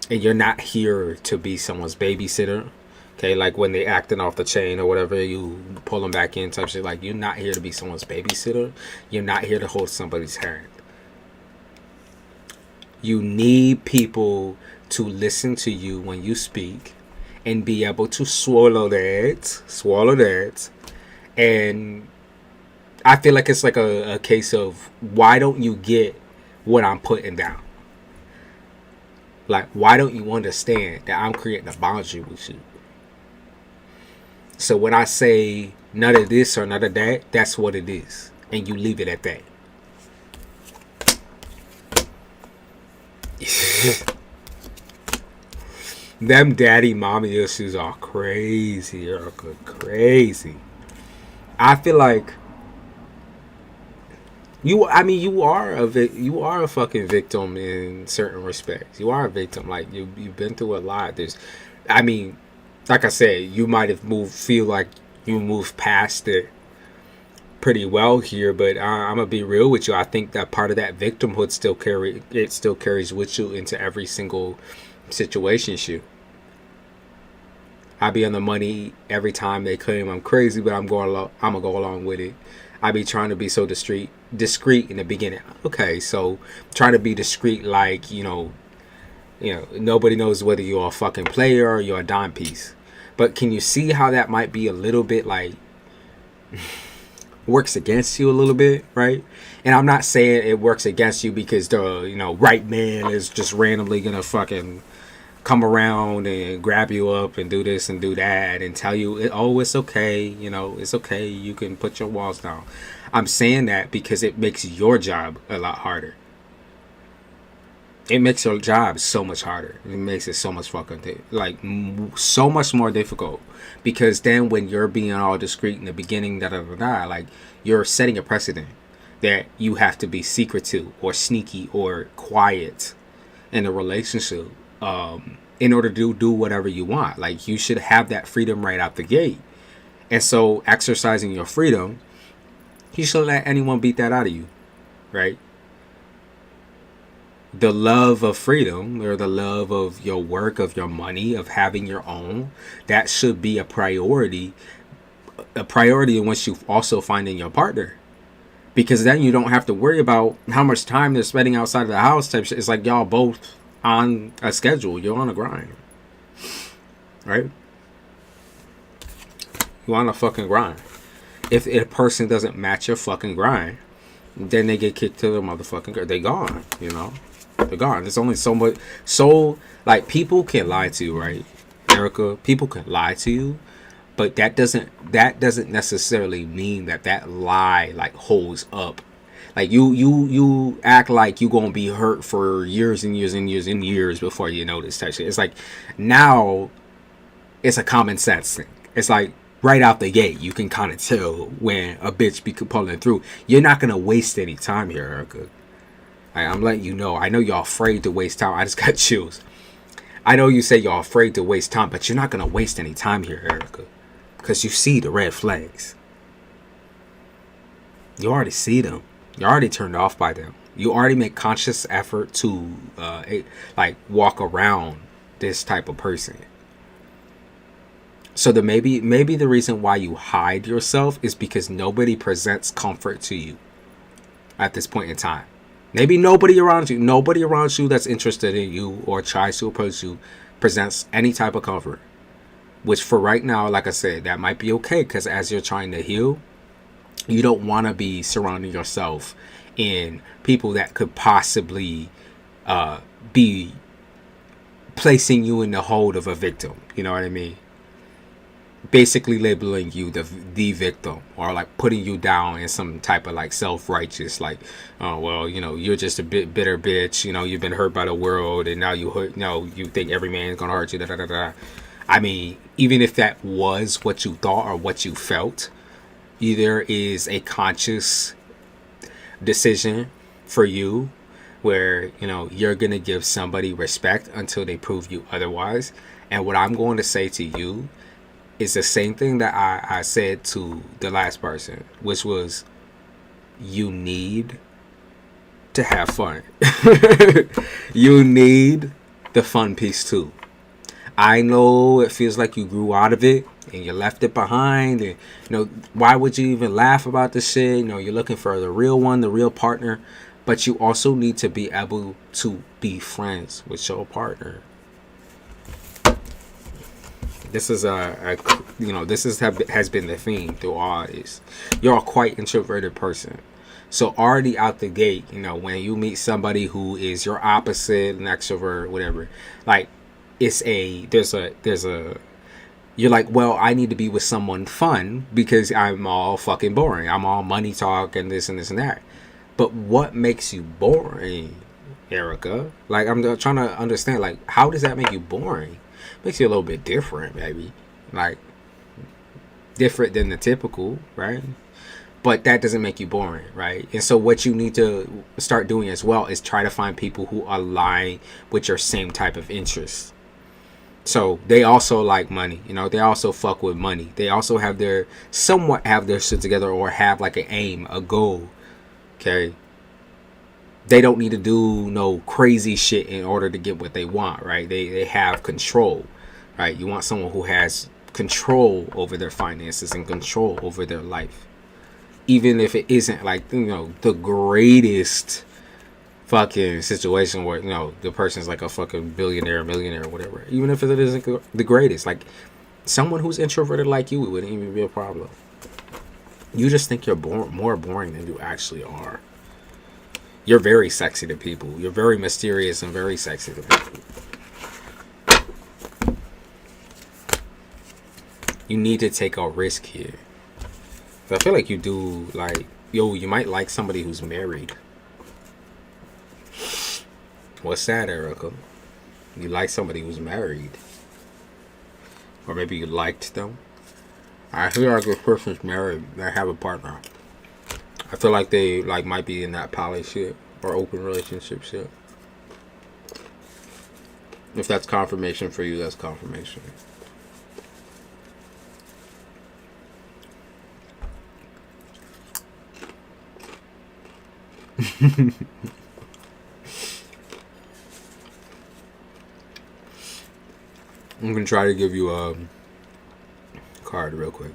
And you're not here to be someone's babysitter, okay? Like when they acting off the chain or whatever, you pull them back in type shit. Like, you're not here to be someone's babysitter. You're not here to hold somebody's hand. You need people to listen to you when you speak, and be able to swallow that. And I feel like it's like a case of, why don't you get what I'm putting down? Like, why don't you understand that I'm creating a boundary with you? So when I say none of this or none of that, that's what it is. And you leave it at that. Them daddy mommy issues are crazy, Erica. Crazy. I feel like you are a fucking victim in certain respects. You are a victim. Like, you've been through a lot. Like I said, you might have feel like you moved past it pretty well here, but I'm gonna be real with you. I think that part of that victimhood still carries with you into every single situation shoot. I be on the money every time they claim I'm crazy, but I'm gonna go along with it. I be trying to be so discreet in the beginning. Okay, so trying to be discreet, like, nobody knows whether you're a fucking player or you're a dime piece. But can you see how that might be a little bit like works against you a little bit, right? And I'm not saying it works against you because the right man is just randomly gonna fucking come around and grab you up and do this and do that and tell you, it's okay, it's okay, you can put your walls down. I'm saying that because it makes your job a lot harder. It makes your job so much harder. It makes it so much fucking so much more difficult, because then when you're being all discreet in the beginning, like, you're setting a precedent that you have to be secretive or sneaky or quiet in a relationship, in order to do whatever you want. Like, you should have that freedom right out the gate. And so, exercising your freedom, you shouldn't let anyone beat that out of you, right? the love of freedom, or the love of your work, of your money, of having your own, that should be a priority. A priority in which you also finding your partner. Because then you don't have to worry about how much time they're spending outside of the house type shit. It's like y'all both on a schedule. You're on a grind. Right? You're on a fucking grind. If a person doesn't match your fucking grind, then they get kicked to the motherfucking grind. They gone, you know? They're gone. There's only so much. So, like, people can lie to you, right, Erica? People can lie to you. But that doesn't necessarily mean that lie like holds up. Like you act like you gonna be hurt for years and years and years and years before you notice type shit. It's like now it's a common sense thing. It's like right out the gate you can kind of tell when a bitch be pulling through. You're not gonna waste any time here, Erica. I'm letting you know. I know y'all afraid to waste time. I just got chills. I know you say y'all afraid to waste time, but you're not gonna waste any time here, Erica. Because you see the red flags. You already see them. You're already turned off by them. You already make conscious effort to like walk around this type of person. So maybe the reason why you hide yourself is because nobody presents comfort to you at this point in time. Maybe nobody around you that's interested in you or tries to approach you presents any type of comfort. Which for right now, like I said, that might be okay, because as you're trying to heal, you don't want to be surrounding yourself in people that could possibly be placing you in the hold of a victim. You know what I mean? Basically labeling you the victim, or like putting you down in some type of like self-righteous, like, oh well, you know, you're just a bitter bitch, you know, you've been hurt by the world and now you think every man's gonna hurt you, da da da da. I mean, even if that was what you thought or what you felt, either is a conscious decision for you where, you know, you're going to give somebody respect until they prove you otherwise. And what I'm going to say to you is the same thing that I said to the last person, which was, you need to have fun. You need the fun piece too. I know it feels like you grew out of it and you left it behind, and you know, why would you even laugh about this shit? You know, you're looking for the real one, the real partner, but you also need to be able to be friends with your partner. This is has been the theme through all this. You're a quite introverted person. So already out the gate, you know, when you meet somebody who is your opposite, an extrovert, whatever, like, there's a you're like, well, I need to be with someone fun because I'm all fucking boring. I'm all money talk and this and this and that. But what makes you boring, Erica? Like, I'm trying to understand, like, how does that make you boring? Makes you a little bit different, maybe. Like, different than the typical, right? But that doesn't make you boring, right? And so what you need to start doing as well is try to find people who align with your same type of interests. So they also like money, you know, they also fuck with money. They also somewhat have their shit together, or have like an aim, a goal. Okay. They don't need to do no crazy shit in order to get what they want, right? They have control, right? You want someone who has control over their finances and control over their life. Even if it isn't like, you know, the greatest fucking situation where, you know, the person's like a fucking billionaire, millionaire, whatever. Even if it isn't the greatest, like someone who's introverted like you, it wouldn't even be a problem. You just think you're more boring than you actually are. You're very sexy to people. You're very mysterious and very sexy to people. You need to take a risk here. I feel like you do, like, you might like somebody who's married. What's that, Erica? You like somebody who's married. Or maybe you liked them. I feel like this person's married. They have a partner. I feel like they might be in that poly shit or open relationship shit. If that's confirmation for you, that's confirmation. I'm gonna try to give you a card real quick.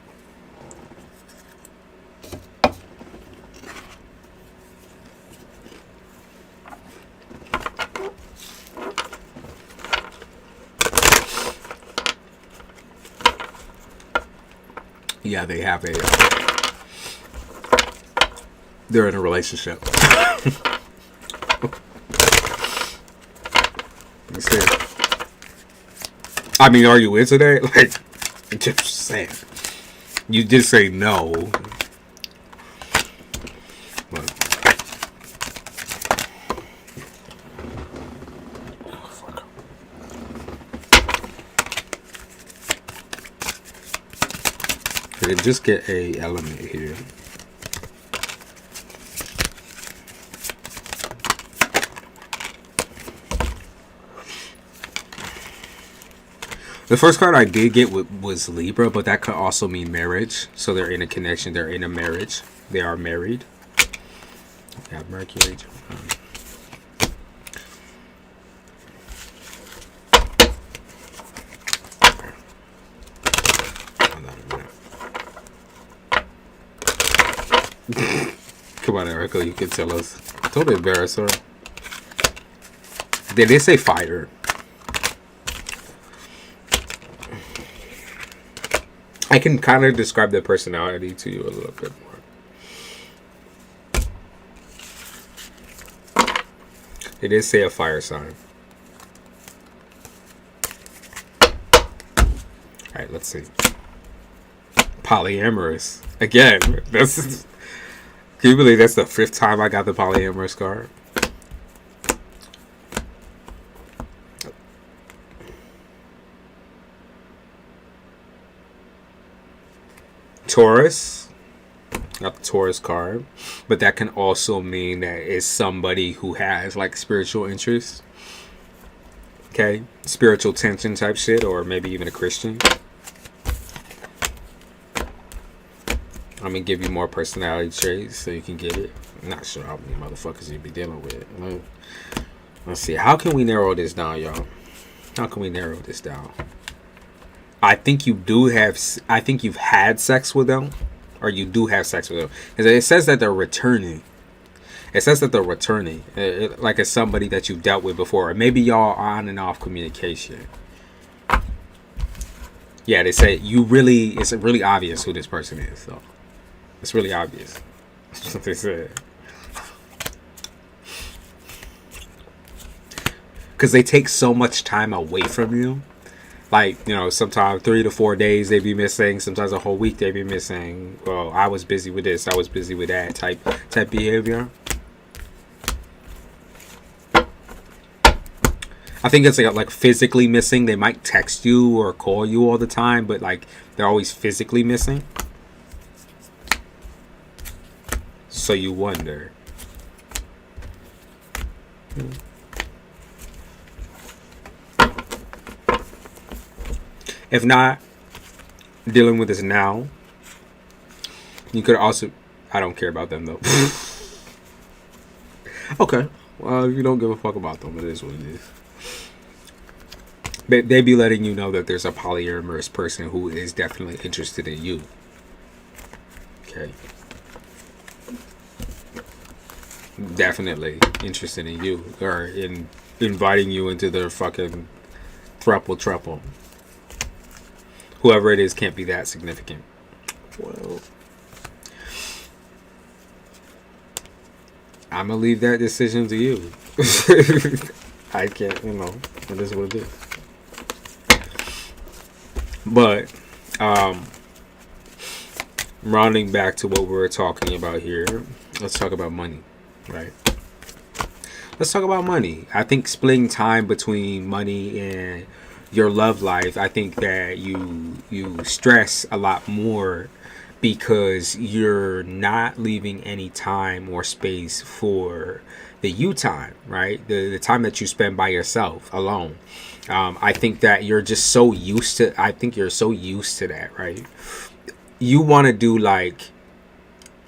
Yeah, they have a. They're in a relationship. I mean, are you into that? Like, just saying. You did say no. But, oh, fuck. Okay, just get a element here. The first card I did get was Libra, but that could also mean marriage. So they're in a connection. They're in a marriage. They are married. Yeah, Mercury. Come on, Erica, you can tell us. Don't embarrass her. Did they say fire? I can kind of describe their personality to you a little bit more. It did say a fire sign. Alright, let's see. Polyamorous. Again, that's... Can you believe that's the 5th time I got the polyamorous card? Taurus. Got the Taurus card. But that can also mean that it's somebody who has like spiritual interests. Okay? Spiritual tension type shit, or maybe even a Christian. I'm gonna give you more personality traits so you can get it. I'm not sure how many motherfuckers you'd be dealing with. Let's see. How can we narrow this down, y'all? How can we narrow this down? I think you do have. I think you've had sex with them, or you do have sex with them. It says that they're returning. It says that they're returning, like it's somebody that you've dealt with before, or maybe y'all on and off communication. Yeah, they say you really. It's really obvious who this person is. So it's really obvious. That's what they said. Because they take so much time away from you. Like, you know, sometimes 3 to 4 days they be missing. Sometimes a whole week they be missing. Well, I was busy with this. I was busy with that type behavior. I think it's like physically missing. They might text you or call you all the time, but like they're always physically missing. So you wonder. If not dealing with this now, you could also... I don't care about them though. Okay. Well, if you don't give a fuck about them, it is what it is. They be letting you know that there's a polyamorous person who is definitely interested in you. Okay. Definitely interested in you. Or in inviting you into their fucking thruple. Whoever it is can't be that significant. Well, I'm gonna leave that decision to you. I can't, you know, it is what it is. But, rounding back to what we were talking about here, let's talk about money, right? Let's talk about money. I think splitting time between money and your love life, I think that you stress a lot more because you're not leaving any time or space for the you time, right? The time that you spend by yourself alone. I think that you're just so used to, I think you're so used to that, right? You want to do like,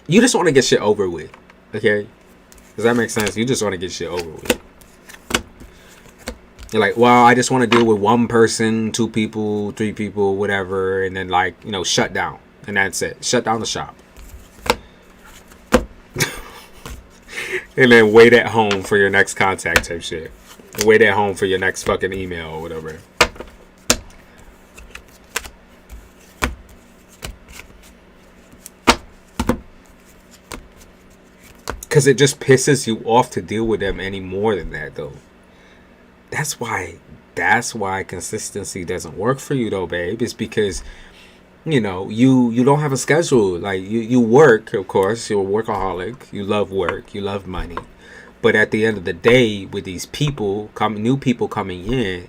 you just want to get shit over with, okay? Does that make sense? You just want to get shit over with. You're like, well, I just want to deal with one person, two people, three people, whatever, and then like, you know, shut down, and that's it. Shut down the shop, and then wait at home for your next contact type shit. Wait at home for your next fucking email or whatever. Because it just pisses you off to deal with them any more than that, though. That's why consistency doesn't work for you, though, babe. It's because, you know, you don't have a schedule. Like, you work, of course. You're a workaholic. You love work. You love money. But at the end of the day, with these people, new people coming in,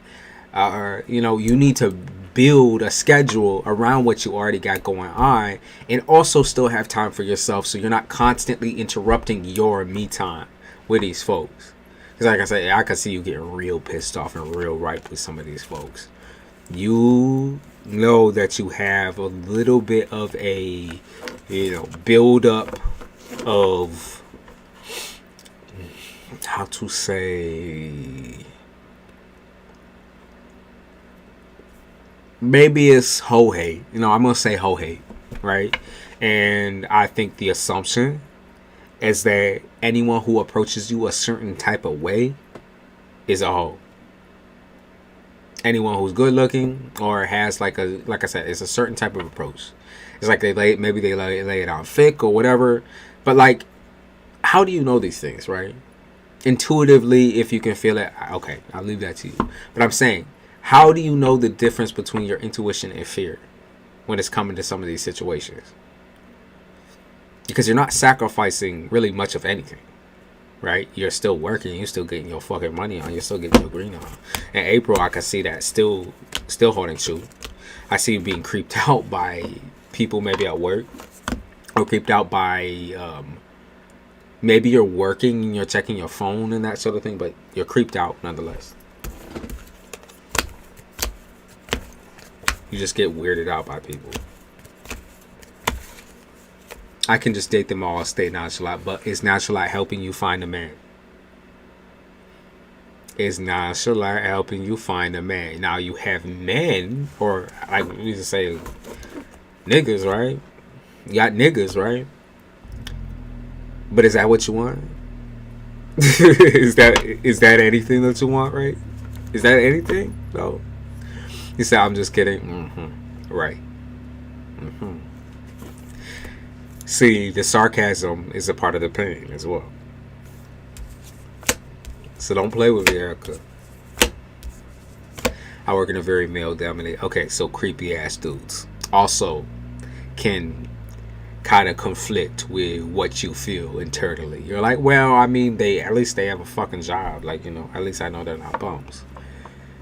you know, you need to build a schedule around what you already got going on, and also still have time for yourself, so you're not constantly interrupting your me time with these folks. Because like I said, I can see you getting real pissed off and real ripe with some of these folks. You know that you have a little bit of a, you know, build up of, how to say, maybe it's hoe hate. You know, I'm going to say hoe hate, right? And I think the assumption is that anyone who approaches you a certain type of way is a hoe. Anyone who's good looking or has like I said, it's a certain type of approach. It's like they lay it out thick or whatever. But like, how do you know these things, right? Intuitively, if you can feel it, okay, I'll leave that to you. But I'm saying, how do you know the difference between your intuition and fear when it's coming to some of these situations? Because you're not sacrificing really much of anything, right? You're still working, you're still getting your fucking money on, you're still getting your green on. In April, I can see that still holding true. I see you being creeped out by people maybe at work, or creeped out by maybe you're working and you're checking your phone and that sort of thing, but you're creeped out nonetheless. You just get weirded out by people. I can just date them all, stay nonchalant, but is nonchalant helping you find a man? Is nonchalant helping you find a man? Now you have men, or like we used to say, niggas, right? You got niggas, right? But is that what you want? is that anything that you want, right? Is that anything? No. You say, I'm just kidding. Mm-hmm. Right. Mm-hmm. See, the sarcasm is a part of the pain as well. So don't play with me, Erica. I work in a very male-dominated... Okay, so creepy-ass dudes also can kind of conflict with what you feel internally. You're like, well, I mean, at least they have a fucking job. Like, you know, at least I know they're not bums.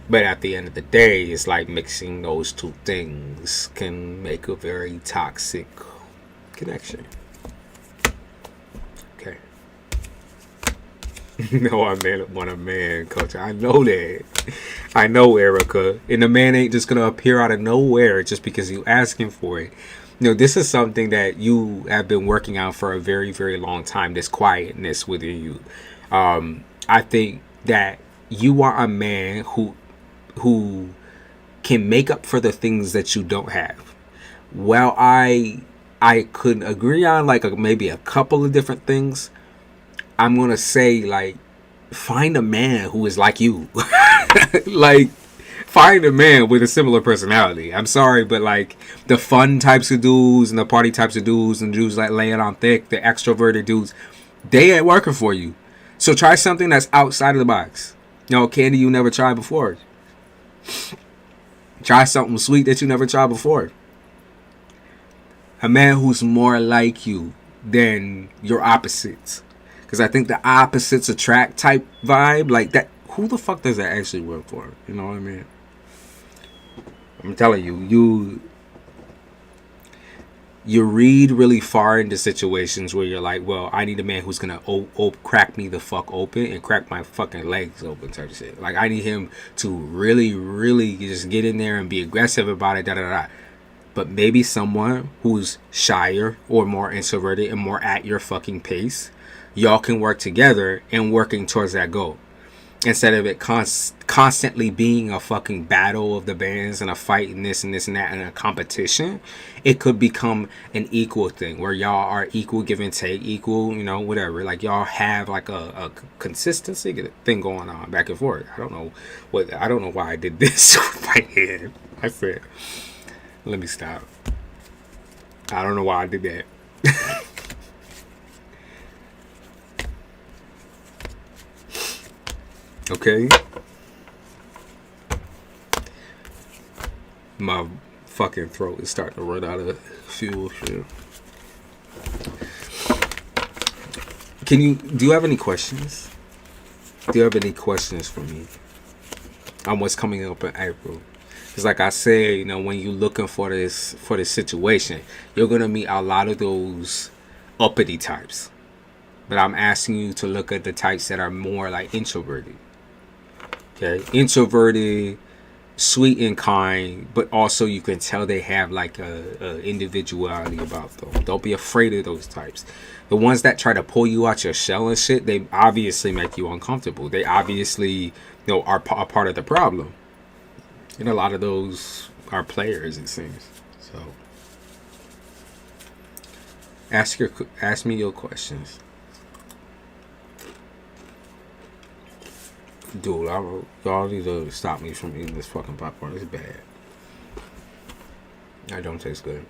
But at the end of the day, it's like mixing those two things can make a very toxic connection. Okay. No, I want a man, coach. I know that. I know, Erica. And the man ain't just going to appear out of nowhere just because you asking for it. You know, this is something that you have been working on for a very, very long time, this quietness within you. I think that you want a man who can make up for the things that you don't have. Well, I could agree on like maybe a couple of different things. I'm going to say, like, find a man who is like you. Like, find a man with a similar personality. I'm sorry, but like the fun types of dudes and the party types of dudes and dudes like laying on thick, the extroverted dudes, they ain't working for you. So try something that's outside of the box. You know, candy you never tried before. Try something sweet that you never tried before. A man who's more like you than your opposites. Because I think the opposites attract type vibe, like that. Who the fuck does that actually work for? You know what I mean? I'm telling you, you read really far into situations where you're like, well, I need a man who's gonna crack me the fuck open and crack my fucking legs open type of shit. Like, I need him to really, really just get in there and be aggressive about it, da-da-da. But maybe someone who's shyer or more introverted and more at your fucking pace, y'all can work together and working towards that goal. instead of it constantly being a fucking battle of the bands and a fight and this and this and that and a competition, it could become an equal thing where y'all are equal, give and take, equal, you know, whatever. Like y'all have like a consistency thing going on back and forth. I don't know why I did this with my hand. I said, let me stop. I don't know why I did that. Okay. My fucking throat is starting to run out of fuel. Shit. Do you have any questions? Do you have any questions for me on what's coming up in April? Because like I said, you know, when you're looking for this situation, you're going to meet a lot of those uppity types. But I'm asking you to look at the types that are more like introverted. Okay, introverted, sweet and kind, but also you can tell they have like a individuality about them. Don't be afraid of those types. The ones that try to pull you out your shell and shit, they obviously make you uncomfortable. They obviously, you know, are a part of the problem. And a lot of those are players, it seems. So, ask me your questions. Dude, y'all need to stop me from eating this fucking popcorn. It's bad. That don't taste good.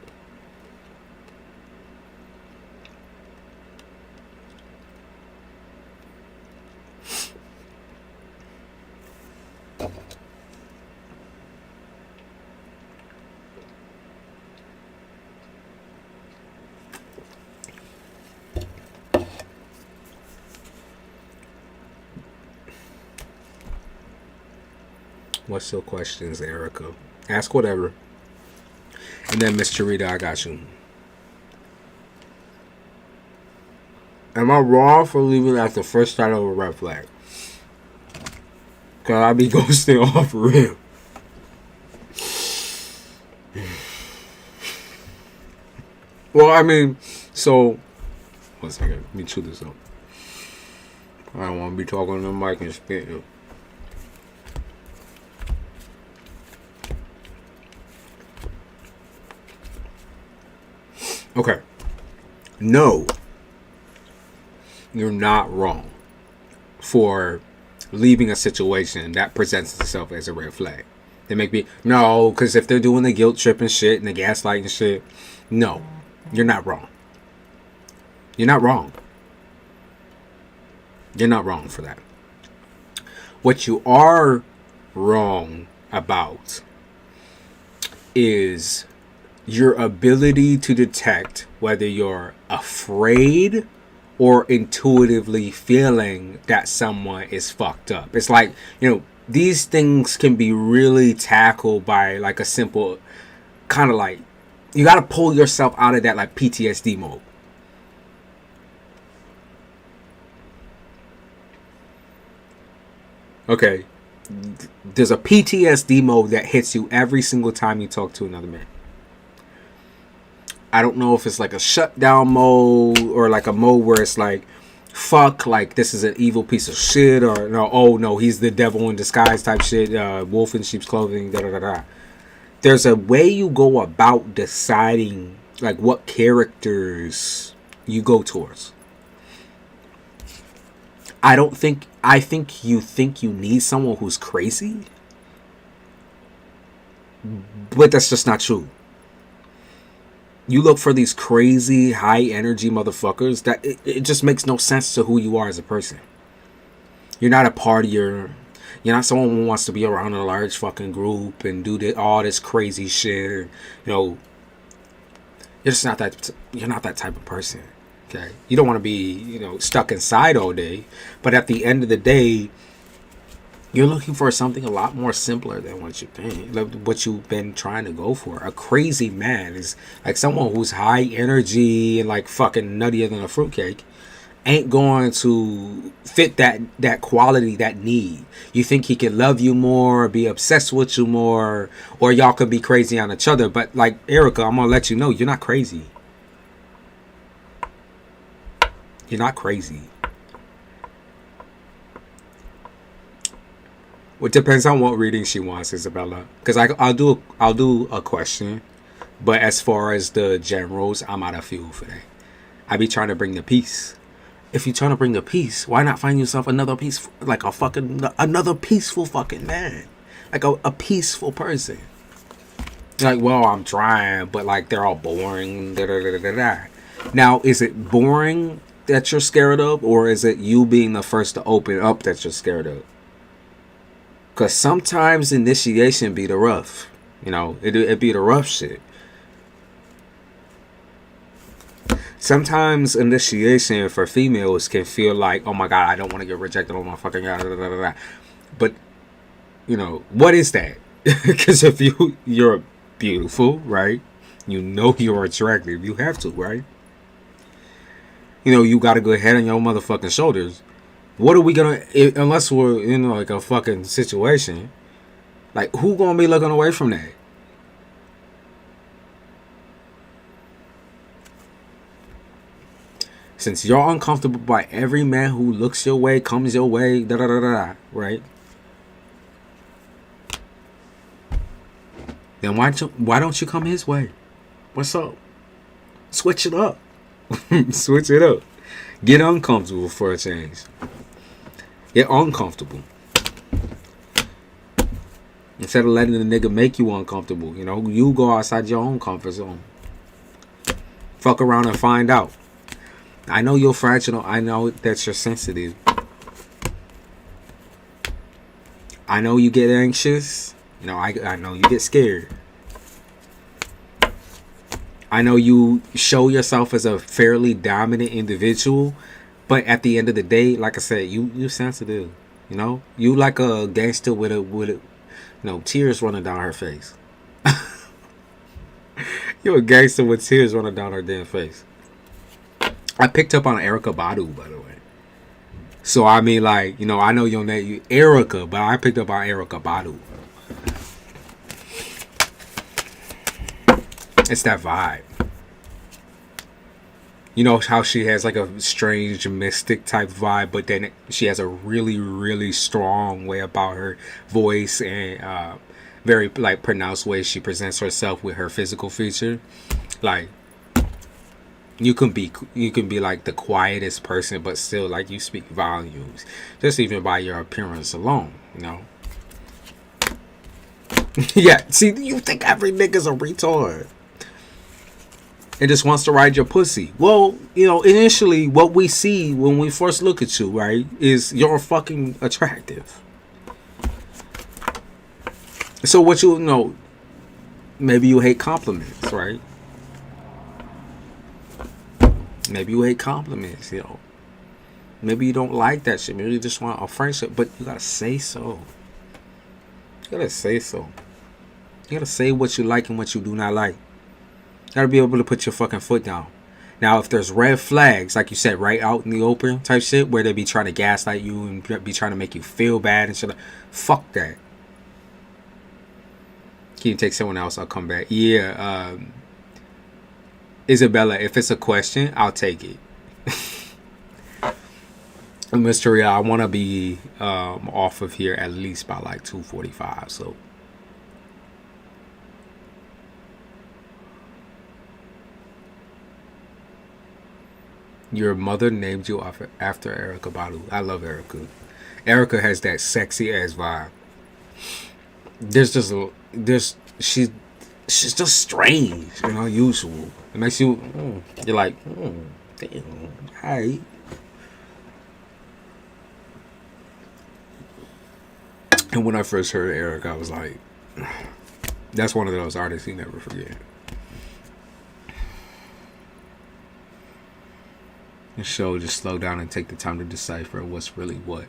What's your questions, Erica? Ask whatever. And then Miss Charita, I got you. Am I wrong for leaving at the first sign of a red flag? Cause I be ghosting off for real. Well, I mean, so 1 second, let me chew this up. I don't want to be talking to the mic and spitting. Okay. No. You're not wrong for leaving a situation that presents itself as a red flag. They make me, no, because if they're doing the guilt trip and shit and the gaslighting and shit, no, you're not wrong. You're not wrong. You're not wrong for that. What you are wrong about is your ability to detect whether you're afraid or intuitively feeling that someone is fucked up. It's like, you know, these things can be really tackled by like a simple kind of like, you got to pull yourself out of that like PTSD mode. Okay. There's a PTSD mode that hits you every single time you talk to another man. I don't know if it's like a shutdown mode or like a mode where it's like, fuck, like this is an evil piece of shit, or no, oh no, he's the devil in disguise type shit, wolf in sheep's clothing, da da da da. There's a way you go about deciding like what characters you go towards. I think you need someone who's crazy, but that's just not true. You look for these crazy, high energy motherfuckers that it just makes no sense to who you are as a person. You're not a partier. You're not someone who wants to be around a large fucking group and do all this crazy shit. You know, you're just not that. You're not that type of person. Okay, you don't want to be, you know, stuck inside all day. But at the end of the day, you're looking for something a lot more simpler than what you think, like what you've been trying to go for. A crazy man is like someone who's high energy and like fucking nuttier than a fruitcake. Ain't going to fit that quality, that need. You think he can love you more, be obsessed with you more, or y'all could be crazy on each other. But like Erica, I'm gonna let you know, you're not crazy. You're not crazy. It depends on what reading she wants, Isabella. Because I'll do a question, but as far as the generals, I'm out of fuel for that. I be trying to bring the peace. If you're trying to bring the peace, why not find yourself another peace, like another peaceful fucking man, like a peaceful person. Like, well, I'm trying, but like they're all boring. Da, da, da, da, da. Now, is it boring that you're scared of, or is it you being the first to open up that you're scared of? Because sometimes initiation be the rough, it be the rough shit. Sometimes initiation for females can feel like, oh my god, I don't want to get rejected, oh my fucking god, da, da, da, da. But what is that? Because if you're beautiful, right? You're attractive. You have to, right? You got a good head on your motherfucking shoulders. What are we gonna, unless we're in like a fucking situation, like who gonna be looking away from that? Since you're uncomfortable by every man who looks your way, comes your way, da da da da, right? Then why don't you come his way? What's up? Switch it up. Switch it up. Get uncomfortable for a change. Get uncomfortable. Instead of letting the nigga make you uncomfortable, you go outside your own comfort zone. Fuck around and find out. I know you're fragile. I know that you're sensitive. I know you get anxious. I know you get scared. I know you show yourself as a fairly dominant individual, but at the end of the day, like I said, you sensitive. You like a gangster with tears running down her face. You're a gangster with tears running down her damn face. I picked up on Erykah Badu, by the way. So I mean, like, I know your name, Erykah, but I picked up on Erykah Badu. It's that vibe. How she has like a strange mystic type vibe, but then she has a really, really strong way about her voice and very like pronounced way she presents herself with her physical feature. Like you can be like the quietest person, but still like you speak volumes, just even by your appearance alone. Yeah. See, you think every nigga's a retard and just wants to ride your pussy. Well, initially what we see when we first look at you, right, is you're fucking attractive. So what maybe you hate compliments, right? Maybe you hate compliments, Maybe you don't like that shit. Maybe you just want a friendship, but you gotta say so. You gotta say so. You gotta say what you like and what you do not like. Gotta be able to put your fucking foot down. Now, if there's red flags, like you said, right out in the open type shit, where they be trying to gaslight you and be trying to make you feel bad and shit, fuck that. Can you take someone else? I'll come back. Yeah, Isabella, if it's a question, I'll take it. Mystery, I want to be off of here at least by like 2:45, so. Your mother named you after Erykah Badu. I love Erykah. Erykah has that sexy ass vibe. She's just strange and unusual. It makes you you're like, damn, alright. And when I first heard Erykah, I was like, that's one of those artists you never forget. The show, just slow down and take the time to decipher what's really what.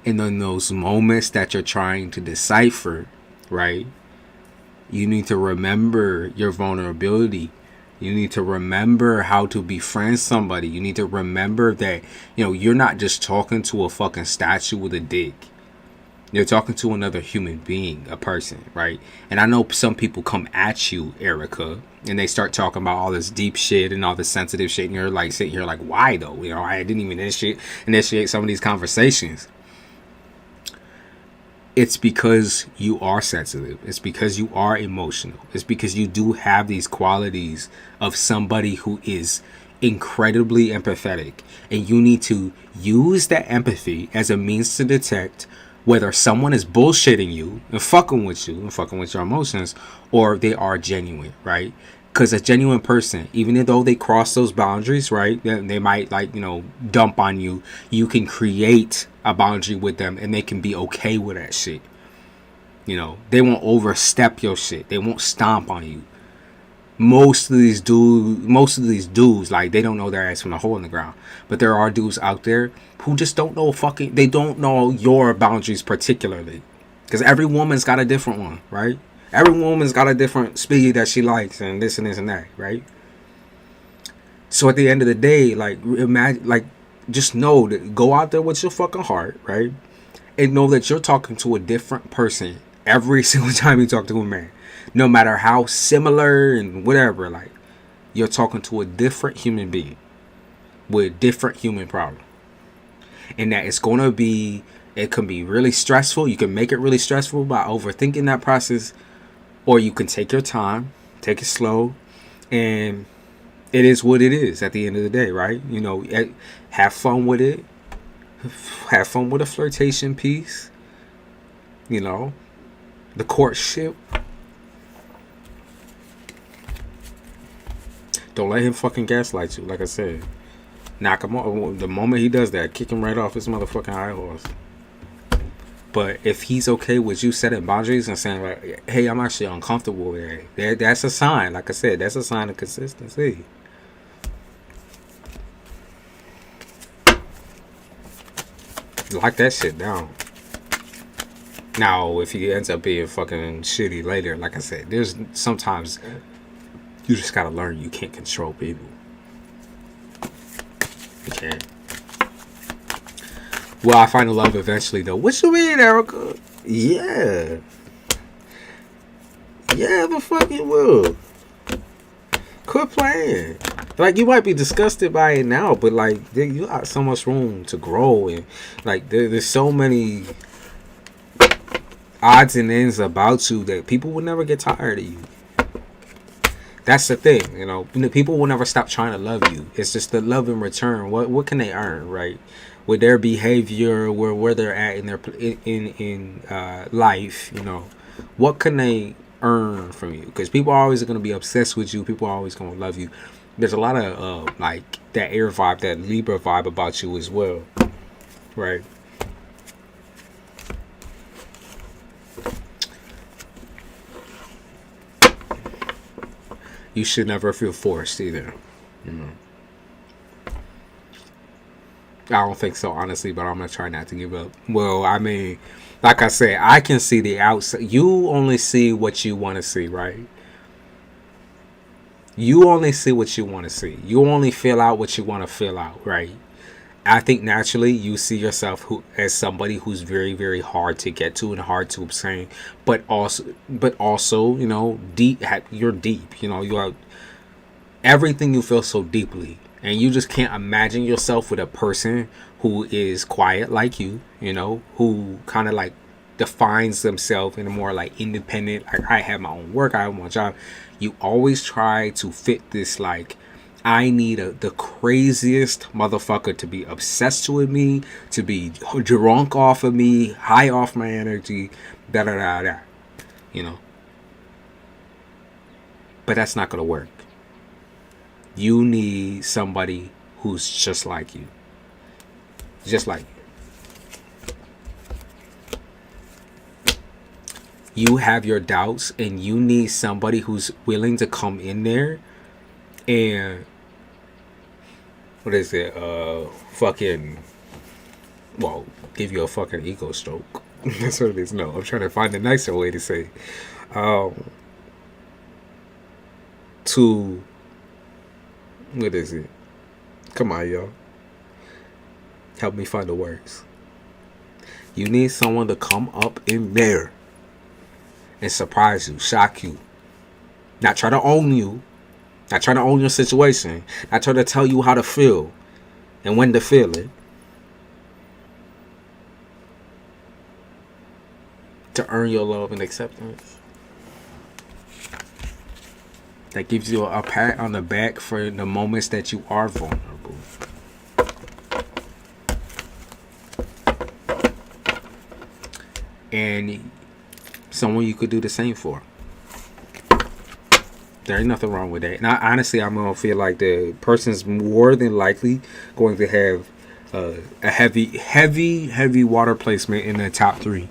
And in those moments that you're trying to decipher, right, you need to remember your vulnerability. You need to remember how to befriend somebody. You need to remember that, you're not just talking to a fucking statue with a dick. You're talking to another human being, a person, right? And I know some people come at you, Erykah, and they start talking about all this deep shit and all this sensitive shit, and you're like sitting here like, why though? I didn't even initiate some of these conversations. it's because you are sensitive. It's because you are emotional. It's because you do have these qualities of somebody who is incredibly empathetic. And you need to use that empathy as a means to detect whether someone is bullshitting you and fucking with you and fucking with your emotions, or they are genuine, right? Because a genuine person, even though they cross those boundaries, right, they might, like, you know, dump on you, you can create a boundary with them and they can be okay with that shit. You know, they won't overstep your shit. They won't stomp on you. Most of these dudes, like, they don't know their ass from a hole in the ground. But there are dudes out there who just don't know they don't know your boundaries particularly. Because every woman's got a different one, right? Every woman's got a different speed that she likes, and this and this and that, right? So at the end of the day, like, imagine, like, just know that, go out there with your fucking heart, right? And know that you're talking to a different person every single time you talk to a man. No matter how similar and whatever, like, you're talking to a different human being with different human problems. And that it's going to be, it can be really stressful. You can make it really stressful by overthinking that process. Or you can take your time, take it slow, and it is what it is at the end of the day, right? You know, have fun with it. Have fun with a flirtation piece. You know, the courtship. Don't let him fucking gaslight you, like I said. Knock him off. The moment he does that, kick him right off his motherfucking high horse. But if he's okay with you setting boundaries and saying, like, hey, I'm actually uncomfortable with it, that's a sign. Like I said, that's a sign of consistency. Lock that shit down. Now, if he ends up being fucking shitty later, like I said, there's sometimes you just gotta learn you can't control people. You can't. Will I find love eventually, though? What you mean, Erica? Yeah. Yeah, the fuck you will. Quit playing. Like, you might be disgusted by it now, but, like, you got so much room to grow. And, like, there's so many odds and ends about you that people will never get tired of you. That's the thing, you know. People will never stop trying to love you. It's just the love in return. What can they earn, right? With their behavior, where they're at in their in life, you know, what can they earn from you? Because people are always going to be obsessed with you. People are always going to love you. There's a lot of like that air vibe, that Libra vibe about you as well, right? You should never feel forced either, you know. I don't think so, honestly, but I'm going to try not to give up. Well, I mean, like I said, I can see the outside. You only see what you want to see, right? You only see what you want to see. You only feel out what you want to feel out, right? I think naturally you see yourself as somebody who's very, very hard to get to and hard to obtain, but also, you know, deep. You're deep. You know, you are everything you feel so deeply. And you just can't imagine yourself with a person who is quiet like you know, who kind of like defines themselves in a more like independent, like, I have my own work, I have my job. You always try to fit this, like, I need the craziest motherfucker to be obsessed with me, to be drunk off of me, high off my energy, da da da da, you know. But that's not going to work. You need somebody who's just like you. Just like you. You have your doubts, and you need somebody who's willing to come in there and, what is it, give you a fucking ego stroke. That's what it is. No, I'm trying to find a nicer way to say. What is it? Come on, y'all. Help me find the words. You need someone to come up in there and surprise you, shock you. Not try to own you. Not try to own your situation. Not try to tell you how to feel and when to feel it. to earn your love and acceptance. That gives you a pat on the back for the moments that you are vulnerable. And someone you could do the same for. There ain't nothing wrong with that. And honestly, I'm going to feel like the person's more than likely going to have a heavy water placement in the top 3.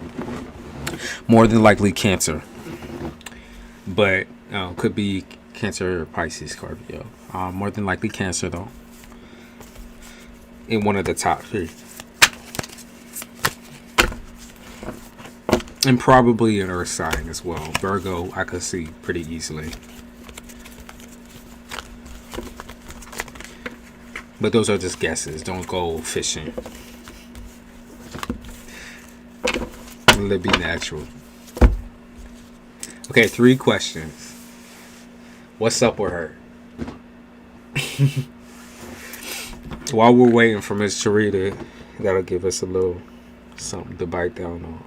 More than likely Cancer. But could be Cancer, Pisces, Scorpio. More than likely Cancer, though. In one of the top 3. And probably an earth sign as well. Virgo, I could see pretty easily. But those are just guesses. Don't go fishing. Let it be natural. Okay, 3 questions. What's up with her? While we're waiting for Miss Charita, that'll give us a little something to bite down on.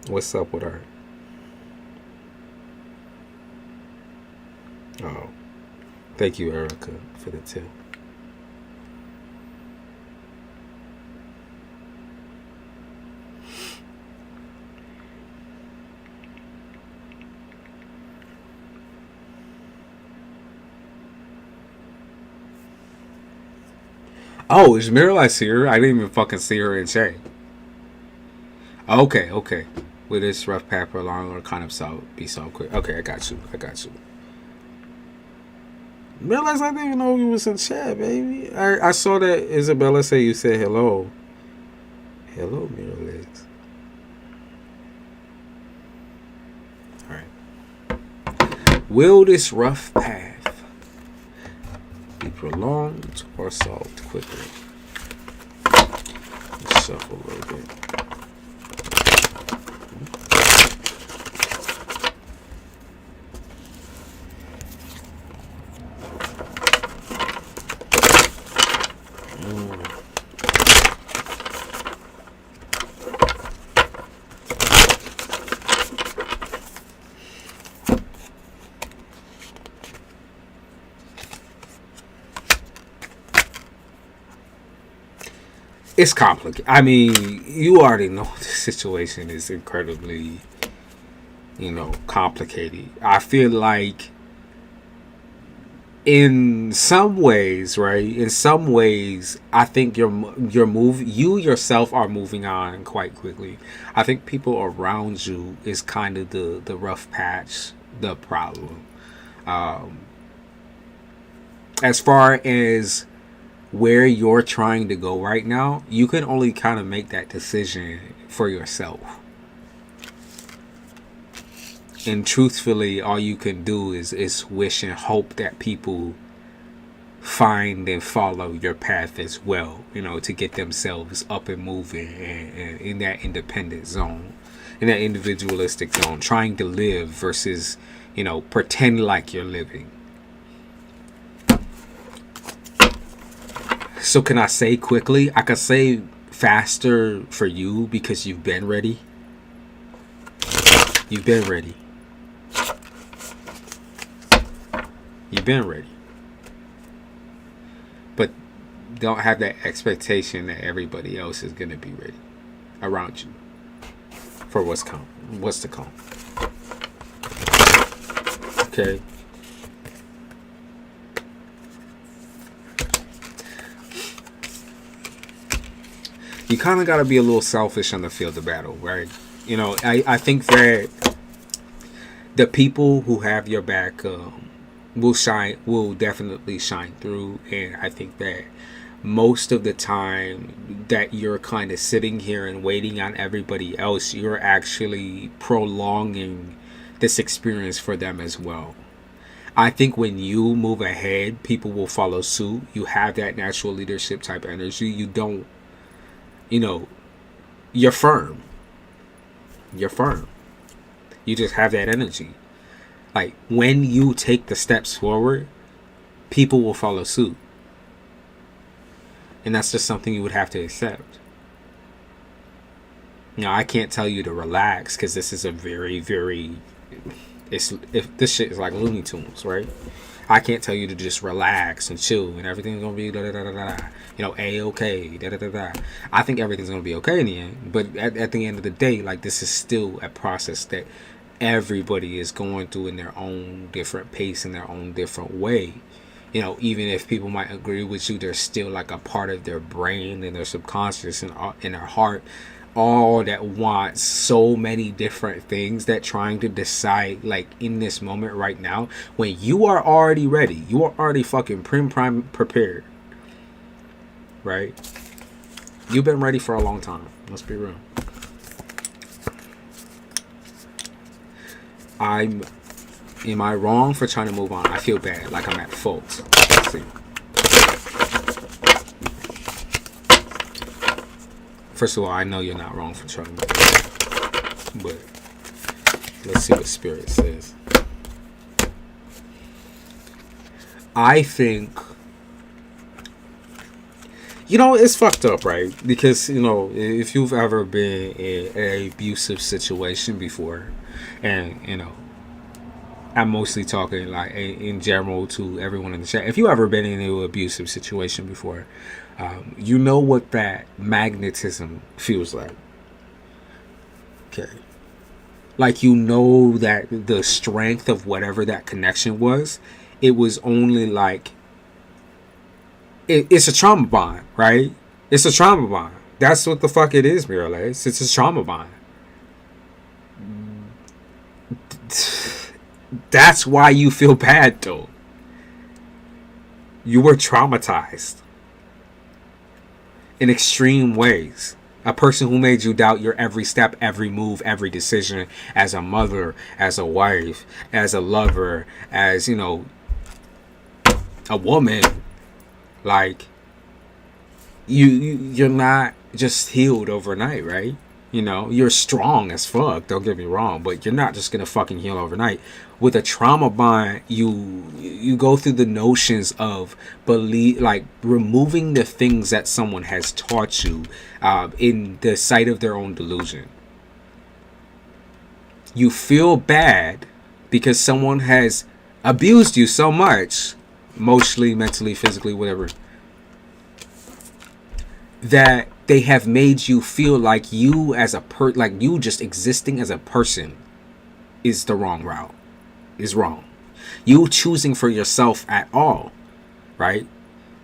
What's up with her? Oh. Thank you, Erica, for the tip. Oh, is Miracle I see her? I didn't even fucking see her in chat. Okay. With this rough path for long or kind of be solved quick. Okay, I got you. Realize I didn't even know you was in chat, baby. I saw that Isabella say you said hello. Hello, Mirror Legs. Alright. Will this rough path be prolonged or solved quickly? Let's shuffle a little bit. It's complicated. I mean, you already know the situation is incredibly, complicated. I feel like in some ways, right? In some ways, I think you yourself are moving on quite quickly. I think people around you is kind of the rough patch, the problem. As far as where you're trying to go right now, you can only kind of make that decision for yourself. And truthfully, all you can do is wish and hope that people find and follow your path as well, to get themselves up and moving and in that independent zone, in that individualistic zone, trying to live versus, pretend like you're living. So can I say quickly? I could say faster for you because you've been ready. You've been ready. You've been ready. But don't have that expectation that everybody else is going to be ready around you for what's to come. Okay. You kind of got to be a little selfish on the field of battle, right? I think that the people who have your back will definitely shine through. And I think that most of the time that you're kind of sitting here and waiting on everybody else, you're actually prolonging this experience for them as well. I think when you move ahead, people will follow suit. You have that natural leadership type energy. You don't, you're firm. You're firm. You just have that energy. Like, when you take the steps forward, people will follow suit. And that's just something you would have to accept. You know, I can't tell you to relax because this is a very, very, if this shit is like Looney Tunes, right? I can't tell you to just relax and chill and everything's gonna be da da da da da. You know, a-okay, da da da da. I think everything's gonna be okay in the end, but at the end of the day, like, this is still a process that everybody is going through in their own different pace, in their own different way. You know, even if people might agree with you, there's still like a part of their brain and their subconscious and in their heart, all that wants so many different things, that trying to decide, like, in this moment right now, when you are already ready, you are already fucking prime prepared, right? You've been ready for a long time. Let's be real. Am I wrong for trying to move on? I feel bad, like I'm at fault. Let's see. First of all, I know you're not wrong for trying to move on, but let's see what Spirit says. I think, you know, it's fucked up, right? Because, you know, if you've ever been in an abusive situation before, and, you know, I'm mostly talking like in general to everyone in the chat. If you ever been in an abusive situation before, you know what that magnetism feels like. Okay. Like, you know that the strength of whatever that connection was, it was only like, it's a trauma bond, right? It's a trauma bond. That's what the fuck it is, Mirror. It's a trauma bond. That's why you feel bad, though. You were traumatized in extreme ways. A person who made you doubt your every step, every move, every decision, as a mother, as a wife, as a lover, as, you know, a woman. Like, you're not just healed overnight, right? You know, you're strong as fuck, don't get me wrong, but you're not just gonna fucking heal overnight. With a trauma bond, you go through the notions of removing the things that someone has taught you in the sight of their own delusion. You feel bad because someone has abused you so much, emotionally, mentally, physically, whatever, that they have made you feel like you as like you just existing as a person is the wrong route, is wrong. You choosing for yourself at all, right?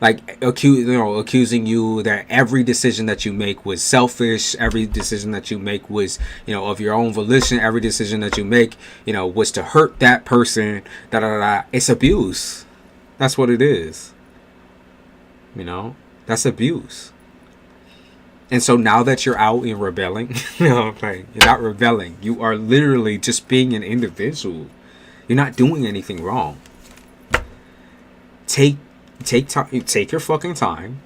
Like, accusing you that every decision that you make was selfish, every decision that you make was, you know, of your own volition, every decision that you make, you know, was to hurt that person, da da da. It's abuse. That's what it is. You know, that's abuse. And so now that you're out and rebelling, you know, like, you're not rebelling. You are literally just being an individual. You're not doing anything wrong. Take time. Take your fucking time.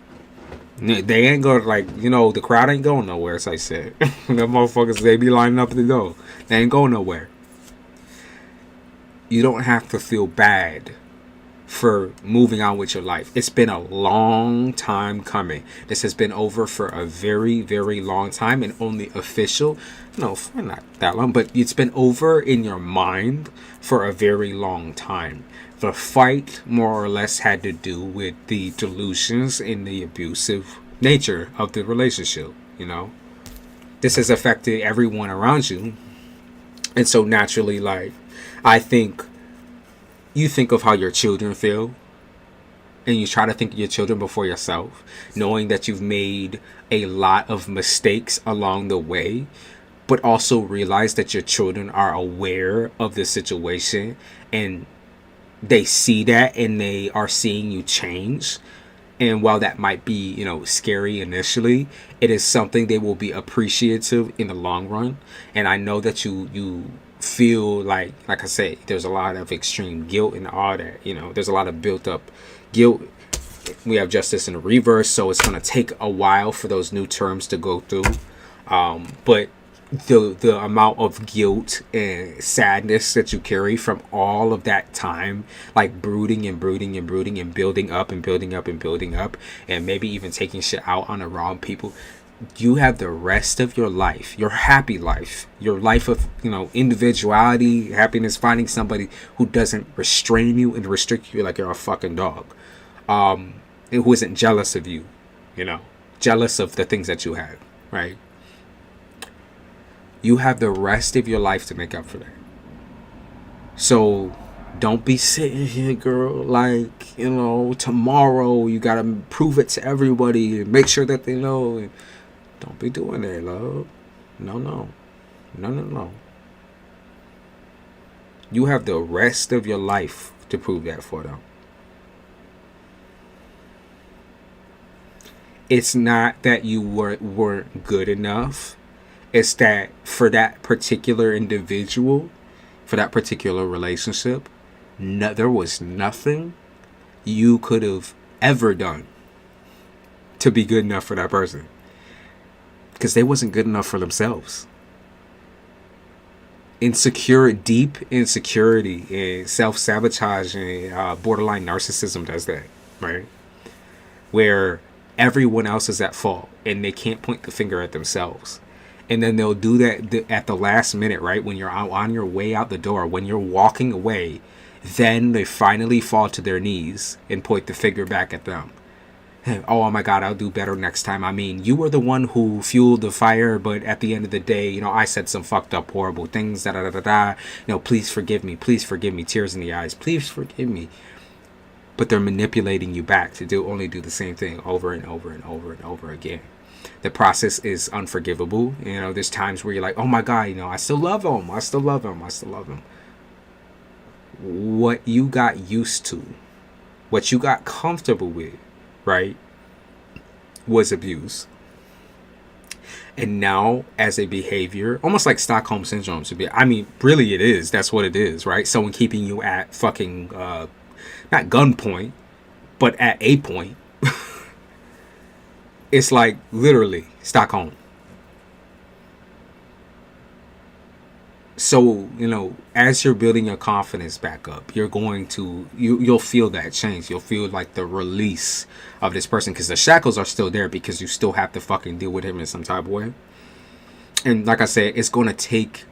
They ain't going, like, you know, the crowd ain't going nowhere, as I said. The motherfuckers, they be lining up to go. They ain't going nowhere. You don't have to feel bad for moving on with your life. It's been a long time coming. This has been over for a very, very long time, and only official, no, for not that long, but it's been over in your mind for a very long time. The fight more or less had to do with the delusions and the abusive nature of the relationship. You know, this has affected everyone around you, and so naturally, like, I think you think of how your children feel, and you try to think of your children before yourself, knowing that you've made a lot of mistakes along the way, but also realize that your children are aware of the situation, and they see that, and they are seeing you change. And while that might be, you know, scary initially, it is something they will be appreciative in the long run. And I know that you feel like I say, there's a lot of extreme guilt and all that, you know, there's a lot of built up guilt. We have justice in the reverse, so it's going to take a while for those new terms to go through, but the amount of guilt and sadness that you carry from all of that time, like brooding and brooding and brooding and building up and building up and building up, and maybe even taking shit out on the wrong people, you have the rest of your life, your happy life, your life of, individuality, happiness, finding somebody who doesn't restrain you and restrict you like you're a fucking dog, and who isn't jealous of you, jealous of the things that you have, right? You have the rest of your life to make up for that. So don't be sitting here, girl, like, tomorrow you gotta prove it to everybody and make sure that they know. Don't be doing that, love. No. You have the rest of your life to prove that for them. It's not that you weren't good enough. It's that for that particular individual, for that particular relationship, there was nothing you could have ever done to be good enough for that person. Because they wasn't good enough for themselves. Deep insecurity and self-sabotage and borderline narcissism does that, right? Where everyone else is at fault and they can't point the finger at themselves. And then they'll do that at the last minute, right? When you're on your way out the door, when you're walking away, then they finally fall to their knees and point the finger back at them. Oh my God, I'll do better next time. I mean, you were the one who fueled the fire, but at the end of the day, I said some fucked up, horrible things, please forgive me, tears in the eyes, please forgive me. But they're manipulating you back to only do the same thing over and over and over and over again. The process is unforgivable. There's times where you're like, oh my God, I still love him. What you got used to, what you got comfortable with, right, was abuse. And now as a behavior, almost like Stockholm Syndrome should be, really it is. That's what it is, right? Someone keeping you at fucking, not gunpoint, but at a point. It's like literally Stockholm. So, as you're building your confidence back up, you're going to, you'll feel that change. You'll feel like the release of this person, because the shackles are still there because you still have to fucking deal with him in some type of way. And like I said, it's going to take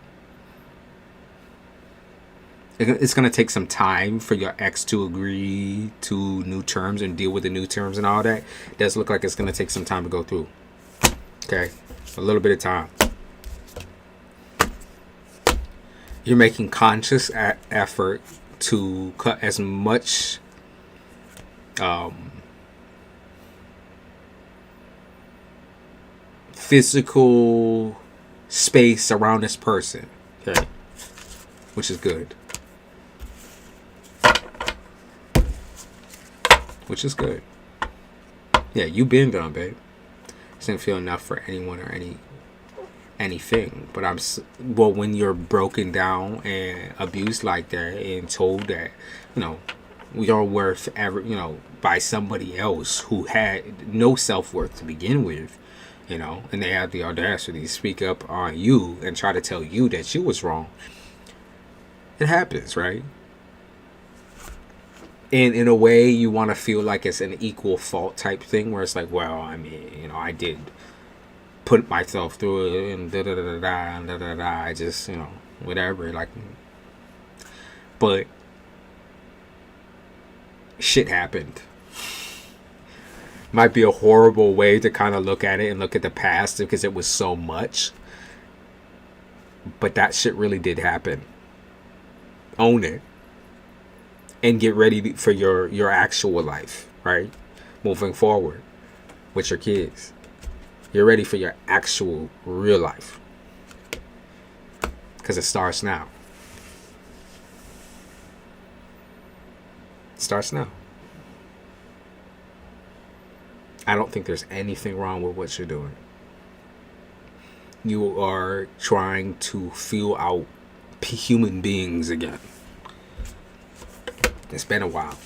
some time for your ex to agree to new terms and deal with the new terms and all that. It does look like it's going to take some time to go through. Okay? A little bit of time. You're making conscious effort to cut as much physical space around this person. Okay? Which is good. Which is good. Yeah, you been done, babe. It didn't feel enough for anyone or anything. But when you're broken down and abused like that and told that, you're worth by somebody else who had no self-worth to begin with, and they had the audacity to speak up on you and try to tell you that you was wrong. It happens, right? And in a way, you want to feel like it's an equal fault type thing, where it's like, well, I did put myself through it and da-da-da-da-da. I just, whatever. Like, but shit happened. Might be a horrible way to kind of look at it and look at the past because it was so much. But that shit really did happen. Own it. And get ready for your actual life, right? Moving forward with your kids. You're ready for your actual real life. Because it starts now. It starts now. I don't think there's anything wrong with what you're doing. You are trying to feel out human beings again. It's been a while.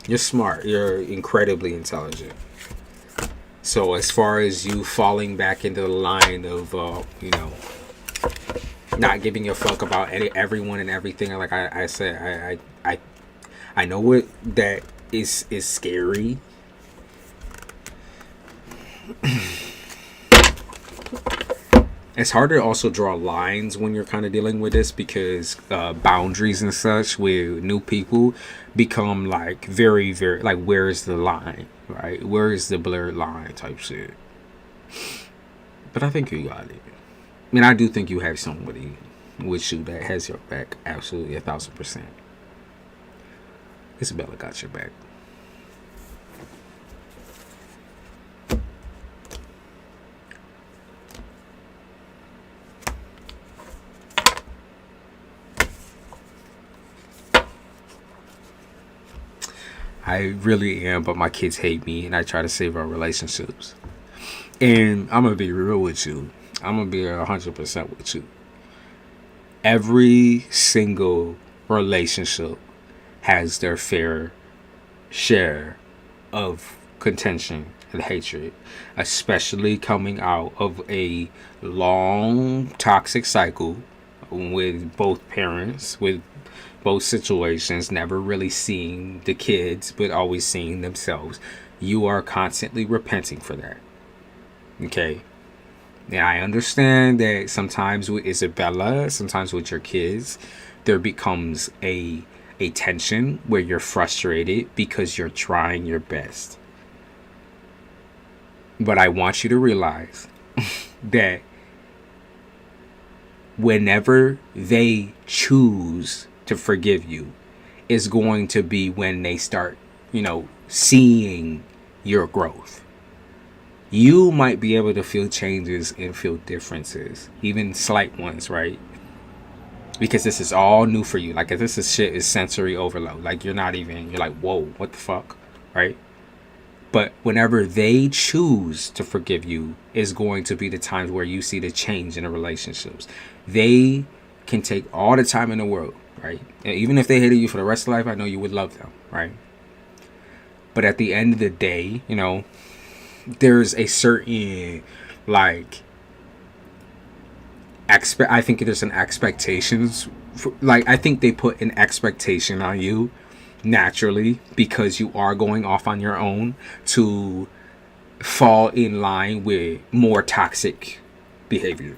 You're smart. You're incredibly intelligent. So as far as you falling back into the line of, not giving a fuck about everyone and everything, like I said, I know that is scary. It's hard to also draw lines when you're kind of dealing with this, because boundaries and such with new people become like very, very, like, where's the line, right? Where is the blurred line type shit? But I think you got it. I mean, I do think you have somebody with you that has your back, absolutely 1,000%. Isabella got your back. I really am, but my kids hate me, and I try to save our relationships. And I'm gonna be real with you. I'm gonna be 100% with you. Every single relationship has their fair share of contention and hatred, especially coming out of a long toxic cycle with both parents, with both situations, never really seeing the kids, but always seeing themselves. You are constantly repenting for that. Okay? And I understand that sometimes with Isabella, sometimes with your kids, there becomes a tension where you're frustrated because you're trying your best. But I want you to realize that whenever they choose to forgive you, is going to be when they start, seeing your growth. You might be able to feel changes and feel differences, even slight ones, right? Because this is all new for you. Like, if this is shit is sensory overload. Like, you're like, whoa, what the fuck, right? But whenever they choose to forgive you is going to be the times where you see the change in the relationships. They can take all the time in the world, right? And even if they hated you for the rest of life, I know you would love them, right? But at the end of the day, there's a certain, like, I think there's an expectations. I think they put an expectation on you naturally, because you are going off on your own, to fall in line with more toxic behavior.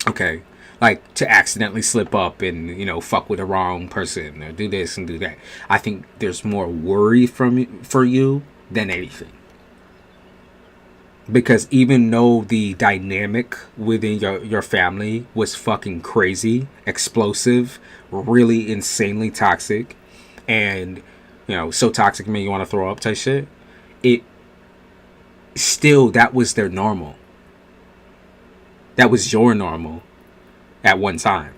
Okay? Like, to accidentally slip up and, fuck with the wrong person or do this and do that. I think there's more worry for you than anything. Because even though the dynamic within your family was fucking crazy, explosive, really insanely toxic, and, so toxic man you want to throw up type shit, it still, that was their normal. That was your normal at one time.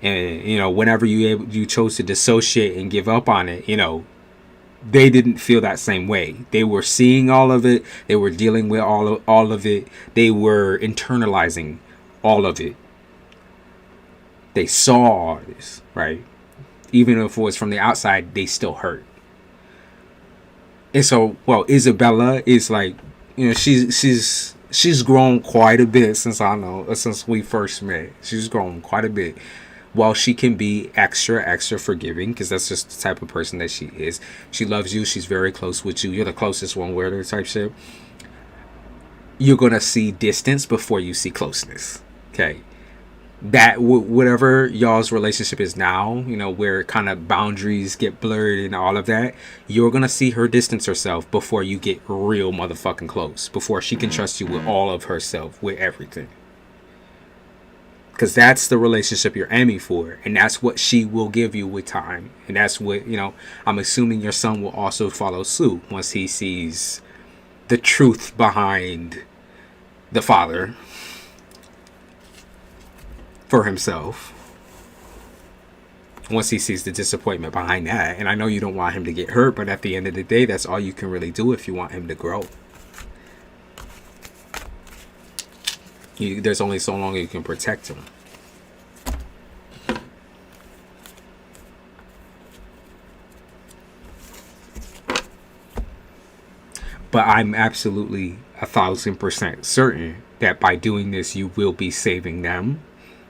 And, whenever you chose to dissociate and give up on it, they didn't feel that same way. They were seeing all of it. They were dealing with all of it. They were internalizing all of it. They saw all this, right? Even if it was from the outside, they still hurt. And so, Isabella is like, she's grown quite a bit since we first met. She's grown quite a bit. While she can be extra forgiving, because that's just the type of person that she is. She loves you. She's very close with you. You're the closest one with her type shit. You're going to see distance before you see closeness. Okay? That, whatever y'all's relationship is now, where kind of boundaries get blurred and all of that, you're going to see her distance herself before you get real motherfucking close. Before she can trust you with all of herself, with everything. Because that's the relationship you're aiming for. And that's what she will give you with time. And that's what, I'm assuming your son will also follow suit once he sees the truth behind the father for himself. Once he sees the disappointment behind that. And I know you don't want him to get hurt, but at the end of the day, that's all you can really do if you want him to grow. There's only so long you can protect him. But I'm absolutely 1,000% certain that by doing this, you will be saving them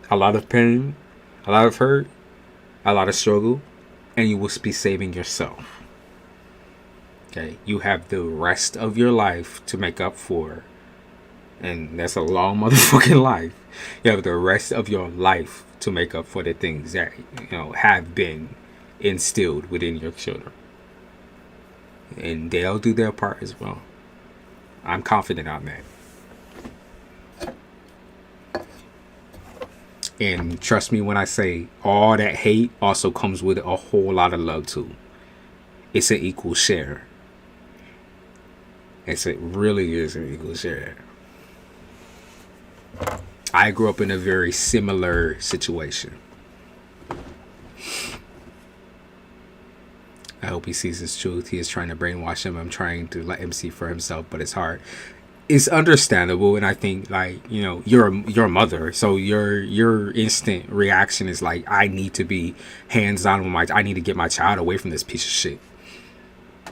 a lot of pain, a lot of hurt, a lot of struggle, and you will be saving yourself. Okay, you have the rest of your life to make up for, and that's a long motherfucking life. You have the rest of your life to make up for the things that have been instilled within your children, and they'll do their part as well. I'm confident on that. And trust me when I say all that hate also comes with a whole lot of love too. It's an equal share. It really is an equal share. I grew up in a very similar situation. I hope he sees his truth. He is trying to brainwash him. I'm trying to let him see for himself, but it's hard. It's understandable, and I think you're a mother, so your instant reaction is like, I need to be hands on with I need to get my child away from this piece of shit.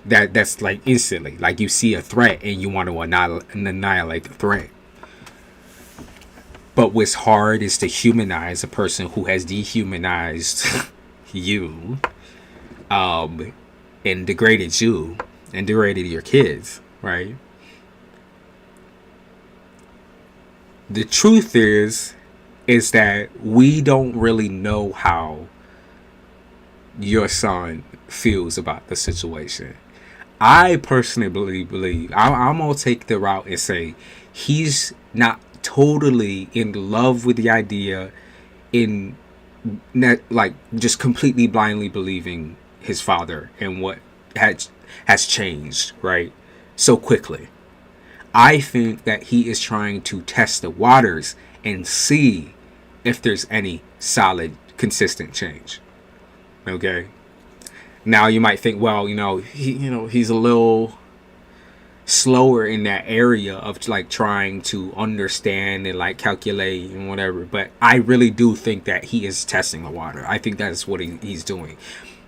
That's like instantly, like you see a threat and you want to annihilate the threat. But what's hard is to humanize a person who has dehumanized you, and degraded you, and degraded your kids, right? The truth is that we don't really know how your son feels about the situation. I personally believe I'm gonna take the route and say he's not totally in love with the idea, in not like just completely blindly believing his father and what has changed right so quickly. I think that he is trying to test the waters and see if there's any solid, consistent change. Okay. Now you might think, well, he's a little slower in that area of like trying to understand and like calculate and whatever. But I really do think that he is testing the water. I think that's what he's doing.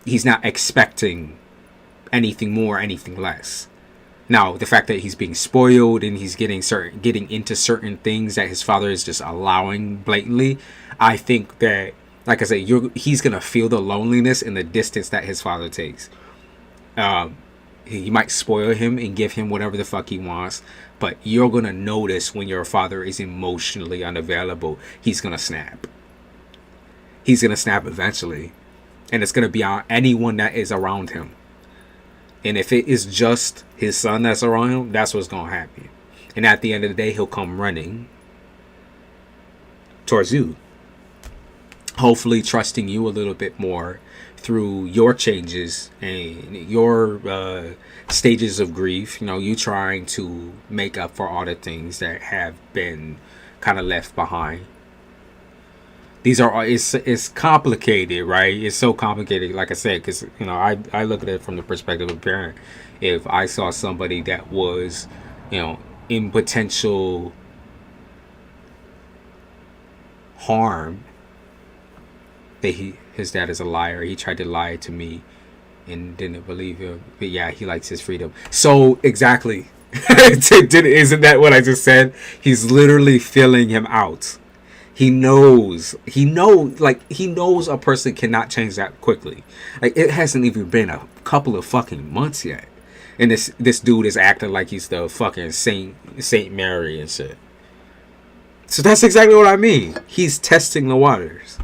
He's not expecting anything more, anything less. Now, the fact that he's being spoiled and he's getting into certain things that his father is just allowing blatantly, I think that, like I said, he's gonna feel the loneliness and the distance that his father takes. He might spoil him and give him whatever the fuck he wants, but you're gonna notice when your father is emotionally unavailable, he's gonna snap. He's gonna snap eventually, and it's gonna be on anyone that is around him. And if it is just his son that's around him, that's what's going to happen. And at the end of the day, he'll come running towards you. Hopefully trusting you a little bit more through your changes and your stages of grief. You trying to make up for all the things that have been kind of left behind. It's complicated, right? It's so complicated, like I said, because I look at it from the perspective of a parent. If I saw somebody that was in potential harm, that his dad is a liar, he tried to lie to me and didn't believe him, but yeah, he likes his freedom. So exactly. Isn't that what I just said? He's literally filling him out. He knows a person cannot change that quickly. Like, it hasn't even been a couple of fucking months yet, and this dude is acting like he's the fucking Saint Mary and shit. So that's exactly what I mean. He's testing the waters.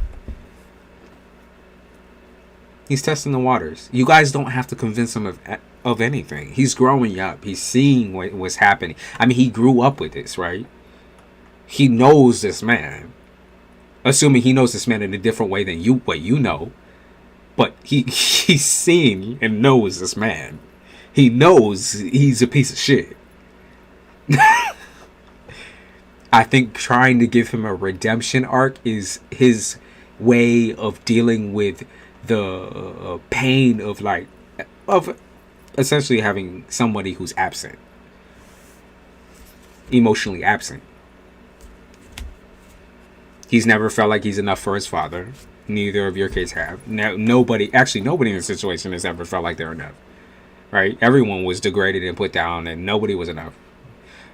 He's testing the waters. You guys don't have to convince him of anything. He's growing up. He's seeing what's happening. I mean, he grew up with this, right? He knows this man. Assuming he knows this man in a different way than what you know. But he's seen and knows this man. He knows he's a piece of shit. I think trying to give him a redemption arc is his way of dealing with the pain of essentially having somebody who's absent. Emotionally absent. He's never felt like he's enough for his father. Neither of your kids have. Nobody in the situation has ever felt like they're enough. Right? Everyone was degraded and put down, and nobody was enough.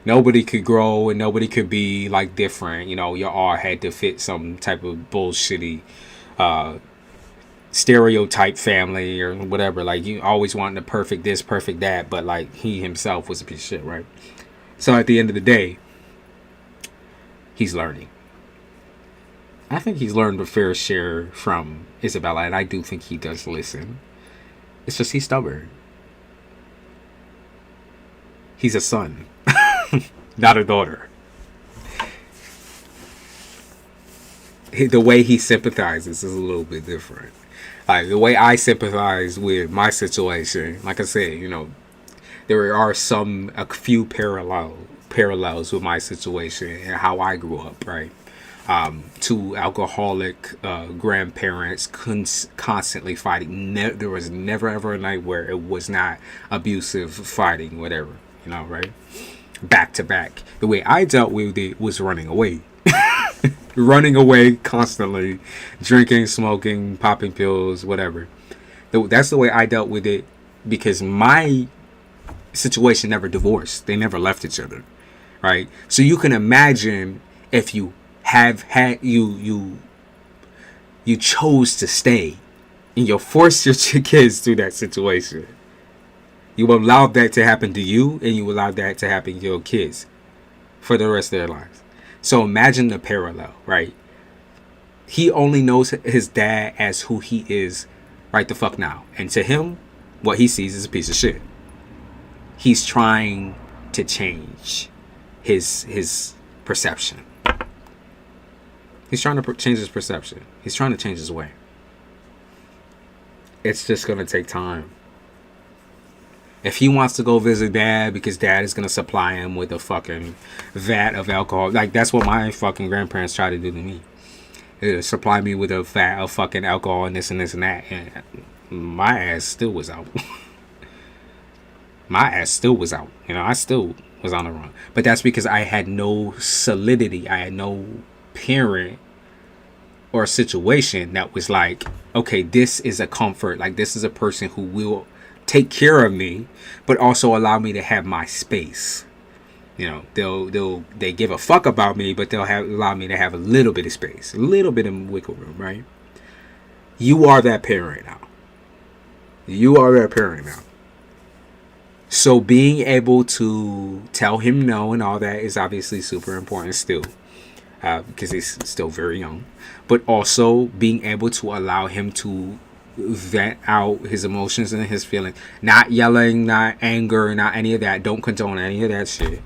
Nobody could grow, and nobody could be like different. You all had to fit some type of bullshitty stereotype family or whatever. Like, you always want the perfect this, perfect that, but like he himself was a piece of shit, right? So at the end of the day, he's learning. I think he's learned a fair share from Isabella, and I do think he does listen. It's just he's stubborn. He's a son, not a daughter. The way he sympathizes is a little bit different. Like, the way I sympathize with my situation, like I said, you know, there are a few parallels with my situation and how I grew up, right? Two alcoholic grandparents constantly fighting. There was never ever a night where it was not abusive fighting, whatever, you know, right? Back to back. The way I dealt with it was running away. Running away constantly, drinking, smoking, popping pills, whatever. That's the way I dealt with it, because my situation never divorced. They never left each other, right? So you can imagine if you have had you chose to stay and you forced your kids through that situation. You allowed that to happen to you, and you allowed that to happen to your kids for the rest of their lives. So imagine the parallel, right? He only knows his dad as who he is right the fuck now. And to him, what he sees is a piece of shit. He's trying to change his perception. He's trying to change his perception. He's trying to change his way. It's just going to take time. If he wants to go visit dad because dad is going to supply him with a fucking vat of alcohol. Like, that's what my fucking grandparents tried to do to me. Supply me with a vat of fucking alcohol and this and this and that. And my ass still was out. My ass still was out. You know, I still was on the run. But that's because I had no solidity. I had no parent or situation that was like, okay, this is a comfort. Like, this is a person who will take care of me, but also allow me to have my space. You know, they give a fuck about me, but they'll allow me to have a little bit of space, a little bit of wiggle room, right? You are that parent now. You are that parent now. So being able to tell him no and all that is obviously super important still, because he's still very young. But also being able to allow him to vent out his emotions and his feelings. Not yelling, not anger, not any of that. Don't condone any of that shit.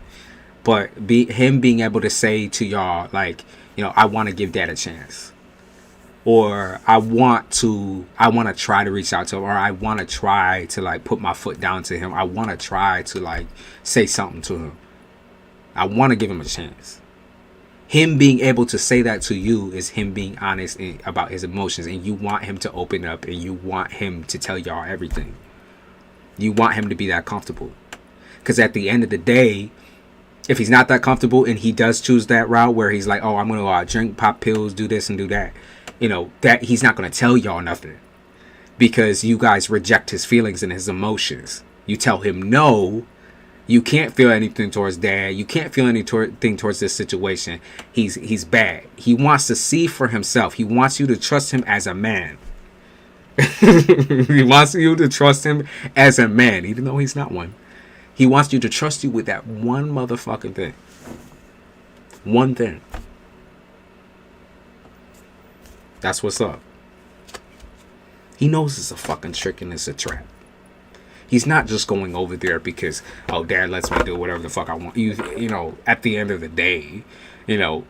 But him being able to say to y'all, like, you know, I want to give dad a chance. Or I want to try to reach out to him. Or I want to try to, like, put my foot down to him. I want to try to, like, say something to him. I want to give him a chance. Him being able to say that to you is him being honest about his emotions, and you want him to open up, and you want him to tell y'all everything. You want him to be that comfortable, because at the end of the day, if he's not that comfortable and he does choose that route where he's like, oh, I'm gonna drink, pop pills, do this and do that, you know, that he's not gonna tell y'all nothing, because you guys reject his feelings and his emotions. You tell him no. You can't feel anything towards dad. You can't feel anything towards this situation. He's bad. He wants to see for himself. He wants you to trust him as a man. He wants you to trust him as a man, even though he's not one. He wants you to trust you with that one motherfucking thing. One thing. That's what's up. He knows it's a fucking trick and it's a trap. He's not just going over there because, oh, dad lets me do whatever the fuck I want. You know, at the end of the day, you know,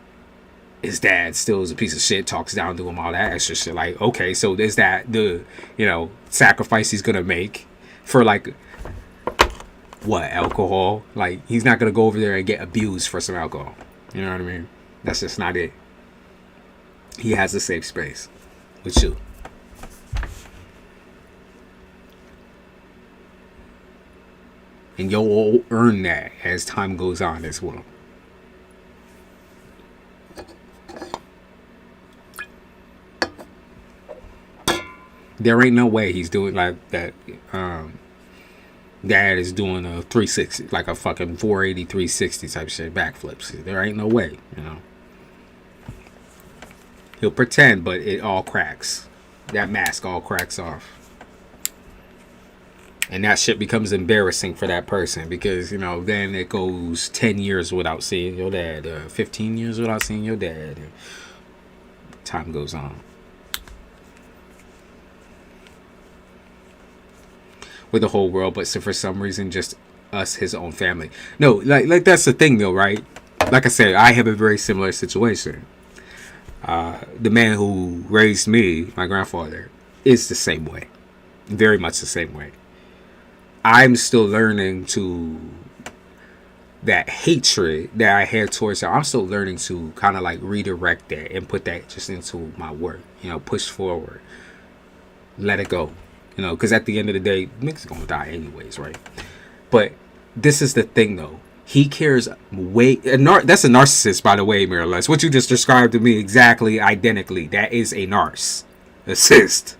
his dad still is a piece of shit, talks down to him, all that extra shit. Like, okay, so is that the, you know, sacrifice he's going to make for, like, what, alcohol? Like, he's not going to go over there and get abused for some alcohol. You know what I mean? That's just not it. He has a safe space with you. And you'll earn that as time goes on as well. There ain't no way he's doing like that. Dad is doing a 360, like a fucking 480, 360 type shit, backflips. There ain't no way, you know. He'll pretend, but it all cracks. that mask all cracks off. And that shit becomes embarrassing for that person because, you know, then it goes 10 years without seeing your dad, 15 years without seeing your dad. And time goes on. With the whole world, but so for some reason, just us, his own family. No, like that's the thing, though, right? Like I said, I have a very similar situation. The man who raised me, my grandfather, is the same way. Very much the same way. I'm still learning to that hatred that I had towards him. I'm still learning to kind of like redirect that and put that just into my work. You know, push forward, let it go. You know, because at the end of the day, niggas gonna die anyways, right? But this is the thing, though. He cares way. That's a narcissist, by the way, Miraless. What you just described to me exactly, identically. That is a narcissist.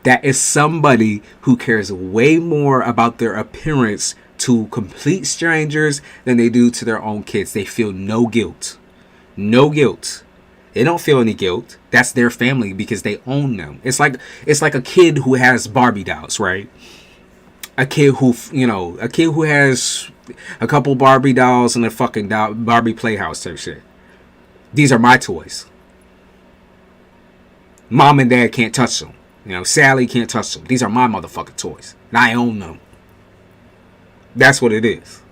That is somebody who cares way more about their appearance to complete strangers than they do to their own kids. They feel no guilt. No guilt. They don't feel any guilt. That's their family because they own them. It's like a kid who has Barbie dolls, right? A kid who has a couple Barbie dolls and a fucking Barbie playhouse type shit. These are my toys. Mom and dad can't touch them. You know, Sally can't touch them. These are my motherfucking toys. And I own them. That's what it is.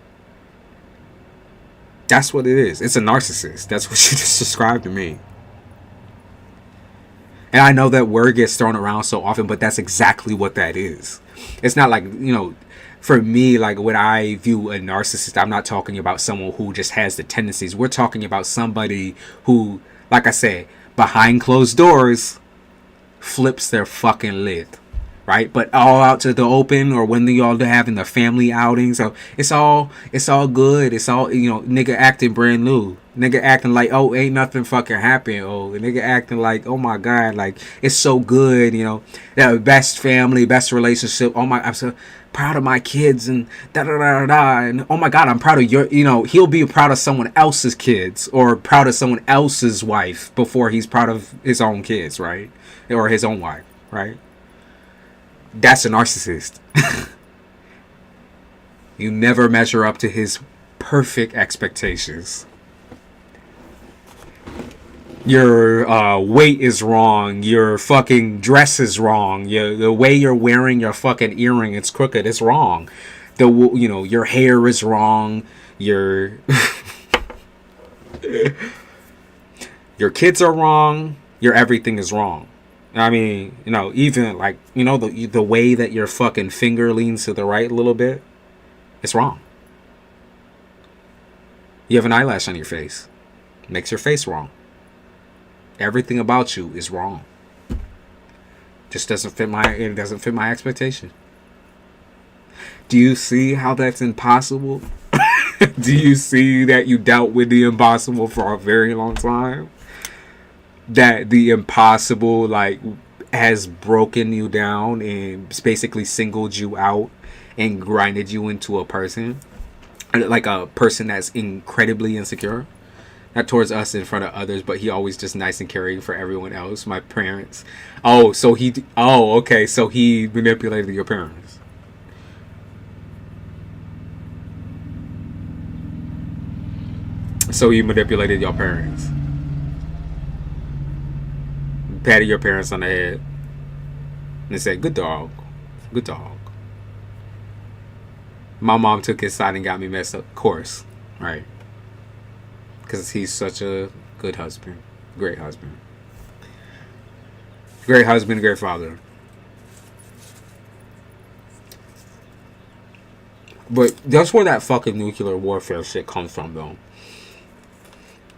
That's what it is. It's a narcissist. That's what you just described to me. And I know that word gets thrown around so often, but that's exactly what that is. It's not like, you know, for me, like when I view a narcissist, I'm not talking about someone who just has the tendencies. We're talking about somebody who, like I said, behind closed doors, flips their fucking lid, right? But all out to the open, or when they all having the family outings, so it's all good. It's all, you know, nigga acting brand new, nigga acting like, oh, ain't nothing fucking happened. Oh, nigga acting like, oh my god, like it's so good, you know, that best family, best relationship. Oh my, I'm so proud of my kids and da da da da. And oh my god, I'm proud of your, you know, he'll be proud of someone else's kids or proud of someone else's wife before he's proud of his own kids, right? Or his own wife, right? That's a narcissist. You never measure up to his perfect expectations. Your weight is wrong. Your fucking dress is wrong. The way you're wearing your fucking earring, it's crooked. It's wrong. Your hair is wrong. Your kids are wrong. Your everything is wrong. I mean, you know, even like, you know, the way that your fucking finger leans to the right a little bit, it's wrong. You have an eyelash on your face. Makes your face wrong. Everything about you is wrong. Just doesn't fit my expectation. Do you see how that's impossible? Do you see that you dealt with the impossible for a very long time? That the impossible like has broken you down and basically singled you out and grinded you into a person, like a person that's incredibly insecure, not towards us, in front of others, but he always just nice and caring for everyone else. My parents. So he manipulated your parents. So he manipulated your parents. Patted your parents on the head and said, good dog, good dog. My mom took his side and got me messed up, of course, right? Because he's such a good husband. Great husband. Great husband, great father. But that's where that fucking nuclear warfare shit comes from, though.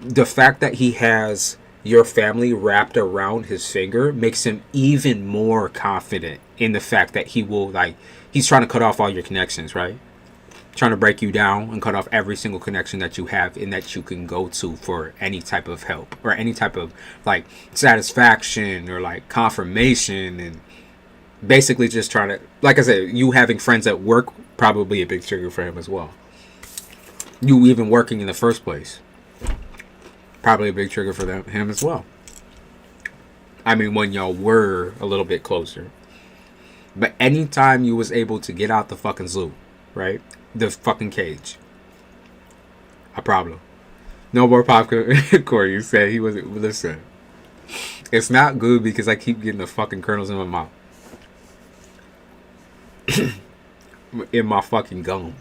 The fact that he has your family wrapped around his finger makes him even more confident in the fact that he will, like, he's trying to cut off all your connections, right? Trying to break you down and cut off every single connection that you have and that you can go to for any type of help or any type of like satisfaction or like confirmation, and basically just trying to, like I said, you having friends at work, probably a big trigger for him as well. You even working in the first place, probably a big trigger for him as well. I mean, when y'all were a little bit closer. But anytime you was able to get out the fucking zoo, right? The fucking cage. A problem. No more popcorn. You said he wasn't. Listen. It's not good because I keep getting the fucking kernels in my mouth. In my fucking gum.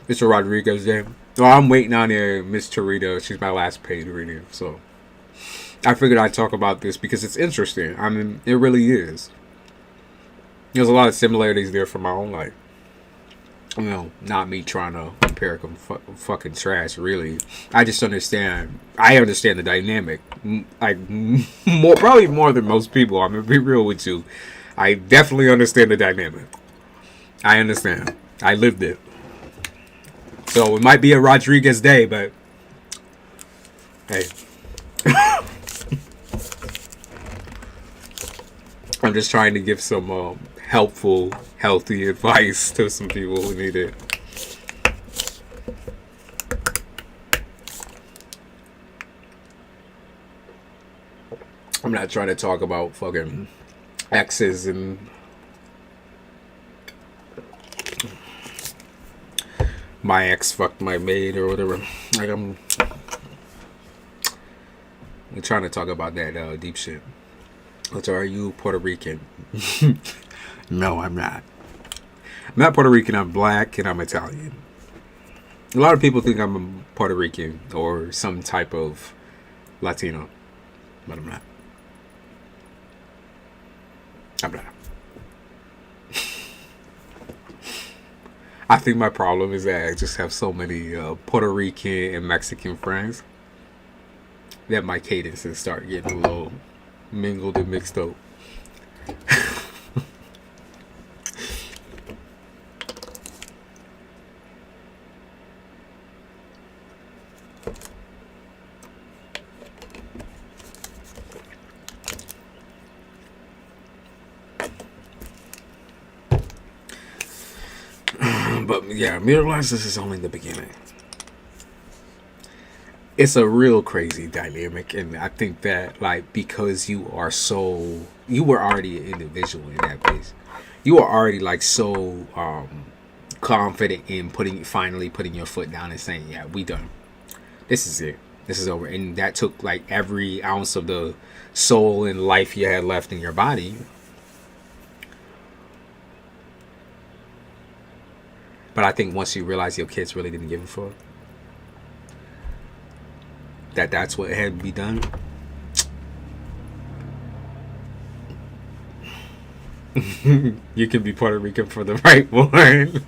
It's a Rodriguez day. Oh, I'm waiting on Miss Tarita. She's my last paid reading, so I figured I'd talk about this because it's interesting. I mean, it really is. There's a lot of similarities there from my own life. You know, not me trying to compare fucking trash, really. I just understand. I understand the dynamic. Like, probably more than most people. I'm going to be real with you. I definitely understand the dynamic. I understand. I lived it. So it might be a Rodriguez day, but hey. I'm just trying to give some helpful, healthy advice to some people who need it. I'm not trying to talk about fucking exes and my ex fucked my maid or whatever. Like I'm trying to talk about that deep shit. So are you Puerto Rican? No, I'm not. I'm not Puerto Rican. I'm black and I'm Italian. A lot of people think I'm a Puerto Rican or some type of Latino, but I'm not. I'm not. I think my problem is that I just have so many Puerto Rican and Mexican friends that my cadences start getting a little mingled and mixed up. But yeah, realize this is only the beginning. It's a real crazy dynamic, and I think that like because you were already an individual in that place. You were already like so confident in finally putting your foot down and saying, yeah, we done. This is it. This is over. And that took like every ounce of the soul and life you had left in your body. But I think once you realize your kids really didn't give a fuck, that's what had to be done. You can be Puerto Rican for the right one.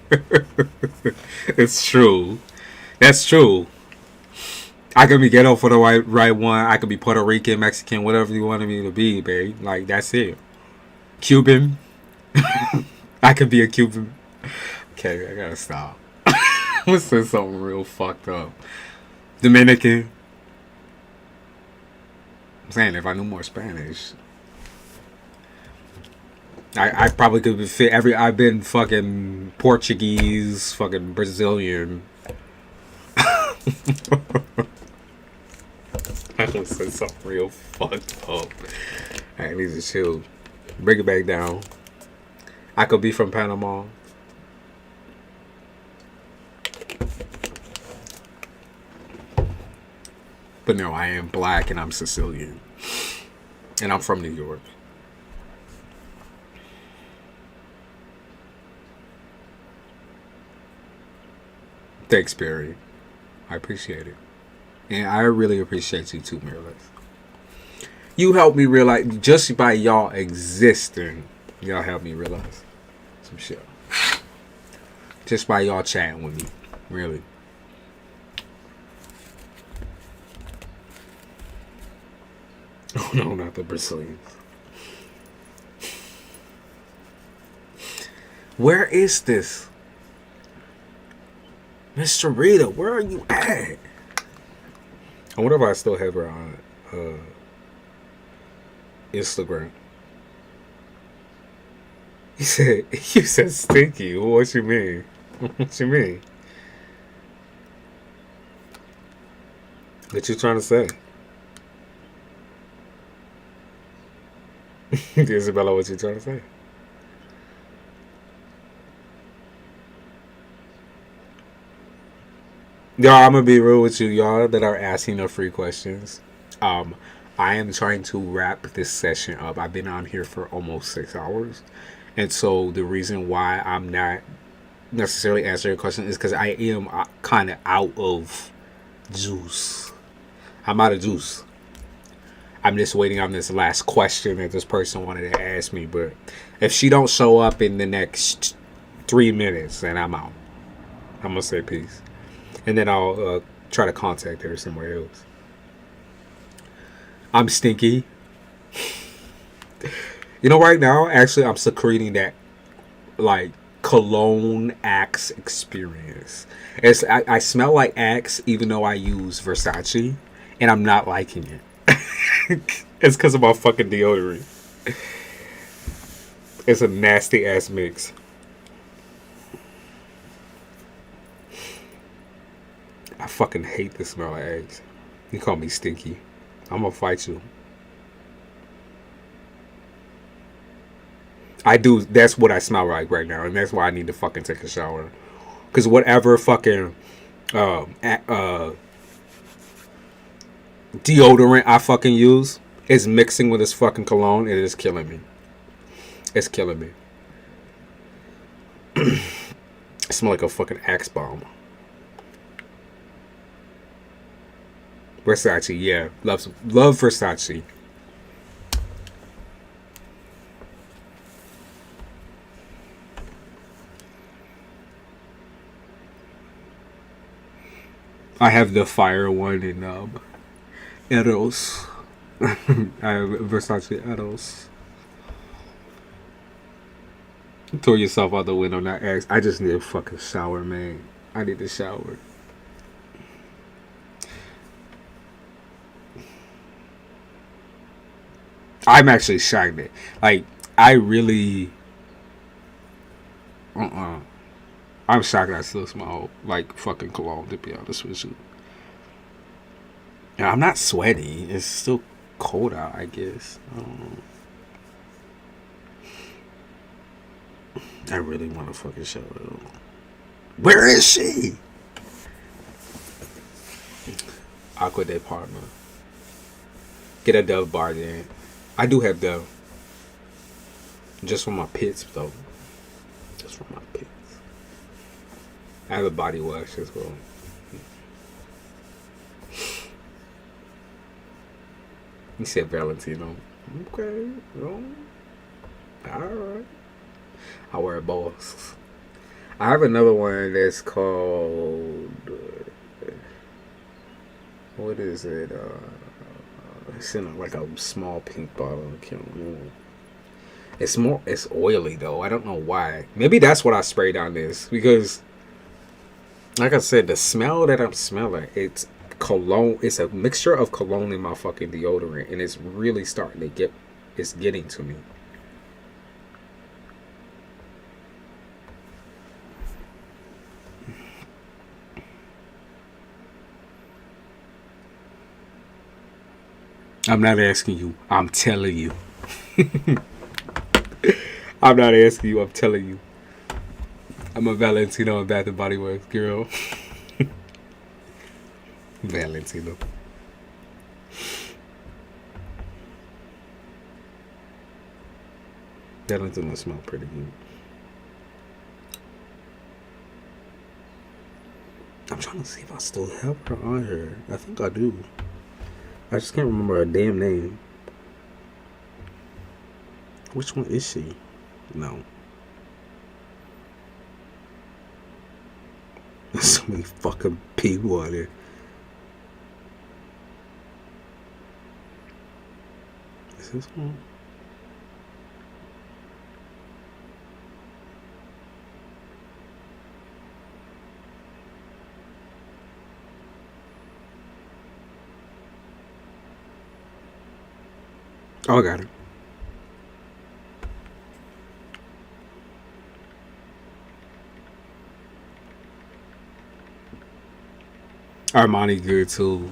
It's true. That's true. I could be ghetto for the right one. I could be Puerto Rican, Mexican, whatever you wanted me to be, babe. Like, that's it. Cuban. I could be a Cuban. Okay, I gotta stop. I'm gonna say something real fucked up. Dominican. I'm saying if I knew more Spanish, I probably could fit I've been fucking Portuguese, fucking Brazilian. I gonna say something real fucked up. I need to chill. Bring it back down. I could be from Panama. But no, I am black and I'm Sicilian. And I'm from New York. Thanks, Barry. I appreciate it. And I really appreciate you too, Mirrorless. You helped me realize, just by y'all existing, y'all helped me realize some shit. Just by y'all chatting with me. Really. Oh no, not the Brazilians. Where is this? Mr. Rita, where are you at? I wonder if I still have her on Instagram. You said stinky. What you mean? What you mean? What you trying to say? Isabella, what you trying to say? Y'all, I'm gonna be real with you, y'all that are asking the free questions. Um, I am trying to wrap this session up. I've been on here for almost 6 hours, and so the reason why I'm not necessarily answering your question is because I am kind of out of juice. I'm out of juice. I'm just waiting on this last question that this person wanted to ask me, but if she don't show up in the next 3 minutes, then I'm out. I'm gonna say peace. And then I'll try to contact her somewhere else. I'm stinky. You know, right now, actually, I'm secreting that, like, cologne Axe experience. I smell like Axe, even though I use Versace, and I'm not liking it. It's because of my fucking deodorant. It's a nasty ass mix. I fucking hate the smell of eggs. You call me stinky. I'm gonna fight you. I do. That's what I smell like right now, and that's why I need to fucking take a shower. Cause whatever fucking deodorant I fucking use is mixing with this fucking cologne, and it is killing me. It's killing me. I smell like a fucking Axe bomb. Versace, yeah. Love Versace. I have the fire one in Eros. I have Versace Eros. Throw yourself out the window, not ask. I just need a fucking shower, man. I need to shower. I'm actually shocked at. Like, I really. I'm shocked I still smell like fucking cologne, to be honest with you. And I'm not sweaty. It's still cold out, I guess. I don't know. I really want to fucking shower though. Where is she? Aqua de Parma. Get a Dove bar then. I do have Dove. Just for my pits though. Just for my pits. I have a body wash as well. You said Valentino. Okay. Well, alright. I wear balls. I have another one that's called. What is it? It's in like a small pink bottle. I can't remember. It's oily though. I don't know why. Maybe that's what I sprayed on this because, like I said, the smell that I'm smelling, it's cologne. It's a mixture of cologne and my fucking deodorant, and it's really starting to get. It's getting to me. I'm not asking you. I'm telling you. I'm not asking you. I'm telling you. I'm a Valentino and Bath and Body Works girl. Valentino. Valentino smells pretty good. I'm trying to see if I still have her on here. I think I do. I just can't remember her damn name. Which one is she? No. There's so many fucking people out there. Is this one? Oh, I got it. Armani good too.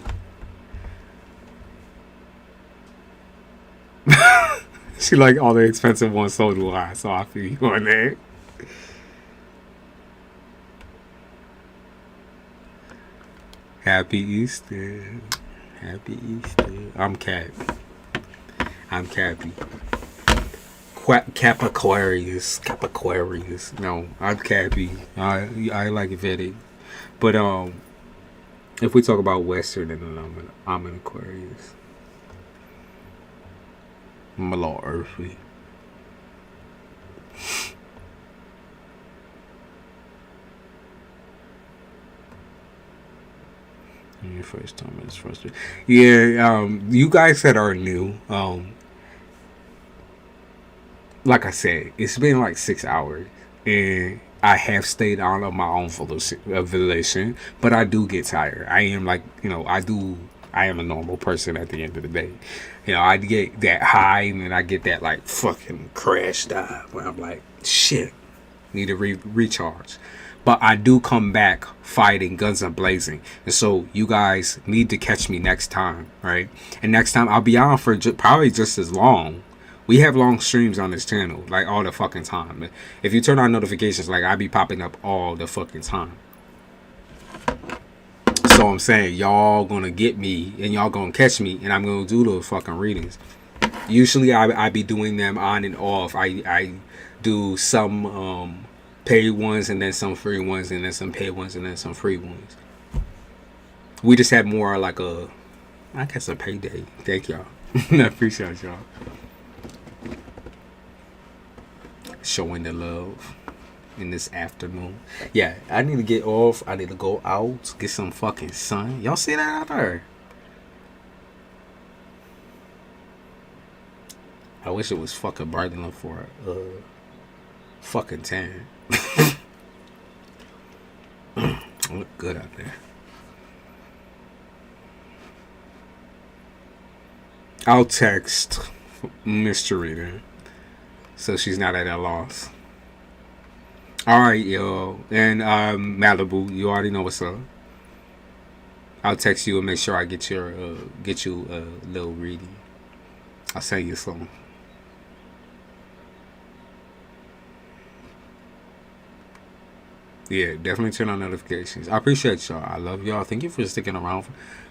She like all the expensive ones, so do I. So I feel you on that. Happy Easter. Happy Easter. I'm Cap. I'm Cappy. Cap Aquarius. Cap Aquarius. No, I'm Cappy. I like vetting. But if we talk about Western, then I'm an Aquarius. I'm a little earthy. Your first time is frustrated. Yeah, you guys that are new, like I said, it's been like 6 hours, and I have stayed on of my own volition, but I do get tired. I am like, I am a normal person at the end of the day. I get that high, and then I get that like fucking crash dive where I'm like, shit, need to recharge. But I do come back fighting guns a blazing. And so you guys need to catch me next time, right? And next time I'll be on for probably just as long. We have long streams on this channel, like all the fucking time. If you turn on notifications, like I be popping up all the fucking time. So I'm saying y'all gonna get me and y'all gonna catch me, and I'm gonna do the fucking readings. Usually I be doing them on and off. I do some paid ones, and then some free ones, and then some paid ones, and then some free ones. We just had more like I guess a payday. Thank y'all. I appreciate y'all showing the love in this afternoon. Yeah, I need to get off. I need to go out, get some fucking sun. Y'all see that out there? I wish it was fucking bright enough for a fucking tan. Look good out there. I'll text Mr. Reader so she's not at a loss. Alright, yo. And Malibu, you already know what's up. I'll text you and make sure I get you a little reading. I'll send you some. Yeah, definitely turn on notifications. I appreciate y'all. I love y'all. Thank you for sticking around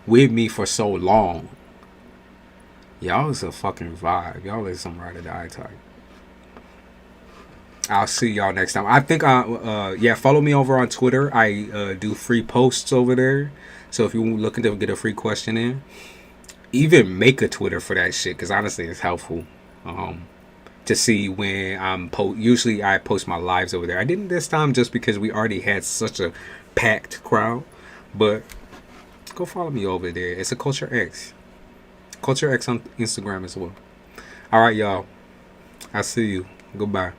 with me for so long. Y'all is a fucking vibe. Y'all is some ride or die type. I'll see y'all next time. I think follow me over on Twitter. I do free posts over there. So if you're looking to get a free question in, even make a Twitter for that shit, because honestly it's helpful. To see when I'm usually I post my lives over there. I didn't this time just because we already had such a packed crowd, but go follow me over there. It's a Culture X on Instagram as well. All right, y'all, I'll see you. Goodbye.